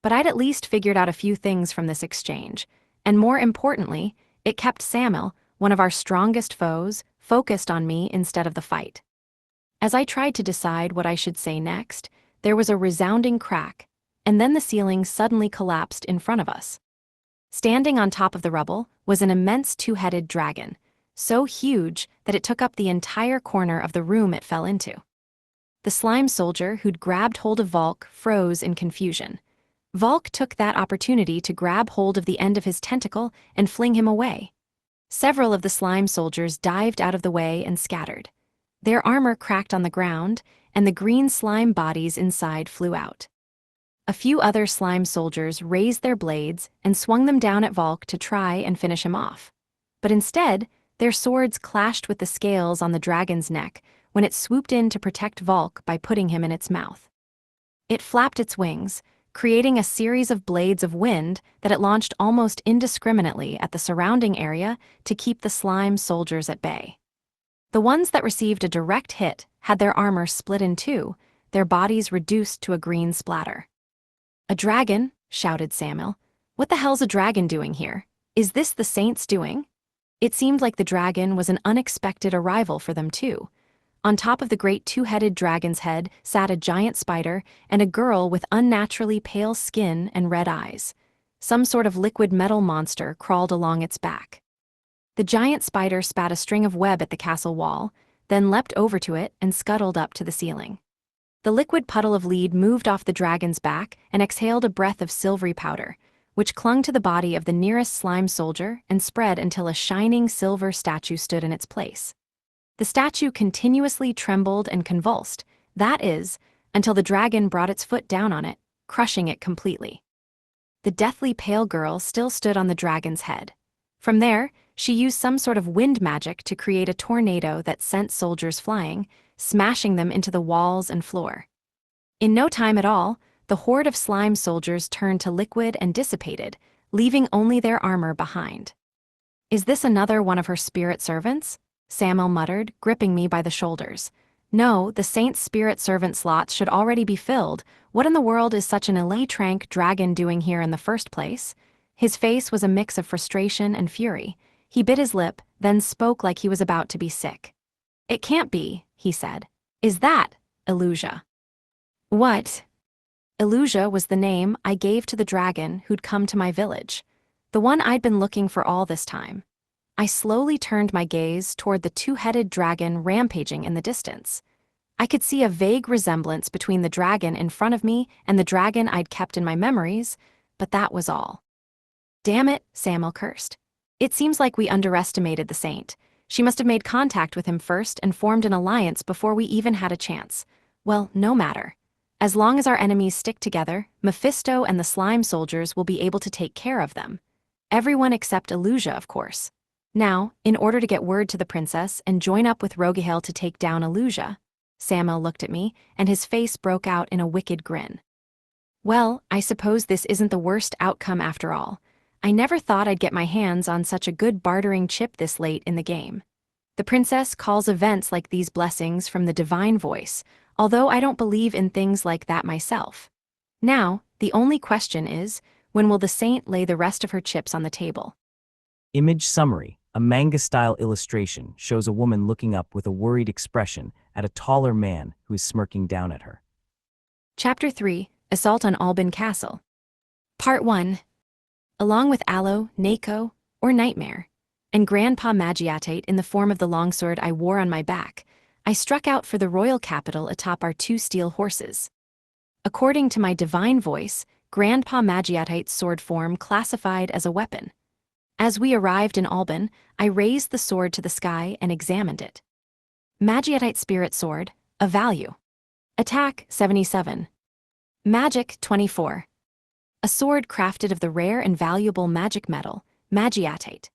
But I'd at least figured out a few things from this exchange, and more importantly, it kept Samuel, one of our strongest foes, focused on me instead of the fight. As I tried to decide what I should say next, there was a resounding crack, and then the ceiling suddenly collapsed in front of us. Standing on top of the rubble was an immense two-headed dragon, so huge that it took up the entire corner of the room it fell into. The slime soldier who'd grabbed hold of Volk froze in confusion. Volk took that opportunity to grab hold of the end of his tentacle and fling him away. Several of the slime soldiers dived out of the way and scattered. Their armor cracked on the ground, and the green slime bodies inside flew out. A few other slime soldiers raised their blades and swung them down at Volk to try and finish him off. But instead, their swords clashed with the scales on the dragon's neck when it swooped in to protect Volk by putting him in its mouth. It flapped its wings, creating a series of blades of wind that it launched almost indiscriminately at the surrounding area to keep the slime soldiers at bay. The ones that received a direct hit had their armor split in two, their bodies reduced to a green splatter. "A dragon," shouted Samuel. What the hell's a dragon doing here? Is this the saints' doing? It seemed like the dragon was an unexpected arrival for them too. On top of the great two-headed dragon's head sat a giant spider and a girl with unnaturally pale skin and red eyes. Some sort of liquid metal monster crawled along its back. The giant spider spat a string of web at the castle wall, then leapt over to it and scuttled up to the ceiling. The liquid puddle of lead moved off the dragon's back and exhaled a breath of silvery powder, which clung to the body of the nearest slime soldier and spread until a shining silver statue stood in its place. The statue continuously trembled and convulsed, that is, until the dragon brought its foot down on it, crushing it completely. The deathly pale girl still stood on the dragon's head. From there, she used some sort of wind magic to create a tornado that sent soldiers flying, smashing them into the walls and floor. In no time at all, the horde of slime soldiers turned to liquid and dissipated, leaving only their armor behind. "Is this another one of her spirit servants?" Samuel muttered, gripping me by the shoulders. "No, the saint's spirit servant slots should already be filled. What in the world is such an elitrank dragon doing here in the first place?" His face was a mix of frustration and fury. He bit his lip, then spoke like he was about to be sick. "It can't be," he said. "Is that Illusia?" "What?" Illusia was the name I gave to the dragon who'd come to my village, the one I'd been looking for all this time. I slowly turned my gaze toward the two-headed dragon rampaging in the distance. I could see a vague resemblance between the dragon in front of me and the dragon I'd kept in my memories, but that was all. "Damn it," Samuel cursed. "It seems like we underestimated the saint. She must have made contact with him first and formed an alliance before we even had a chance. Well, no matter. As long as our enemies stick together, Mephisto and the slime soldiers will be able to take care of them. Everyone except Illusia, of course. Now, in order to get word to the princess and join up with Rogahel to take down Illusia," Samuel looked at me, and his face broke out in a wicked grin. "Well, I suppose this isn't the worst outcome after all. I never thought I'd get my hands on such a good bartering chip this late in the game. The princess calls events like these blessings from the divine voice, although I don't believe in things like that myself. Now, the only question is, when will the saint lay the rest of her chips on the table?" Image summary: a manga-style illustration shows a woman looking up with a worried expression at a taller man who is smirking down at her. Chapter 3, Assault on Alban Castle. Part 1. Along with Aloe, Nako, or Nightmare, and Grandpa Magiatate in the form of the longsword I wore on my back, I struck out for the royal capital atop our 2 steel horses. According to my divine voice, Grandpa Magiatate's sword form classified as a weapon. As we arrived in Alban, I raised the sword to the sky and examined it. Magiatite Spirit Sword, a value. Attack 77. Magic 24. A sword crafted of the rare and valuable magic metal, Magiatite.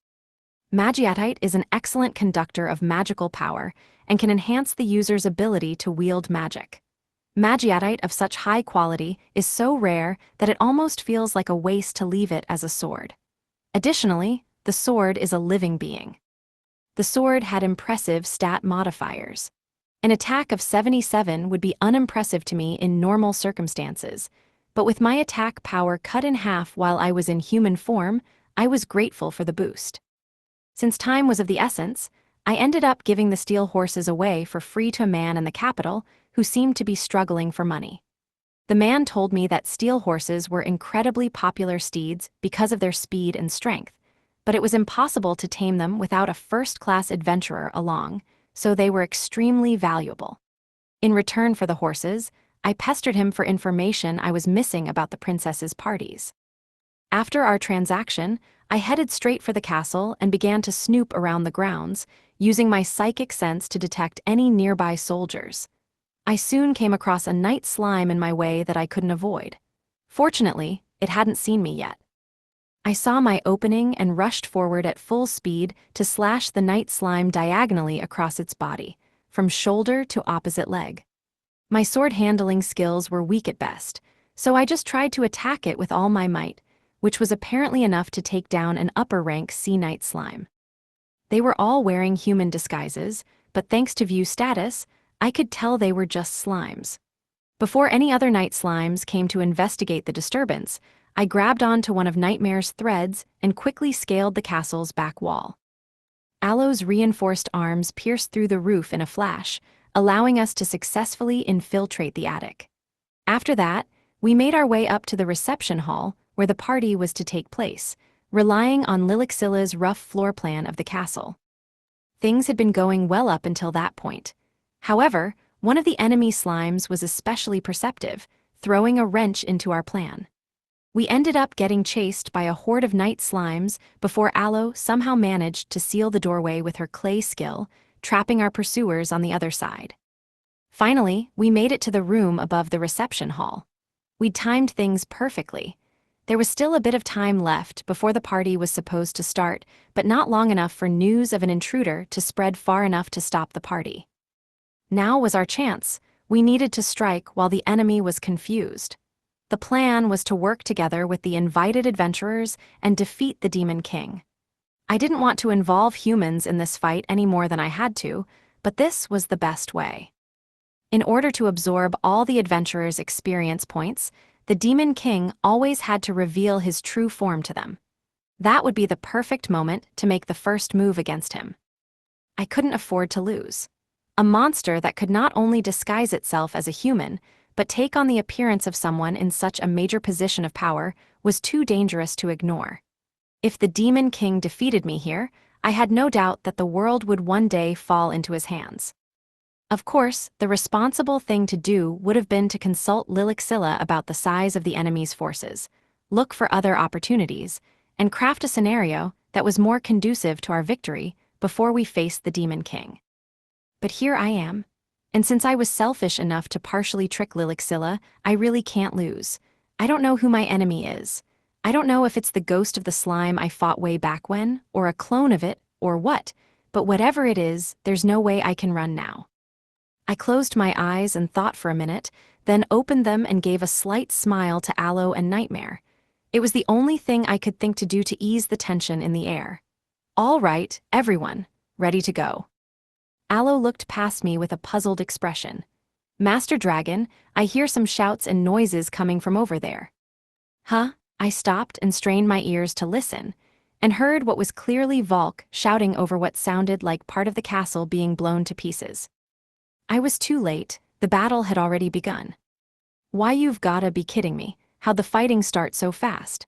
Magiatite is an excellent conductor of magical power and can enhance the user's ability to wield magic. Magiatite of such high quality is so rare that it almost feels like a waste to leave it as a sword. Additionally, the sword is a living being. The sword had impressive stat modifiers. An attack of 77 would be unimpressive to me in normal circumstances, but with my attack power cut in half while I was in human form, I was grateful for the boost. Since time was of the essence, I ended up giving the steel horses away for free to a man in the capital who seemed to be struggling for money. The man told me that steel horses were incredibly popular steeds because of their speed and strength, but it was impossible to tame them without a first-class adventurer along, so they were extremely valuable. In return for the horses, I pestered him for information I was missing about the princess's parties. After our transaction, I headed straight for the castle and began to snoop around the grounds, using my psychic sense to detect any nearby soldiers. I soon came across a night slime in my way that I couldn't avoid. Fortunately, it hadn't seen me yet. I saw my opening and rushed forward at full speed to slash the night slime diagonally across its body, from shoulder to opposite leg. My sword handling skills were weak at best, so I just tried to attack it with all my might, which was apparently enough to take down an upper-rank sea night slime. They were all wearing human disguises, but thanks to view status, I could tell they were just slimes. Before any other night slimes came to investigate the disturbance, I grabbed onto one of Nightmare's threads and quickly scaled the castle's back wall. Aloe's reinforced arms pierced through the roof in a flash, allowing us to successfully infiltrate the attic. After that, we made our way up to the reception hall where the party was to take place, relying on Lilixilla's rough floor plan of the castle. Things had been going well up until that point. However, one of the enemy slimes was especially perceptive, throwing a wrench into our plan. We ended up getting chased by a horde of night slimes before Aloe somehow managed to seal the doorway with her clay skill, trapping our pursuers on the other side. Finally, we made it to the room above the reception hall. We'd timed things perfectly. There was still a bit of time left before the party was supposed to start, but not long enough for news of an intruder to spread far enough to stop the party. Now was our chance. We needed to strike while the enemy was confused. The plan was to work together with the invited adventurers and defeat the Demon King. I didn't want to involve humans in this fight any more than I had to, but this was the best way. In order to absorb all the adventurers' experience points, the Demon King always had to reveal his true form to them. That would be the perfect moment to make the first move against him. I couldn't afford to lose. A monster that could not only disguise itself as a human, but take on the appearance of someone in such a major position of power was too dangerous to ignore. If the Demon King defeated me here, I had no doubt that the world would one day fall into his hands. Of course, the responsible thing to do would have been to consult Lilixilla about the size of the enemy's forces, look for other opportunities, and craft a scenario that was more conducive to our victory before we faced the Demon King. But here I am. And since I was selfish enough to partially trick Lilixilla, I really can't lose. I don't know who my enemy is. I don't know if it's the ghost of the slime I fought way back when, or a clone of it, or what, but whatever it is, there's no way I can run now. I closed my eyes and thought for a minute, then opened them and gave a slight smile to Aloe and Nightmare. It was the only thing I could think to do to ease the tension in the air. All right, everyone, ready to go. Aloe looked past me with a puzzled expression. Master Dragon, I hear some shouts and noises coming from over there. Huh? I stopped and strained my ears to listen, and heard what was clearly Valk shouting over what sounded like part of the castle being blown to pieces. I was too late, the battle had already begun. Why, you've gotta be kidding me, how'd the fighting start so fast?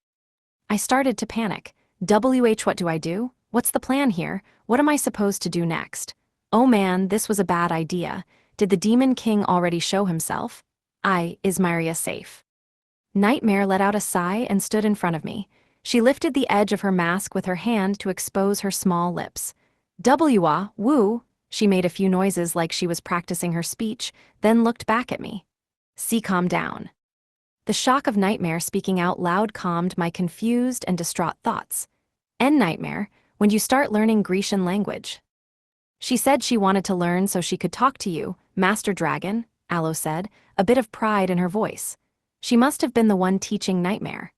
I started to panic. What do I do? What's the plan here? What am I supposed to do next? Oh man, this was a bad idea. Did the Demon King already show himself? Is Myria safe? Nightmare let out a sigh and stood in front of me. She lifted the edge of her mask with her hand to expose her small lips. Woo! She made a few noises like she was practicing her speech, then looked back at me. Calm down. The shock of Nightmare speaking out loud calmed my confused and distraught thoughts. Nightmare, when you start learning Grecian language? She said she wanted to learn so she could talk to you, Master Dragon, Aloe said, a bit of pride in her voice. She must have been the one teaching Nightmare.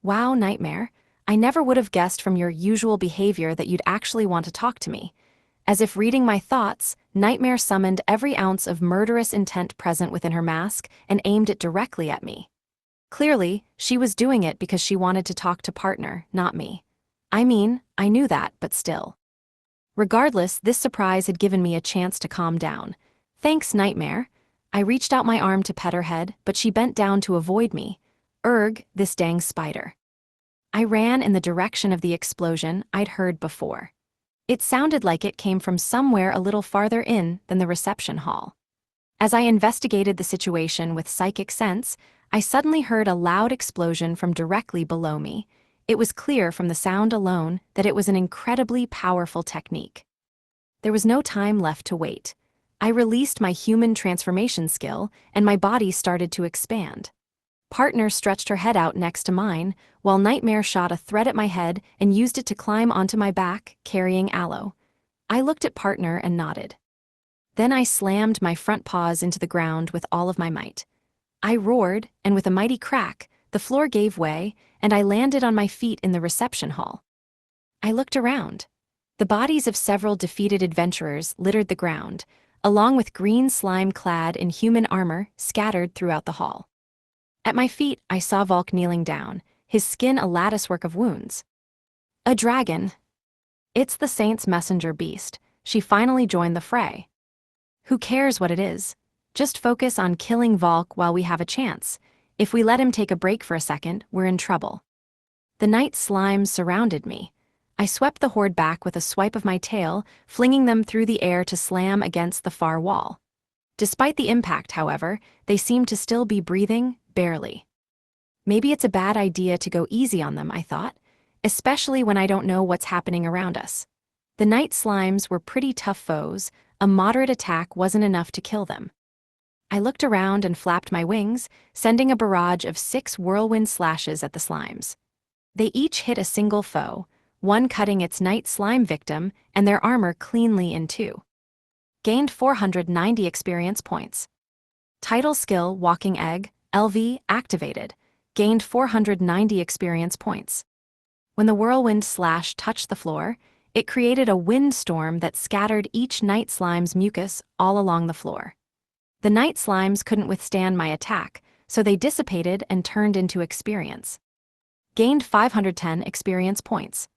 Wow, Nightmare, I never would have guessed from your usual behavior that you'd actually want to talk to me. As if reading my thoughts, Nightmare summoned every ounce of murderous intent present within her mask and aimed it directly at me. Clearly, she was doing it because she wanted to talk to partner, not me. I mean, I knew that, but still. Regardless, this surprise had given me a chance to calm down. Thanks, Nightmare. I reached out my arm to pet her head, but she bent down to avoid me. This dang spider. I ran in the direction of the explosion I'd heard before. It sounded like it came from somewhere a little farther in than the reception hall. As I investigated the situation with psychic sense, I suddenly heard a loud explosion from directly below me. It was clear from the sound alone that it was an incredibly powerful technique. There was no time left to wait. I released my human transformation skill, and my body started to expand. Partner stretched her head out next to mine, while Nightmare shot a thread at my head and used it to climb onto my back, carrying Aloe. I looked at Partner and nodded. Then I slammed my front paws into the ground with all of my might. I roared, and with a mighty crack, the floor gave way, and I landed on my feet in the reception hall. I looked around. The bodies of several defeated adventurers littered the ground, along with green slime clad in human armor scattered throughout the hall. At my feet, I saw Volk kneeling down, his skin a latticework of wounds. A dragon. It's the saint's messenger beast. She finally joined the fray. Who cares what it is? Just focus on killing Volk while we have a chance. If we let him take a break for a second, we're in trouble. The night slimes surrounded me. I swept the horde back with a swipe of my tail, flinging them through the air to slam against the far wall. Despite the impact, however, they seemed to still be breathing, barely. Maybe it's a bad idea to go easy on them, I thought, especially when I don't know what's happening around us. The night slimes were pretty tough foes. A moderate attack wasn't enough to kill them. I looked around and flapped my wings, sending a barrage of 6 whirlwind slashes at the slimes. They each hit a single foe, one cutting its night slime victim and their armor cleanly in two. Gained 490 experience points. Title skill Walking Egg, LV, activated. Gained 490 experience points. When the whirlwind slash touched the floor, it created a windstorm that scattered each night slime's mucus all along the floor. The night slimes couldn't withstand my attack, so they dissipated and turned into experience. Gained 510 experience points.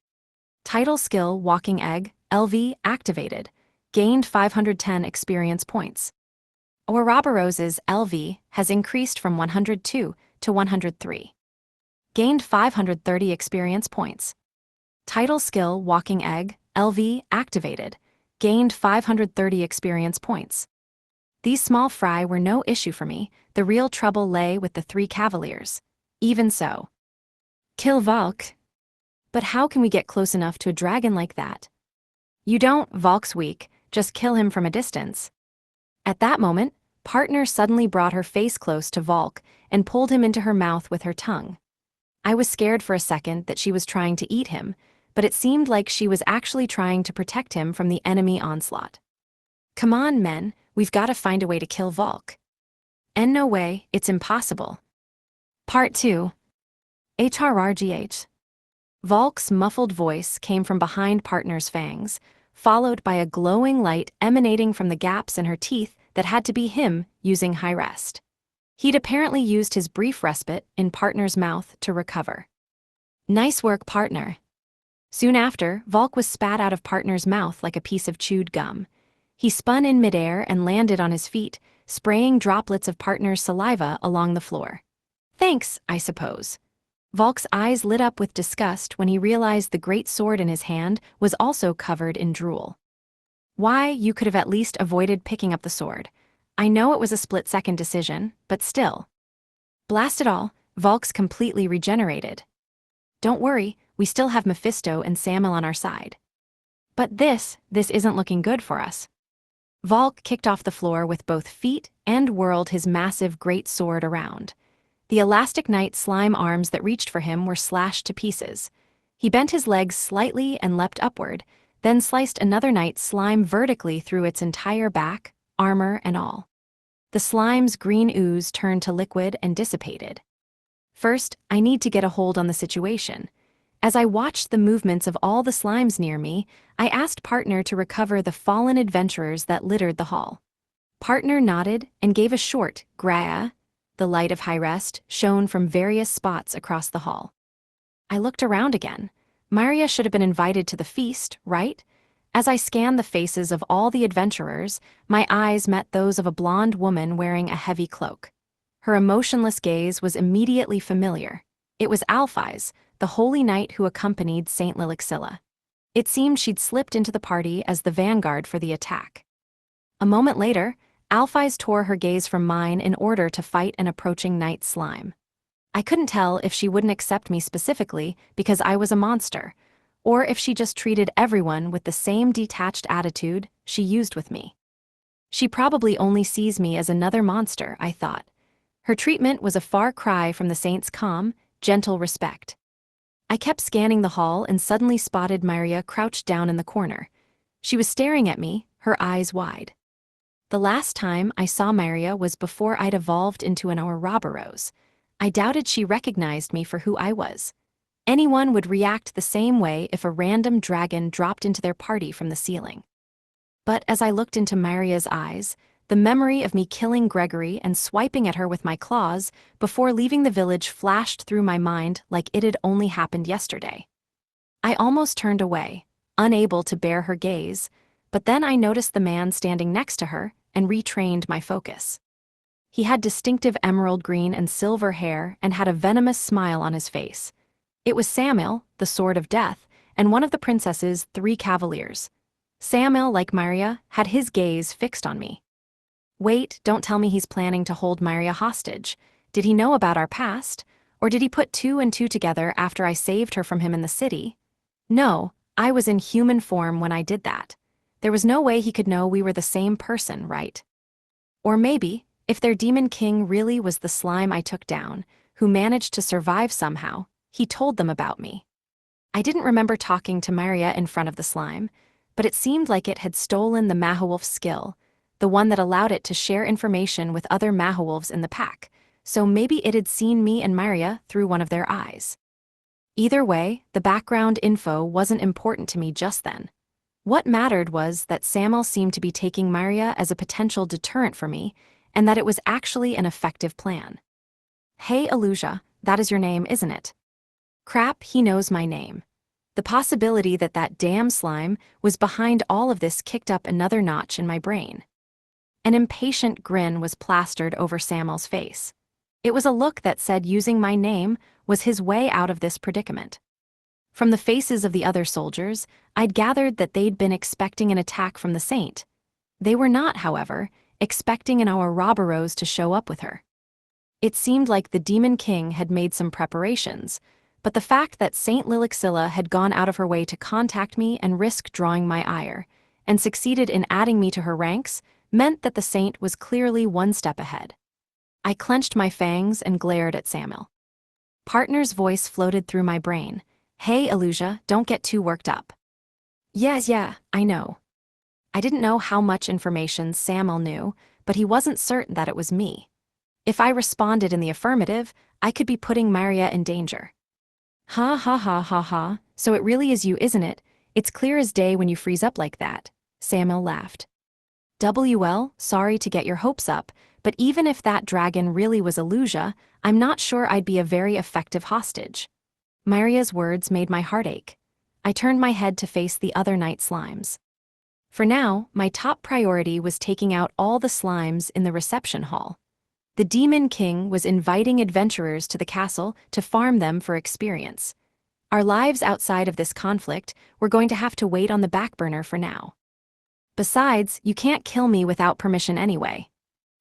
Title skill Walking Egg, LV, activated. Gained 510 experience points. Ouroboros's LV has increased from 102 to 103. Gained 530 experience points. Title skill Walking Egg, LV, activated. Gained 530 experience points. These small fry were no issue for me. The real trouble lay with the 3 cavaliers. Even so. Kill Volk? But how can we get close enough to a dragon like that? You don't, Volk's weak, just kill him from a distance. At that moment, Partner suddenly brought her face close to Volk and pulled him into her mouth with her tongue. I was scared for a second that she was trying to eat him, but it seemed like she was actually trying to protect him from the enemy onslaught. Come on, men, we've got to find a way to kill Volk. And no way, it's impossible. Part 2. HRRGH. Volk's muffled voice came from behind Partner's fangs, followed by a glowing light emanating from the gaps in her teeth that had to be him using high rest. He'd apparently used his brief respite in Partner's mouth to recover. Nice work, Partner. Soon after, Volk was spat out of Partner's mouth like a piece of chewed gum. He spun in midair and landed on his feet, spraying droplets of Partner's saliva along the floor. Thanks, I suppose. Volk's eyes lit up with disgust when he realized the great sword in his hand was also covered in drool. Why, you could have at least avoided picking up the sword. I know it was a split-second decision, but still. Blast it all, Volk's completely regenerated. Don't worry, we still have Mephisto and Samuel on our side. But this isn't looking good for us. Volk kicked off the floor with both feet and whirled his massive great sword around. The elastic night slime arms that reached for him were slashed to pieces. He bent his legs slightly and leapt upward, then sliced another night slime vertically through its entire back, armor and all. The slime's green ooze turned to liquid and dissipated. First, I need to get a hold on the situation. As I watched the movements of all the slimes near me, I asked Partner to recover the fallen adventurers that littered the hall. Partner nodded and gave a short, "Gra." The light of high rest shone from various spots across the hall. I looked around again. Maria should have been invited to the feast, right? As I scanned the faces of all the adventurers, my eyes met those of a blonde woman wearing a heavy cloak. Her emotionless gaze was immediately familiar. It was Alphys, the holy knight who accompanied Saint Lilixilla. It seemed she'd slipped into the party as the vanguard for the attack. A moment later, Alphys tore her gaze from mine in order to fight an approaching night slime. I couldn't tell if she wouldn't accept me specifically because I was a monster, or if she just treated everyone with the same detached attitude she used with me. She probably only sees me as another monster, I thought. Her treatment was a far cry from the saint's calm, gentle respect. I kept scanning the hall and suddenly spotted Maria crouched down in the corner. She was staring at me, her eyes wide. The last time I saw Maria was before I'd evolved into an Ouroboros. I doubted she recognized me for who I was. Anyone would react the same way if a random dragon dropped into their party from the ceiling. But as I looked into Maria's eyes, The memory of me killing Gregory and swiping at her with my claws before leaving the village flashed through my mind like it had only happened yesterday. I almost turned away, unable to bear her gaze, but then I noticed the man standing next to her and retrained my focus. He had distinctive emerald green and silver hair and had a venomous smile on his face. It was Samuel, the Sword of Death, and one of the princess's 3 cavaliers. Samuel, like Maria, had his gaze fixed on me. Wait, don't tell me he's planning to hold Maria hostage. Did he know about our past? Or did he put 2 and 2 together after I saved her from him in the city? No, I was in human form when I did that. There was no way he could know we were the same person, right? Or maybe, if their demon king really was the slime I took down, who managed to survive somehow, he told them about me. I didn't remember talking to Maria in front of the slime, but it seemed like it had stolen the Mahawolf skill, the one that allowed it to share information with other Mahawolves in the pack, so maybe it had seen me and Maria through one of their eyes. Either way, the background info wasn't important to me just then. What mattered was that Samuel seemed to be taking Maria as a potential deterrent for me, and that it was actually an effective plan. Hey Aluja, that is your name, isn't it? Crap, he knows my name. The possibility that that damn slime was behind all of this kicked up another notch in my brain. An impatient grin was plastered over Samuel's face. It was a look that said using my name was his way out of this predicament. From the faces of the other soldiers, I'd gathered that they'd been expecting an attack from the saint. They were not, however, expecting an Ouroboros to show up with her. It seemed like the Demon King had made some preparations, but the fact that Saint Lilixilla had gone out of her way to contact me and risk drawing my ire, and succeeded in adding me to her ranks, meant that the saint was clearly one step ahead. I clenched my fangs and glared at Samuel. Partner's voice floated through my brain. Hey, Aluja, don't get too worked up. Yeah, I know. I didn't know how much information Samuel knew, but he wasn't certain that it was me. If I responded in the affirmative, I could be putting Maria in danger. Ha, so it really is you, isn't it? It's clear as day when you freeze up like that, Samuel laughed. WL, sorry to get your hopes up, but even if that dragon really was Aluja, I'm not sure I'd be a very effective hostage. Maria's words made my heart ache. I turned my head to face the other night slimes. For now, my top priority was taking out all the slimes in the reception hall. The Demon King was inviting adventurers to the castle to farm them for experience. Our lives outside of this conflict were going to have to wait on the back burner for now. Besides, you can't kill me without permission anyway.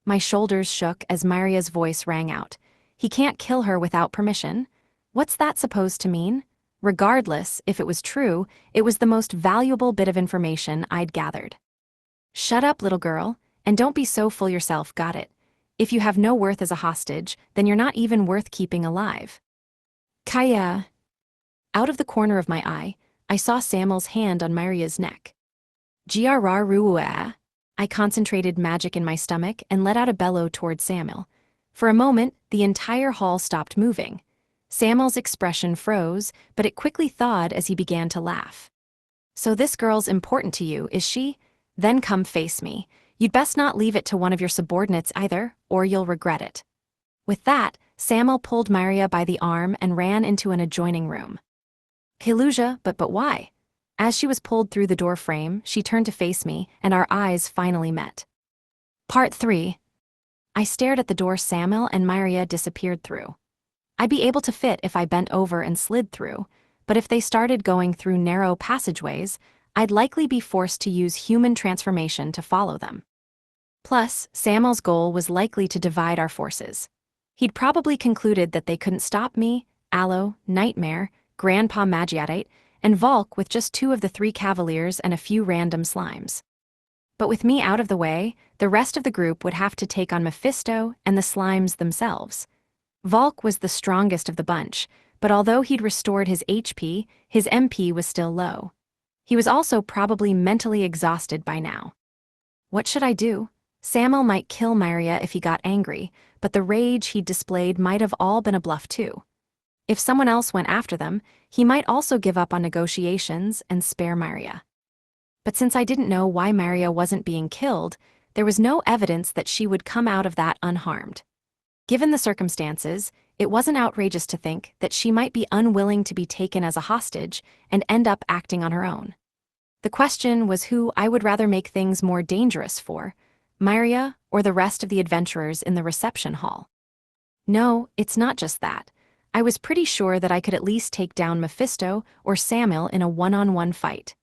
My shoulders shook as Maria's voice rang out. He can't kill her without permission? What's that supposed to mean? Regardless, if it was true, it was the most valuable bit of information I'd gathered. Shut up, little girl, and don't be so full yourself, got it? If you have no worth as a hostage, then you're not even worth keeping alive. Kaya. Out of the corner of my eye, I saw Samuel's hand on Maria's neck. Grrruua. I concentrated magic in my stomach and let out a bellow toward Samuel. For a moment, the entire hall stopped moving. Samuel's expression froze, but it quickly thawed as he began to laugh. So this girl's important to you, is she? Then come face me. You'd best not leave it to one of your subordinates either, or you'll regret it. With that, Samuel pulled Maria by the arm and ran into an adjoining room. Hiluja, but why? As she was pulled through the door frame, she turned to face me, and our eyes finally met. Part 3. I stared at the door Samuel and Maria disappeared through. I'd be able to fit if I bent over and slid through, but if they started going through narrow passageways, I'd likely be forced to use human transformation to follow them. Plus, Samuel's goal was likely to divide our forces. He'd probably concluded that they couldn't stop me, Aloe, Nightmare, Grandpa Magiatite, and Volk with just 2 of the 3 cavaliers and a few random slimes. But with me out of the way, the rest of the group would have to take on Mephisto and the slimes themselves. Volk was the strongest of the bunch, but although he'd restored his HP, his MP was still low. He was also probably mentally exhausted by now. What should I do? Samuel might kill Maria if he got angry, but the rage he'd displayed might have all been a bluff too. If someone else went after them, he might also give up on negotiations and spare Maria. But since I didn't know why Maria wasn't being killed, there was no evidence that she would come out of that unharmed. Given the circumstances, it wasn't outrageous to think that she might be unwilling to be taken as a hostage and end up acting on her own. The question was who I would rather make things more dangerous for, Myria or the rest of the adventurers in the reception hall. No, it's not just that. I was pretty sure that I could at least take down Mephisto or Samuel in a one-on-one fight.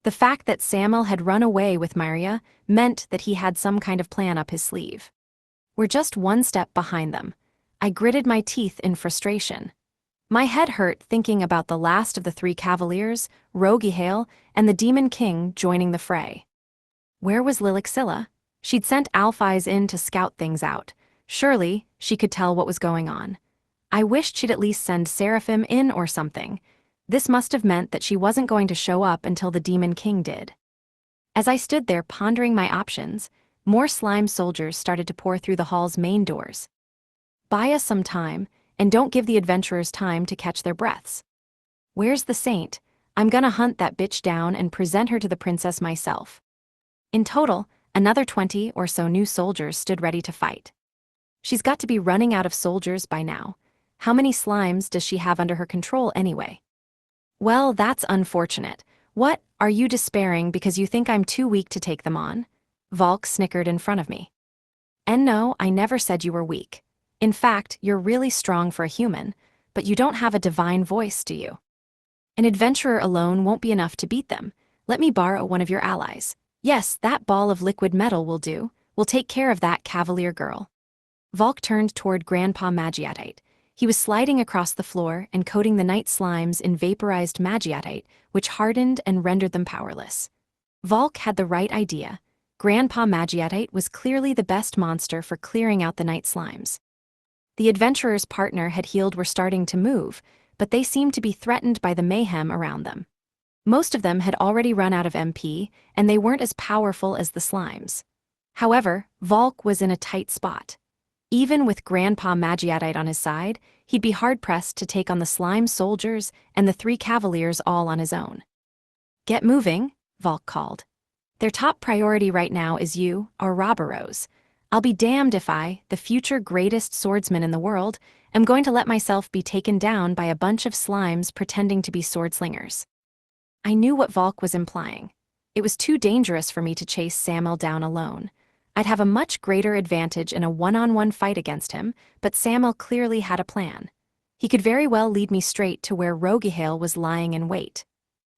The fact that Samuel had run away with Myria meant that he had some kind of plan up his sleeve. We're just one step behind them. I gritted my teeth in frustration. My head hurt thinking about the last of the three cavaliers, Roguehale, and the Demon King joining the fray. Where was Lilixilla? She'd sent Alphys in to scout things out. Surely, she could tell what was going on. I wished she'd at least send Seraphim in or something. This must have meant that she wasn't going to show up until the Demon King did. As I stood there pondering my options, more slime soldiers started to pour through the hall's main doors. Buy us some time, and don't give the adventurers time to catch their breaths. Where's the saint? I'm gonna hunt that bitch down and present her to the princess myself. In total, another 20 or so new soldiers stood ready to fight. She's got to be running out of soldiers by now. How many slimes does she have under her control anyway? Well, that's unfortunate. What, are you despairing because you think I'm too weak to take them on? Valk snickered in front of me. And no, I never said you were weak. In fact, you're really strong for a human, but you don't have a divine voice, do you? An adventurer alone won't be enough to beat them. Let me borrow one of your allies. Yes, that ball of liquid metal will do. We'll take care of that cavalier girl. Valk turned toward Grandpa Magiatite. He was sliding across the floor and coating the night slimes in vaporized Magiatite, which hardened and rendered them powerless. Valk had the right idea. Grandpa Magiatite was clearly the best monster for clearing out the night slimes. The adventurer's partner had healed were starting to move, but they seemed to be threatened by the mayhem around them. Most of them had already run out of MP, and they weren't as powerful as the slimes. However, Valk was in a tight spot. Even with Grandpa Magiatite on his side, he'd be hard-pressed to take on the slime soldiers and the three cavaliers all on his own. Get moving, Valk called. Their top priority right now is you, our Robberos. I'll be damned if I, the future greatest swordsman in the world, am going to let myself be taken down by a bunch of slimes pretending to be swordslingers. I knew what Valk was implying. It was too dangerous for me to chase Samuel down alone. I'd have a much greater advantage in a one-on-one fight against him, but Samuel clearly had a plan. He could very well lead me straight to where Roguehale was lying in wait.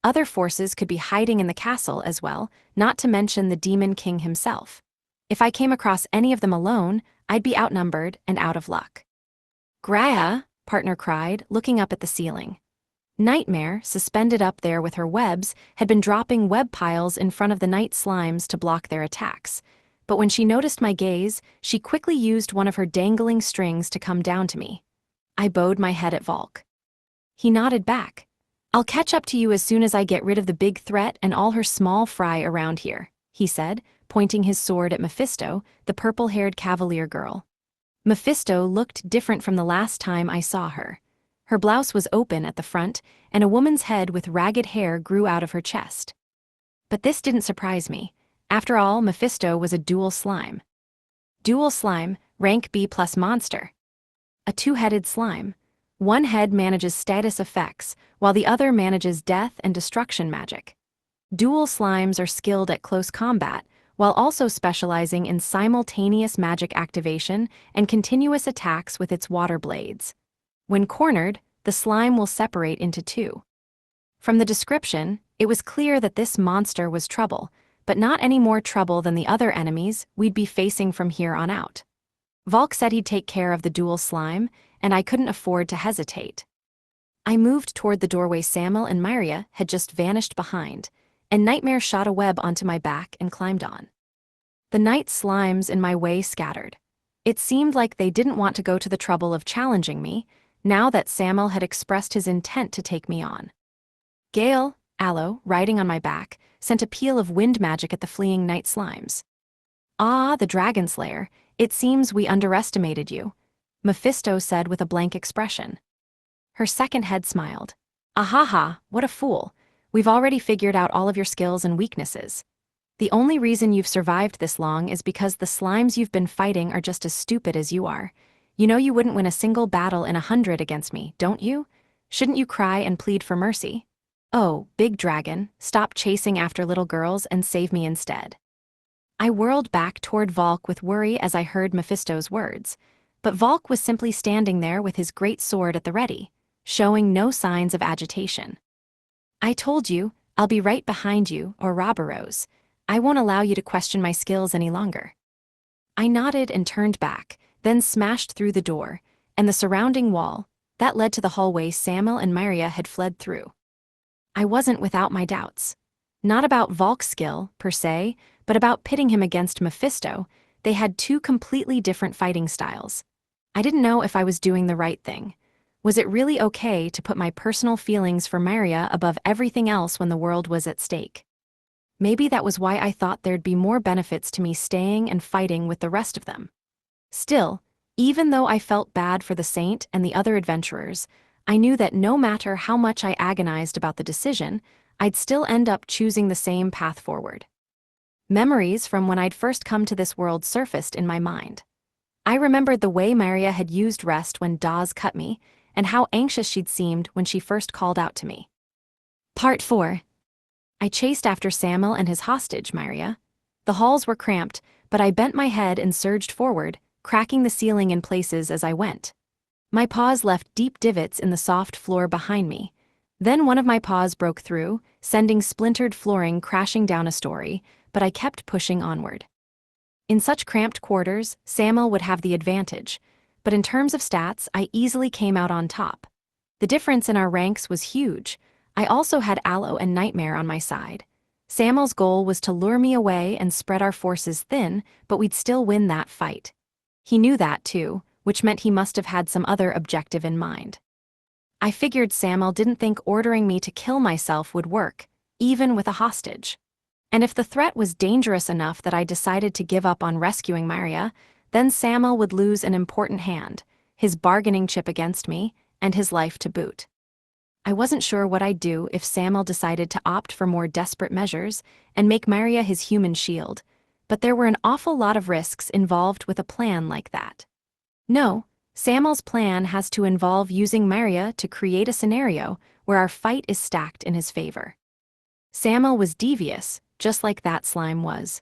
Other forces could be hiding in the castle as well, not to mention the Demon King himself. If I came across any of them alone, I'd be outnumbered and out of luck. Graya, partner cried, looking up at the ceiling. Nightmare, suspended up there with her webs, had been dropping web piles in front of the night slimes to block their attacks. But when she noticed my gaze, she quickly used one of her dangling strings to come down to me. I bowed my head at Valk. He nodded back. I'll catch up to you as soon as I get rid of the big threat and all her small fry around here, he said, pointing his sword at Mephisto, the purple-haired cavalier girl. Mephisto looked different from the last time I saw her. Her blouse was open at the front, and a woman's head with ragged hair grew out of her chest. But this didn't surprise me. After all, Mephisto was a dual slime. Dual slime, rank B+ monster. A two-headed slime. One head manages status effects, while the other manages death and destruction magic. Dual slimes are skilled at close combat, while also specializing in simultaneous magic activation and continuous attacks with its water blades. When cornered, the slime will separate into two. From the description, it was clear that this monster was trouble, but not any more trouble than the other enemies we'd be facing from here on out. Valk said he'd take care of the dual slime, and I couldn't afford to hesitate. I moved toward the doorway Samuel and Myria had just vanished behind, and Nightmare shot a web onto my back and climbed on. The night slimes in my way scattered. It seemed like they didn't want to go to the trouble of challenging me, now that Samuel had expressed his intent to take me on. Gale, Aloe, riding on my back, sent a peal of wind magic at the fleeing night slimes. Ah, the Dragon Slayer, it seems we underestimated you, Mephisto said with a blank expression. Her second head smiled. Ahaha, what a fool. We've already figured out all of your skills and weaknesses. The only reason you've survived this long is because the slimes you've been fighting are just as stupid as you are. You know you wouldn't win a single battle in 100 against me, don't you? Shouldn't you cry and plead for mercy? Oh, big dragon, stop chasing after little girls and save me instead. I whirled back toward Volk with worry as I heard Mephisto's words, but Volk was simply standing there with his great sword at the ready, showing no signs of agitation. I told you, I'll be right behind you, or Roborose. I won't allow you to question my skills any longer. I nodded and turned back, then smashed through the door, and the surrounding wall, that led to the hallway Samuel and Myria had fled through. I wasn't without my doubts. Not about Volk's skill, per se, but about pitting him against Mephisto. They had two completely different fighting styles. I didn't know if I was doing the right thing. Was it really okay to put my personal feelings for Myria above everything else when the world was at stake? Maybe that was why I thought there'd be more benefits to me staying and fighting with the rest of them. Still, even though I felt bad for the Saint and the other adventurers, I knew that no matter how much I agonized about the decision, I'd still end up choosing the same path forward. Memories from when I'd first come to this world surfaced in my mind. I remembered the way Myria had used rest when Dawes cut me, and how anxious she'd seemed when she first called out to me. Part 4. I chased after Samuel and his hostage, Myria. The halls were cramped, but I bent my head and surged forward, cracking the ceiling in places as I went. My paws left deep divots in the soft floor behind me. Then one of my paws broke through, sending splintered flooring crashing down a story, but I kept pushing onward. In such cramped quarters, Samuel would have the advantage, but in terms of stats, I easily came out on top. The difference in our ranks was huge. I also had Aloe and Nightmare on my side. Samuel's goal was to lure me away and spread our forces thin, but we'd still win that fight. He knew that too, which meant he must have had some other objective in mind. I figured Samuel didn't think ordering me to kill myself would work, even with a hostage. And if the threat was dangerous enough that I decided to give up on rescuing Myria, then Samuel would lose an important hand, his bargaining chip against me, and his life to boot. I wasn't sure what I'd do if Samuel decided to opt for more desperate measures and make Myria his human shield, but there were an awful lot of risks involved with a plan like that. No, Samuel's plan has to involve using Myria to create a scenario where our fight is stacked in his favor. Samuel was devious, just like that slime was.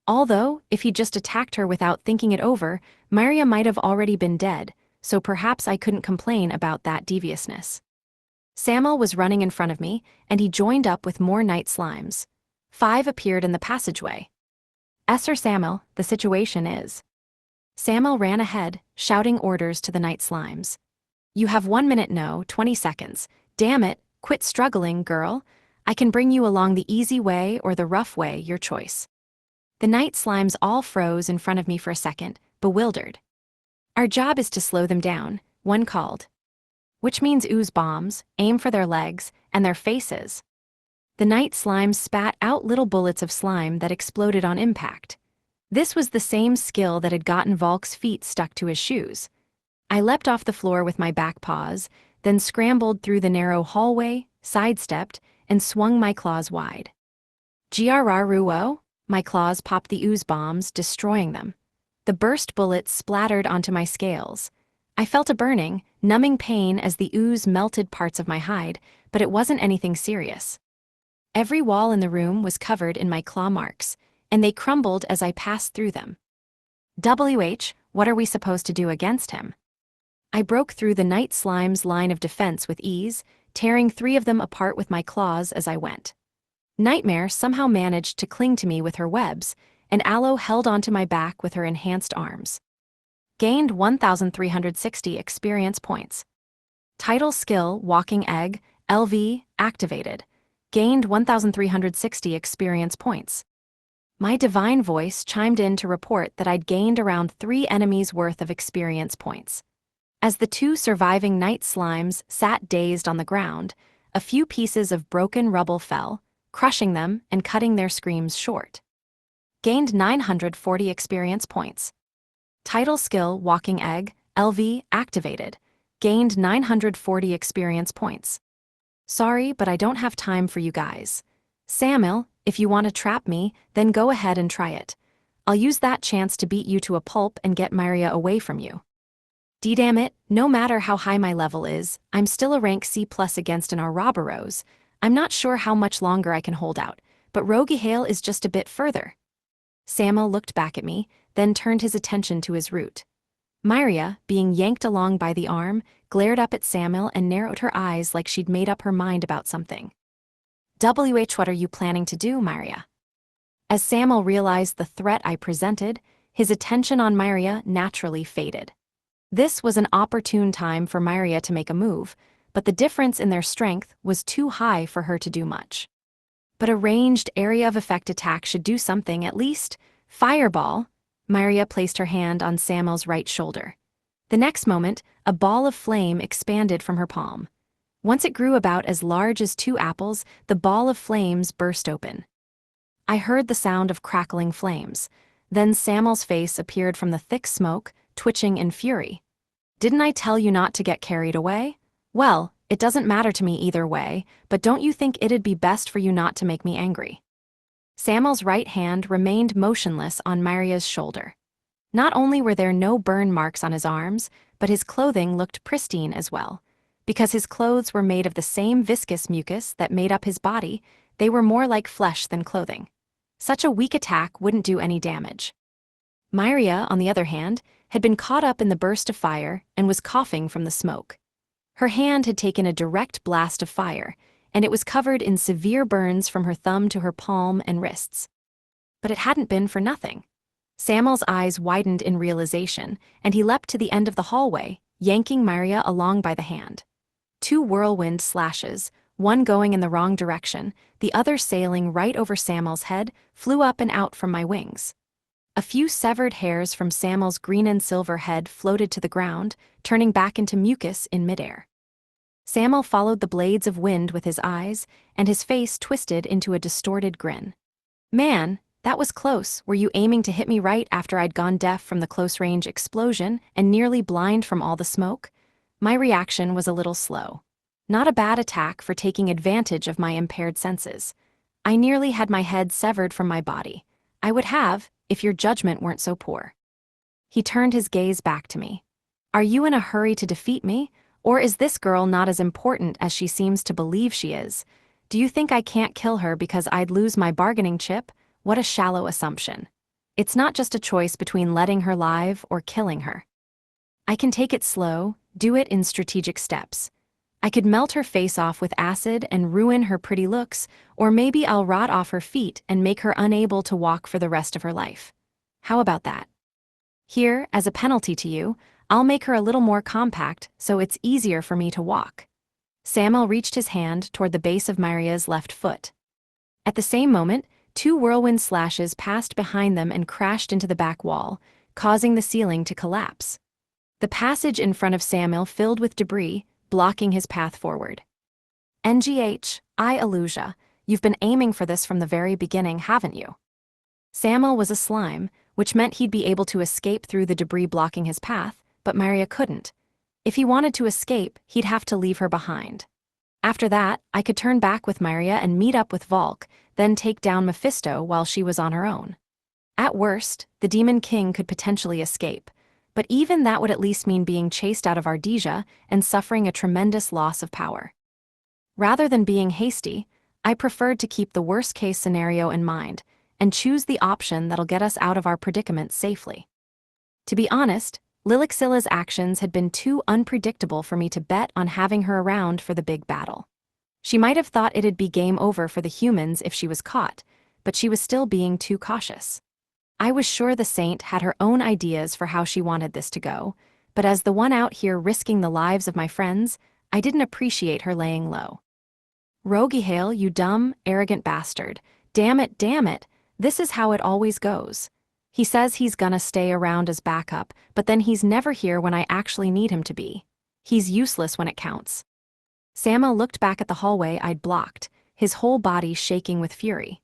Although, if he'd just attacked her without thinking it over, Myria might have already been dead, so perhaps I couldn't complain about that deviousness. Samuel was running in front of me, and he joined up with more night slimes. 5 appeared in the passageway. Sir Samuel, the situation is. Samuel ran ahead, shouting orders to the night slimes. You have 1 minute, no, 20 seconds. Damn it, quit struggling, girl. I can bring you along the easy way or the rough way, your choice. The night slimes all froze in front of me for a second, bewildered. Our job is to slow them down, one called. Which means ooze bombs, aim for their legs, and their faces. The night slimes spat out little bullets of slime that exploded on impact. This was the same skill that had gotten Volk's feet stuck to his shoes. I leapt off the floor with my back paws, then scrambled through the narrow hallway, sidestepped, and swung my claws wide. Grruo, my claws popped the ooze bombs, destroying them. The burst bullets splattered onto my scales. I felt a burning, numbing pain as the ooze melted parts of my hide, but it wasn't anything serious. Every wall in the room was covered in my claw marks, and they crumbled as I passed through them. What are we supposed to do against him? I broke through the night slime's line of defense with ease, tearing 3 of them apart with my claws as I went. Nightmare somehow managed to cling to me with her webs, and Aloe held onto my back with her enhanced arms. Gained 1,360 experience points. Title skill Walking Egg, LV, activated. Gained 1,360 experience points. My divine voice chimed in to report that I'd gained around 3 enemies' worth of experience points. As the 2 surviving night slimes sat dazed on the ground, a few pieces of broken rubble fell, crushing them and cutting their screams short. Gained 940 experience points. Title skill Walking Egg, LV, activated. Gained 940 experience points. Sorry, but I don't have time for you guys. Samuel, if you want to trap me, then go ahead and try it. I'll use that chance to beat you to a pulp and get Maria away from you. Damn it, no matter how high my level is, I'm still a rank C+ against an Ouroboros. I'm not sure how much longer I can hold out, but Roguehale is just a bit further. Samuel looked back at me, then turned his attention to his route. Myria, being yanked along by the arm, glared up at Samuel and narrowed her eyes like she'd made up her mind about something. What are you planning to do, Myria? As Samuel realized the threat I presented, his attention on Myria naturally faded. This was an opportune time for Myria to make a move, but the difference in their strength was too high for her to do much. But a ranged area of effect attack should do something at least. Fireball! Myria placed her hand on Samuel's right shoulder. The next moment, a ball of flame expanded from her palm. Once it grew about as large as 2 apples, the ball of flames burst open. I heard the sound of crackling flames. Then Samuel's face appeared from the thick smoke, twitching in fury. Didn't I tell you not to get carried away? Well, it doesn't matter to me either way, but don't you think it'd be best for you not to make me angry? Samuel's right hand remained motionless on Myria's shoulder. Not only were there no burn marks on his arms, but his clothing looked pristine as well. Because his clothes were made of the same viscous mucus that made up his body, they were more like flesh than clothing. Such a weak attack wouldn't do any damage. Myria, on the other hand, had been caught up in the burst of fire and was coughing from the smoke. Her hand had taken a direct blast of fire, and it was covered in severe burns from her thumb to her palm and wrists. But it hadn't been for nothing. Samuel's eyes widened in realization, and he leapt to the end of the hallway, yanking Myria along by the hand. 2 whirlwind slashes, one going in the wrong direction, the other sailing right over Samuel's head, flew up and out from my wings. A few severed hairs from Samuel's green and silver head floated to the ground, turning back into mucus in midair. Samuel followed the blades of wind with his eyes, and his face twisted into a distorted grin. Man, that was close. Were you aiming to hit me right after I'd gone deaf from the close-range explosion and nearly blind from all the smoke? My reaction was a little slow. Not a bad attack for taking advantage of my impaired senses. I nearly had my head severed from my body. I would have, if your judgment weren't so poor. He turned his gaze back to me. Are you in a hurry to defeat me? Or is this girl not as important as she seems to believe she is? Do you think I can't kill her because I'd lose my bargaining chip? What a shallow assumption. It's not just a choice between letting her live or killing her. I can take it slow, do it in strategic steps. I could melt her face off with acid and ruin her pretty looks, or maybe I'll rot off her feet and make her unable to walk for the rest of her life. How about that? Here, as a penalty to you, I'll make her a little more compact so it's easier for me to walk. Samuel reached his hand toward the base of Myria's left foot. At the same moment, 2 whirlwind slashes passed behind them and crashed into the back wall, causing the ceiling to collapse. The passage in front of Samuel filled with debris, blocking his path forward. NGH, Illusia, you've been aiming for this from the very beginning, haven't you? Samuel was a slime, which meant he'd be able to escape through the debris blocking his path, but Myria couldn't. If he wanted to escape, he'd have to leave her behind. After that, I could turn back with Myria and meet up with Volk, then take down Mephisto while she was on her own. At worst, the Demon King could potentially escape, but even that would at least mean being chased out of Ardesia and suffering a tremendous loss of power. Rather than being hasty, I preferred to keep the worst-case scenario in mind and choose the option that'll get us out of our predicament safely. To be honest, Lilixilla's actions had been too unpredictable for me to bet on having her around for the big battle. She might have thought it'd be game over for the humans if she was caught, but she was still being too cautious. I was sure the Saint had her own ideas for how she wanted this to go, but as the one out here risking the lives of my friends, I didn't appreciate her laying low. Roguehale, you dumb, arrogant bastard. Damn it, this is how it always goes. He says he's gonna stay around as backup, but then he's never here when I actually need him to be. He's useless when it counts. Samuel looked back at the hallway I'd blocked, his whole body shaking with fury.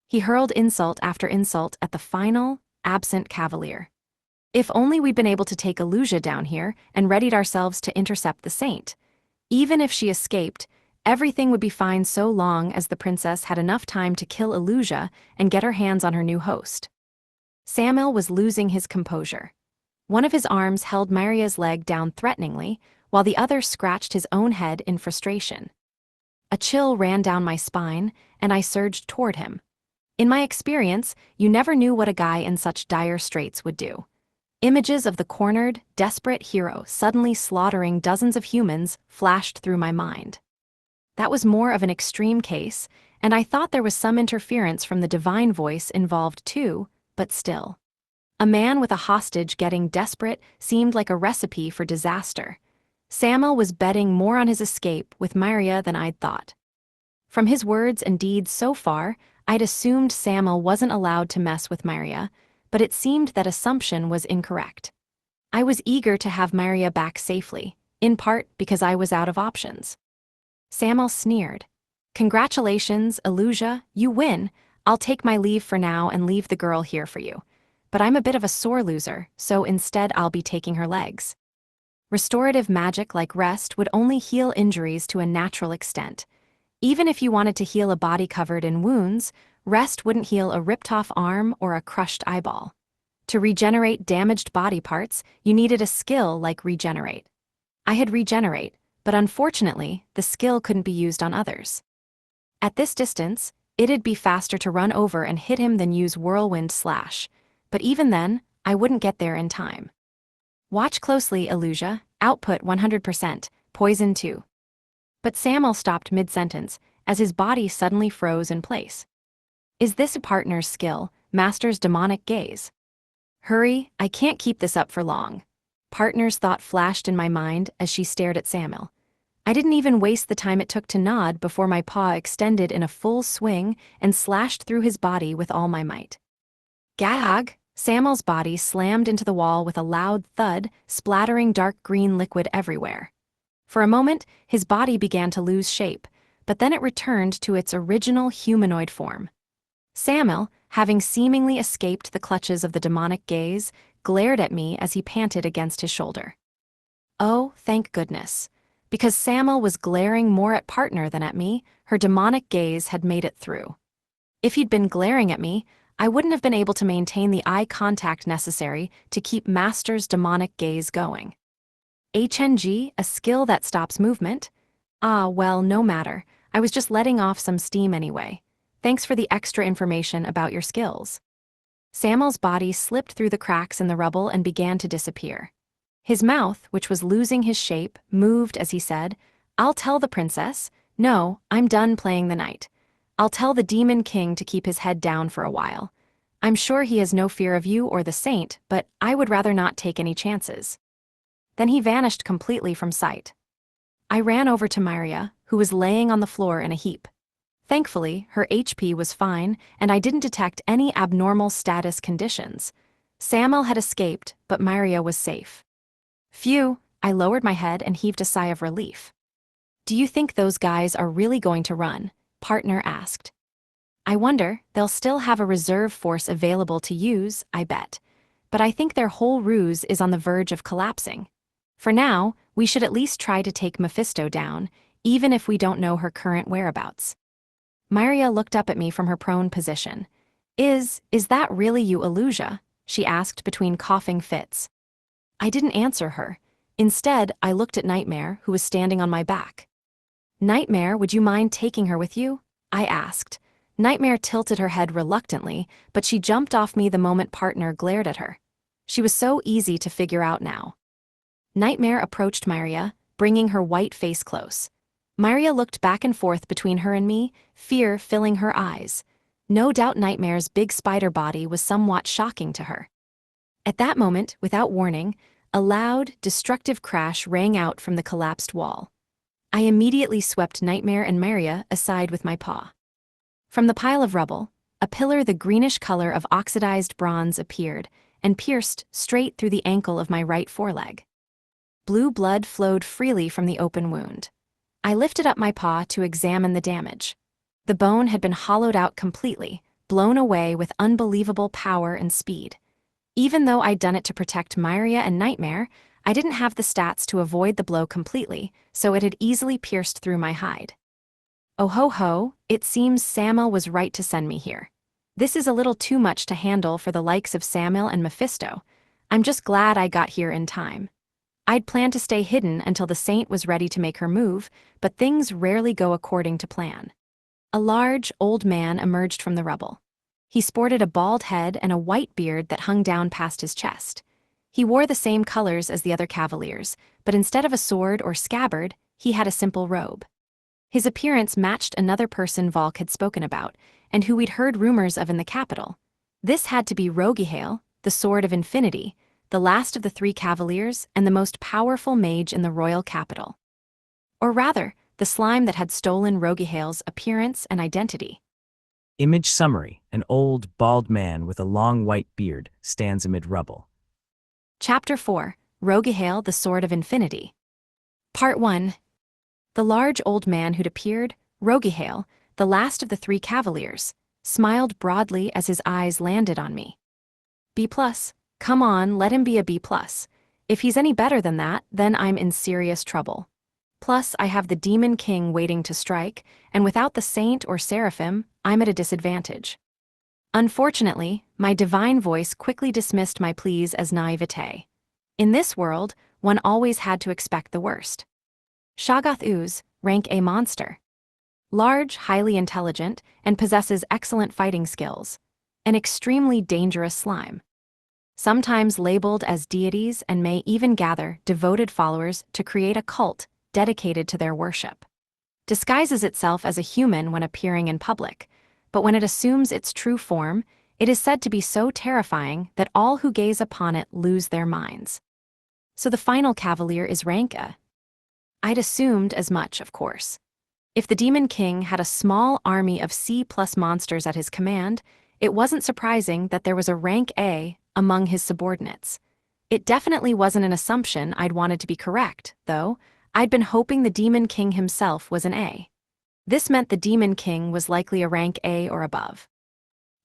He hurled insult after insult at the final, absent cavalier. If only we'd been able to take Illusia down here and readied ourselves to intercept the Saint. Even if she escaped, Everything would be fine so long as the princess had enough time to kill Illusia and get her hands on her new host. Samuel was losing his composure. One of his arms held Maria's leg down threateningly, while the other scratched his own head in frustration. A chill ran down my spine, and I surged toward him. In my experience, you never knew what a guy in such dire straits would do. Images of the cornered, desperate hero suddenly slaughtering dozens of humans flashed through my mind. That was more of an extreme case, and I thought there was some interference from the divine voice involved too, but still. A man with a hostage getting desperate seemed like a recipe for disaster. Samuel was betting more on his escape with Maria than I'd thought. From his words and deeds so far, I'd assumed Samuel wasn't allowed to mess with Maria, but it seemed that assumption was incorrect. I was eager to have Maria back safely, in part because I was out of options. Samuel sneered. "Congratulations, Illusia, you win. I'll take my leave for now and leave the girl here for you. But I'm a bit of a sore loser, so instead I'll be taking her legs." Restorative magic like rest would only heal injuries to a natural extent. Even if you wanted to heal a body covered in wounds, rest wouldn't heal a ripped-off arm or a crushed eyeball. To regenerate damaged body parts, you needed a skill like regenerate. I had regenerate, but unfortunately, the skill couldn't be used on others. At this distance, it'd be faster to run over and hit him than use whirlwind slash, but even then, I wouldn't get there in time. "Watch closely, Illusia. Output 100%, poison 2. But Samuel stopped mid-sentence, as his body suddenly froze in place. "Is this a partner's skill, master's demonic gaze?" "Hurry, I can't keep this up for long." Partner's thought flashed in my mind as she stared at Samuel. I didn't even waste the time it took to nod before my paw extended in a full swing and slashed through his body with all my might. Gag! Samuel's body slammed into the wall with a loud thud, splattering dark green liquid everywhere. For a moment, his body began to lose shape, but then it returned to its original humanoid form. Samuel, having seemingly escaped the clutches of the demonic gaze, glared at me as he panted against his shoulder. Oh, thank goodness. Because Samuel was glaring more at partner than at me, her demonic gaze had made it through. If he'd been glaring at me, I wouldn't have been able to maintain the eye contact necessary to keep master's demonic gaze going. HNG, a skill that stops movement? Ah, well, no matter. I was just letting off some steam anyway. Thanks for the extra information about your skills. Samuel's body slipped through the cracks in the rubble and began to disappear. His mouth, which was losing his shape, moved as he said, "I'll tell the princess. No, I'm done playing the knight. I'll tell the demon king to keep his head down for a while. I'm sure he has no fear of you or the saint, but I would rather not take any chances." Then he vanished completely from sight. I ran over to Maria, who was laying on the floor in a heap. Thankfully, her HP was fine, and I didn't detect any abnormal status conditions. Samuel had escaped, but Maria was safe. Phew, I lowered my head and heaved a sigh of relief. "Do you think those guys are really going to run?" Partner asked. "I wonder, they'll still have a reserve force available to use, I bet. But I think their whole ruse is on the verge of collapsing. For now, we should at least try to take Mephisto down, even if we don't know her current whereabouts." Maria looked up at me from her prone position. Is that really you, Illusia?" she asked between coughing fits. I didn't answer her. Instead, I looked at Nightmare, who was standing on my back. "Nightmare, would you mind taking her with you?" I asked. Nightmare tilted her head reluctantly, but she jumped off me the moment Partner glared at her. She was so easy to figure out now. Nightmare approached Maria, bringing her white face close. Maria looked back and forth between her and me, fear filling her eyes. No doubt Nightmare's big spider body was somewhat shocking to her. At that moment, without warning, a loud, destructive crash rang out from the collapsed wall. I immediately swept Nightmare and Maria aside with my paw. From the pile of rubble, a pillar the greenish color of oxidized bronze appeared and pierced straight through the ankle of my right foreleg. Blue blood flowed freely from the open wound. I lifted up my paw to examine the damage. The bone had been hollowed out completely, blown away with unbelievable power and speed. Even though I'd done it to protect Maria and Nightmare, I didn't have the stats to avoid the blow completely, so it had easily pierced through my hide. Oh ho ho, it seems Samuel was right to send me here. This is a little too much to handle for the likes of Samuel and Mephisto. I'm just glad I got here in time. I'd planned to stay hidden until the saint was ready to make her move, but things rarely go according to plan. A large, old man emerged from the rubble. He sported a bald head and a white beard that hung down past his chest. He wore the same colors as the other cavaliers, but instead of a sword or scabbard, he had a simple robe. His appearance matched another person Valk had spoken about, and who we'd heard rumors of in the capital. This had to be Rogihael, the Sword of Infinity, the last of the three cavaliers and the most powerful mage in the royal capital. Or rather, the slime that had stolen Rogihael's appearance and identity. Image summary: an old, bald man with a long white beard stands amid rubble. Chapter 4, Rogihael, the Sword of Infinity. Part 1. The large old man who'd appeared, Rogihael, the last of the three cavaliers, smiled broadly as his eyes landed on me. B+. Come on, let him be a B+. If he's any better than that, then I'm in serious trouble. Plus, I have the Demon King waiting to strike, and without the saint or seraphim, I'm at a disadvantage. Unfortunately, my divine voice quickly dismissed my pleas as naivete. In this world, one always had to expect the worst. Shoggoth Ooze, rank A monster. Large, highly intelligent, and possesses excellent fighting skills. An extremely dangerous slime. Sometimes labeled as deities and may even gather devoted followers to create a cult dedicated to their worship. Disguises itself as a human when appearing in public, but when it assumes its true form, it is said to be so terrifying that all who gaze upon it lose their minds. So the final cavalier is rank A. I'd assumed as much, of course. If the Demon King had a small army of C+ monsters at his command, it wasn't surprising that there was a rank A among his subordinates. It definitely wasn't an assumption I'd wanted to be correct, though. I'd been hoping the Demon King himself was an A. This meant the Demon King was likely a rank A or above.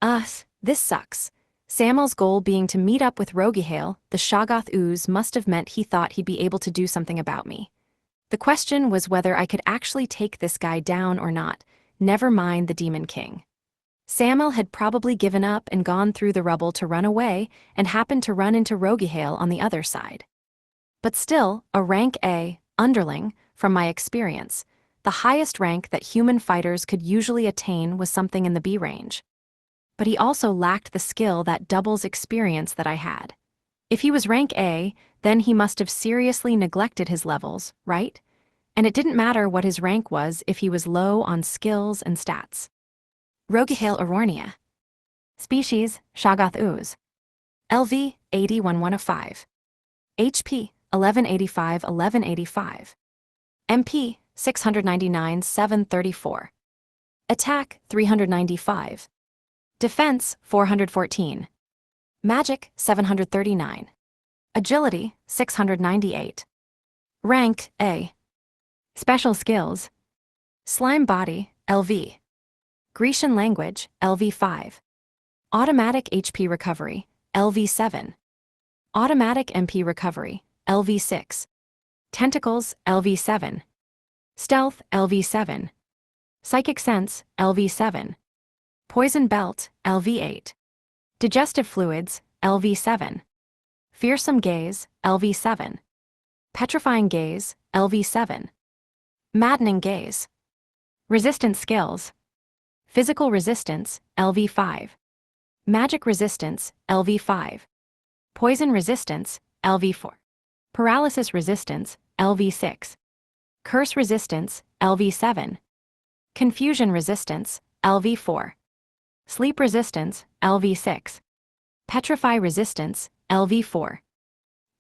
This sucks. Samuel's goal being to meet up with Rogihael, the Shoggoth Ooze, must have meant he thought he'd be able to do something about me. The question was whether I could actually take this guy down or not, never mind the Demon King. Samuel had probably given up and gone through the rubble to run away and happened to run into Rogihael on the other side. But still, a rank A, underling, from my experience, the highest rank that human fighters could usually attain was something in the B range. But he also lacked the skill that doubles experience that I had. If he was rank A, then he must have seriously neglected his levels, right? And it didn't matter what his rank was if he was low on skills and stats. Rogihael Arornia. Species, Shoggoth Ooze. LV, 81105. HP, 1185-1185. MP, 699-734. Attack, 395. Defense, 414. Magic, 739. Agility, 698. Rank, A. Special skills. Slime body, LV. Grecian language, LV5. Automatic HP recovery, LV7. Automatic MP recovery, LV6. Tentacles, LV7. Stealth, LV7. Psychic sense, LV7. Poison belt, LV8. Digestive fluids, LV7. Fearsome gaze, LV7. Petrifying gaze, LV7. Maddening gaze. Resistance skills. Physical resistance, LV5. Magic resistance, LV5. Poison resistance, LV4. Paralysis resistance, LV6. Curse resistance, LV7. Confusion resistance, LV4. Sleep resistance, LV6. Petrify resistance, LV4.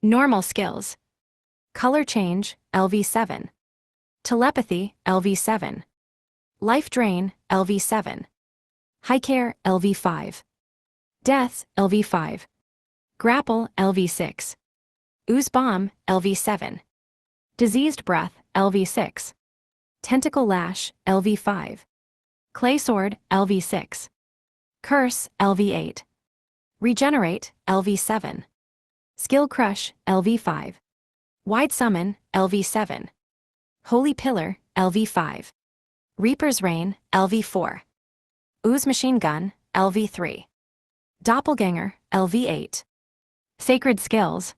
Normal skills. Color change, LV7. Telepathy, LV7. Life drain, LV7. High care, LV5. Death, LV5. Grapple, LV6. Ooze bomb, LV7. Diseased breath, LV6. Tentacle lash, LV5. Clay sword, LV6. Curse, LV8. Regenerate, LV7. Skill crush, LV5. Wide summon, LV7. Holy pillar, LV5. Reaper's Rain, LV4. Ooze Machine Gun, LV3. Doppelganger, LV8. Sacred Skills.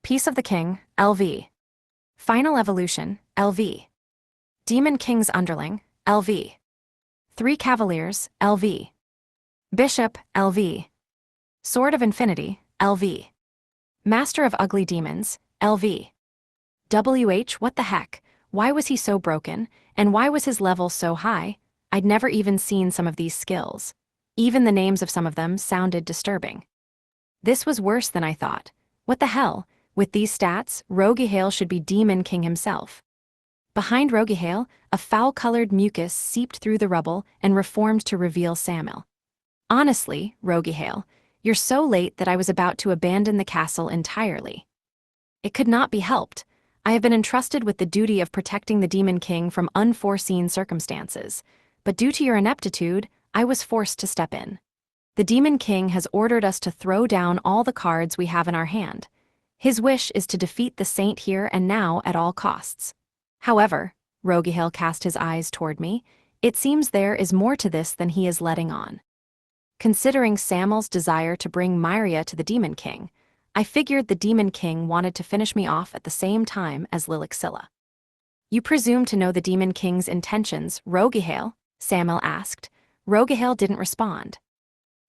Piece of the King, LV. Final Evolution, LV. Demon King's Underling, LV. 3 Cavaliers, LV. Bishop, LV. Sword of Infinity, LV. Master of Ugly Demons, LV. What the heck? Why was he so broken? And why was his level so high? I'd never even seen some of these skills. Even the names of some of them sounded disturbing. This was worse than I thought. What the hell? With these stats, Roguehale should be Demon King himself. Behind Roguehale, a foul-colored mucus seeped through the rubble and reformed to reveal Samuel. Honestly, Roguehale, you're so late that I was about to abandon the castle entirely. It could not be helped. I have been entrusted with the duty of protecting the Demon King from unforeseen circumstances, but due to your ineptitude, I was forced to step in. The Demon King has ordered us to throw down all the cards we have in our hand. His wish is to defeat the saint here and now at all costs. However, Roguehale cast his eyes toward me, it seems there is more to this than he is letting on. Considering Samuel's desire to bring Myria to the Demon King, I figured the Demon King wanted to finish me off at the same time as Lilixilla. You presume to know the Demon King's intentions, Roguehale? Samuel asked. Roguehale didn't respond.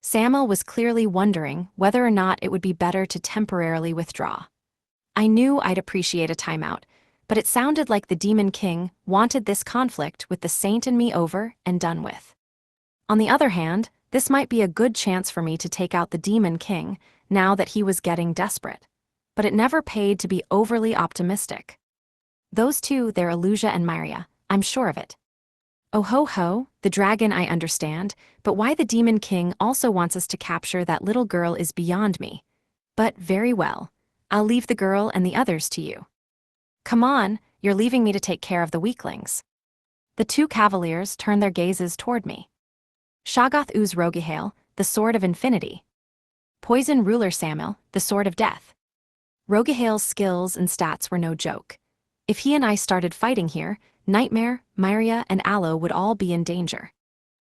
Samuel was clearly wondering whether or not it would be better to temporarily withdraw. I knew I'd appreciate a timeout, but it sounded like the Demon King wanted this conflict with the saint and me over and done with. On the other hand, this might be a good chance for me to take out the Demon King now that he was getting desperate. But it never paid to be overly optimistic. Those two, they're Illusia and Myria, I'm sure of it. Oh ho ho, the dragon I understand, but why the Demon King also wants us to capture that little girl is beyond me. But very well, I'll leave the girl and the others to you. Come on, you're leaving me to take care of the weaklings. The 2 cavaliers turned their gazes toward me. Shoggoth Ooze Roguehale, the Sword of Infinity. Poison Ruler Samuel, the Sword of Death. Roguehale's skills and stats were no joke. If he and I started fighting here, Nightmare, Myria, and Aloe would all be in danger.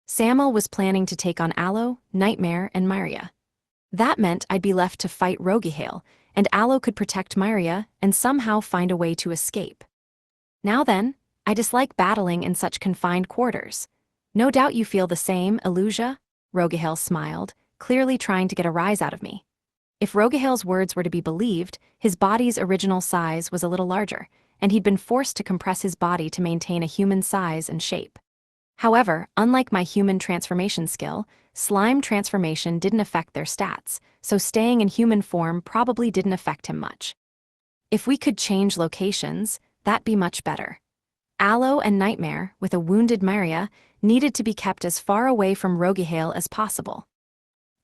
Samuel was planning to take on Aloe, Nightmare, and Myria. That meant I'd be left to fight Roguehale, and Aloe could protect Myria and somehow find a way to escape. Now then, I dislike battling in such confined quarters. No doubt you feel the same, Illusia? Roguehale smiled, clearly trying to get a rise out of me. If Roguehale's words were to be believed, his body's original size was a little larger, and he'd been forced to compress his body to maintain a human size and shape. However, unlike my human transformation skill, slime transformation didn't affect their stats, so staying in human form probably didn't affect him much. If we could change locations, that'd be much better. Aloe and Nightmare, with a wounded Myria, needed to be kept as far away from Roguehale as possible.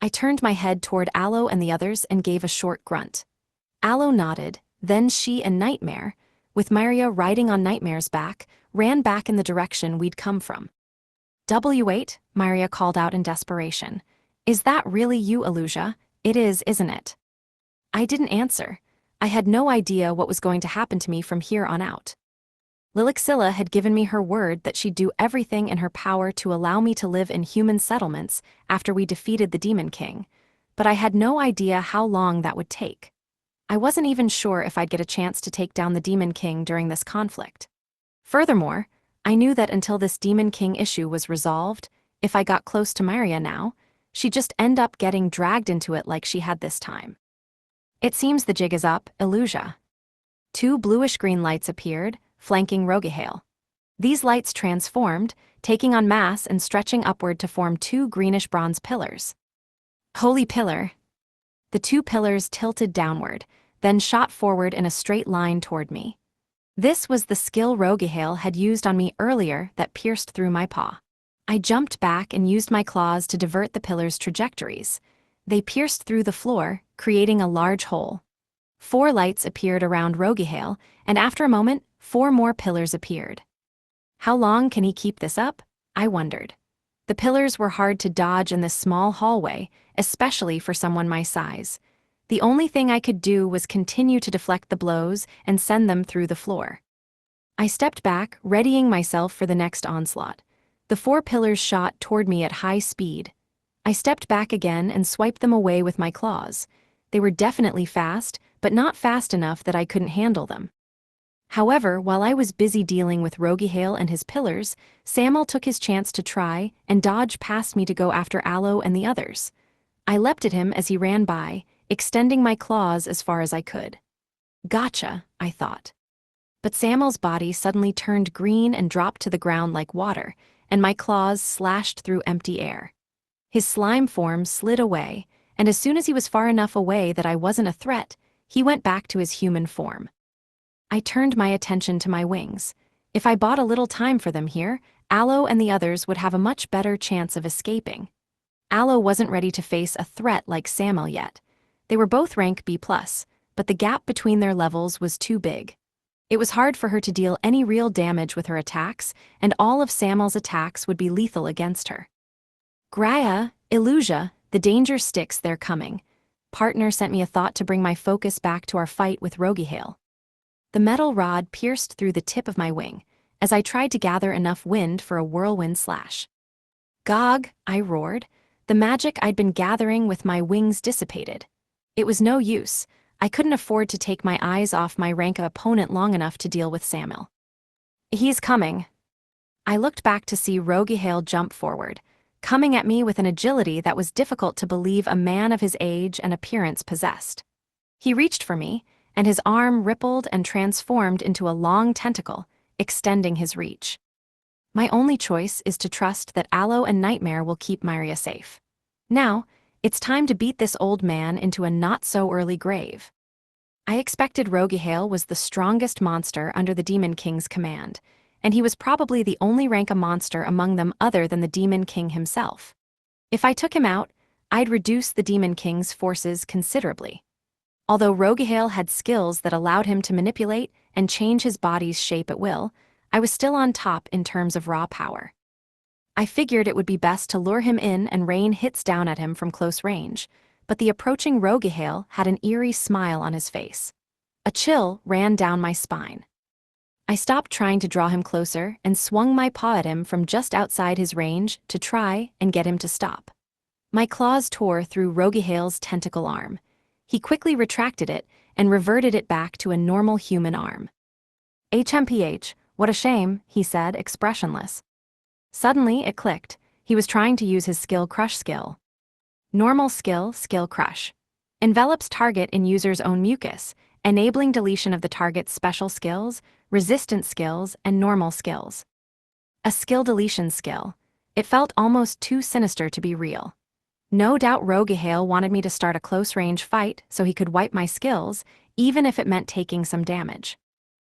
I turned my head toward Aloe and the others and gave a short grunt. Aloe nodded, then she and Nightmare, with Myria riding on Nightmare's back, ran back in the direction we'd come from. W8, Myria called out in desperation. Is that really you, Illusia? It is, isn't it? I didn't answer. I had no idea what was going to happen to me from here on out. Lilixilla had given me her word that she'd do everything in her power to allow me to live in human settlements after we defeated the Demon King, but I had no idea how long that would take. I wasn't even sure if I'd get a chance to take down the Demon King during this conflict. Furthermore, I knew that until this Demon King issue was resolved, if I got close to Myria now, she'd just end up getting dragged into it like she had this time. It seems the jig is up, Illusia. 2 bluish-green lights appeared, flanking Roguehale. These lights transformed, taking on mass and stretching upward to form 2 greenish-bronze pillars. Holy pillar! The 2 pillars tilted downward, then shot forward in a straight line toward me. This was the skill Roguehale had used on me earlier that pierced through my paw. I jumped back and used my claws to divert the pillars' trajectories. They pierced through the floor, creating a large hole. 4 lights appeared around Roguehale, and after a moment, 4 more pillars appeared. How long can he keep this up? I wondered. The pillars were hard to dodge in this small hallway, especially for someone my size. The only thing I could do was continue to deflect the blows and send them through the floor. I stepped back, readying myself for the next onslaught. The four pillars shot toward me at high speed. I stepped back again and swiped them away with my claws. They were definitely fast, but not fast enough that I couldn't handle them. However, while I was busy dealing with Roguehale and his pillars, Samuel took his chance to try and dodge past me to go after Aloe and the others. I leapt at him as he ran by, extending my claws as far as I could. Gotcha, I thought. But Samuel's body suddenly turned green and dropped to the ground like water, and my claws slashed through empty air. His slime form slid away, and as soon as he was far enough away that I wasn't a threat, he went back to his human form. I turned my attention to my wings. If I bought a little time for them here, Aloe and the others would have a much better chance of escaping. Aloe wasn't ready to face a threat like Samuel yet. They were both rank B+, but the gap between their levels was too big. It was hard for her to deal any real damage with her attacks, and all of Samuel's attacks would be lethal against her. Graia, Illusia, the danger sticks, they're coming. Partner sent me a thought to bring my focus back to our fight with Roguehale. The metal rod pierced through the tip of my wing, as I tried to gather enough wind for a whirlwind slash. Gog, I roared. The magic I'd been gathering with my wings dissipated. It was no use. I couldn't afford to take my eyes off my rank opponent long enough to deal with Samuel. He's coming. I looked back to see Roguehale jump forward, coming at me with an agility that was difficult to believe a man of his age and appearance possessed. He reached for me, and his arm rippled and transformed into a long tentacle, extending his reach. My only choice is to trust that Aloe and Nightmare will keep Myria safe. Now, it's time to beat this old man into a not-so-early grave. I expected Roguehale was the strongest monster under the Demon King's command, and he was probably the only rank a monster among them other than the Demon King himself. If I took him out, I'd reduce the Demon King's forces considerably. Although Roguehale had skills that allowed him to manipulate and change his body's shape at will, I was still on top in terms of raw power. I figured it would be best to lure him in and rain hits down at him from close range, but the approaching Roguehale had an eerie smile on his face. A chill ran down my spine. I stopped trying to draw him closer and swung my paw at him from just outside his range to try and get him to stop. My claws tore through Roguehale's tentacle arm. He quickly retracted it and reverted it back to a normal human arm. HMPH, what a shame, he said, expressionless. Suddenly, it clicked. He was trying to use his skill crush skill. Normal skill, skill crush. Envelops target in user's own mucus, enabling deletion of the target's special skills, resistant skills, and normal skills. A skill deletion skill. It felt almost too sinister to be real. No doubt Roguehale wanted me to start a close-range fight so he could wipe my skills, even if it meant taking some damage.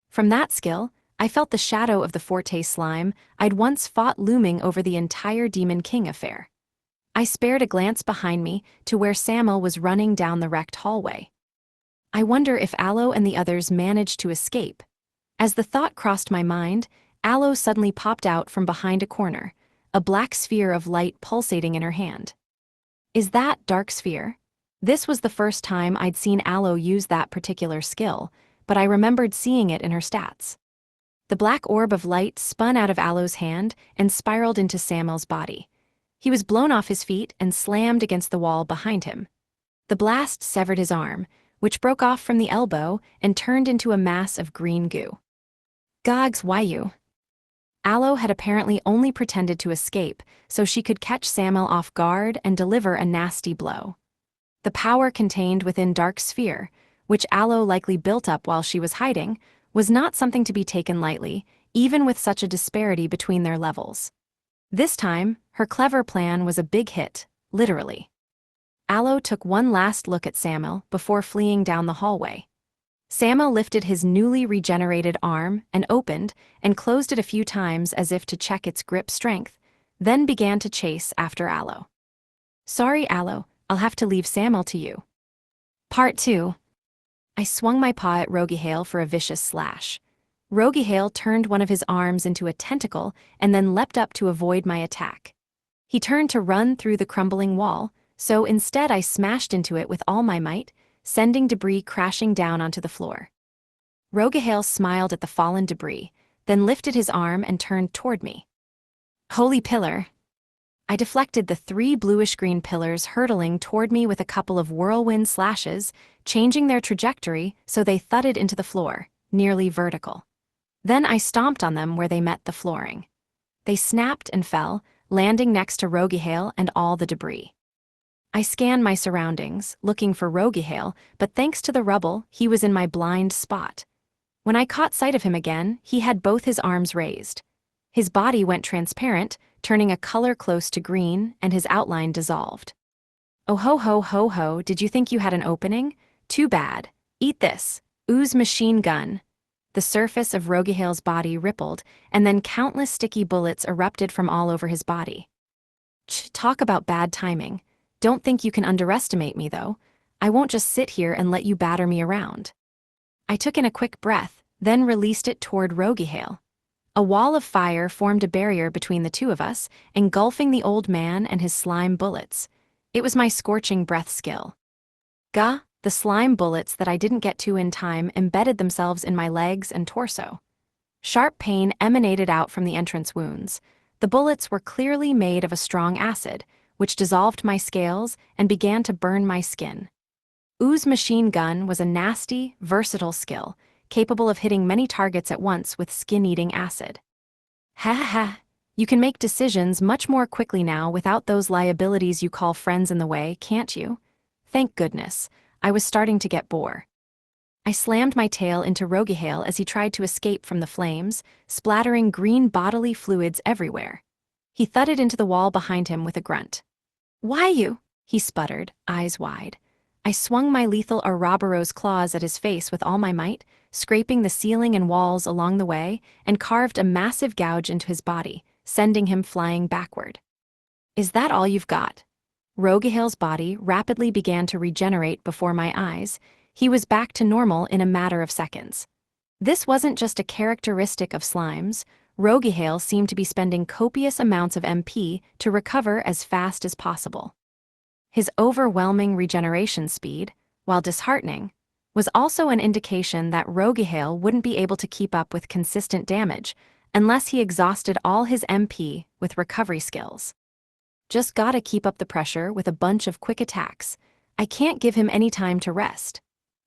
From that skill, I felt the shadow of the Forte slime I'd once fought looming over the entire Demon King affair. I spared a glance behind me to where Samuel was running down the wrecked hallway. I wonder if Aloe and the others managed to escape. As the thought crossed my mind, Aloe suddenly popped out from behind a corner, a black sphere of light pulsating in her hand. Is that Dark Sphere? This was the first time I'd seen Aloe use that particular skill, but I remembered seeing it in her stats. The black orb of light spun out of Aloe's hand and spiraled into Samuel's body. He was blown off his feet and slammed against the wall behind him. The blast severed his arm, which broke off from the elbow and turned into a mass of green goo. Gogs, why you? Aloe had apparently only pretended to escape so she could catch Samuel off guard and deliver a nasty blow. The power contained within Dark Sphere, which Aloe likely built up while she was hiding, was not something to be taken lightly, even with such a disparity between their levels. This time, her clever plan was a big hit, literally. Aloe took one last look at Samuel before fleeing down the hallway. Samuel lifted his newly regenerated arm and opened and closed it a few times as if to check its grip strength, then began to chase after Aloe. Sorry, Aloe, I'll have to leave Samuel to you. Part 2. I swung my paw at Roguehale for a vicious slash. Roguehale turned one of his arms into a tentacle and then leapt up to avoid my attack. He turned to run through the crumbling wall, so instead I smashed into it with all my might, sending debris crashing down onto the floor. Roguehale smiled at the fallen debris, then lifted his arm and turned toward me. Holy pillar! I deflected the 3 bluish-green pillars hurtling toward me with a couple of whirlwind slashes, changing their trajectory so they thudded into the floor, nearly vertical. Then I stomped on them where they met the flooring. They snapped and fell, landing next to Rogihale and all the debris. I scanned my surroundings, looking for Rogihale, but thanks to the rubble, he was in my blind spot. When I caught sight of him again, he had both his arms raised. His body went transparent, turning a color close to green, and his outline dissolved. Oh ho ho ho ho, did you think you had an opening? Too bad. Eat this. Ooze machine gun. The surface of Rogihale's body rippled, and then countless sticky bullets erupted from all over his body. Talk about bad timing. Don't think you can underestimate me, though. I won't just sit here and let you batter me around. I took in a quick breath, then released it toward Rogihale. A wall of fire formed a barrier between the two of us, engulfing the old man and his slime bullets. It was my scorching breath skill. Gah! The slime bullets that I didn't get to in time embedded themselves in my legs and torso. Sharp pain emanated out from the entrance wounds. The bullets were clearly made of a strong acid, which dissolved my scales and began to burn my skin. Ooze machine gun was a nasty, versatile skill, capable of hitting many targets at once with skin-eating acid. Ha ha ha! You can make decisions much more quickly now without those liabilities you call friends in the way, can't you? Thank goodness. I was starting to get bored. I slammed my tail into Rogihale as he tried to escape from the flames, splattering green bodily fluids everywhere. He thudded into the wall behind him with a grunt. Why you? He sputtered, eyes wide. I swung my lethal Ouroboros claws at his face with all my might, scraping the ceiling and walls along the way, and carved a massive gouge into his body, sending him flying backward. Is that all you've got? Rogihale's body rapidly began to regenerate before my eyes. He was back to normal in a matter of seconds. This wasn't just a characteristic of slimes. Rogihale seemed to be spending copious amounts of MP to recover as fast as possible. His overwhelming regeneration speed, while disheartening, was also an indication that Rogihale wouldn't be able to keep up with consistent damage unless he exhausted all his MP with recovery skills. Just gotta keep up the pressure with a bunch of quick attacks. I can't give him any time to rest.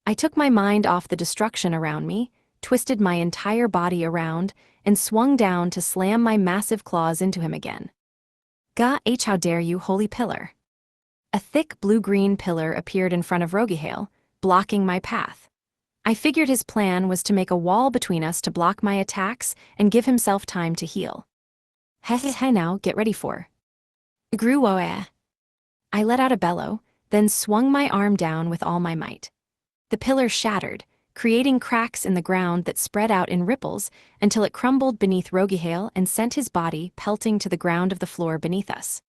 I took my mind off the destruction around me, twisted my entire body around, and swung down to slam my massive claws into him again. Gah h, how dare you, holy pillar! A thick blue-green pillar appeared in front of Rogihale, blocking my path. I figured his plan was to make a wall between us to block my attacks and give himself time to heal. Heh now, get ready for. Gruoe. I let out a bellow, then swung my arm down with all my might. The pillar shattered, creating cracks in the ground that spread out in ripples until it crumbled beneath Rogihale and sent his body pelting to the ground of the floor beneath us.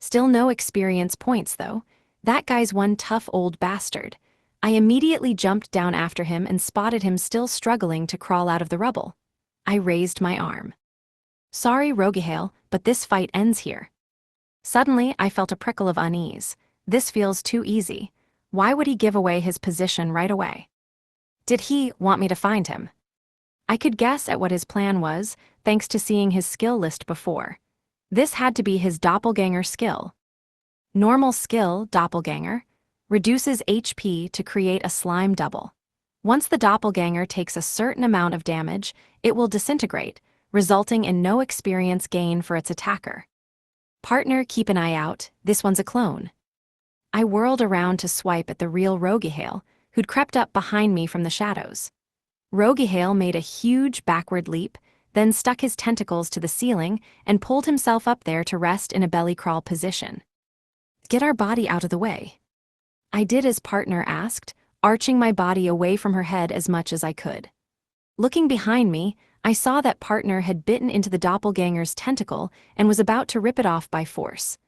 Still no experience points, though. That guy's one tough old bastard. I immediately jumped down after him and spotted him still struggling to crawl out of the rubble. I raised my arm. Sorry, Rogihale, but this fight ends here. Suddenly, I felt a prickle of unease. This feels too easy. Why would he give away his position right away? Did he want me to find him? I could guess at what his plan was, thanks to seeing his skill list before. This had to be his doppelganger skill. Normal skill, doppelganger, reduces HP to create a slime double. Once the doppelganger takes a certain amount of damage, it will disintegrate, resulting in no experience gain for its attacker. Partner, keep an eye out, this one's a clone. I whirled around to swipe at the real Rogihale, who'd crept up behind me from the shadows. Rogihale made a huge backward leap, then stuck his tentacles to the ceiling and pulled himself up there to rest in a belly crawl position. Get our body out of the way. I did as partner asked, arching my body away from her head as much as I could. Looking behind me, I saw that partner had bitten into the doppelganger's tentacle and was about to rip it off by force.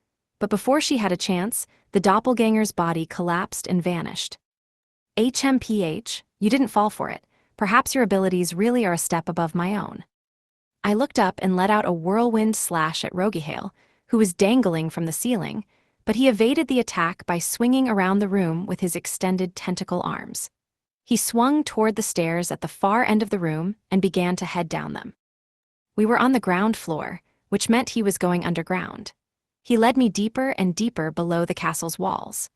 But before she had a chance, the doppelganger's body collapsed and vanished. HMPH, you didn't fall for it. Perhaps your abilities really are a step above my own. I looked up and let out a whirlwind slash at Rogihale, who was dangling from the ceiling, but he evaded the attack by swinging around the room with his extended tentacle arms. He swung toward the stairs at the far end of the room and began to head down them. We were on the ground floor, which meant he was going underground. He led me deeper and deeper below the castle's walls.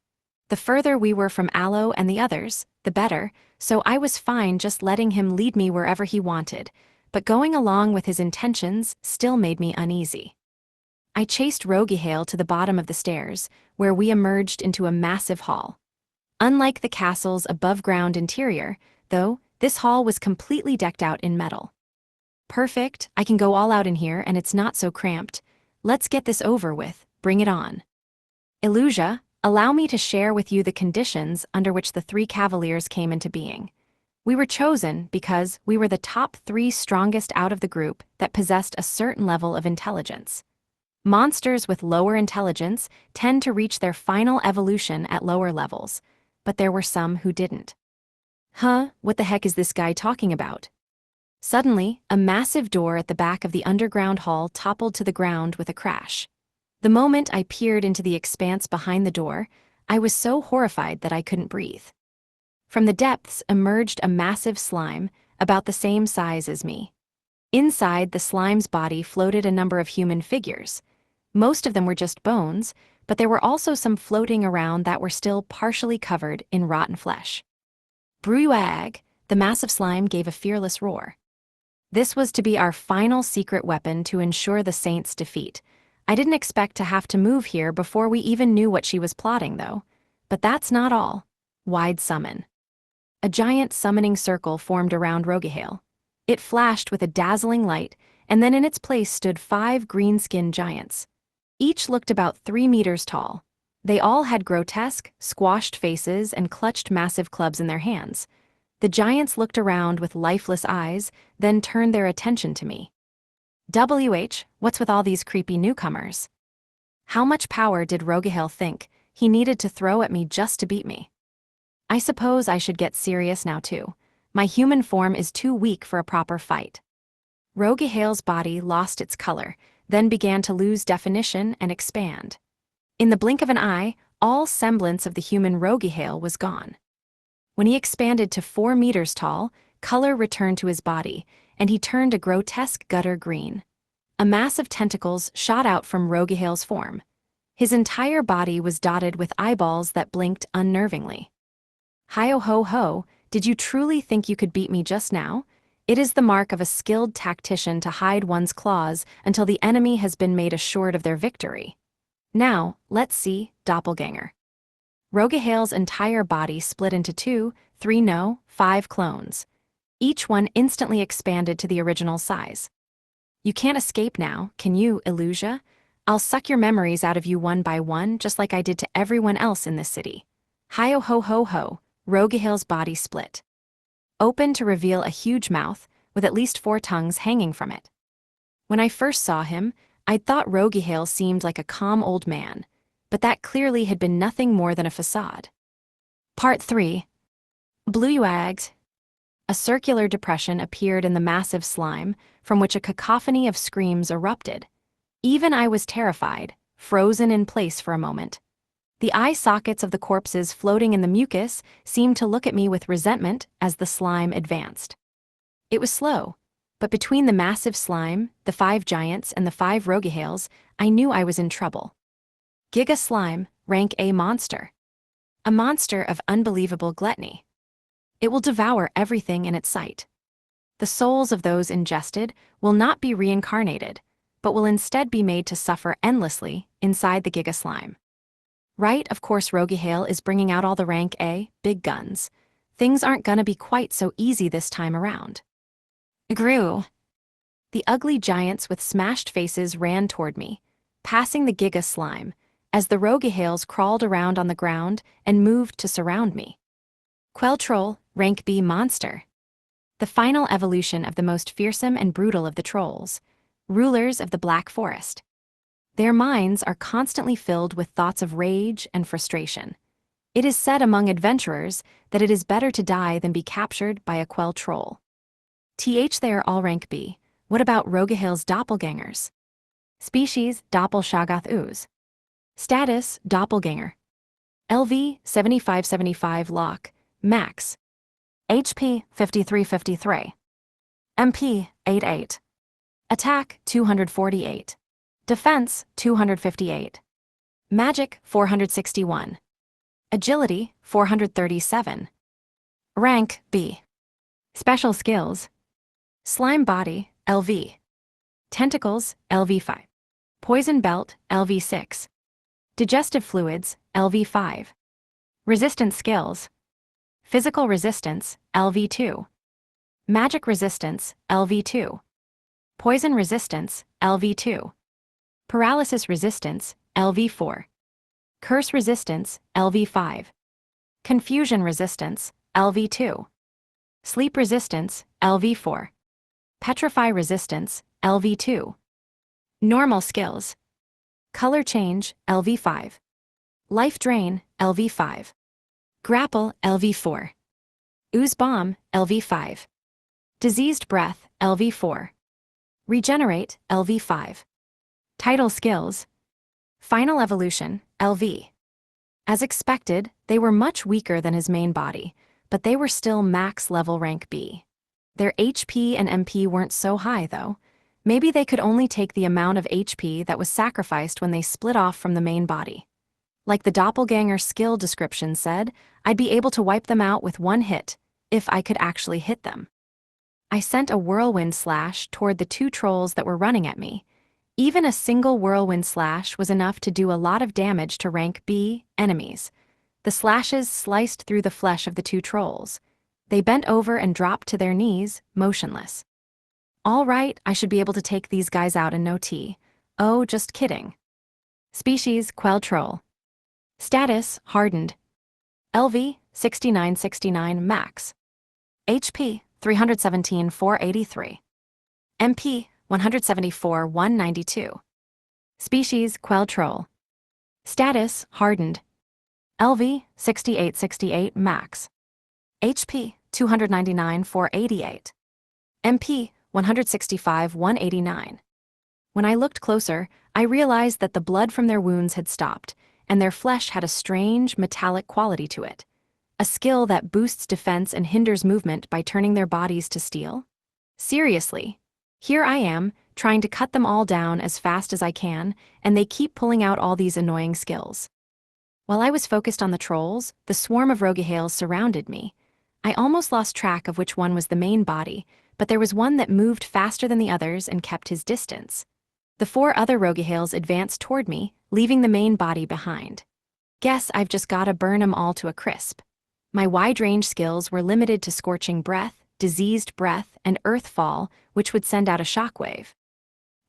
The further we were from Aloe and the others, the better, so I was fine just letting him lead me wherever he wanted, but going along with his intentions still made me uneasy. I chased Rogihale to the bottom of the stairs, where we emerged into a massive hall. Unlike the castle's above-ground interior, though, this hall was completely decked out in metal. Perfect, I can go all out in here and it's not so cramped. Let's get this over with, bring it on. Illusia, allow me to share with you the conditions under which the 3 cavaliers came into being. We were chosen because we were the top 3 strongest out of the group that possessed a certain level of intelligence. Monsters with lower intelligence tend to reach their final evolution at lower levels, but there were some who didn't. Huh, what the heck is this guy talking about? Suddenly, a massive door at the back of the underground hall toppled to the ground with a crash. The moment I peered into the expanse behind the door, I was so horrified that I couldn't breathe. From the depths emerged a massive slime, about the same size as me. Inside the slime's body floated a number of human figures. Most of them were just bones, but there were also some floating around that were still partially covered in rotten flesh. Bruag, the massive slime gave a fearless roar. This was to be our final secret weapon to ensure the Saints' defeat. I didn't expect to have to move here before we even knew what she was plotting, though. But that's not all. Wide summon. A giant summoning circle formed around Rogihale. It flashed with a dazzling light, and then in its place stood 5 green-skinned giants. Each looked about 3 meters tall. They all had grotesque, squashed faces and clutched massive clubs in their hands. The giants looked around with lifeless eyes, then turned their attention to me. What's with all these creepy newcomers? How much power did Rogihale think he needed to throw at me just to beat me? I suppose I should get serious now too. My human form is too weak for a proper fight. Rogihale's body lost its color, then began to lose definition and expand. In the blink of an eye, all semblance of the human Rogihale was gone. When he expanded to 4 meters tall, color returned to his body, and he turned a grotesque gutter green. A mass of tentacles shot out from Rogihale's form. His entire body was dotted with eyeballs that blinked unnervingly. Hi-oh-ho-ho, did you truly think you could beat me just now? It is the mark of a skilled tactician to hide one's claws until the enemy has been made assured of their victory. Now, let's see, doppelganger. Rogihale's entire body split into 2, 3 no, 5 clones. Each one instantly expanded to the original size. You can't escape now, can you, Illusia? I'll suck your memories out of you one by one, just like I did to everyone else in this city. Hi-oh-ho-ho-ho, Rogihale's body split. Open to reveal a huge mouth, with at least 4 tongues hanging from it. When I first saw him, I'd thought Rogihale seemed like a calm old man, but that clearly had been nothing more than a facade. Part 3. Blueags. A circular depression appeared in the massive slime, from which a cacophony of screams erupted. Even I was terrified, frozen in place for a moment. The eye sockets of the corpses floating in the mucus seemed to look at me with resentment as the slime advanced. It was slow, but between the massive slime, the 5 giants, and the 5 Rogihales, I knew I was in trouble. Giga Slime, rank A monster. A monster of unbelievable gluttony. It will devour everything in its sight. The souls of those ingested will not be reincarnated, but will instead be made to suffer endlessly inside the Giga Slime. Right, of course Rogihale is bringing out all the rank A, big guns. Things aren't gonna be quite so easy this time around. Grew. The ugly giants with smashed faces ran toward me, passing the Giga Slime, as the Rogihales crawled around on the ground and moved to surround me. Troll, rank B monster. The final evolution of the most fearsome and brutal of the trolls, rulers of the Black Forest. Their minds are constantly filled with thoughts of rage and frustration. It is said among adventurers that it is better to die than be captured by a Troll. They are all rank B. What about Rogihale's doppelgangers? Species, Doppelshagath ooze. Status, doppelganger. LV, 7575 lock, max. HP, 5353. MP, 88. Attack 248. Defense 258. Magic 461. Agility 437. Rank B. Special skills: Slime Body LV. Tentacles LV5. Poison Belt LV6. Digestive Fluids LV5. Resistance skills: Physical Resistance LV2. Magic Resistance LV2. Poison Resistance LV2. Paralysis Resistance LV4. Curse Resistance LV5. Confusion Resistance LV2. Sleep Resistance LV4. Petrify Resistance LV2. Normal skills: Color Change LV5. Life Drain LV5. Grapple LV4. Ooze Bomb LV5. Diseased Breath LV4. Regenerate LV5. Title skills: Final Evolution LV. As expected, they were much weaker than his main body, but they were still max level rank B. Their HP and MP weren't so high, though. Maybe they could only take the amount of HP that was sacrificed when they split off from the main body. Like the doppelganger skill description said, I'd be able to wipe them out with one hit, if I could actually hit them. I sent a whirlwind slash toward the two trolls that were running at me. Even a single whirlwind slash was enough to do a lot of damage to rank B enemies. The slashes sliced through the flesh of the two trolls. They bent over and dropped to their knees, motionless. All right, I should be able to take these guys out in no tea. Oh, just kidding. Species: Quell Troll. Status: Hardened. LV: 6969 max. HP: 317,483. MP: 174,192. Species: Quell Troll. Status: Hardened. LV: 6868 max. HP: 299,488. MP: 165,189. When I looked closer, I realized that the blood from their wounds had stopped, and their flesh had a strange, metallic quality to it. A skill that boosts defense and hinders movement by turning their bodies to steel? Seriously. Here I am, trying to cut them all down as fast as I can, and they keep pulling out all these annoying skills. While I was focused on the trolls, the swarm of Rogahales surrounded me. I almost lost track of which one was the main body, but there was one that moved faster than the others and kept his distance. The 4 other Rogahales advanced toward me, leaving the main body behind. Guess I've just gotta burn 'em all to a crisp. My wide-range skills were limited to Scorching Breath, Diseased Breath, and Earthfall, which would send out a shockwave.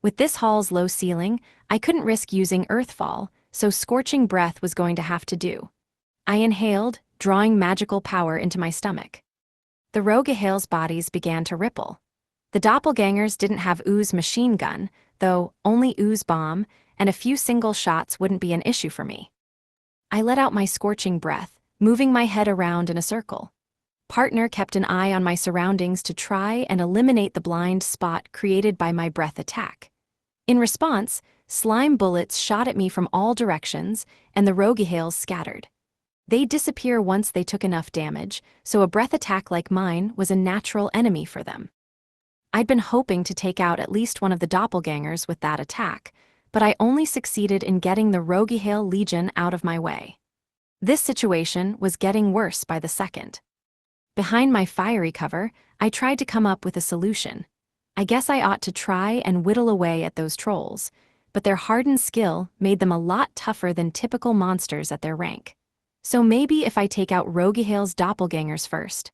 With this hall's low ceiling, I couldn't risk using Earthfall, so Scorching Breath was going to have to do. I inhaled, drawing magical power into my stomach. The Rogahales' bodies began to ripple. The doppelgangers didn't have Ooze machine gun, though only Ooze bomb, and a few single shots wouldn't be an issue for me. I let out my Scorching Breath, moving my head around in a circle. Partner kept an eye on my surroundings to try and eliminate the blind spot created by my breath attack. In response, slime bullets shot at me from all directions, and the Rogahales scattered. They disappear once they took enough damage, so a breath attack like mine was a natural enemy for them. I'd been hoping to take out at least one of the doppelgangers with that attack, but I only succeeded in getting the Rogahale Legion out of my way. This situation was getting worse by the second. Behind my fiery cover, I tried to come up with a solution. I guess I ought to try and whittle away at those trolls, but their hardened skill made them a lot tougher than typical monsters at their rank. So maybe if I take out Rogahale's doppelgangers first.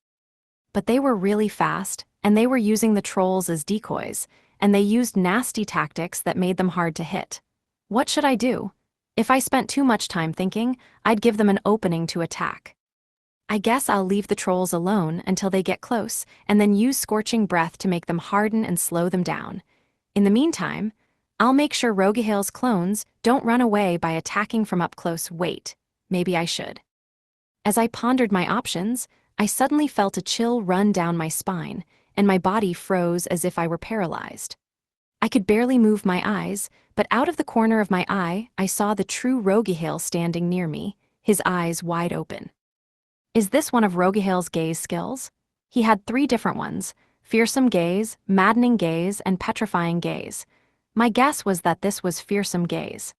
But they were really fast, and they were using the trolls as decoys, and they used nasty tactics that made them hard to hit. What should I do? If I spent too much time thinking, I'd give them an opening to attack. I guess I'll leave the trolls alone until they get close, and then use Scorching Breath to make them harden and slow them down. In the meantime, I'll make sure Rogahale's clones don't run away by attacking from up close. Wait, maybe I should. As I pondered my options, I suddenly felt a chill run down my spine, and my body froze as if I were paralyzed. I could barely move my eyes, but out of the corner of my eye, I saw the true Rogahale standing near me, his eyes wide open. Is this one of Rogahale's gaze skills? He had 3 different ones: Fearsome gaze, maddening gaze, and petrifying gaze. My guess was that this was fearsome gaze.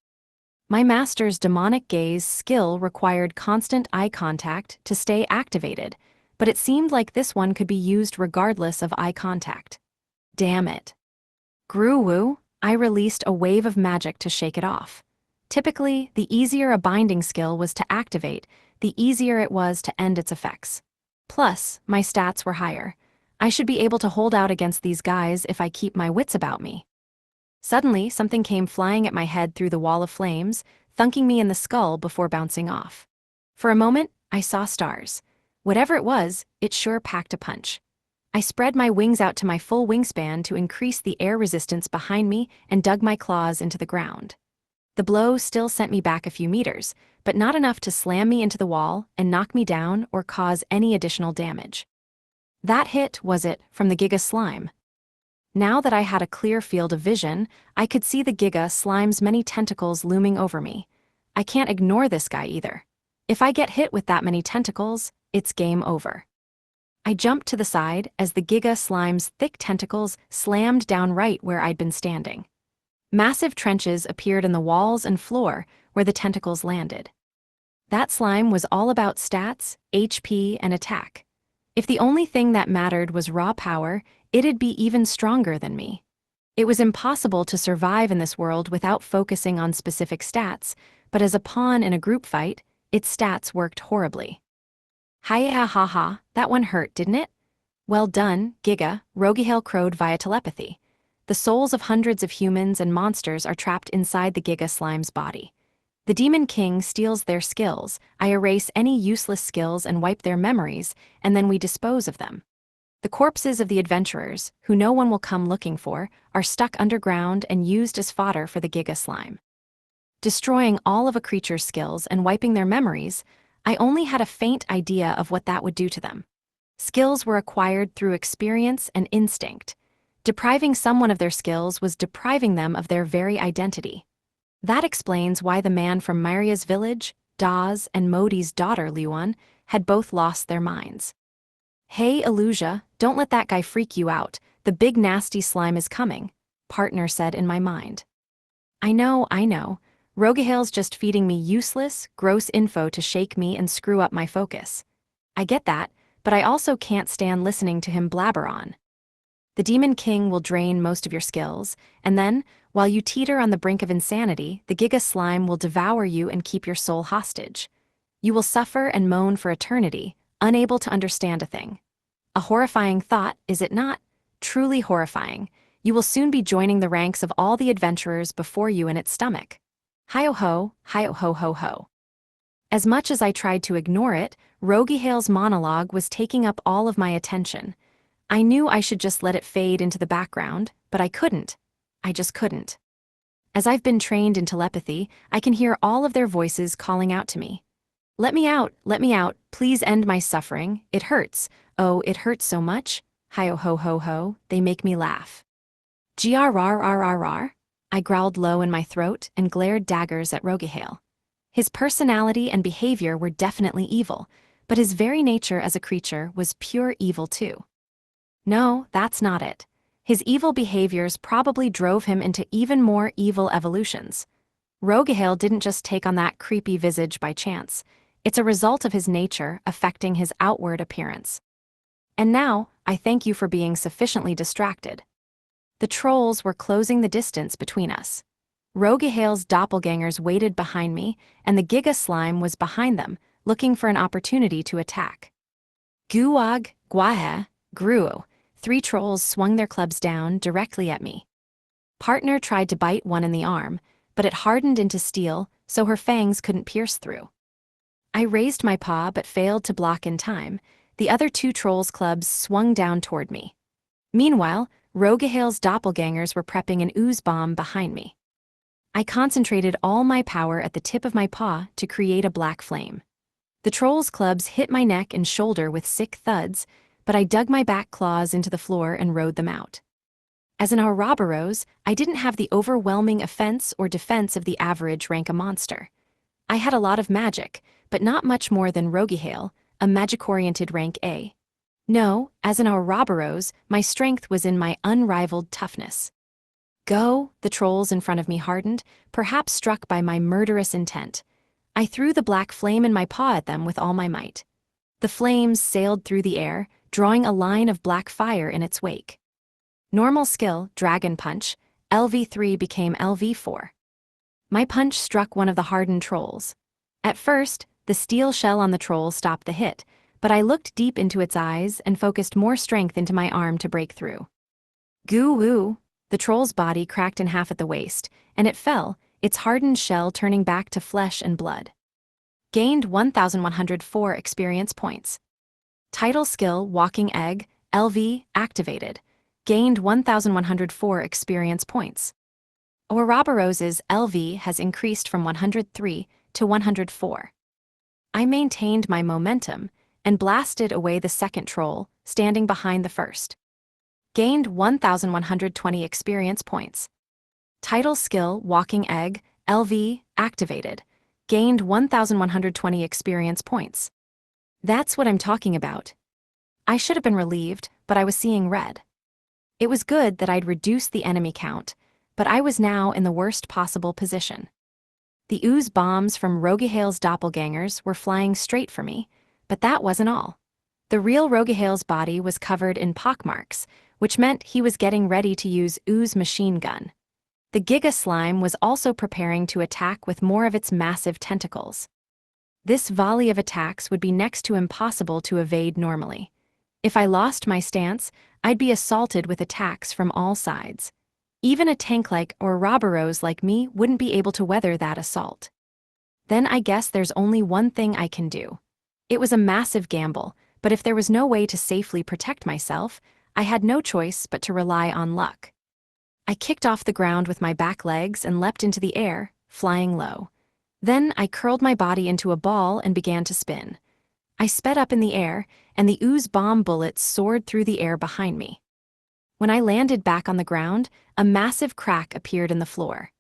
My master's demonic gaze skill required constant eye contact to stay activated, but it seemed like this one could be used regardless of eye contact. Damn it. Gru-woo, I released a wave of magic to shake it off. Typically, the easier a binding skill was to activate, the easier it was to end its effects. Plus, my stats were higher. I should be able to hold out against these guys if I keep my wits about me. Suddenly, something came flying at my head through the wall of flames, thunking me in the skull before bouncing off. For a moment, I saw stars. Whatever it was, it sure packed a punch. I spread my wings out to my full wingspan to increase the air resistance behind me and dug my claws into the ground. The blow still sent me back a few meters, but not enough to slam me into the wall and knock me down or cause any additional damage. That hit, was it, from the Giga Slime? Now that I had a clear field of vision, I could see the Giga Slime's many tentacles looming over me. I can't ignore this guy either. If I get hit with that many tentacles, it's game over. I jumped to the side as the Giga Slime's thick tentacles slammed down right where I'd been standing. Massive trenches appeared in the walls and floor where the tentacles landed. That slime was all about stats, HP, and attack. If the only thing that mattered was raw power, it'd be even stronger than me. It was impossible to survive in this world without focusing on specific stats, but as a pawn in a group fight, its stats worked horribly. Hi-ya ha-ha, that one hurt, didn't it? Well done, Giga, Roguehale crowed via telepathy. The souls of hundreds of humans and monsters are trapped inside the Giga Slime's body. The Demon King steals their skills, I erase any useless skills and wipe their memories, and then we dispose of them. The corpses of the adventurers, who no one will come looking for, are stuck underground and used as fodder for the Giga Slime. Destroying all of a creature's skills and wiping their memories, I only had a faint idea of what that would do to them. Skills were acquired through experience and instinct. Depriving someone of their skills was depriving them of their very identity. That explains why the man from Maria's village, Dawes, and Modi's daughter, Luan, had both lost their minds. Hey, Illusia, don't let that guy freak you out. The big nasty slime is coming, partner said in my mind. I know. Roguehale's just feeding me useless, gross info to shake me and screw up my focus. I get that, but I also can't stand listening to him blabber on. The Demon King will drain most of your skills, and then, while you teeter on the brink of insanity, the Giga Slime will devour you and keep your soul hostage. You will suffer and moan for eternity, unable to understand a thing. A horrifying thought, is it not? Truly horrifying. You will soon be joining the ranks of all the adventurers before you in its stomach. Hi-oh-ho, hi-oh-ho-ho-ho. As much as I tried to ignore it, Roguehale's monologue was taking up all of my attention. I knew I should just let it fade into the background, but I couldn't. I just couldn't. As I've been trained in telepathy, I can hear all of their voices calling out to me. Let me out, please end my suffering, it hurts. Oh, it hurts so much. Hi-oh-ho-ho-ho, they make me laugh. Grrrrrrrr. I growled low in my throat and glared daggers at Roguehale. His personality and behavior were definitely evil, but his very nature as a creature was pure evil too. No, that's not it. His evil behaviors probably drove him into even more evil evolutions. Roguehale didn't just take on that creepy visage by chance. It's a result of his nature affecting his outward appearance. And now, I thank you for being sufficiently distracted. The trolls were closing the distance between us. Roguehale's doppelgangers waited behind me, and the Giga Slime was behind them, looking for an opportunity to attack. Guwag, Gwahe, Gruo. 3 trolls swung their clubs down directly at me. Partner tried to bite one in the arm, but it hardened into steel, so her fangs couldn't pierce through. I raised my paw but failed to block in time. The other 2 trolls' clubs swung down toward me. Meanwhile, Roguehale's doppelgangers were prepping an ooze bomb behind me. I concentrated all my power at the tip of my paw to create a black flame. The trolls' clubs hit my neck and shoulder with sick thuds, but I dug my back claws into the floor and rode them out. As an Ouroboros, I didn't have the overwhelming offense or defense of the average rank a monster. I had a lot of magic, but not much more than Roguehale, a magic-oriented rank A. No, as an Ouroboros, my strength was in my unrivaled toughness. Go, the trolls in front of me hardened, perhaps struck by my murderous intent. I threw the black flame in my paw at them with all my might. The flames sailed through the air, drawing a line of black fire in its wake. Normal skill, Dragon Punch, LV3 became LV4. My punch struck one of the hardened trolls. At first, the steel shell on the troll stopped the hit, but I looked deep into its eyes and focused more strength into my arm to break through. Goo-woo! The troll's body cracked in half at the waist, and it fell, its hardened shell turning back to flesh and blood. Gained 1,104 experience points. Title skill Walking Egg, LV, activated. Gained 1,104 experience points. Ouroboros's LV has increased from 103 to 104. I maintained my momentum and blasted away the second troll, standing behind the first. Gained 1,120 experience points. Title skill Walking Egg, LV, activated. Gained 1,120 experience points. That's what I'm talking about. I should have been relieved, but I was seeing red. It was good that I'd reduced the enemy count, but I was now in the worst possible position. The ooze bombs from Roguehale's doppelgangers were flying straight for me, but that wasn't all. The real Roguehale's body was covered in pockmarks, which meant he was getting ready to use ooze machine gun. The Giga Slime was also preparing to attack with more of its massive tentacles. This volley of attacks would be next to impossible to evade normally. If I lost my stance, I'd be assaulted with attacks from all sides. Even a tank like Ouroboros like me wouldn't be able to weather that assault. Then I guess there's only one thing I can do. It was a massive gamble, but if there was no way to safely protect myself, I had no choice but to rely on luck. I kicked off the ground with my back legs and leapt into the air, flying low. Then I curled my body into a ball and began to spin. I sped up in the air, and the ooze bomb bullets soared through the air behind me. When I landed back on the ground, a massive crack appeared in the floor.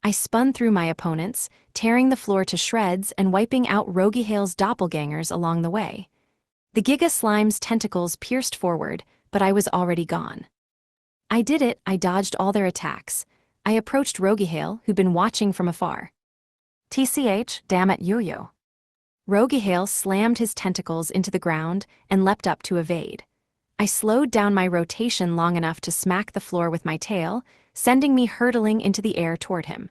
I spun through my opponents, tearing the floor to shreds and wiping out Roguehale's doppelgangers along the way. The Giga Slime's tentacles pierced forward, but I was already gone. I did it, I dodged all their attacks. I approached Roguehale, who'd been watching from afar. TCH, damn it, yo-yo. Roguehale slammed his tentacles into the ground and leapt up to evade. I slowed down my rotation long enough to smack the floor with my tail, sending me hurtling into the air toward him.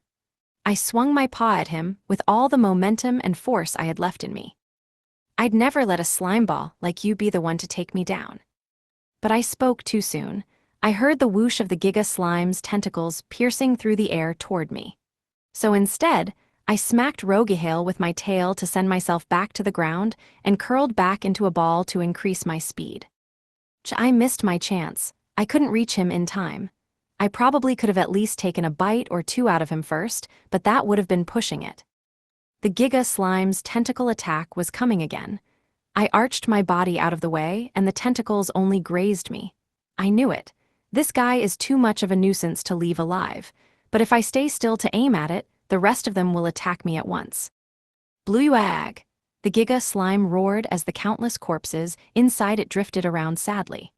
I swung my paw at him with all the momentum and force I had left in me. I'd never let a slime ball like you be the one to take me down. But I spoke too soon. I heard the whoosh of the Giga Slime's tentacles piercing through the air toward me. So instead, I smacked Roguehale with my tail to send myself back to the ground and curled back into a ball to increase my speed. I missed my chance. I couldn't reach him in time. I probably could have at least taken a bite or two out of him first, but that would have been pushing it. The Giga Slime's tentacle attack was coming again. I arched my body out of the way, and the tentacles only grazed me. I knew it. This guy is too much of a nuisance to leave alive, but if I stay still to aim at it, the rest of them will attack me at once. Blue-ag! The Giga Slime roared as the countless corpses inside it drifted around sadly.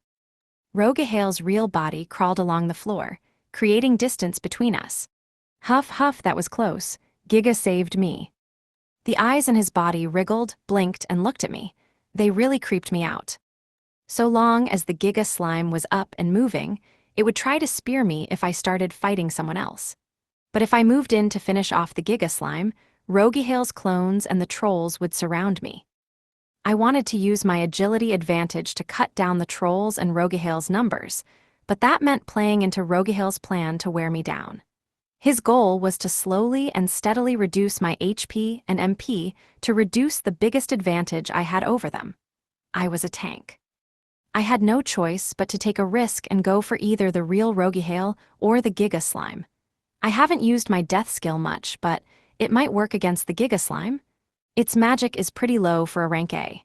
Roguehale's real body crawled along the floor, creating distance between us. Huff, huff, that was close. Giga saved me. The eyes in his body wriggled, blinked, and looked at me. They really creeped me out. So long as the Giga Slime was up and moving, it would try to spear me if I started fighting someone else. But if I moved in to finish off the Giga Slime, Roguehale's clones and the trolls would surround me. I wanted to use my agility advantage to cut down the trolls and Roguehale's numbers, but that meant playing into Roguehale's plan to wear me down. His goal was to slowly and steadily reduce my HP and MP to reduce the biggest advantage I had over them. I was a tank. I had no choice but to take a risk and go for either the real Roguehale or the Giga Slime. I haven't used my death skill much, but it might work against the Giga Slime. Its magic is pretty low for a rank A.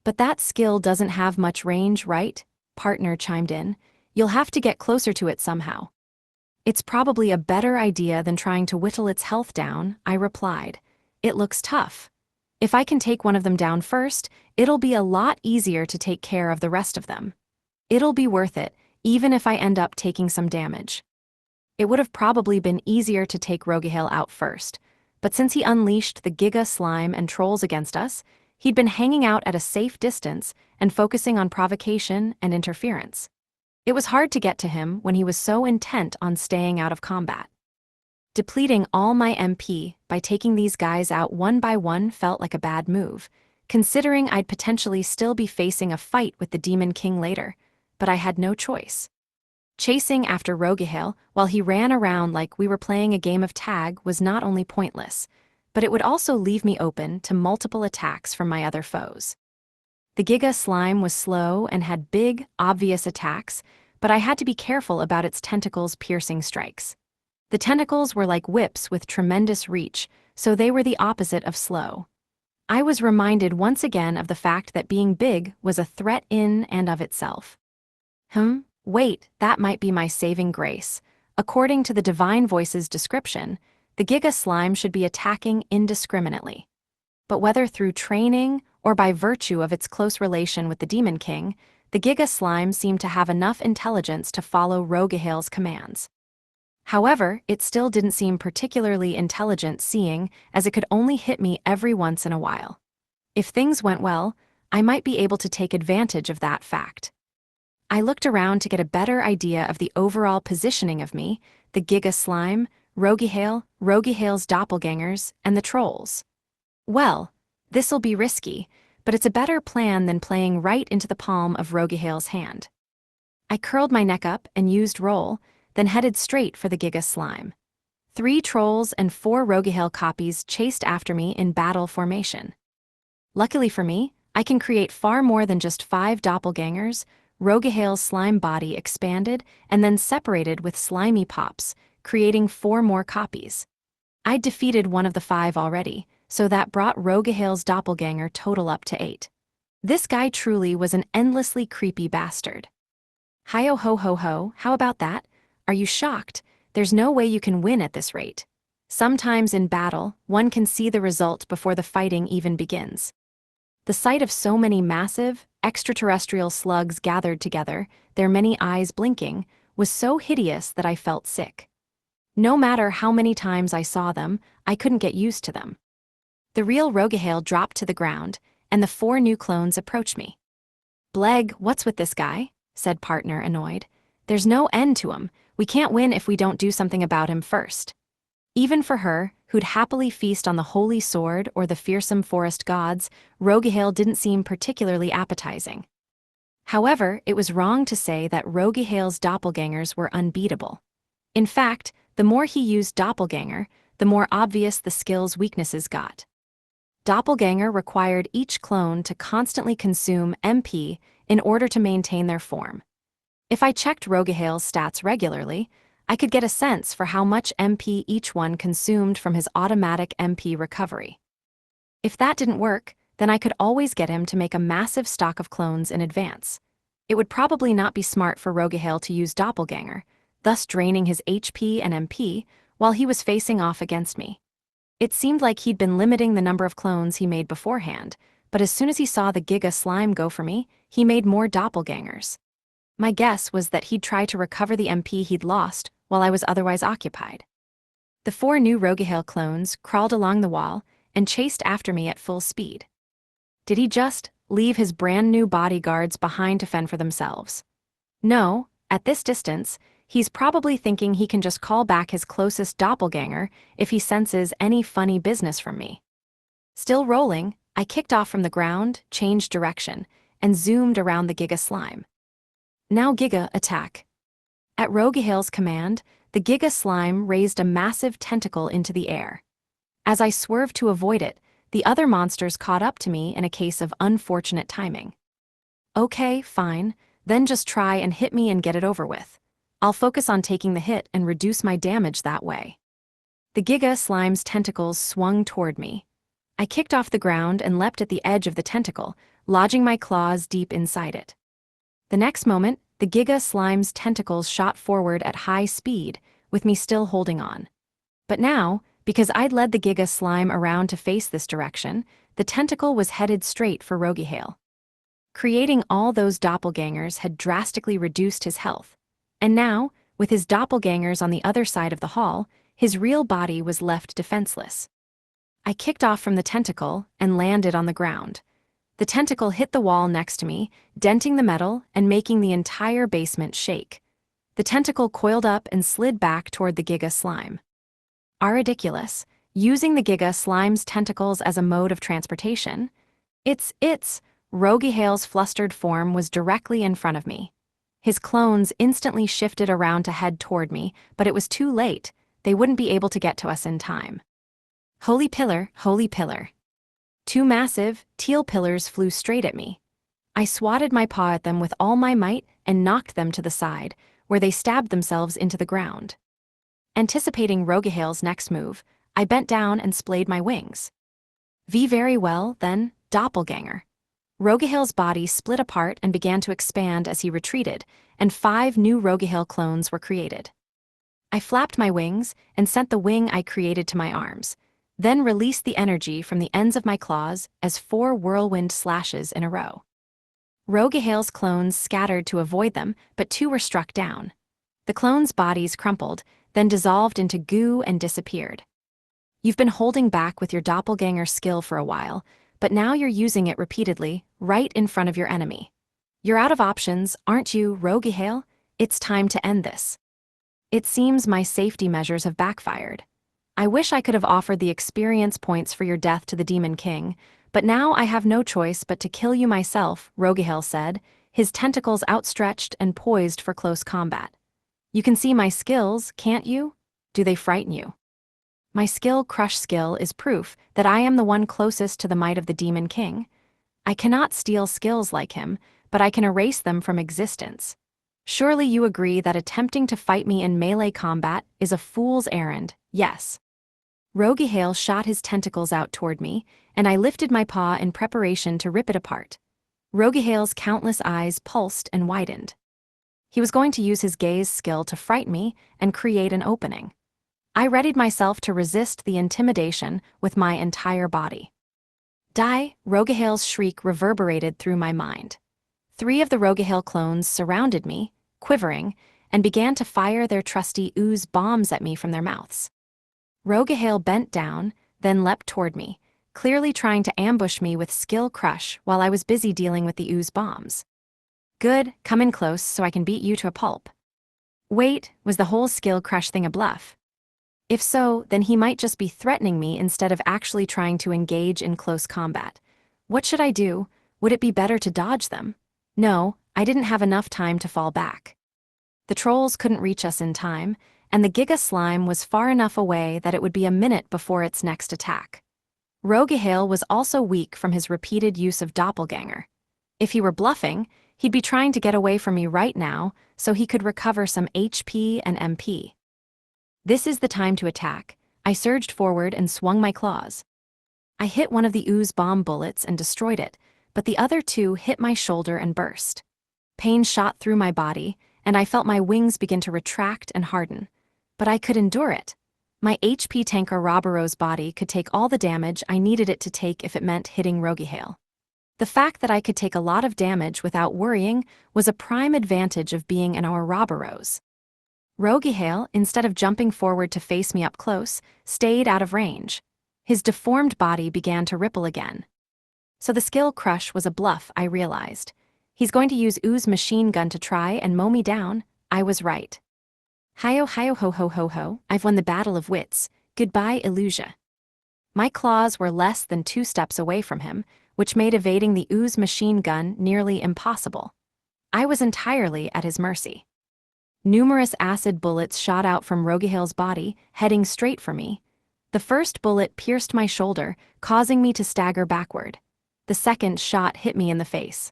But that skill doesn't have much range, right? Partner chimed in. You'll have to get closer to it somehow. It's probably a better idea than trying to whittle its health down, I replied. It looks tough. If I can take one of them down first, it'll be a lot easier to take care of the rest of them. It'll be worth it, even if I end up taking some damage. It would have probably been easier to take Rogahil out first, but since he unleashed the Giga slime and trolls against us, he'd been hanging out at a safe distance and focusing on provocation and interference. It was hard to get to him when he was so intent on staying out of combat. Depleting all my MP by taking these guys out one by one felt like a bad move, considering I'd potentially still be facing a fight with the Demon King later, but I had no choice. Chasing after Rogahil while he ran around like we were playing a game of tag was not only pointless, but it would also leave me open to multiple attacks from my other foes. The Giga slime was slow and had big, obvious attacks, but I had to be careful about its tentacles' piercing strikes. The tentacles were like whips with tremendous reach, so they were the opposite of slow. I was reminded once again of the fact that being big was a threat in and of itself. Wait, that might be my saving grace. According to the Divine Voice's description, the Giga slime should be attacking indiscriminately. But whether through training or by virtue of its close relation with the Demon King, the Giga slime seemed to have enough intelligence to follow Rogahil's commands. However, it still didn't seem particularly intelligent, seeing as it could only hit me every once in a while. If things went well, I might be able to take advantage of that fact. I looked around to get a better idea of the overall positioning of me, the Giga slime, Rogahil, Rogahil's doppelgangers, and the trolls. Well, this'll be risky, but it's a better plan than playing right into the palm of Rogahil's hand. I curled my neck up and used roll, then headed straight for the Giga slime. 3 trolls and 4 Rogahil copies chased after me in battle formation. Luckily for me, I can create far more than just 5 doppelgangers. Rogahil's slime body expanded and then separated with slimy pops, creating 4 more copies. I'd defeated one of the 5 already, so that brought Rogahil's doppelganger total up to 8. This guy truly was an endlessly creepy bastard. Hi-yo ho ho ho, how about that? Are you shocked? There's no way you can win at this rate. Sometimes in battle, one can see the result before the fighting even begins. The sight of so many massive, extraterrestrial slugs gathered together, their many eyes blinking, was so hideous that I felt sick. No matter how many times I saw them, I couldn't get used to them. The real Rogahil dropped to the ground, and the 4 new clones approached me. "Bleg, what's with this guy?" said partner, annoyed. "There's no end to him. We can't win if we don't do something about him first." Even for her, who'd happily feast on the holy sword or the fearsome forest gods, Rogahil didn't seem particularly appetizing. However, it was wrong to say that Rogahil's doppelgangers were unbeatable. In fact, the more he used doppelganger, the more obvious the skill's weaknesses got. Doppelganger required each clone to constantly consume MP in order to maintain their form. If I checked Rogahil's stats regularly, I could get a sense for how much MP each one consumed from his automatic MP recovery. If that didn't work, then I could always get him to make a massive stock of clones in advance. It would probably not be smart for Rogahil to use doppelganger, thus draining his HP and MP while he was facing off against me. It seemed like he'd been limiting the number of clones he made beforehand, but as soon as he saw the Giga slime go for me, he made more doppelgangers. My guess was that he'd try to recover the MP he'd lost while I was otherwise occupied. The 4 new Rogahil clones crawled along the wall and chased after me at full speed. Did he just leave his brand new bodyguards behind to fend for themselves? No, at this distance, he's probably thinking he can just call back his closest doppelganger if he senses any funny business from me. Still rolling, I kicked off from the ground, changed direction, and zoomed around the Giga slime. Now Giga, attack. At Rogahil's command, the Giga slime raised a massive tentacle into the air. As I swerved to avoid it, the other monsters caught up to me in a case of unfortunate timing. Okay, fine, then just try and hit me and get it over with. I'll focus on taking the hit and reduce my damage that way. The Giga slime's tentacles swung toward me. I kicked off the ground and leapt at the edge of the tentacle, lodging my claws deep inside it. The next moment, the Giga slime's tentacles shot forward at high speed, with me still holding on. But now, because I'd led the Giga slime around to face this direction, the tentacle was headed straight for Rogihale. Creating all those doppelgangers had drastically reduced his health. And now, with his doppelgangers on the other side of the hall, his real body was left defenseless. I kicked off from the tentacle and landed on the ground. The tentacle hit the wall next to me, denting the metal and making the entire basement shake. The tentacle coiled up and slid back toward the Giga slime. Ridiculous, using the Giga slime's tentacles as a mode of transportation. It's Rogihale's flustered form was directly in front of me. His clones instantly shifted around to head toward me, but it was too late. They wouldn't be able to get to us in time. Holy pillar, holy pillar. Two massive, teal pillars flew straight at me. I swatted my paw at them with all my might and knocked them to the side, where they stabbed themselves into the ground. Anticipating Rogihale's next move, I bent down and splayed my wings. Very well, then, doppelganger. Rogihale's body split apart and began to expand as he retreated, and 5 new Rogihale clones were created. I flapped my wings and sent the wing I created to my arms, then released the energy from the ends of my claws as 4 whirlwind slashes in a row. Rogihale's clones scattered to avoid them, but 2 were struck down. The clones' bodies crumpled, then dissolved into goo and disappeared. You've been holding back with your doppelganger skill for a while, but now you're using it repeatedly, right in front of your enemy. You're out of options, aren't you, Rogihale? It's time to end this. It seems my safety measures have backfired. I wish I could have offered the experience points for your death to the Demon King, but now I have no choice but to kill you myself, Rogihale said, his tentacles outstretched and poised for close combat. You can see my skills, can't you? Do they frighten you? My crush skill is proof that I am the one closest to the might of the Demon King. I cannot steal skills like him, but I can erase them from existence. Surely you agree that attempting to fight me in melee combat is a fool's errand, yes. Rogihale shot his tentacles out toward me, and I lifted my paw in preparation to rip it apart. Rogihale's countless eyes pulsed and widened. He was going to use his gaze skill to frighten me and create an opening. I readied myself to resist the intimidation with my entire body. Die! Rogihale's shriek reverberated through my mind. 3 of the Rogihale clones surrounded me, quivering, and began to fire their trusty ooze bombs at me from their mouths. Rogihale bent down, then leapt toward me, clearly trying to ambush me with skill crush while I was busy dealing with the ooze bombs. Good, come in close so I can beat you to a pulp. Wait, was the whole skill crush thing a bluff? If so, then he might just be threatening me instead of actually trying to engage in close combat. What should I do? Would it be better to dodge them? No, I didn't have enough time to fall back. The trolls couldn't reach us in time, and the Giga slime was far enough away that it would be a minute before its next attack. Rogihale was also weak from his repeated use of doppelganger. If he were bluffing, he'd be trying to get away from me right now so he could recover some HP and MP. This is the time to attack. I surged forward and swung my claws. I hit one of the ooze bomb bullets and destroyed it, but the other 2 hit my shoulder and burst. Pain shot through my body, and I felt my wings begin to retract and harden. But I could endure it. My HP tanker Roboro's body could take all the damage I needed it to take if it meant hitting Rogihale. The fact that I could take a lot of damage without worrying was a prime advantage of being an Ouroboros. Rogihale, instead of jumping forward to face me up close, stayed out of range. His deformed body began to ripple again. So the skill crush was a bluff, I realized. He's going to use Ooze machine gun to try and mow me down. I was right. Hi-yo ho ho ho ho, I've won the battle of wits. Goodbye, Illusia. My claws were less than 2 steps away from him, which made evading the Ooze machine gun nearly impossible. I was entirely at his mercy. Numerous acid bullets shot out from Rogihale's body, heading straight for me. The first bullet pierced my shoulder, causing me to stagger backward. The second shot hit me in the face.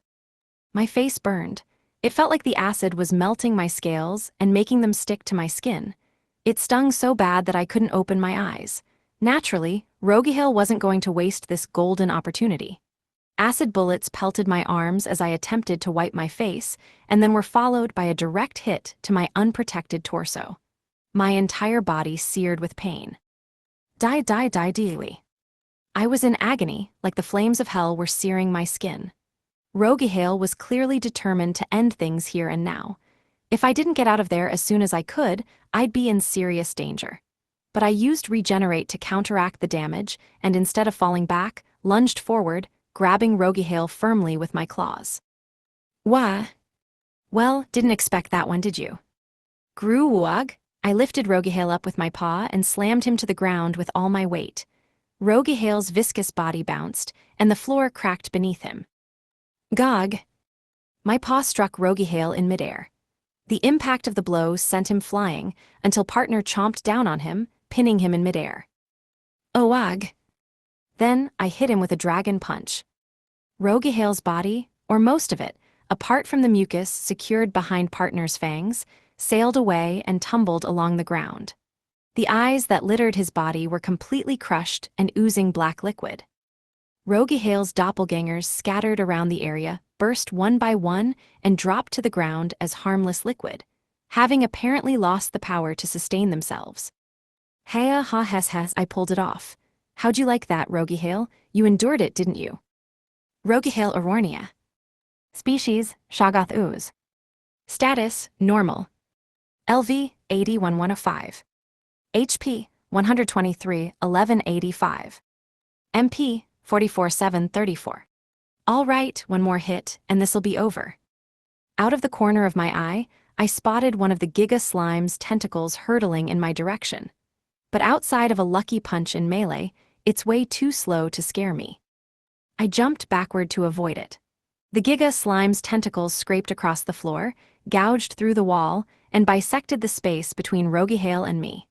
My face burned. It felt like the acid was melting my scales and making them stick to my skin. It stung so bad that I couldn't open my eyes. Naturally, Rogihale wasn't going to waste this golden opportunity. Acid bullets pelted my arms as I attempted to wipe my face, and then were followed by a direct hit to my unprotected torso. My entire body seared with pain. Die. I was in agony, like the flames of hell were searing my skin. Rogihale was clearly determined to end things here and now. If I didn't get out of there as soon as I could, I'd be in serious danger. But I used Regenerate to counteract the damage, and instead of falling back, lunged forward, grabbing Rogihale firmly with my claws. Wah! Well, didn't expect that one, did you? Gruwag! I lifted Rogihale up with my paw and slammed him to the ground with all my weight. Rogihale's viscous body bounced, and the floor cracked beneath him. Gog! My paw struck Rogihale in midair. The impact of the blow sent him flying, until partner chomped down on him, pinning him in midair. Oag! Then I hit him with a dragon punch. Rogihale's body, or most of it, apart from the mucus secured behind partner's fangs, sailed away and tumbled along the ground. The eyes that littered his body were completely crushed and oozing black liquid. Rogihale's doppelgangers scattered around the area, burst one by one, and dropped to the ground as harmless liquid, having apparently lost the power to sustain themselves. Hea ha hes hes, I pulled it off. How'd you like that, Rogihale? You endured it, didn't you? Rogihale Aurornia. Species, Shoggoth ooze. Status, normal. LV, 80-1105. HP, 123-1185. MP, 44-734. All right, one more hit, and this'll be over. Out of the corner of my eye, I spotted one of the Giga Slime's tentacles hurtling in my direction. But outside of a lucky punch in melee, it's way too slow to scare me. I jumped backward to avoid it. The Giga Slime's tentacles scraped across the floor, gouged through the wall, and bisected the space between Rogihale and me.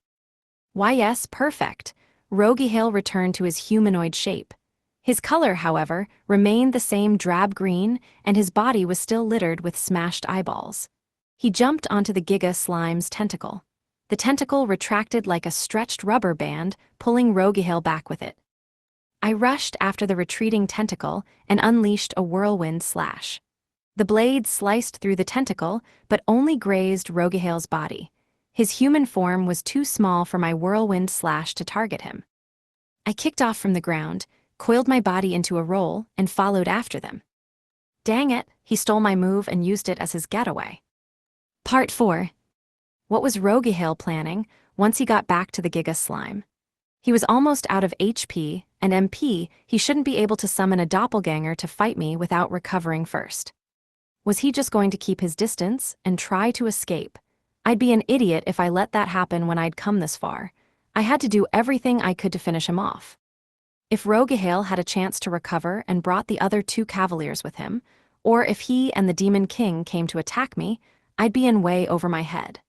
Why yes, perfect. Rogihale returned to his humanoid shape. His color, however, remained the same drab green, and his body was still littered with smashed eyeballs. He jumped onto the Giga Slime's tentacle. The tentacle retracted like a stretched rubber band, pulling Rogihale back with it. I rushed after the retreating tentacle and unleashed a whirlwind slash. The blade sliced through the tentacle, but only grazed Rogihale's body. His human form was too small for my whirlwind slash to target him. I kicked off from the ground, coiled my body into a roll, and followed after them. Dang it, he stole my move and used it as his getaway. Part 4. What was Rogihale planning once he got back to the Giga Slime? He was almost out of HP, and MP, he shouldn't be able to summon a doppelganger to fight me without recovering first. Was he just going to keep his distance and try to escape? I'd be an idiot if I let that happen when I'd come this far. I had to do everything I could to finish him off. If Rogihale had a chance to recover and brought the other 2 cavaliers with him, or if he and the Demon King came to attack me, I'd be in way over my head.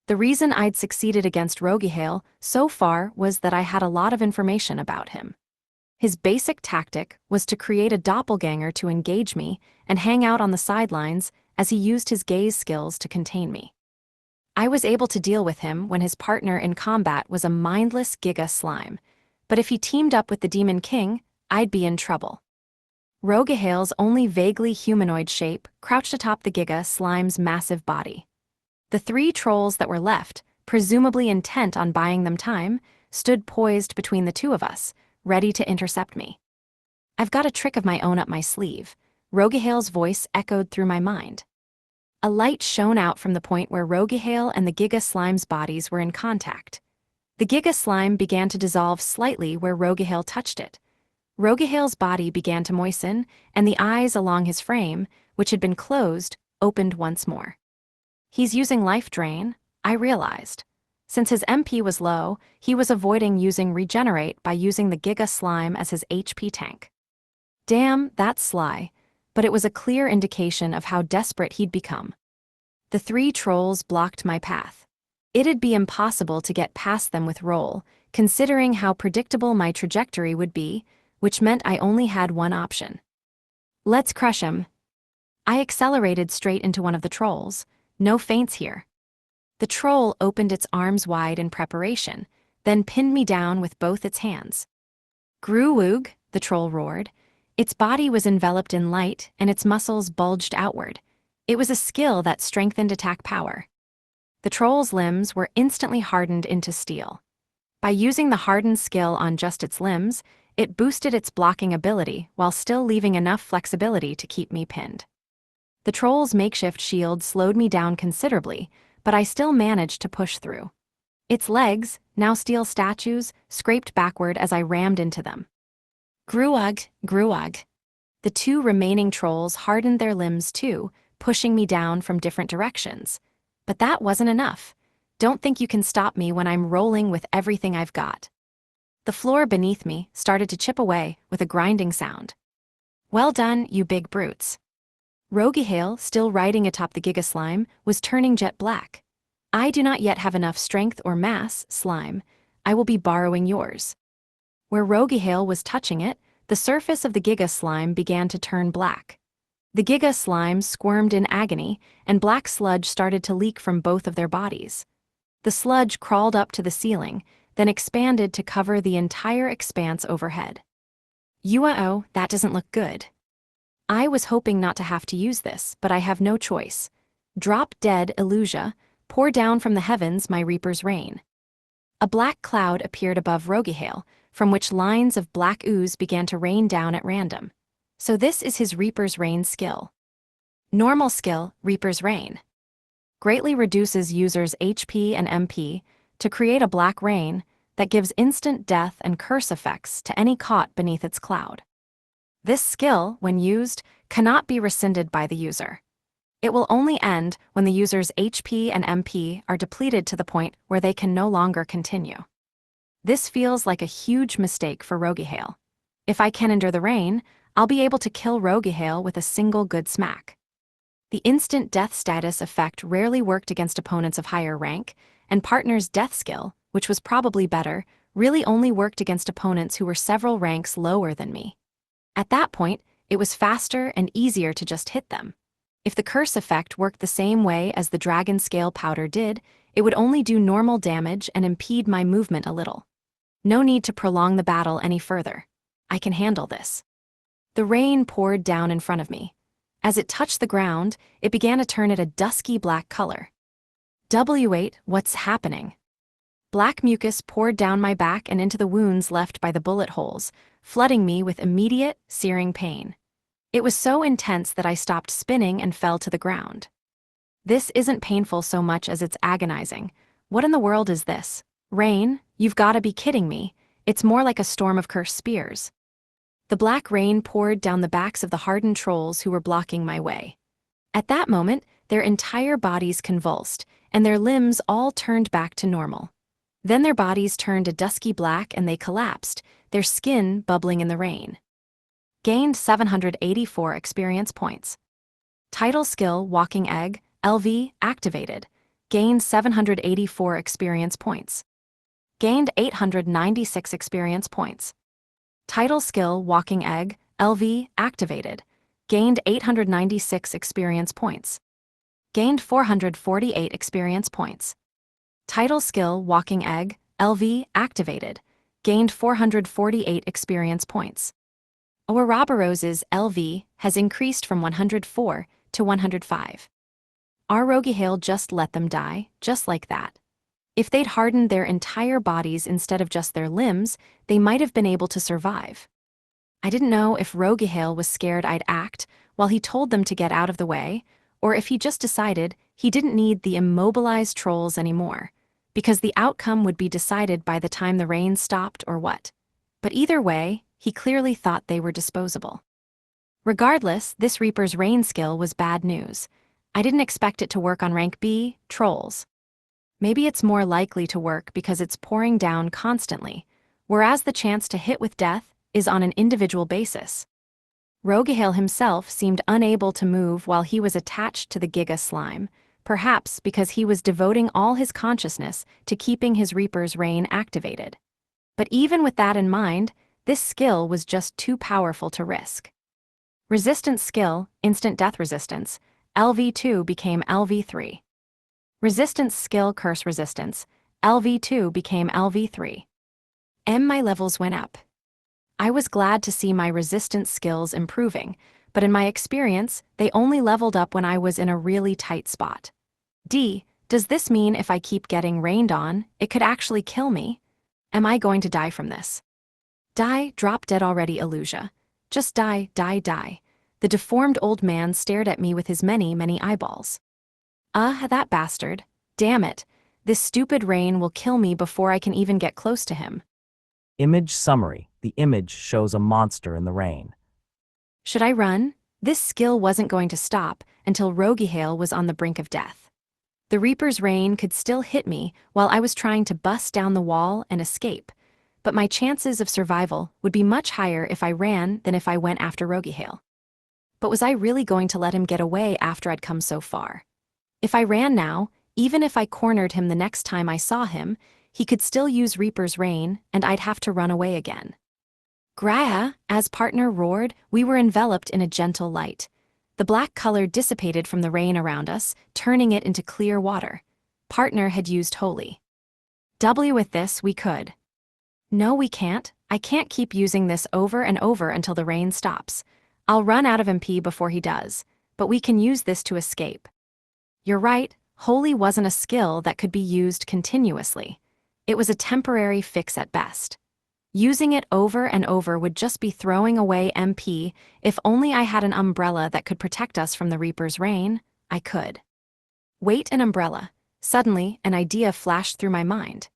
The reason I'd succeeded against Rogihale so far was that I had a lot of information about him. His basic tactic was to create a doppelganger to engage me and hang out on the sidelines as he used his gaze skills to contain me. I was able to deal with him when his partner in combat was a mindless Giga Slime, but if he teamed up with the Demon King, I'd be in trouble. Rogihale's only vaguely humanoid shape crouched atop the Giga Slime's massive body. The 3 trolls that were left, presumably intent on buying them time, stood poised between the 2 of us, ready to intercept me. I've got a trick of my own up my sleeve. Rogihale's voice echoed through my mind. A light shone out from the point where Rogihale and the Giga Slime's bodies were in contact. The Giga Slime began to dissolve slightly where Rogihale touched it. Rogihale's body began to moisten, and the eyes along his frame, which had been closed, opened once more. He's using life drain, I realized. Since his MP was low, he was avoiding using Regenerate by using the Giga Slime as his HP tank. Damn, that's sly, but it was a clear indication of how desperate he'd become. The 3 trolls blocked my path. It'd be impossible to get past them with roll, considering how predictable my trajectory would be, which meant I only had one option. Let's crush him. I accelerated straight into one of the trolls. No feints here. The troll opened its arms wide in preparation, then pinned me down with both its hands. Gruwoog, the troll roared. Its body was enveloped in light and its muscles bulged outward. It was a skill that strengthened attack power. The troll's limbs were instantly hardened into steel. By using the hardened skill on just its limbs, It boosted its blocking ability while still leaving enough flexibility to keep me pinned. The troll's makeshift shield slowed me down considerably, but I still managed to push through. Its legs, now steel statues, scraped backward as I rammed into them. Gruug, gruug. The two remaining trolls hardened their limbs too, pushing me down from different directions. But that wasn't enough. Don't think you can stop me when I'm rolling with everything I've got. The floor beneath me started to chip away with a grinding sound. Well done, you big brutes. Roguehale, still riding atop the Giga Slime, was turning jet black. I do not yet have enough strength or mass, slime. I will be borrowing yours. Where Roguehale was touching it, the surface of the Giga Slime began to turn black. The Giga Slime squirmed in agony, and black sludge started to leak from both of their bodies. The sludge crawled up to the ceiling, then expanded to cover the entire expanse overhead. Uao, that doesn't look good. I was hoping not to have to use this, but I have no choice. Drop dead, Illusia, pour down from the heavens my Reaper's rain. A black cloud appeared above Roguehale, from which lines of black ooze began to rain down at random. So this is his Reaper's Rain skill. Normal skill, Reaper's Rain. Greatly reduces users' HP and MP to create a black rain that gives instant death and curse effects to any caught beneath its cloud. This skill, when used, cannot be rescinded by the user. It will only end when the user's HP and MP are depleted to the point where they can no longer continue. This feels like a huge mistake for Roguehale. If I can endure the rain, I'll be able to kill Roguehale with a single good smack. The instant death status effect rarely worked against opponents of higher rank, and Partner's death skill, which was probably better, really only worked against opponents who were several ranks lower than me. At that point, it was faster and easier to just hit them. If the curse effect worked the same way as the dragon scale powder did, it would only do normal damage and impede my movement a little. No need to prolong the battle any further. I can handle this. The rain poured down in front of me. As it touched the ground, it began to turn it a dusky black color. W8, what's happening? Black mucus poured down my back and into the wounds left by the bullet holes, flooding me with immediate, searing pain. It was so intense that I stopped spinning and fell to the ground. This isn't painful so much as it's agonizing. What in the world is this? Rain? You've got to be kidding me. It's more like a storm of cursed spears. The black rain poured down the backs of the hardened trolls who were blocking my way. At that moment, their entire bodies convulsed, and their limbs all turned back to normal. Then their bodies turned a dusky black and they collapsed, their skin bubbling in the rain. Gained 784 experience points. Title skill Walking Egg, LV, activated. Gained 784 experience points. Gained 896 experience points. Title skill Walking Egg, LV, activated. Gained 896 experience points. Gained 448 experience points. Title skill Walking Egg, LV, activated. Gained 448 experience points. Ouroboros's LV has increased from 104 to 105. Our Roguehale just let them die, just like that. If they'd hardened their entire bodies instead of just their limbs, they might have been able to survive. I didn't know if Roguehale was scared I'd act while he told them to get out of the way, or if he just decided he didn't need the immobilized trolls anymore, because the outcome would be decided by the time the rain stopped or what. But either way, he clearly thought they were disposable. Regardless, this Reaper's Rain skill was bad news. I didn't expect it to work on rank B, trolls. Maybe it's more likely to work because it's pouring down constantly, whereas the chance to hit with death is on an individual basis. Roguehale himself seemed unable to move while he was attached to the Giga Slime, perhaps because he was devoting all his consciousness to keeping his Reaper's Rain activated. But even with that in mind, this skill was just too powerful to risk. Resistance skill, Instant Death Resistance, LV2 became LV3. Resistance skill Curse Resistance, LV2 became LV3. My levels went up. I was glad to see my resistance skills improving, but in my experience, they only leveled up when I was in a really tight spot. D, does this mean if I keep getting rained on, it could actually kill me? Am I going to die from this? Die, drop dead already, Illusia. Just die, die, die. The deformed old man stared at me with his many, many eyeballs. That bastard. Damn it. This stupid rain will kill me before I can even get close to him. Image summary. The image shows a monster in the rain. Should I run? This skill wasn't going to stop until Roguehale was on the brink of death. The Reaper's rain could still hit me while I was trying to bust down the wall and escape, but my chances of survival would be much higher if I ran than if I went after Roguehale. But was I really going to let him get away after I'd come so far? If I ran now, even if I cornered him the next time I saw him, he could still use Reaper's rain and I'd have to run away again. Graya, as partner roared, we were enveloped in a gentle light. The black color dissipated from the rain around us, turning it into clear water. Partner had used holy. With this, we could. No, we can't. I can't keep using this over and over until the rain stops. I'll run out of MP before he does, but we can use this to escape. You're right, holy wasn't a skill that could be used continuously. It was a temporary fix at best. Using it over and over would just be throwing away MP. If only I had an umbrella that could protect us from the Reaper's rain, I could. Wait, an umbrella. Suddenly, an idea flashed through my mind.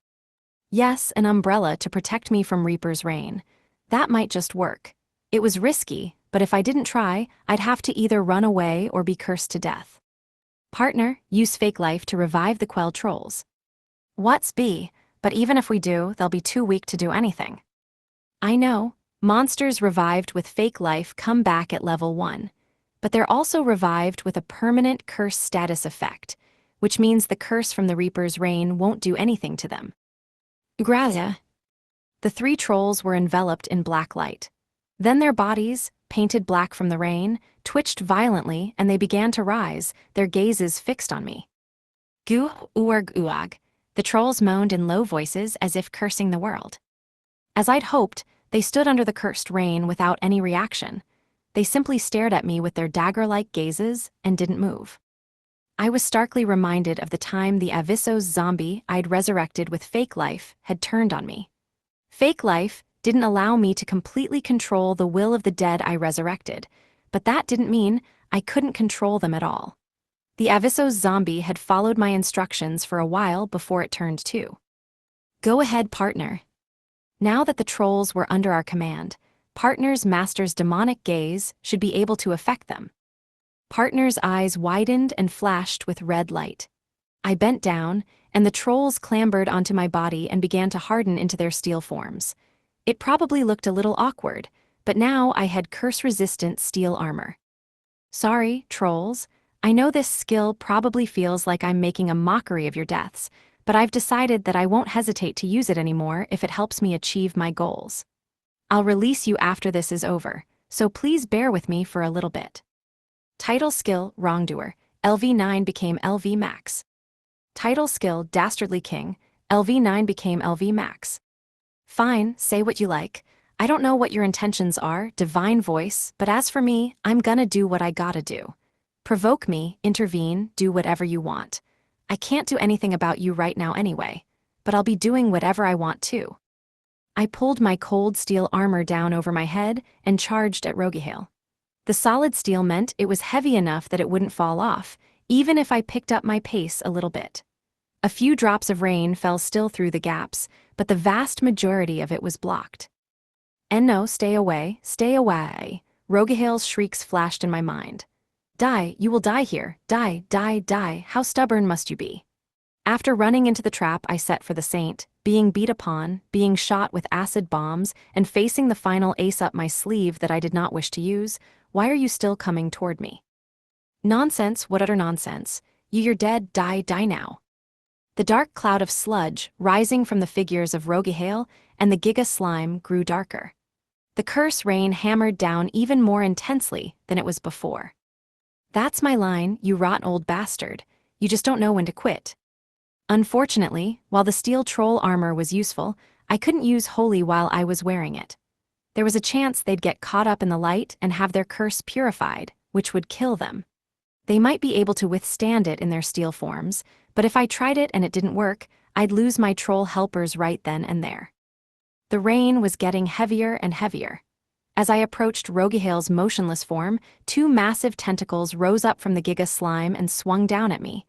Yes, an umbrella to protect me from Reaper's rain. That might just work. It was risky, but if I didn't try, I'd have to either run away or be cursed to death. Partner, use fake life to revive the quelled trolls. What's B? But even if we do, they'll be too weak to do anything. I know, monsters revived with fake life come back at level 1, but they're also revived with a permanent curse status effect, which means the curse from the Reaper's rain won't do anything to them. Grazia. The 3 trolls were enveloped in black light. Then their bodies, painted black from the rain, twitched violently and they began to rise, their gazes fixed on me. Gu uarg uag. The trolls moaned in low voices as if cursing the world. As I'd hoped, they stood under the cursed rain without any reaction. They simply stared at me with their dagger-like gazes and didn't move. I was starkly reminded of the time the Avissos zombie I'd resurrected with fake life had turned on me. Fake life didn't allow me to completely control the will of the dead I resurrected, but that didn't mean I couldn't control them at all. The Avissos zombie had followed my instructions for a while before it turned too. Go ahead, partner. Now that the trolls were under our command, partner's master's demonic gaze should be able to affect them. Partner's eyes widened and flashed with red light. I bent down, and the trolls clambered onto my body and began to harden into their steel forms. It probably looked a little awkward, but now I had curse-resistant steel armor. Sorry, trolls. I know this skill probably feels like I'm making a mockery of your deaths, but I've decided that I won't hesitate to use it anymore if it helps me achieve my goals. I'll release you after this is over, so please bear with me for a little bit. Title skill, Wrongdoer, LV9 became LV Max. Title skill, Dastardly King, LV9 became LV Max. Fine, say what you like. I don't know what your intentions are, divine voice, but as for me, I'm gonna do what I gotta do. Provoke me, intervene, do whatever you want. I can't do anything about you right now anyway, but I'll be doing whatever I want to. I pulled my cold steel armor down over my head and charged at Roguehale. The solid steel meant it was heavy enough that it wouldn't fall off, even if I picked up my pace a little bit. A few drops of rain fell still through the gaps, but the vast majority of it was blocked. And no, stay away, stay away. Roguehale's shrieks flashed in my mind. Die, you will die here, die, die, die, how stubborn must you be? After running into the trap I set for the saint, being beat upon, being shot with acid bombs, and facing the final ace up my sleeve that I did not wish to use, why are you still coming toward me? Nonsense, what utter nonsense. You're dead, die, die now. The dark cloud of sludge, rising from the figures of Roguehale and the Giga slime, grew darker. The curse rain hammered down even more intensely than it was before. That's my line, you rotten old bastard. You just don't know when to quit. Unfortunately, while the steel troll armor was useful, I couldn't use holy while I was wearing it. There was a chance they'd get caught up in the light and have their curse purified, which would kill them. They might be able to withstand it in their steel forms, but if I tried it and it didn't work, I'd lose my troll helpers right then and there. The rain was getting heavier and heavier. As I approached Roguehale's motionless form, two massive tentacles rose up from the Giga slime and swung down at me.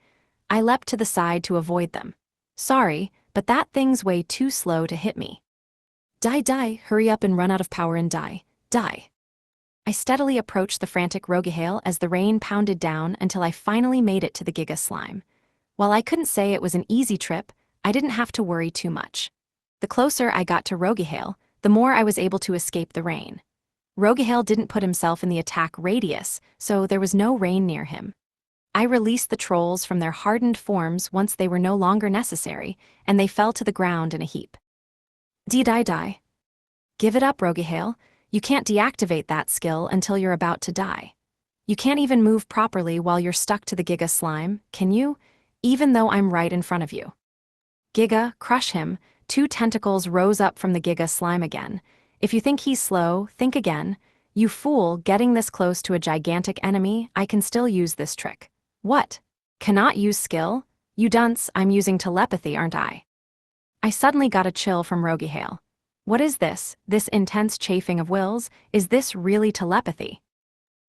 I leapt to the side to avoid them. Sorry, but that thing's way too slow to hit me. Die, hurry up and run out of power and die. I steadily approached the frantic Roguehale as the rain pounded down until I finally made it to the Giga slime. While I couldn't say it was an easy trip, I didn't have to worry too much. The closer I got to Roguehale, the more I was able to escape the rain. Roguehale didn't put himself in the attack radius, so there was no rain near him. I released the trolls from their hardened forms once they were no longer necessary, and they fell to the ground in a heap. Die. Give it up, Roguehale. You can't deactivate that skill until you're about to die. You can't even move properly while you're stuck to the Giga slime, can you? Even though I'm right in front of you. Giga, crush him. Two tentacles rose up from the Giga slime again. If you think he's slow, think again. You fool, getting this close to a gigantic enemy, I can still use this trick. What? Cannot use skill? You dunce, I'm using telepathy, aren't I? I suddenly got a chill from Roguehale. What is this intense chafing of wills? Is this really telepathy?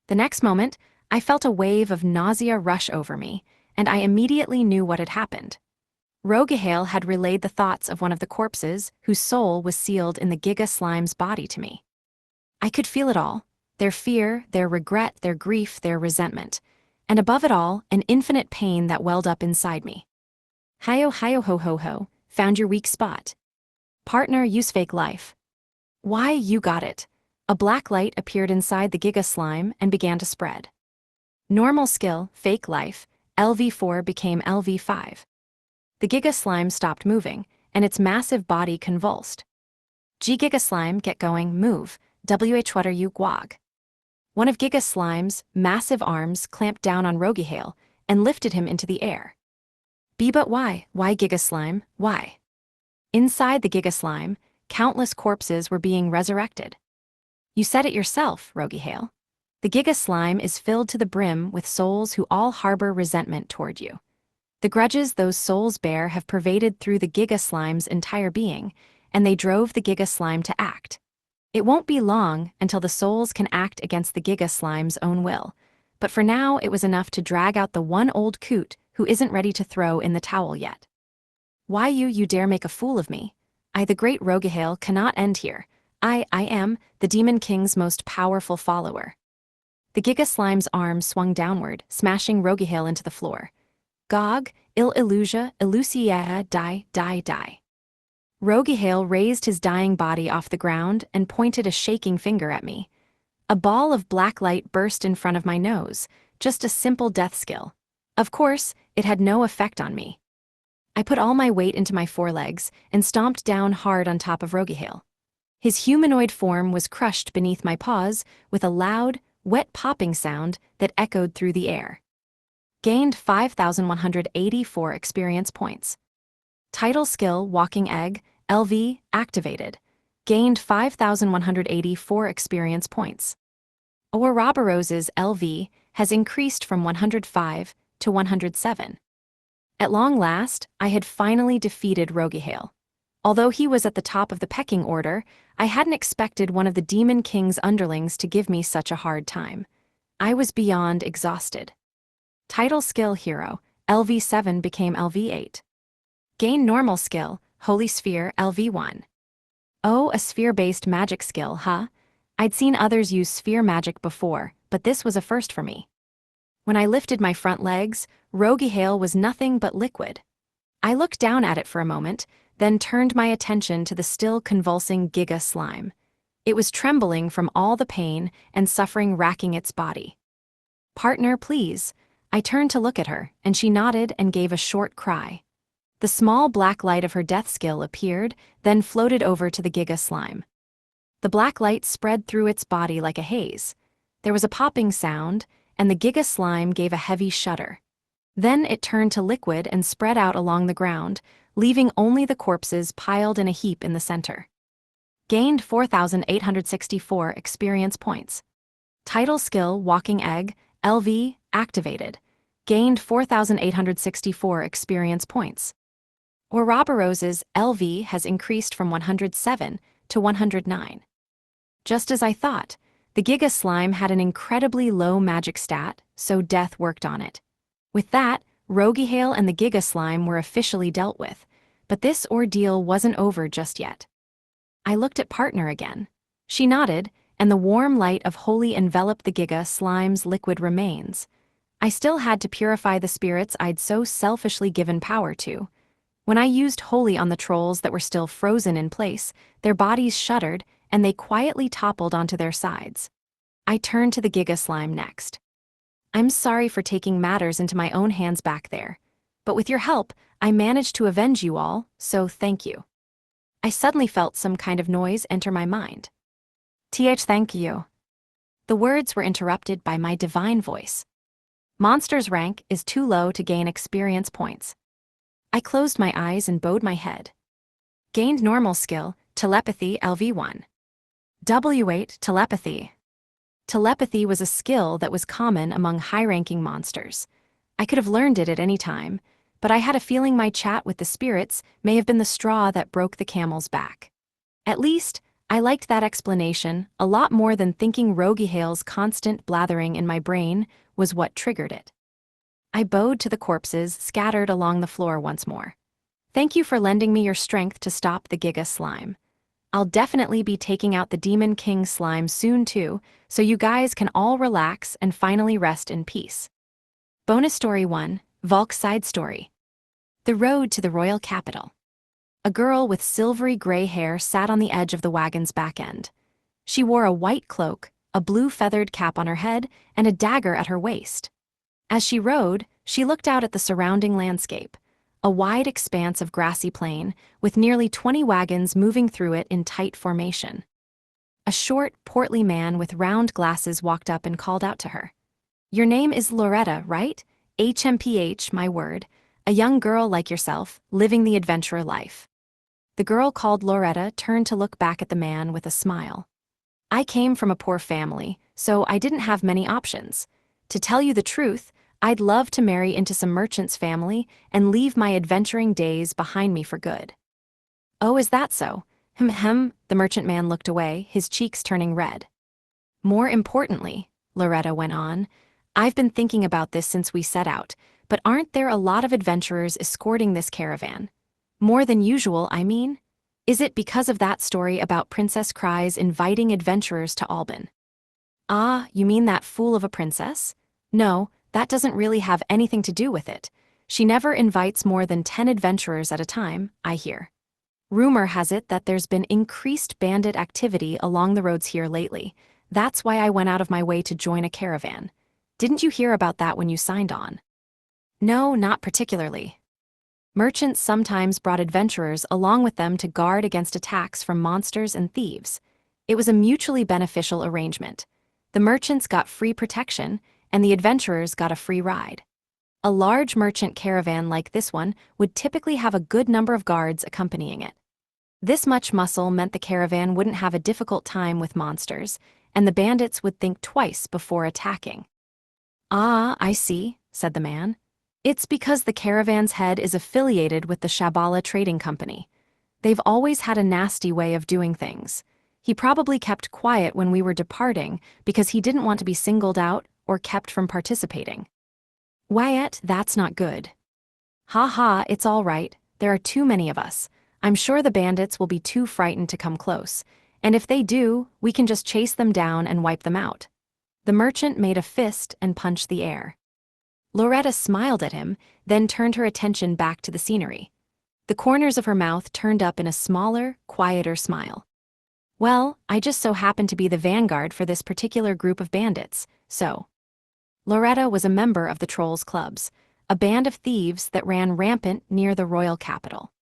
The next moment, I felt a wave of nausea rush over me, and I immediately knew what had happened. Roguehale had relayed the thoughts of one of the corpses whose soul was sealed in the Giga slime's body to me. I could feel it all, their fear, their regret, their grief, their resentment, and above it all, an infinite pain that welled up inside me. Hi-yo ho, found your weak spot. Partner, use fake life. Why, you got it. A black light appeared inside the Giga slime and began to spread. Normal skill, fake life, LV4 became LV5. The Giga slime stopped moving, and its massive body convulsed. Giga slime, get going, move, WH what are you, guag? One of Giga slime's massive arms clamped down on Roguehale and lifted him into the air. But why? Why Giga slime? Why? Inside the Giga slime, countless corpses were being resurrected. You said it yourself, Roguehale. The Giga slime is filled to the brim with souls who all harbor resentment toward you. The grudges those souls bear have pervaded through the Giga slime's entire being, and they drove the Giga slime to act. It won't be long until the souls can act against the Giga slime's own will, but for now it was enough to drag out the one old coot who isn't ready to throw in the towel yet. Why you dare make a fool of me? I, the great Roguehale, cannot end here. I am the Demon King's most powerful follower. The Giga slime's arm swung downward, smashing Roguehale into the floor. Gog, illusia, die. Roguehale raised his dying body off the ground and pointed a shaking finger at me. A ball of black light burst in front of my nose, just a simple death skill. Of course, it had no effect on me. I put all my weight into my forelegs and stomped down hard on top of Roguehale. His humanoid form was crushed beneath my paws with a loud, wet popping sound that echoed through the air. Gained 5,184 experience points. Title skill Walking Egg, LV, activated. Gained 5,184 experience points. Ouroboros's LV has increased from 105 to 107. At long last, I had finally defeated Roguehale. Although he was at the top of the pecking order, I hadn't expected one of the Demon King's underlings to give me such a hard time. I was beyond exhausted. Title skill Hero, LV7 became LV8. Gain normal skill, Holy Sphere, LV1. Oh, a sphere-based magic skill, huh? I'd seen others use sphere magic before, but this was a first for me. When I lifted my front legs, Roguehale was nothing but liquid. I looked down at it for a moment, then turned my attention to the still convulsing Giga slime. It was trembling from all the pain and suffering racking its body. Partner, please. I turned to look at her, and she nodded and gave a short cry. The small black light of her death skill appeared, then floated over to the Giga slime. The black light spread through its body like a haze. There was a popping sound, and the Giga slime gave a heavy shudder. Then it turned to liquid and spread out along the ground, leaving only the corpses piled in a heap in the center. Gained 4,864 experience points. Title skill Walking Egg, LV, activated. Gained 4,864 experience points. Ouroboros's LV has increased from 107 to 109. Just as I thought, the Giga Slime had an incredibly low magic stat, so death worked on it. With that, Roguehale and the Giga Slime were officially dealt with, but this ordeal wasn't over just yet. I looked at partner again. She nodded, and the warm light of holy enveloped the Giga Slime's liquid remains. I still had to purify the spirits I'd so selfishly given power to. When I used holy on the trolls that were still frozen in place, their bodies shuddered, and they quietly toppled onto their sides. I turned to the Giga Slime next. I'm sorry for taking matters into my own hands back there, but with your help, I managed to avenge you all, so thank you. I suddenly felt some kind of noise enter my mind. Thank you. The words were interrupted by my divine voice. Monster's rank is too low to gain experience points. I closed my eyes and bowed my head. Gained normal skill, telepathy LV1. W8 telepathy. Telepathy was a skill that was common among high-ranking monsters. I could have learned it at any time, but I had a feeling my chat with the spirits may have been the straw that broke the camel's back. At least, I liked that explanation a lot more than thinking Roguehale's constant blathering in my brain was what triggered it. I bowed to the corpses scattered along the floor once more. Thank you for lending me your strength to stop the Giga Slime. I'll definitely be taking out the Demon King Slime soon too, so you guys can all relax and finally rest in peace. Bonus Story 1, Valk's Side Story. The road to the royal capital. A girl with silvery gray hair sat on the edge of the wagon's back end. She wore a white cloak, a blue feathered cap on her head, and a dagger at her waist. As she rode, she looked out at the surrounding landscape, a wide expanse of grassy plain, with nearly 20 wagons moving through it in tight formation. A short, portly man with round glasses walked up and called out to her. Your name is Loretta, right? HMPH, my word. A young girl like yourself, living the adventurer life. The girl called Loretta turned to look back at the man with a smile. I came from a poor family, so I didn't have many options. To tell you the truth, I'd love to marry into some merchant's family and leave my adventuring days behind me for good. Oh, is that so? The merchant man looked away, his cheeks turning red. More importantly, Loretta went on, I've been thinking about this since we set out, but aren't there a lot of adventurers escorting this caravan? More than usual, I mean? Is it because of that story about Princess Cries inviting adventurers to Alban? Ah, you mean that fool of a princess? No, that doesn't really have anything to do with it. She never invites more than 10 adventurers at a time, I hear. Rumor has it that there's been increased bandit activity along the roads here lately. That's why I went out of my way to join a caravan. Didn't you hear about that when you signed on? No, not particularly. Merchants sometimes brought adventurers along with them to guard against attacks from monsters and thieves. It was a mutually beneficial arrangement. The merchants got free protection, and the adventurers got a free ride. A large merchant caravan like this one would typically have a good number of guards accompanying it. This much muscle meant the caravan wouldn't have a difficult time with monsters, and the bandits would think twice before attacking. Ah, I see, said the man. It's because the caravan's head is affiliated with the Shabala Trading Company. They've always had a nasty way of doing things. He probably kept quiet when we were departing because he didn't want to be singled out or kept from participating. Wyatt, that's not good. Ha ha, it's all right. There are too many of us. I'm sure the bandits will be too frightened to come close, and if they do, we can just chase them down and wipe them out. The merchant made a fist and punched the air. Loretta smiled at him, then turned her attention back to the scenery. The corners of her mouth turned up in a smaller, quieter smile. Well, I just so happen to be the vanguard for this particular group of bandits, so. Loretta was a member of the Trolls Clubs, a band of thieves that ran rampant near the royal capital.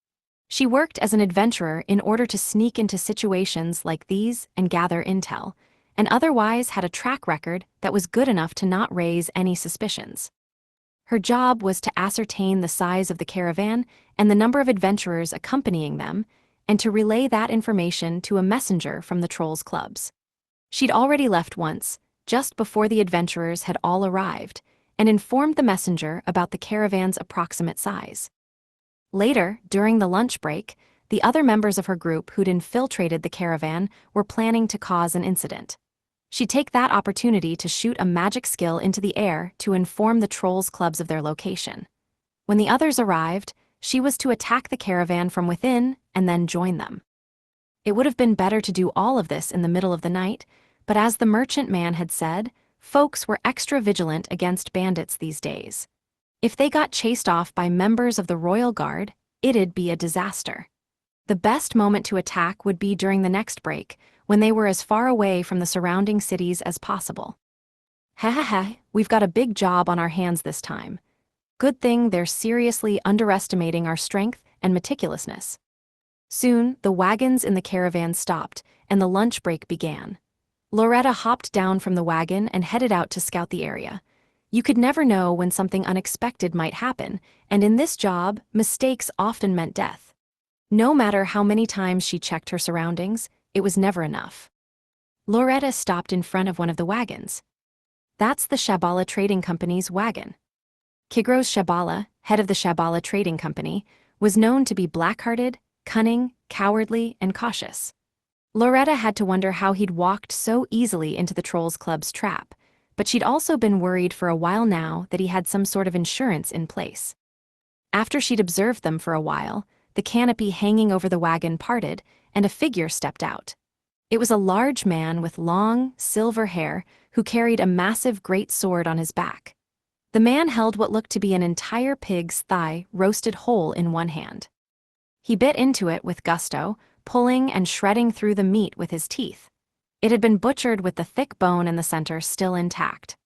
She worked as an adventurer in order to sneak into situations like these and gather intel, and otherwise had a track record that was good enough to not raise any suspicions. Her job was to ascertain the size of the caravan and the number of adventurers accompanying them, and to relay that information to a messenger from the Trolls Clubs. She'd already left once, just before the adventurers had all arrived, and informed the messenger about the caravan's approximate size. Later, during the lunch break, the other members of her group who'd infiltrated the caravan were planning to cause an incident. She'd take that opportunity to shoot a magic skill into the air to inform the trolls clubs of their location. When the others arrived, she was to attack the caravan from within and then join them. It would have been better to do all of this in the middle of the night, but as the merchant man had said, folks were extra vigilant against bandits these days. If they got chased off by members of the royal guard, it'd be a disaster. The best moment to attack would be during the next break, when they were as far away from the surrounding cities as possible. Heh, we've got a big job on our hands this time. Good thing they're seriously underestimating our strength and meticulousness. Soon, the wagons in the caravan stopped, and the lunch break began. Loretta hopped down from the wagon and headed out to scout the area. You could never know when something unexpected might happen, and in this job, mistakes often meant death. No matter how many times she checked her surroundings, it was never enough. Loretta stopped in front of one of the wagons. That's the Shabala Trading Company's wagon. Kigros Shabala, head of the Shabala Trading Company, was known to be black-hearted, cunning, cowardly, and cautious. Loretta had to wonder how he'd walked so easily into the Trolls Club's trap, but she'd also been worried for a while now that he had some sort of insurance in place. After she'd observed them for a while, the canopy hanging over the wagon parted, and a figure stepped out. It was a large man with long, silver hair who carried a massive great sword on his back. The man held what looked to be an entire pig's thigh roasted whole in one hand. He bit into it with gusto, pulling and shredding through the meat with his teeth. It had been butchered with the thick bone in the center still intact.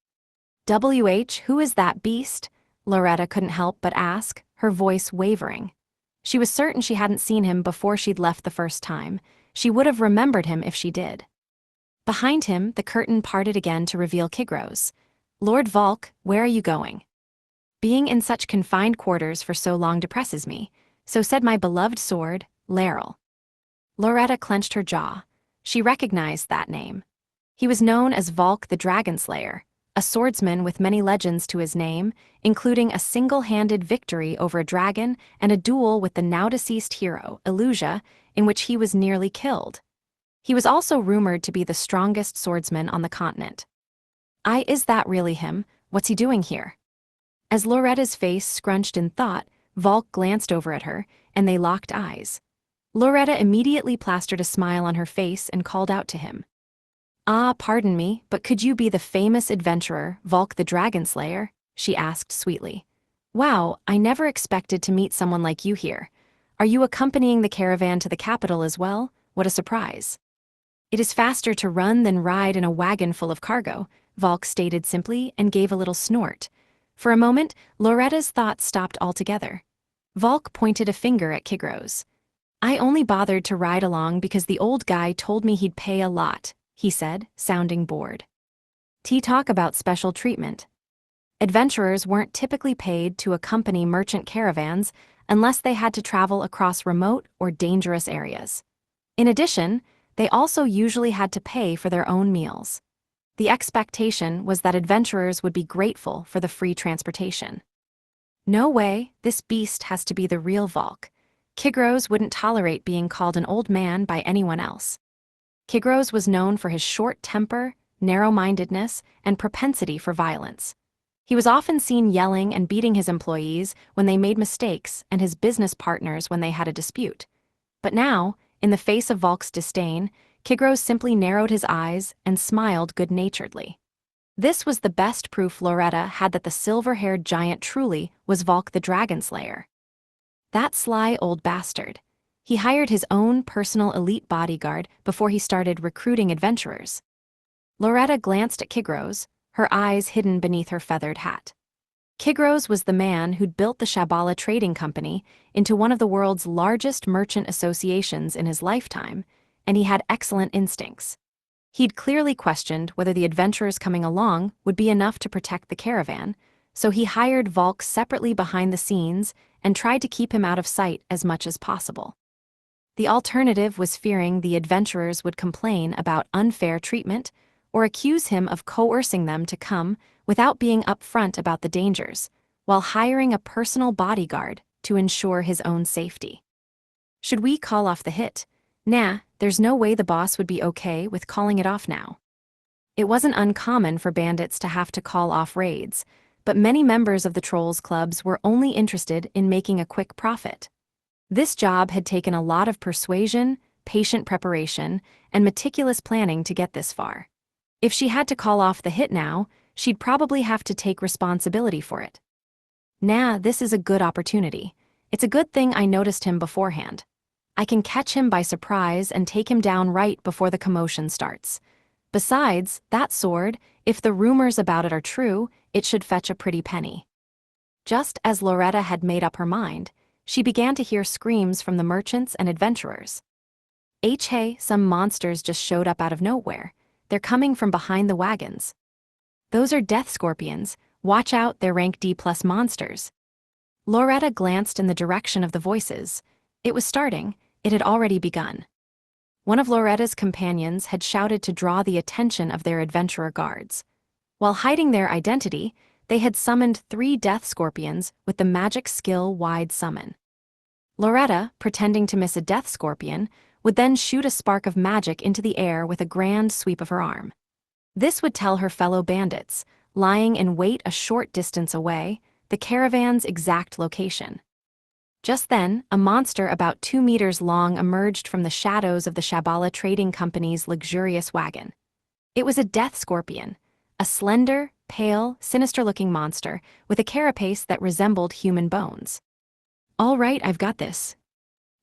Who is that beast? Loretta couldn't help but ask, her voice wavering. She was certain she hadn't seen him before she'd left the first time. She would have remembered him if she did. Behind him, the curtain parted again to reveal Kigros. Lord Volk, where are you going? Being in such confined quarters for so long depresses me, so said my beloved sword, Laryl. Loretta clenched her jaw. She recognized that name. He was known as Volk the Dragon Slayer, a swordsman with many legends to his name, including a single-handed victory over a dragon and a duel with the now-deceased hero, Illusia, in which he was nearly killed. He was also rumored to be the strongest swordsman on the continent. Is that really him? What's he doing here? As Loretta's face scrunched in thought, Volk glanced over at her, and they locked eyes. Loretta immediately plastered a smile on her face and called out to him. Pardon me, but could you be the famous adventurer, Volk the Dragon Slayer? She asked sweetly. Wow, I never expected to meet someone like you here. Are you accompanying the caravan to the capital as well? What a surprise. It is faster to run than ride in a wagon full of cargo, Volk stated simply and gave a little snort. For a moment, Loretta's thoughts stopped altogether. Volk pointed a finger at Kigros. I only bothered to ride along because the old guy told me he'd pay a lot, he said, sounding bored. Talk about special treatment. Adventurers weren't typically paid to accompany merchant caravans unless they had to travel across remote or dangerous areas. In addition, they also usually had to pay for their own meals. The expectation was that adventurers would be grateful for the free transportation. No way, this beast has to be the real Volk. Kigros wouldn't tolerate being called an old man by anyone else. Kigros was known for his short temper, narrow-mindedness, and propensity for violence. He was often seen yelling and beating his employees when they made mistakes and his business partners when they had a dispute. But now, in the face of Volk's disdain, Kigros simply narrowed his eyes and smiled good-naturedly. This was the best proof Loretta had that the silver-haired giant truly was Volk the Dragon Slayer. That sly old bastard. He hired his own personal elite bodyguard before he started recruiting adventurers. Loretta glanced at Kigros, her eyes hidden beneath her feathered hat. Kigros was the man who'd built the Shabala Trading Company into one of the world's largest merchant associations in his lifetime, and he had excellent instincts. He'd clearly questioned whether the adventurers coming along would be enough to protect the caravan, so he hired Volk separately behind the scenes and tried to keep him out of sight as much as possible. The alternative was fearing the adventurers would complain about unfair treatment or accuse him of coercing them to come without being upfront about the dangers, while hiring a personal bodyguard to ensure his own safety. Should we call off the hit? Nah, there's no way the boss would be okay with calling it off now. It wasn't uncommon for bandits to have to call off raids, but many members of the Trolls Clubs were only interested in making a quick profit. This job had taken a lot of persuasion, patient preparation, and meticulous planning to get this far. If she had to call off the hit now, she'd probably have to take responsibility for it. Nah, this is a good opportunity. It's a good thing I noticed him beforehand. I can catch him by surprise and take him down right before the commotion starts. Besides, that sword, if the rumors about it are true, it should fetch a pretty penny. Just as Loretta had made up her mind, she began to hear screams from the merchants and adventurers. Hey, some monsters just showed up out of nowhere. They're coming from behind the wagons. Those are death scorpions. Watch out, they're rank D+ monsters. Loretta glanced in the direction of the voices. It was starting. It had already begun. One of Loretta's companions had shouted to draw the attention of their adventurer guards. While hiding their identity, they had summoned 3 death scorpions with the magic skill Wide Summon. Loretta, pretending to miss a death scorpion, would then shoot a spark of magic into the air with a grand sweep of her arm. This would tell her fellow bandits, lying in wait a short distance away, the caravan's exact location. Just then, a monster about 2 meters long emerged from the shadows of the Shabala Trading Company's luxurious wagon. It was a death scorpion, a slender, pale, sinister-looking monster with a carapace that resembled human bones. All right, I've got this.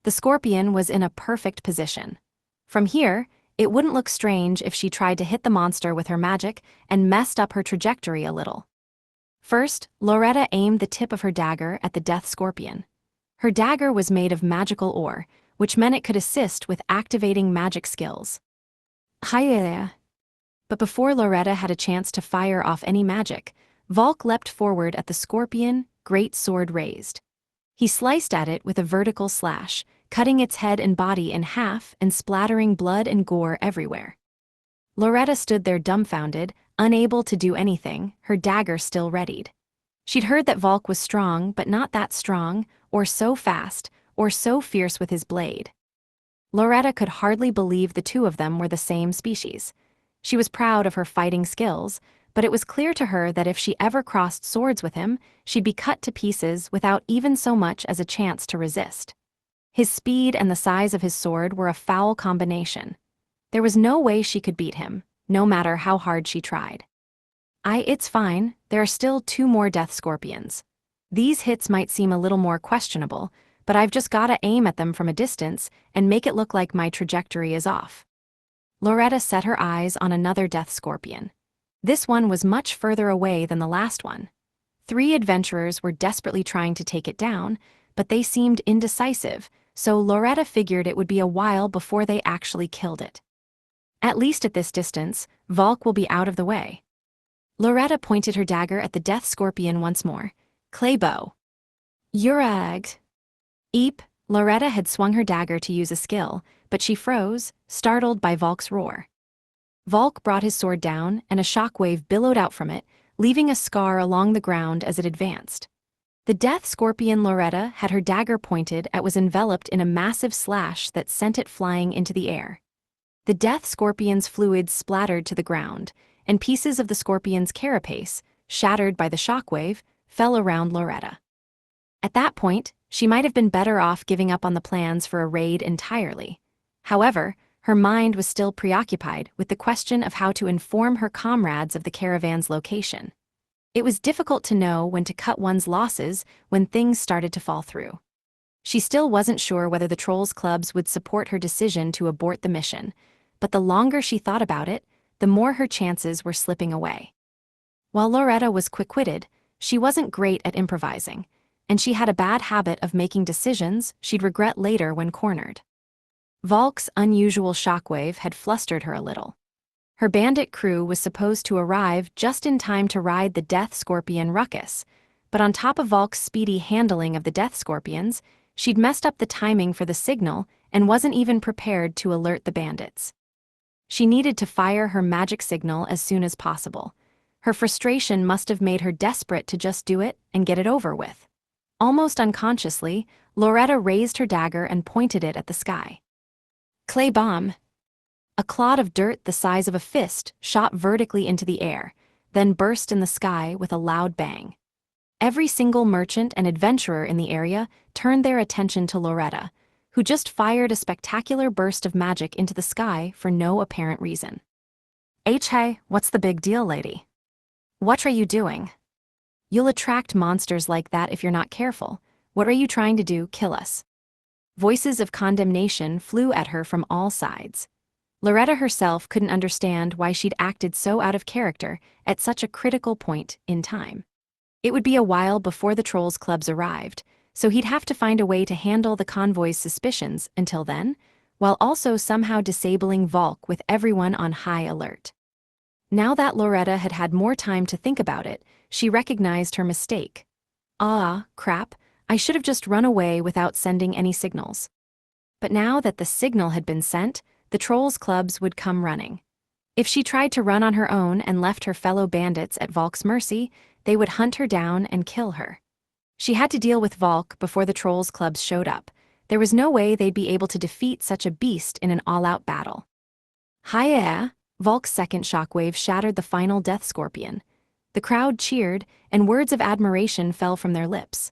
The scorpion was in a perfect position. From here, it wouldn't look strange if she tried to hit the monster with her magic and messed up her trajectory a little. First, Loretta aimed the tip of her dagger at the death scorpion. Her dagger was made of magical ore, which meant it could assist with activating magic skills. Hiya! But before Loretta had a chance to fire off any magic, Volk leapt forward at the scorpion, great sword raised. He sliced at it with a vertical slash, cutting its head and body in half and splattering blood and gore everywhere. Loretta stood there dumbfounded, unable to do anything, her dagger still readied. She'd heard that Volk was strong, but not that strong, or so fast, or so fierce with his blade. Loretta could hardly believe the two of them were the same species. She was proud of her fighting skills, but it was clear to her that if she ever crossed swords with him, she'd be cut to pieces without even so much as a chance to resist. His speed and the size of his sword were a foul combination. There was no way she could beat him, no matter how hard she tried. It's fine, there are still 2 more death scorpions. These hits might seem a little more questionable, but I've just gotta aim at them from a distance and make it look like my trajectory is off. Loretta set her eyes on another death scorpion. This one was much further away than the last one. 3 adventurers were desperately trying to take it down, but they seemed indecisive, so Loretta figured it would be a while before they actually killed it. At least at this distance, Volk will be out of the way. Loretta pointed her dagger at the death scorpion once more. Claybow. Urag. Eep, Loretta had swung her dagger to use a skill, but she froze, startled by Volk's roar. Volk brought his sword down, and a shockwave billowed out from it, leaving a scar along the ground as it advanced. The death scorpion Loretta had her dagger pointed at was enveloped in a massive slash that sent it flying into the air. The death scorpion's fluids splattered to the ground, and pieces of the scorpion's carapace, shattered by the shockwave, fell around Loretta. At that point, she might have been better off giving up on the plans for a raid entirely. However, her mind was still preoccupied with the question of how to inform her comrades of the caravan's location. It was difficult to know when to cut one's losses when things started to fall through. She still wasn't sure whether the Trolls Clubs would support her decision to abort the mission, but the longer she thought about it, the more her chances were slipping away. While Loretta was quick-witted, she wasn't great at improvising, and she had a bad habit of making decisions she'd regret later when cornered. Volk's unusual shockwave had flustered her a little. Her bandit crew was supposed to arrive just in time to ride the Death Scorpion ruckus, but on top of Volk's speedy handling of the Death Scorpions, she'd messed up the timing for the signal and wasn't even prepared to alert the bandits. She needed to fire her magic signal as soon as possible. Her frustration must have made her desperate to just do it and get it over with. Almost unconsciously, Loretta raised her dagger and pointed it at the sky. Clay bomb. A clod of dirt the size of a fist shot vertically into the air, then burst in the sky with a loud bang. Every single merchant and adventurer in the area turned their attention to Loretta, who just fired a spectacular burst of magic into the sky for no apparent reason. Hey, what's the big deal, lady? What are you doing? You'll attract monsters like that if you're not careful. What are you trying to do, kill us? Voices of condemnation flew at her from all sides. Loretta herself couldn't understand why she'd acted so out of character at such a critical point in time. It would be a while before the Trolls Clubs arrived, so he'd have to find a way to handle the convoy's suspicions until then, while also somehow disabling Volk with everyone on high alert. Now that Loretta had had more time to think about it, she recognized her mistake. Crap, I should have just run away without sending any signals. But now that the signal had been sent, the Trolls Clubs would come running. If she tried to run on her own and left her fellow bandits at Volk's mercy, they would hunt her down and kill her. She had to deal with Volk before the Trolls Clubs showed up. There was no way they'd be able to defeat such a beast in an all-out battle. Hiya! Volk's second shockwave shattered the final death scorpion. The crowd cheered, and words of admiration fell from their lips.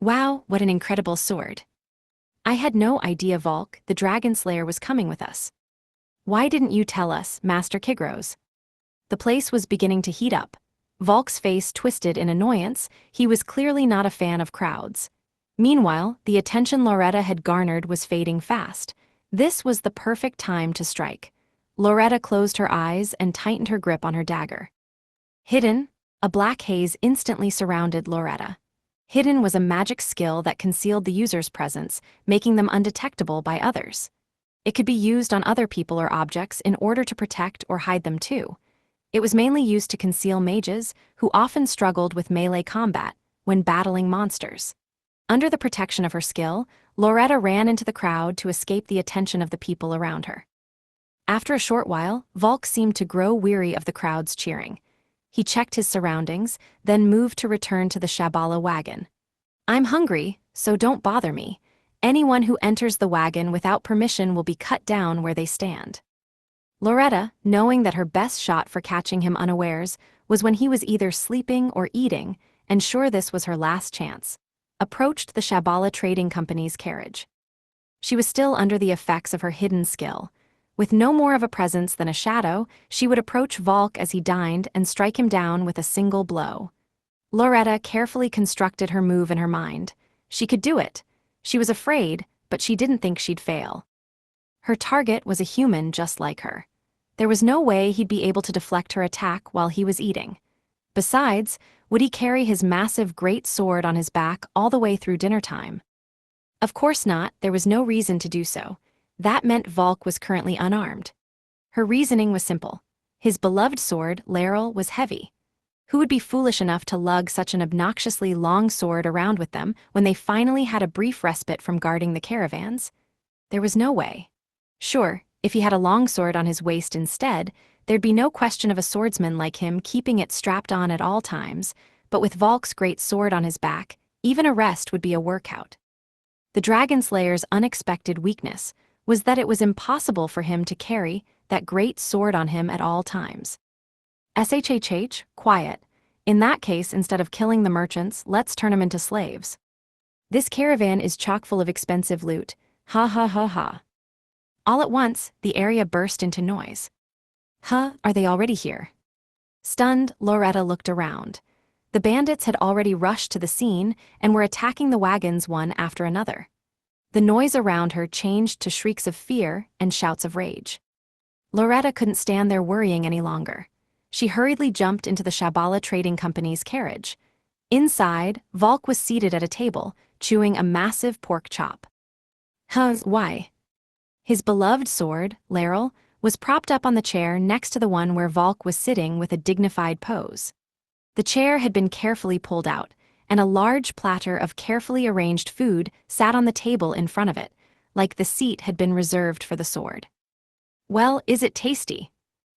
Wow, what an incredible sword. I had no idea Volk, the Dragon Slayer, was coming with us. Why didn't you tell us, Master Kigros? The place was beginning to heat up. Volk's face twisted in annoyance. He was clearly not a fan of crowds. Meanwhile, the attention Loretta had garnered was fading fast. This was the perfect time to strike. Loretta closed her eyes and tightened her grip on her dagger. Hidden, a black haze instantly surrounded Loretta. Hidden was a magic skill that concealed the user's presence, making them undetectable by others. It could be used on other people or objects in order to protect or hide them too. It was mainly used to conceal mages, who often struggled with melee combat when battling monsters. Under the protection of her skill, Loretta ran into the crowd to escape the attention of the people around her. After a short while, Volk seemed to grow weary of the crowd's cheering. He checked his surroundings, then moved to return to the Shabala wagon. I'm hungry, so don't bother me. Anyone who enters the wagon without permission will be cut down where they stand. Loretta, knowing that her best shot for catching him unawares was when he was either sleeping or eating, and sure this was her last chance, approached the Shabala Trading Company's carriage. She was still under the effects of her hidden skill. With no more of a presence than a shadow, she would approach Volk as he dined and strike him down with a single blow. Loretta carefully constructed her move in her mind. She could do it. She was afraid, but she didn't think she'd fail. Her target was a human just like her. There was no way he'd be able to deflect her attack while he was eating. Besides, would he carry his massive great sword on his back all the way through dinner time? Of course not, there was no reason to do so. That meant Volk was currently unarmed. Her reasoning was simple. His beloved sword, Laurel, was heavy. Who would be foolish enough to lug such an obnoxiously long sword around with them when they finally had a brief respite from guarding the caravans? There was no way. Sure, if he had a long sword on his waist instead, there'd be no question of a swordsman like him keeping it strapped on at all times, but with Volk's great sword on his back, even a rest would be a workout. The Dragon Slayer's unexpected weakness was that it was impossible for him to carry that great sword on him at all times. SHHH, quiet. In that case, instead of killing the merchants, let's turn them into slaves. This caravan is chock full of expensive loot. Ha ha ha ha. All at once, the area burst into noise. Are they already here? Stunned, Loretta looked around. The bandits had already rushed to the scene and were attacking the wagons one after another. The noise around her changed to shrieks of fear and shouts of rage. Loretta couldn't stand there worrying any longer. She hurriedly jumped into the Shabala Trading Company's carriage. Inside, Volk was seated at a table, chewing a massive pork chop. Why? His beloved sword, Laurel, was propped up on the chair next to the one where Volk was sitting with a dignified pose. The chair had been carefully pulled out, and a large platter of carefully arranged food sat on the table in front of it, like the seat had been reserved for the sword. Well, is it tasty?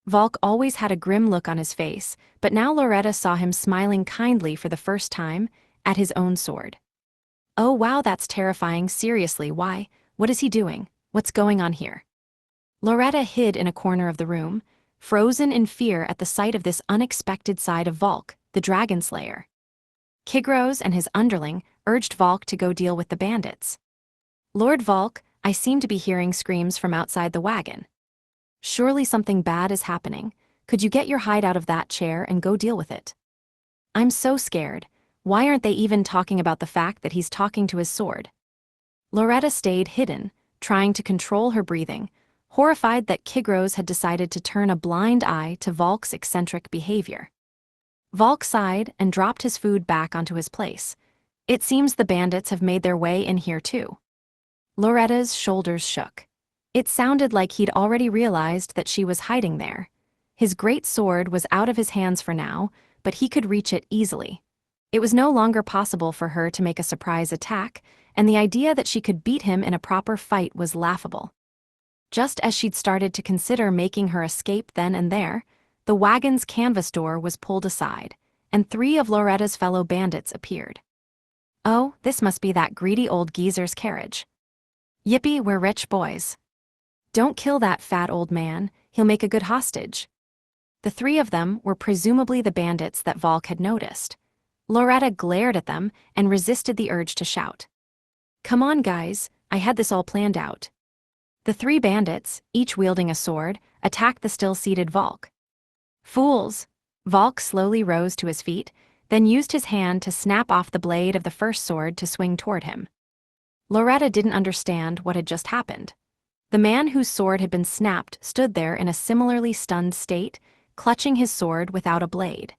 Volk always had a grim look on his face, but now Loretta saw him smiling kindly for the first time at his own sword. Oh wow, that's terrifying. Seriously, why? What is he doing? What's going on here? Loretta hid in a corner of the room, frozen in fear at the sight of this unexpected side of Volk, the dragon slayer. Kigros and his underling urged Volk to go deal with the bandits. Lord Volk, I seem to be hearing screams from outside the wagon. Surely something bad is happening. Could you get your hide out of that chair and go deal with it? I'm so scared. Why aren't they even talking about the fact that he's talking to his sword? Loretta stayed hidden, trying to control her breathing, horrified that Kigros had decided to turn a blind eye to Volk's eccentric behavior. Volk sighed and dropped his food back onto his place. It seems the bandits have made their way in here too. Loretta's shoulders shook. It sounded like he'd already realized that she was hiding there. His great sword was out of his hands for now, but he could reach it easily. It was no longer possible for her to make a surprise attack, and the idea that she could beat him in a proper fight was laughable. Just as she'd started to consider making her escape then and there, the wagon's canvas door was pulled aside, and 3 of Loretta's fellow bandits appeared. Oh, this must be that greedy old geezer's carriage. Yippee, we're rich boys. Don't kill that fat old man, he'll make a good hostage. The 3 of them were presumably the bandits that Volk had noticed. Loretta glared at them and resisted the urge to shout. Come on, guys, I had this all planned out. The 3 bandits, each wielding a sword, attacked the still-seated Volk. Fools! Volk slowly rose to his feet, then used his hand to snap off the blade of the first sword to swing toward him. Loretta didn't understand what had just happened. The man whose sword had been snapped stood there in a similarly stunned state, clutching his sword without a blade.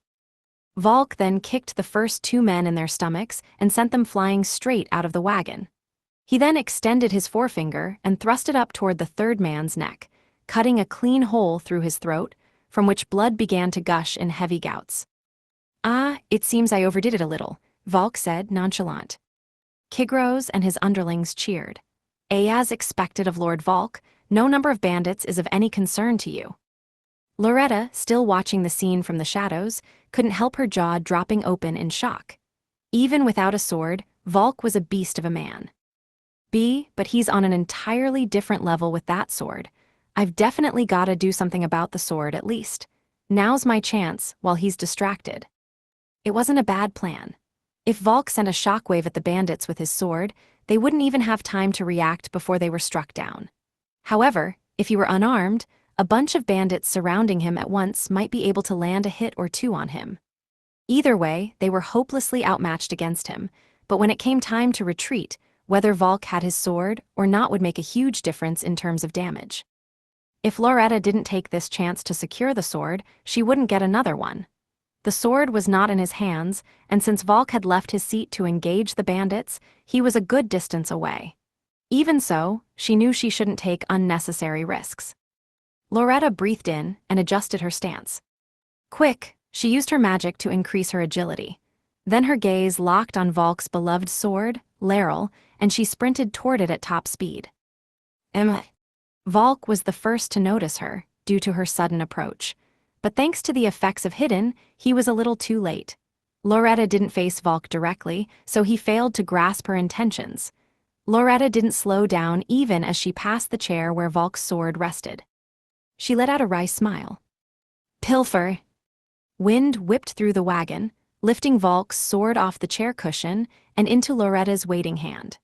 Volk then kicked the first 2 men in their stomachs and sent them flying straight out of the wagon. He then extended his forefinger and thrust it up toward the 3rd man's neck, cutting a clean hole through his throat, from which blood began to gush in heavy gouts. Ah, it seems I overdid it a little, Volk said, nonchalant. Kigros and his underlings cheered. As expected of Lord Volk, no number of bandits is of any concern to you. Loretta, still watching the scene from the shadows, couldn't help her jaw dropping open in shock. Even without a sword, Volk was a beast of a man. But he's on an entirely different level with that sword. I've definitely gotta do something about the sword at least. Now's my chance while he's distracted. It wasn't a bad plan. If Volk sent a shockwave at the bandits with his sword, they wouldn't even have time to react before they were struck down. However, if he were unarmed, a bunch of bandits surrounding him at once might be able to land a hit or 2 on him. Either way, they were hopelessly outmatched against him, but when it came time to retreat, whether Volk had his sword or not would make a huge difference in terms of damage. If Loretta didn't take this chance to secure the sword, she wouldn't get another one. The sword was not in his hands, and since Volk had left his seat to engage the bandits, he was a good distance away. Even so, she knew she shouldn't take unnecessary risks. Loretta breathed in and adjusted her stance. Quick, she used her magic to increase her agility. Then her gaze locked on Volk's beloved sword, Laurel, and she sprinted toward it at top speed. Volk was the first to notice her, due to her sudden approach. But thanks to the effects of hidden, he was a little too late. Loretta didn't face Volk directly, so he failed to grasp her intentions. Loretta didn't slow down even as she passed the chair where Volk's sword rested. She let out a wry smile. Pilfer! Wind whipped through the wagon, lifting Volk's sword off the chair cushion and into Loretta's waiting hand.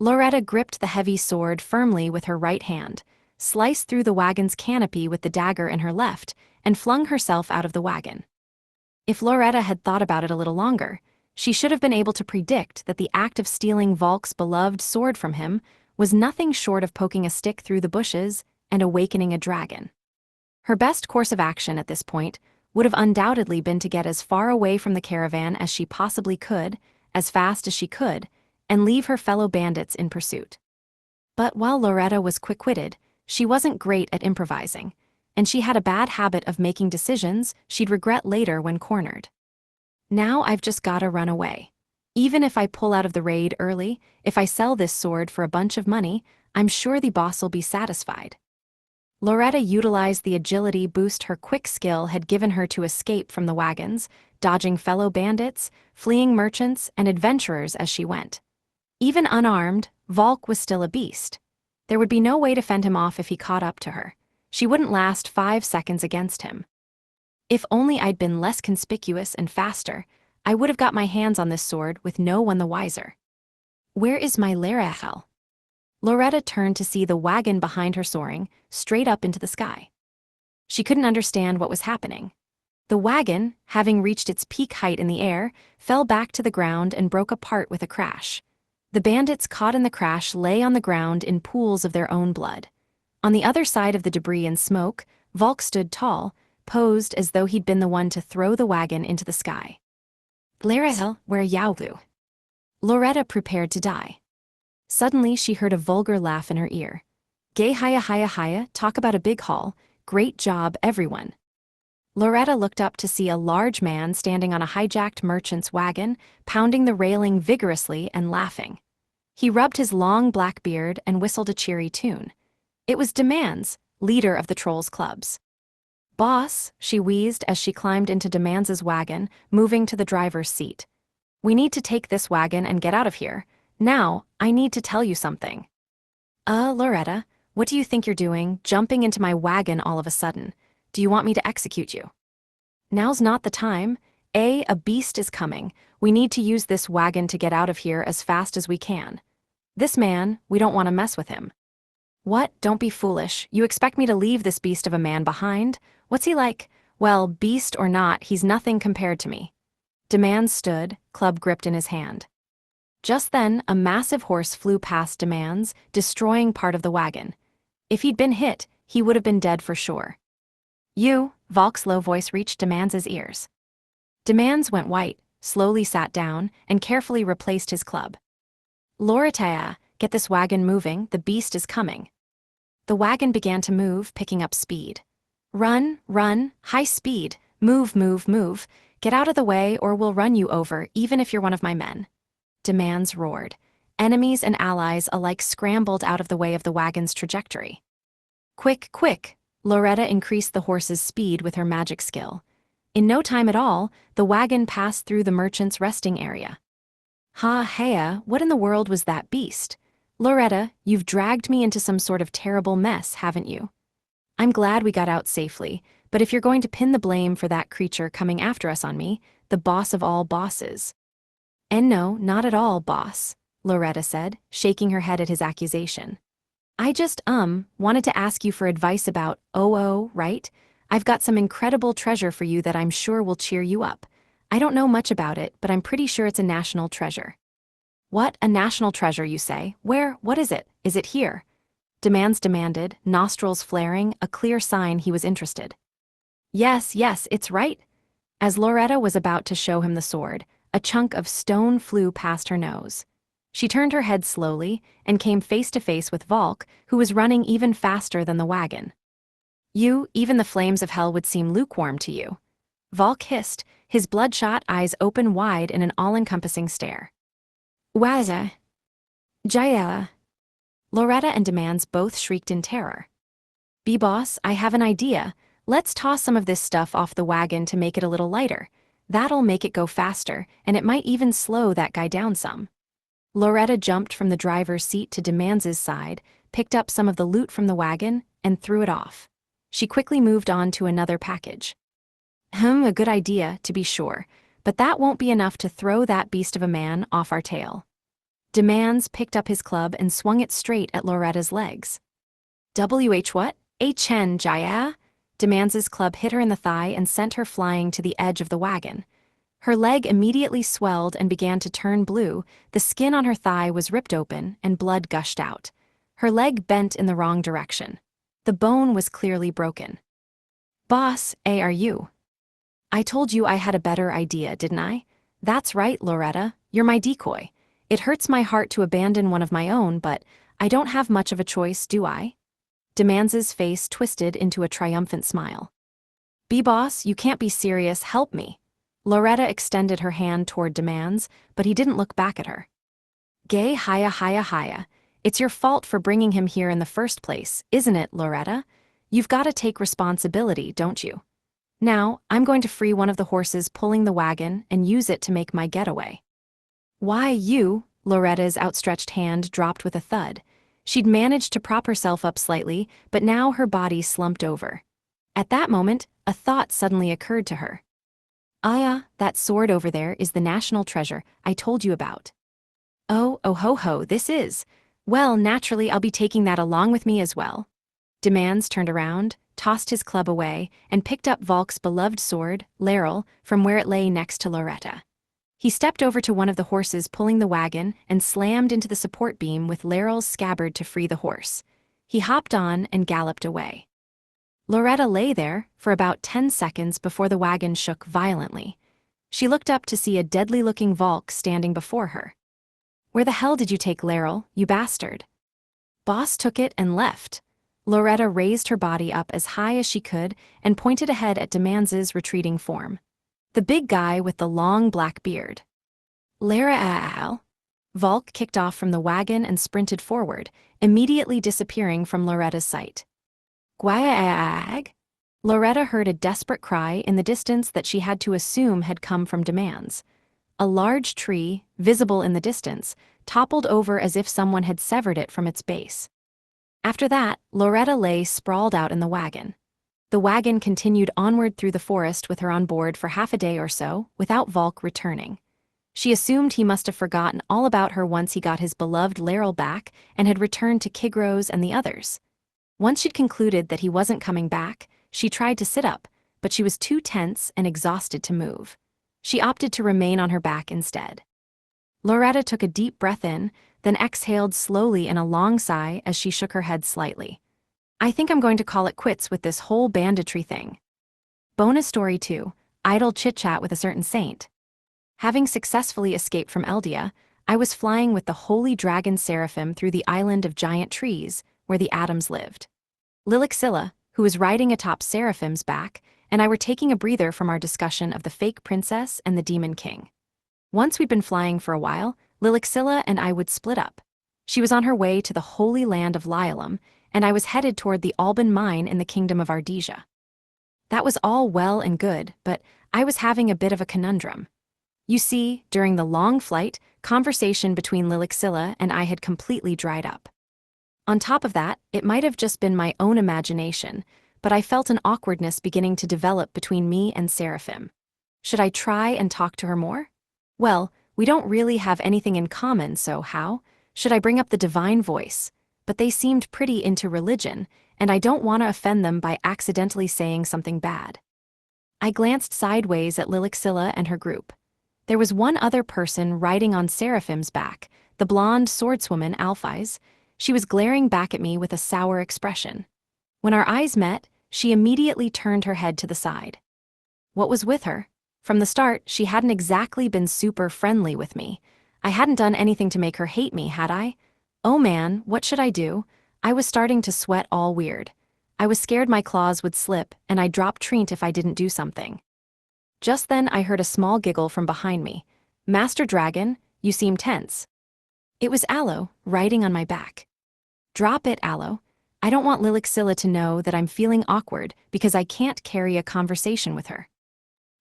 Loretta gripped the heavy sword firmly with her right hand, sliced through the wagon's canopy with the dagger in her left, and flung herself out of the wagon. If Loretta had thought about it a little longer, she should have been able to predict that the act of stealing Volk's beloved sword from him was nothing short of poking a stick through the bushes and awakening a dragon. Her best course of action at this point would have undoubtedly been to get as far away from the caravan as she possibly could, as fast as she could, and leave her fellow bandits in pursuit. But while Loretta was quick-witted, she wasn't great at improvising, and she had a bad habit of making decisions she'd regret later when cornered. Now I've just gotta run away. Even if I pull out of the raid early, if I sell this sword for a bunch of money, I'm sure the boss'll be satisfied. Loretta utilized the agility boost her quick skill had given her to escape from the wagons, dodging fellow bandits, fleeing merchants, and adventurers as she went. Even unarmed, Volk was still a beast. There would be no way to fend him off if he caught up to her. She wouldn't last 5 seconds against him. If only I'd been less conspicuous and faster, I would have got my hands on this sword with no one the wiser. Where is my Lerachel? Loretta turned to see the wagon behind her soaring, straight up into the sky. She couldn't understand what was happening. The wagon, having reached its peak height in the air, fell back to the ground and broke apart with a crash. The bandits caught in the crash lay on the ground in pools of their own blood. On the other side of the debris and smoke, Volk stood tall, posed as though he'd been the one to throw the wagon into the sky. Lerachel, where Yawu? Loretta prepared to die. Suddenly she heard a vulgar laugh in her ear. Gay hiya, talk about a big haul, great job everyone. Loretta looked up to see a large man standing on a hijacked merchant's wagon, pounding the railing vigorously and laughing. He rubbed his long black beard and whistled a cheery tune. It was Demands, leader of the Trolls Clubs. Boss, she wheezed as she climbed into Demands' wagon, moving to the driver's seat. We need to take this wagon and get out of here. Now, I need to tell you something. Loretta, what do you think you're doing, jumping into my wagon all of a sudden? Do you want me to execute you? Now's not the time. A beast is coming. We need to use this wagon to get out of here as fast as we can. This man, we don't want to mess with him. What? Don't be foolish. You expect me to leave this beast of a man behind? What's he like? Well, beast or not, he's nothing compared to me. Demands stood, club gripped in his hand. Just then, a massive horse flew past Demands, destroying part of the wagon. If he'd been hit, he would have been dead for sure. You, Volk's low voice reached Demands' ears. Demands went white, slowly sat down, and carefully replaced his club. Loretta, get this wagon moving, the beast is coming. The wagon began to move, picking up speed. Run, run, high speed, move, move, move. Get out of the way or we'll run you over, even if you're one of my men. Demands roared. Enemies and allies alike scrambled out of the way of the wagon's trajectory. Quick, quick! Loretta increased the horse's speed with her magic skill. In no time at all, the wagon passed through the merchant's resting area. Hea, what in the world was that beast? Loretta, you've dragged me into some sort of terrible mess, haven't you? I'm glad we got out safely, but if you're going to pin the blame for that creature coming after us on me, the boss of all bosses. And no, not at all, boss, Loretta said, shaking her head at his accusation. I just, wanted to ask you for advice about, right? I've got some incredible treasure for you that I'm sure will cheer you up. I don't know much about it, but I'm pretty sure it's a national treasure. What, a national treasure, you say? Where, what is it? Is it here? Demands demanded, nostrils flaring, a clear sign he was interested. Yes, it's right. As Loretta was about to show him the sword, a chunk of stone flew past her nose. She turned her head slowly and came face to face with Volk, who was running even faster than the wagon. Even the flames of hell would seem lukewarm to you. Volk hissed, his bloodshot eyes open wide in an all-encompassing stare. Waza. Jaya. Loretta and Demands both shrieked in terror. B-boss, I have an idea. Let's toss some of this stuff off the wagon to make it a little lighter. That'll make it go faster, and it might even slow that guy down some. Loretta jumped from the driver's seat to Demands' side, picked up some of the loot from the wagon, and threw it off. She quickly moved on to another package. A good idea, to be sure, but that won't be enough to throw that beast of a man off our tail. Demands picked up his club and swung it straight at Loretta's legs. What? Chen Jaya? Demands' club hit her in the thigh and sent her flying to the edge of the wagon. Her leg immediately swelled and began to turn blue, the skin on her thigh was ripped open, and blood gushed out. Her leg bent in the wrong direction. The bone was clearly broken. Boss, are you? I told you I had a better idea, didn't I? That's right, Loretta, you're my decoy. It hurts my heart to abandon one of my own, but I don't have much of a choice, do I? Demands' face twisted into a triumphant smile. B-boss, you can't be serious, help me. Loretta extended her hand toward Demands, but he didn't look back at her. Gay hiya. It's your fault for bringing him here in the first place, isn't it, Loretta? You've got to take responsibility, don't you? Now, I'm going to free one of the horses pulling the wagon and use it to make my getaway. Why you? Loretta's outstretched hand dropped with a thud. She'd managed to prop herself up slightly, but now her body slumped over. At that moment, a thought suddenly occurred to her. Aya, that sword over there is the national treasure I told you about. Oh ho ho, this is. Well, naturally I'll be taking that along with me as well. Demands turned around, tossed his club away, and picked up Volk's beloved sword, Laurel, from where it lay next to Loretta. He stepped over to one of the horses pulling the wagon and slammed into the support beam with Laurel's scabbard to free the horse. He hopped on and galloped away. Loretta lay there for about 10 seconds before the wagon shook violently. She looked up to see a deadly-looking Volk standing before her. Where the hell did you take Laurel, you bastard? Boss took it and left. Loretta raised her body up as high as she could and pointed ahead at Demands's retreating form. The big guy with the long black beard. Laurel? Volk kicked off from the wagon and sprinted forward, immediately disappearing from Loretta's sight. Gwag? Loretta heard a desperate cry in the distance that she had to assume had come from Demands. A large tree, visible in the distance, toppled over as if someone had severed it from its base. After that, Loretta lay sprawled out in the wagon. The wagon continued onward through the forest with her on board for half a day or so, without Volk returning. She assumed he must have forgotten all about her once he got his beloved Laurel back and had returned to Kigros and the others. Once she'd concluded that he wasn't coming back, she tried to sit up, but she was too tense and exhausted to move. She opted to remain on her back instead. Loretta took a deep breath in, then exhaled slowly in a long sigh as she shook her head slightly. I think I'm going to call it quits with this whole banditry thing. Bonus story 2, idle chit-chat with a certain saint. Having successfully escaped from Eldia, I was flying with the holy dragon Seraphim through the island of giant trees, where the Adams lived. Lilixilla, who was riding atop Seraphim's back, and I were taking a breather from our discussion of the fake princess and the demon king. Once we'd been flying for a while, Lilixilla and I would split up. She was on her way to the holy land of Lialum, and I was headed toward the Alban mine in the kingdom of Ardesia. That was all well and good, but I was having a bit of a conundrum. You see, during the long flight, conversation between Lilixilla and I had completely dried up. On top of that, it might have just been my own imagination, but I felt an awkwardness beginning to develop between me and Seraphim. Should I try and talk to her more? Well, we don't really have anything in common, so how? Should I bring up the divine voice? But they seemed pretty into religion, and I don't want to offend them by accidentally saying something bad. I glanced sideways at Lilixilla and her group. There was one other person riding on Seraphim's back, the blonde swordswoman Alphys. She was glaring back at me with a sour expression. When our eyes met, she immediately turned her head to the side. What was with her? From the start, she hadn't exactly been super friendly with me. I hadn't done anything to make her hate me, had I? Oh man, what should I do? I was starting to sweat all weird. I was scared my claws would slip, and I'd drop Treant if I didn't do something. Just then I heard a small giggle from behind me. Master Dragon, you seem tense. It was Aloe, riding on my back. Drop it, Aloe. I don't want Lilixilla to know that I'm feeling awkward because I can't carry a conversation with her.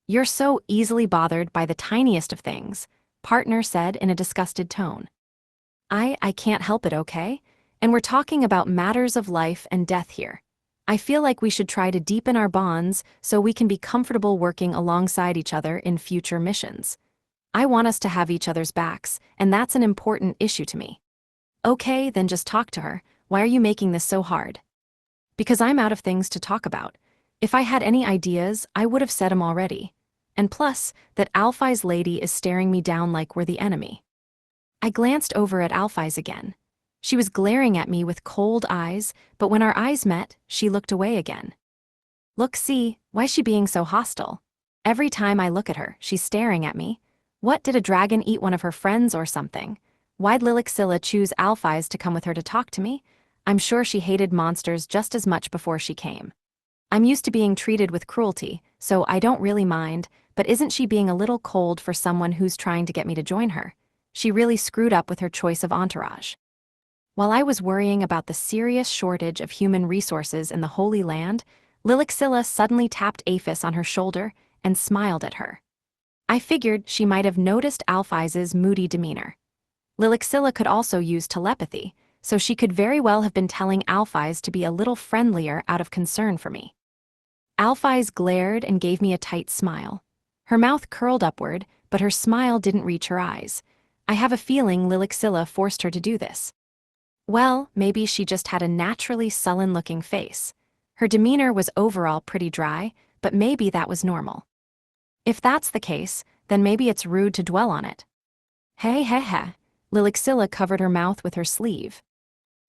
You're so easily bothered by the tiniest of things, partner said in a disgusted tone. I can't help it, okay? And we're talking about matters of life and death here. I feel like we should try to deepen our bonds so we can be comfortable working alongside each other in future missions. I want us to have each other's backs, and that's an important issue to me. Okay, then just talk to her. Why are you making this so hard? Because I'm out of things to talk about. If I had any ideas, I would have said them already. And plus, that Alphys lady is staring me down like we're the enemy. I glanced over at Alphys again. She was glaring at me with cold eyes, but when our eyes met, she looked away again. Look, see, why's she being so hostile? Every time I look at her, she's staring at me. What, did a dragon eat one of her friends or something? Why'd Lilixilla choose Alphys to come with her to talk to me? I'm sure she hated monsters just as much before she came. I'm used to being treated with cruelty, so I don't really mind, but isn't she being a little cold for someone who's trying to get me to join her? She really screwed up with her choice of entourage. While I was worrying about the serious shortage of human resources in the Holy Land, Lilixilla suddenly tapped Aphis on her shoulder and smiled at her. I figured she might have noticed Alphys's moody demeanor. Lilixilla could also use telepathy, so she could very well have been telling Alphys to be a little friendlier out of concern for me. Alphys glared and gave me a tight smile. Her mouth curled upward, but her smile didn't reach her eyes. I have a feeling Lilixilla forced her to do this. Well, maybe she just had a naturally sullen-looking face. Her demeanor was overall pretty dry, but maybe that was normal. If that's the case, then maybe it's rude to dwell on it. Hey, hey, hey. Lilixilla covered her mouth with her sleeve.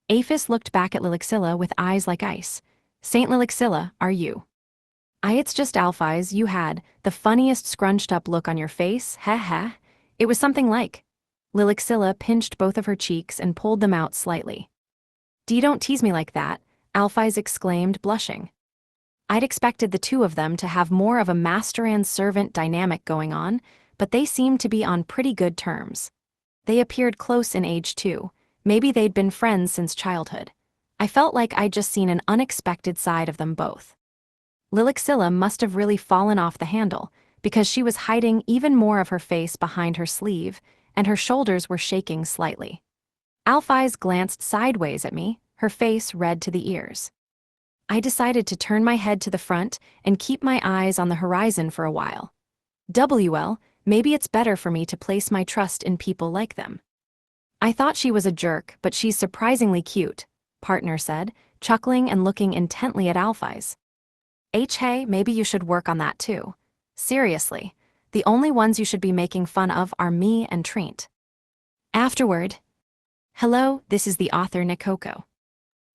Aphis looked back at Lilixilla with eyes like ice. Saint Lilixilla, are you? It's just Alphys. You had the funniest scrunched up look on your face, heh heh. It was something like. Lilixilla pinched both of her cheeks and pulled them out slightly. Don't tease me like that, Alphys exclaimed, blushing. I'd expected the two of them to have more of a master and servant dynamic going on, but they seemed to be on pretty good terms. They appeared close in age too. Maybe they'd been friends since childhood. I felt like I'd just seen an unexpected side of them both. Lilixilla must have really fallen off the handle, because she was hiding even more of her face behind her sleeve, and her shoulders were shaking slightly. Alphys glanced sideways at me, her face red to the ears. I decided to turn my head to the front and keep my eyes on the horizon for a while. Maybe it's better for me to place my trust in people like them. I thought she was a jerk, but she's surprisingly cute, partner said, chuckling and looking intently at Alphys. Hey, maybe you should work on that too. Seriously, the only ones you should be making fun of are me and Trent. Afterward. Hello, this is the author Nikoko.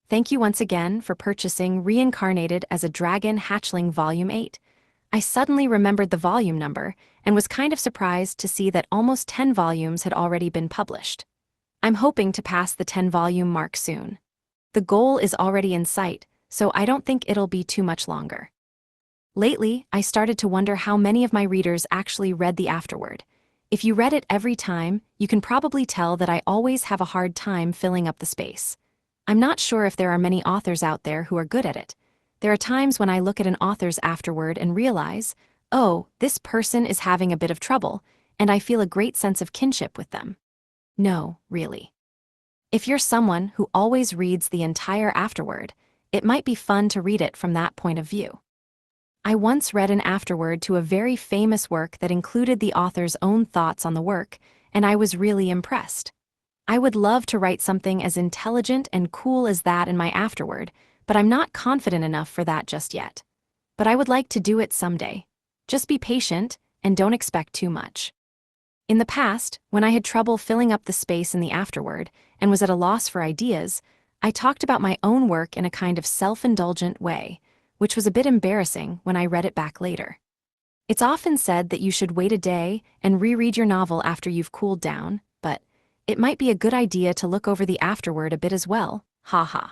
Thank you once again for purchasing Reincarnated as a Dragon Hatchling Volume 8. I suddenly remembered the volume number and was kind of surprised to see that almost 10 volumes had already been published. I'm hoping to pass the 10-volume mark soon. The goal is already in sight, so I don't think it'll be too much longer. Lately, I started to wonder how many of my readers actually read the afterword. If you read it every time, you can probably tell that I always have a hard time filling up the space. I'm not sure if there are many authors out there who are good at it. There are times when I look at an author's afterword and realize, oh, this person is having a bit of trouble, and I feel a great sense of kinship with them. No, really. If you're someone who always reads the entire afterword, it might be fun to read it from that point of view. I once read an afterword to a very famous work that included the author's own thoughts on the work, and I was really impressed. I would love to write something as intelligent and cool as that in my afterword, but I'm not confident enough for that just yet. But I would like to do it someday. Just be patient and don't expect too much. In the past, when I had trouble filling up the space in the afterword and was at a loss for ideas, I talked about my own work in a kind of self-indulgent way, which was a bit embarrassing when I read it back later. It's often said that you should wait a day and reread your novel after you've cooled down, but it might be a good idea to look over the afterword a bit as well, haha.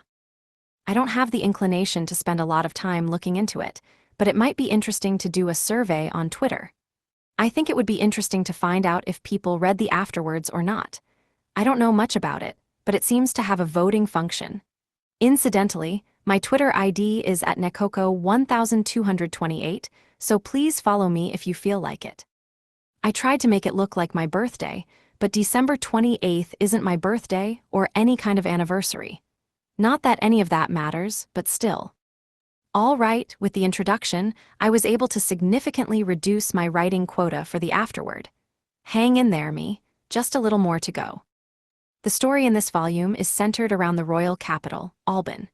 I don't have the inclination to spend a lot of time looking into it, but it might be interesting to do a survey on Twitter. I think it would be interesting to find out if people read the afterwards or not. I don't know much about it, but it seems to have a voting function. Incidentally, my Twitter ID is at Nekoko1228, so please follow me if you feel like it. I tried to make it look like my birthday, but December 28th isn't my birthday or any kind of anniversary. Not that any of that matters, but still. All right, with the introduction, I was able to significantly reduce my writing quota for the afterword. Hang in there, me, just a little more to go. The story in this volume is centered around the royal capital, Alban.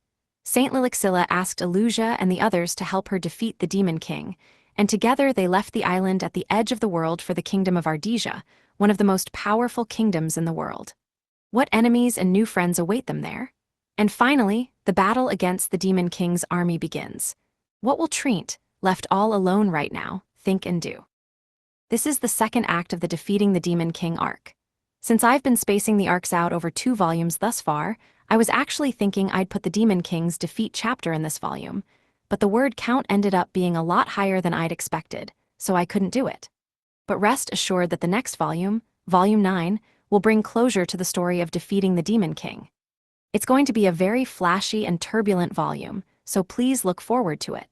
Saint Lilixilla asked Illusia and the others to help her defeat the Demon King, and together they left the island at the edge of the world for the kingdom of Ardesia, one of the most powerful kingdoms in the world. What enemies and new friends await them there? And finally, the battle against the Demon King's army begins. What will Trent, left all alone right now, think and do? This is the second act of the Defeating the Demon King arc. Since I've been spacing the arcs out over 2 volumes thus far, I was actually thinking I'd put the Demon King's defeat chapter in this volume, but the word count ended up being a lot higher than I'd expected, so I couldn't do it. But rest assured that the next volume, Volume 9, will bring closure to the story of defeating the Demon King. It's going to be a very flashy and turbulent volume, so please look forward to it.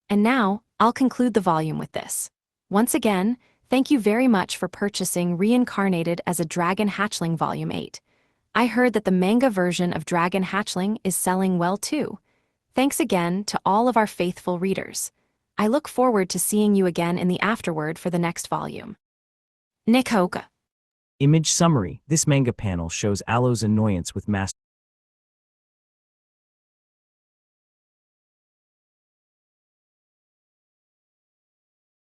And now, I'll conclude the volume with this. Once again, Thank you very much for purchasing Reincarnated as a Dragon Hatchling Volume 8. I heard that the manga version of Dragon Hatchling is selling well too. Thanks again to all of our faithful readers. I look forward to seeing you again in the afterword for the next volume. Nikoka. Image summary. This manga panel shows Aloe's annoyance with Master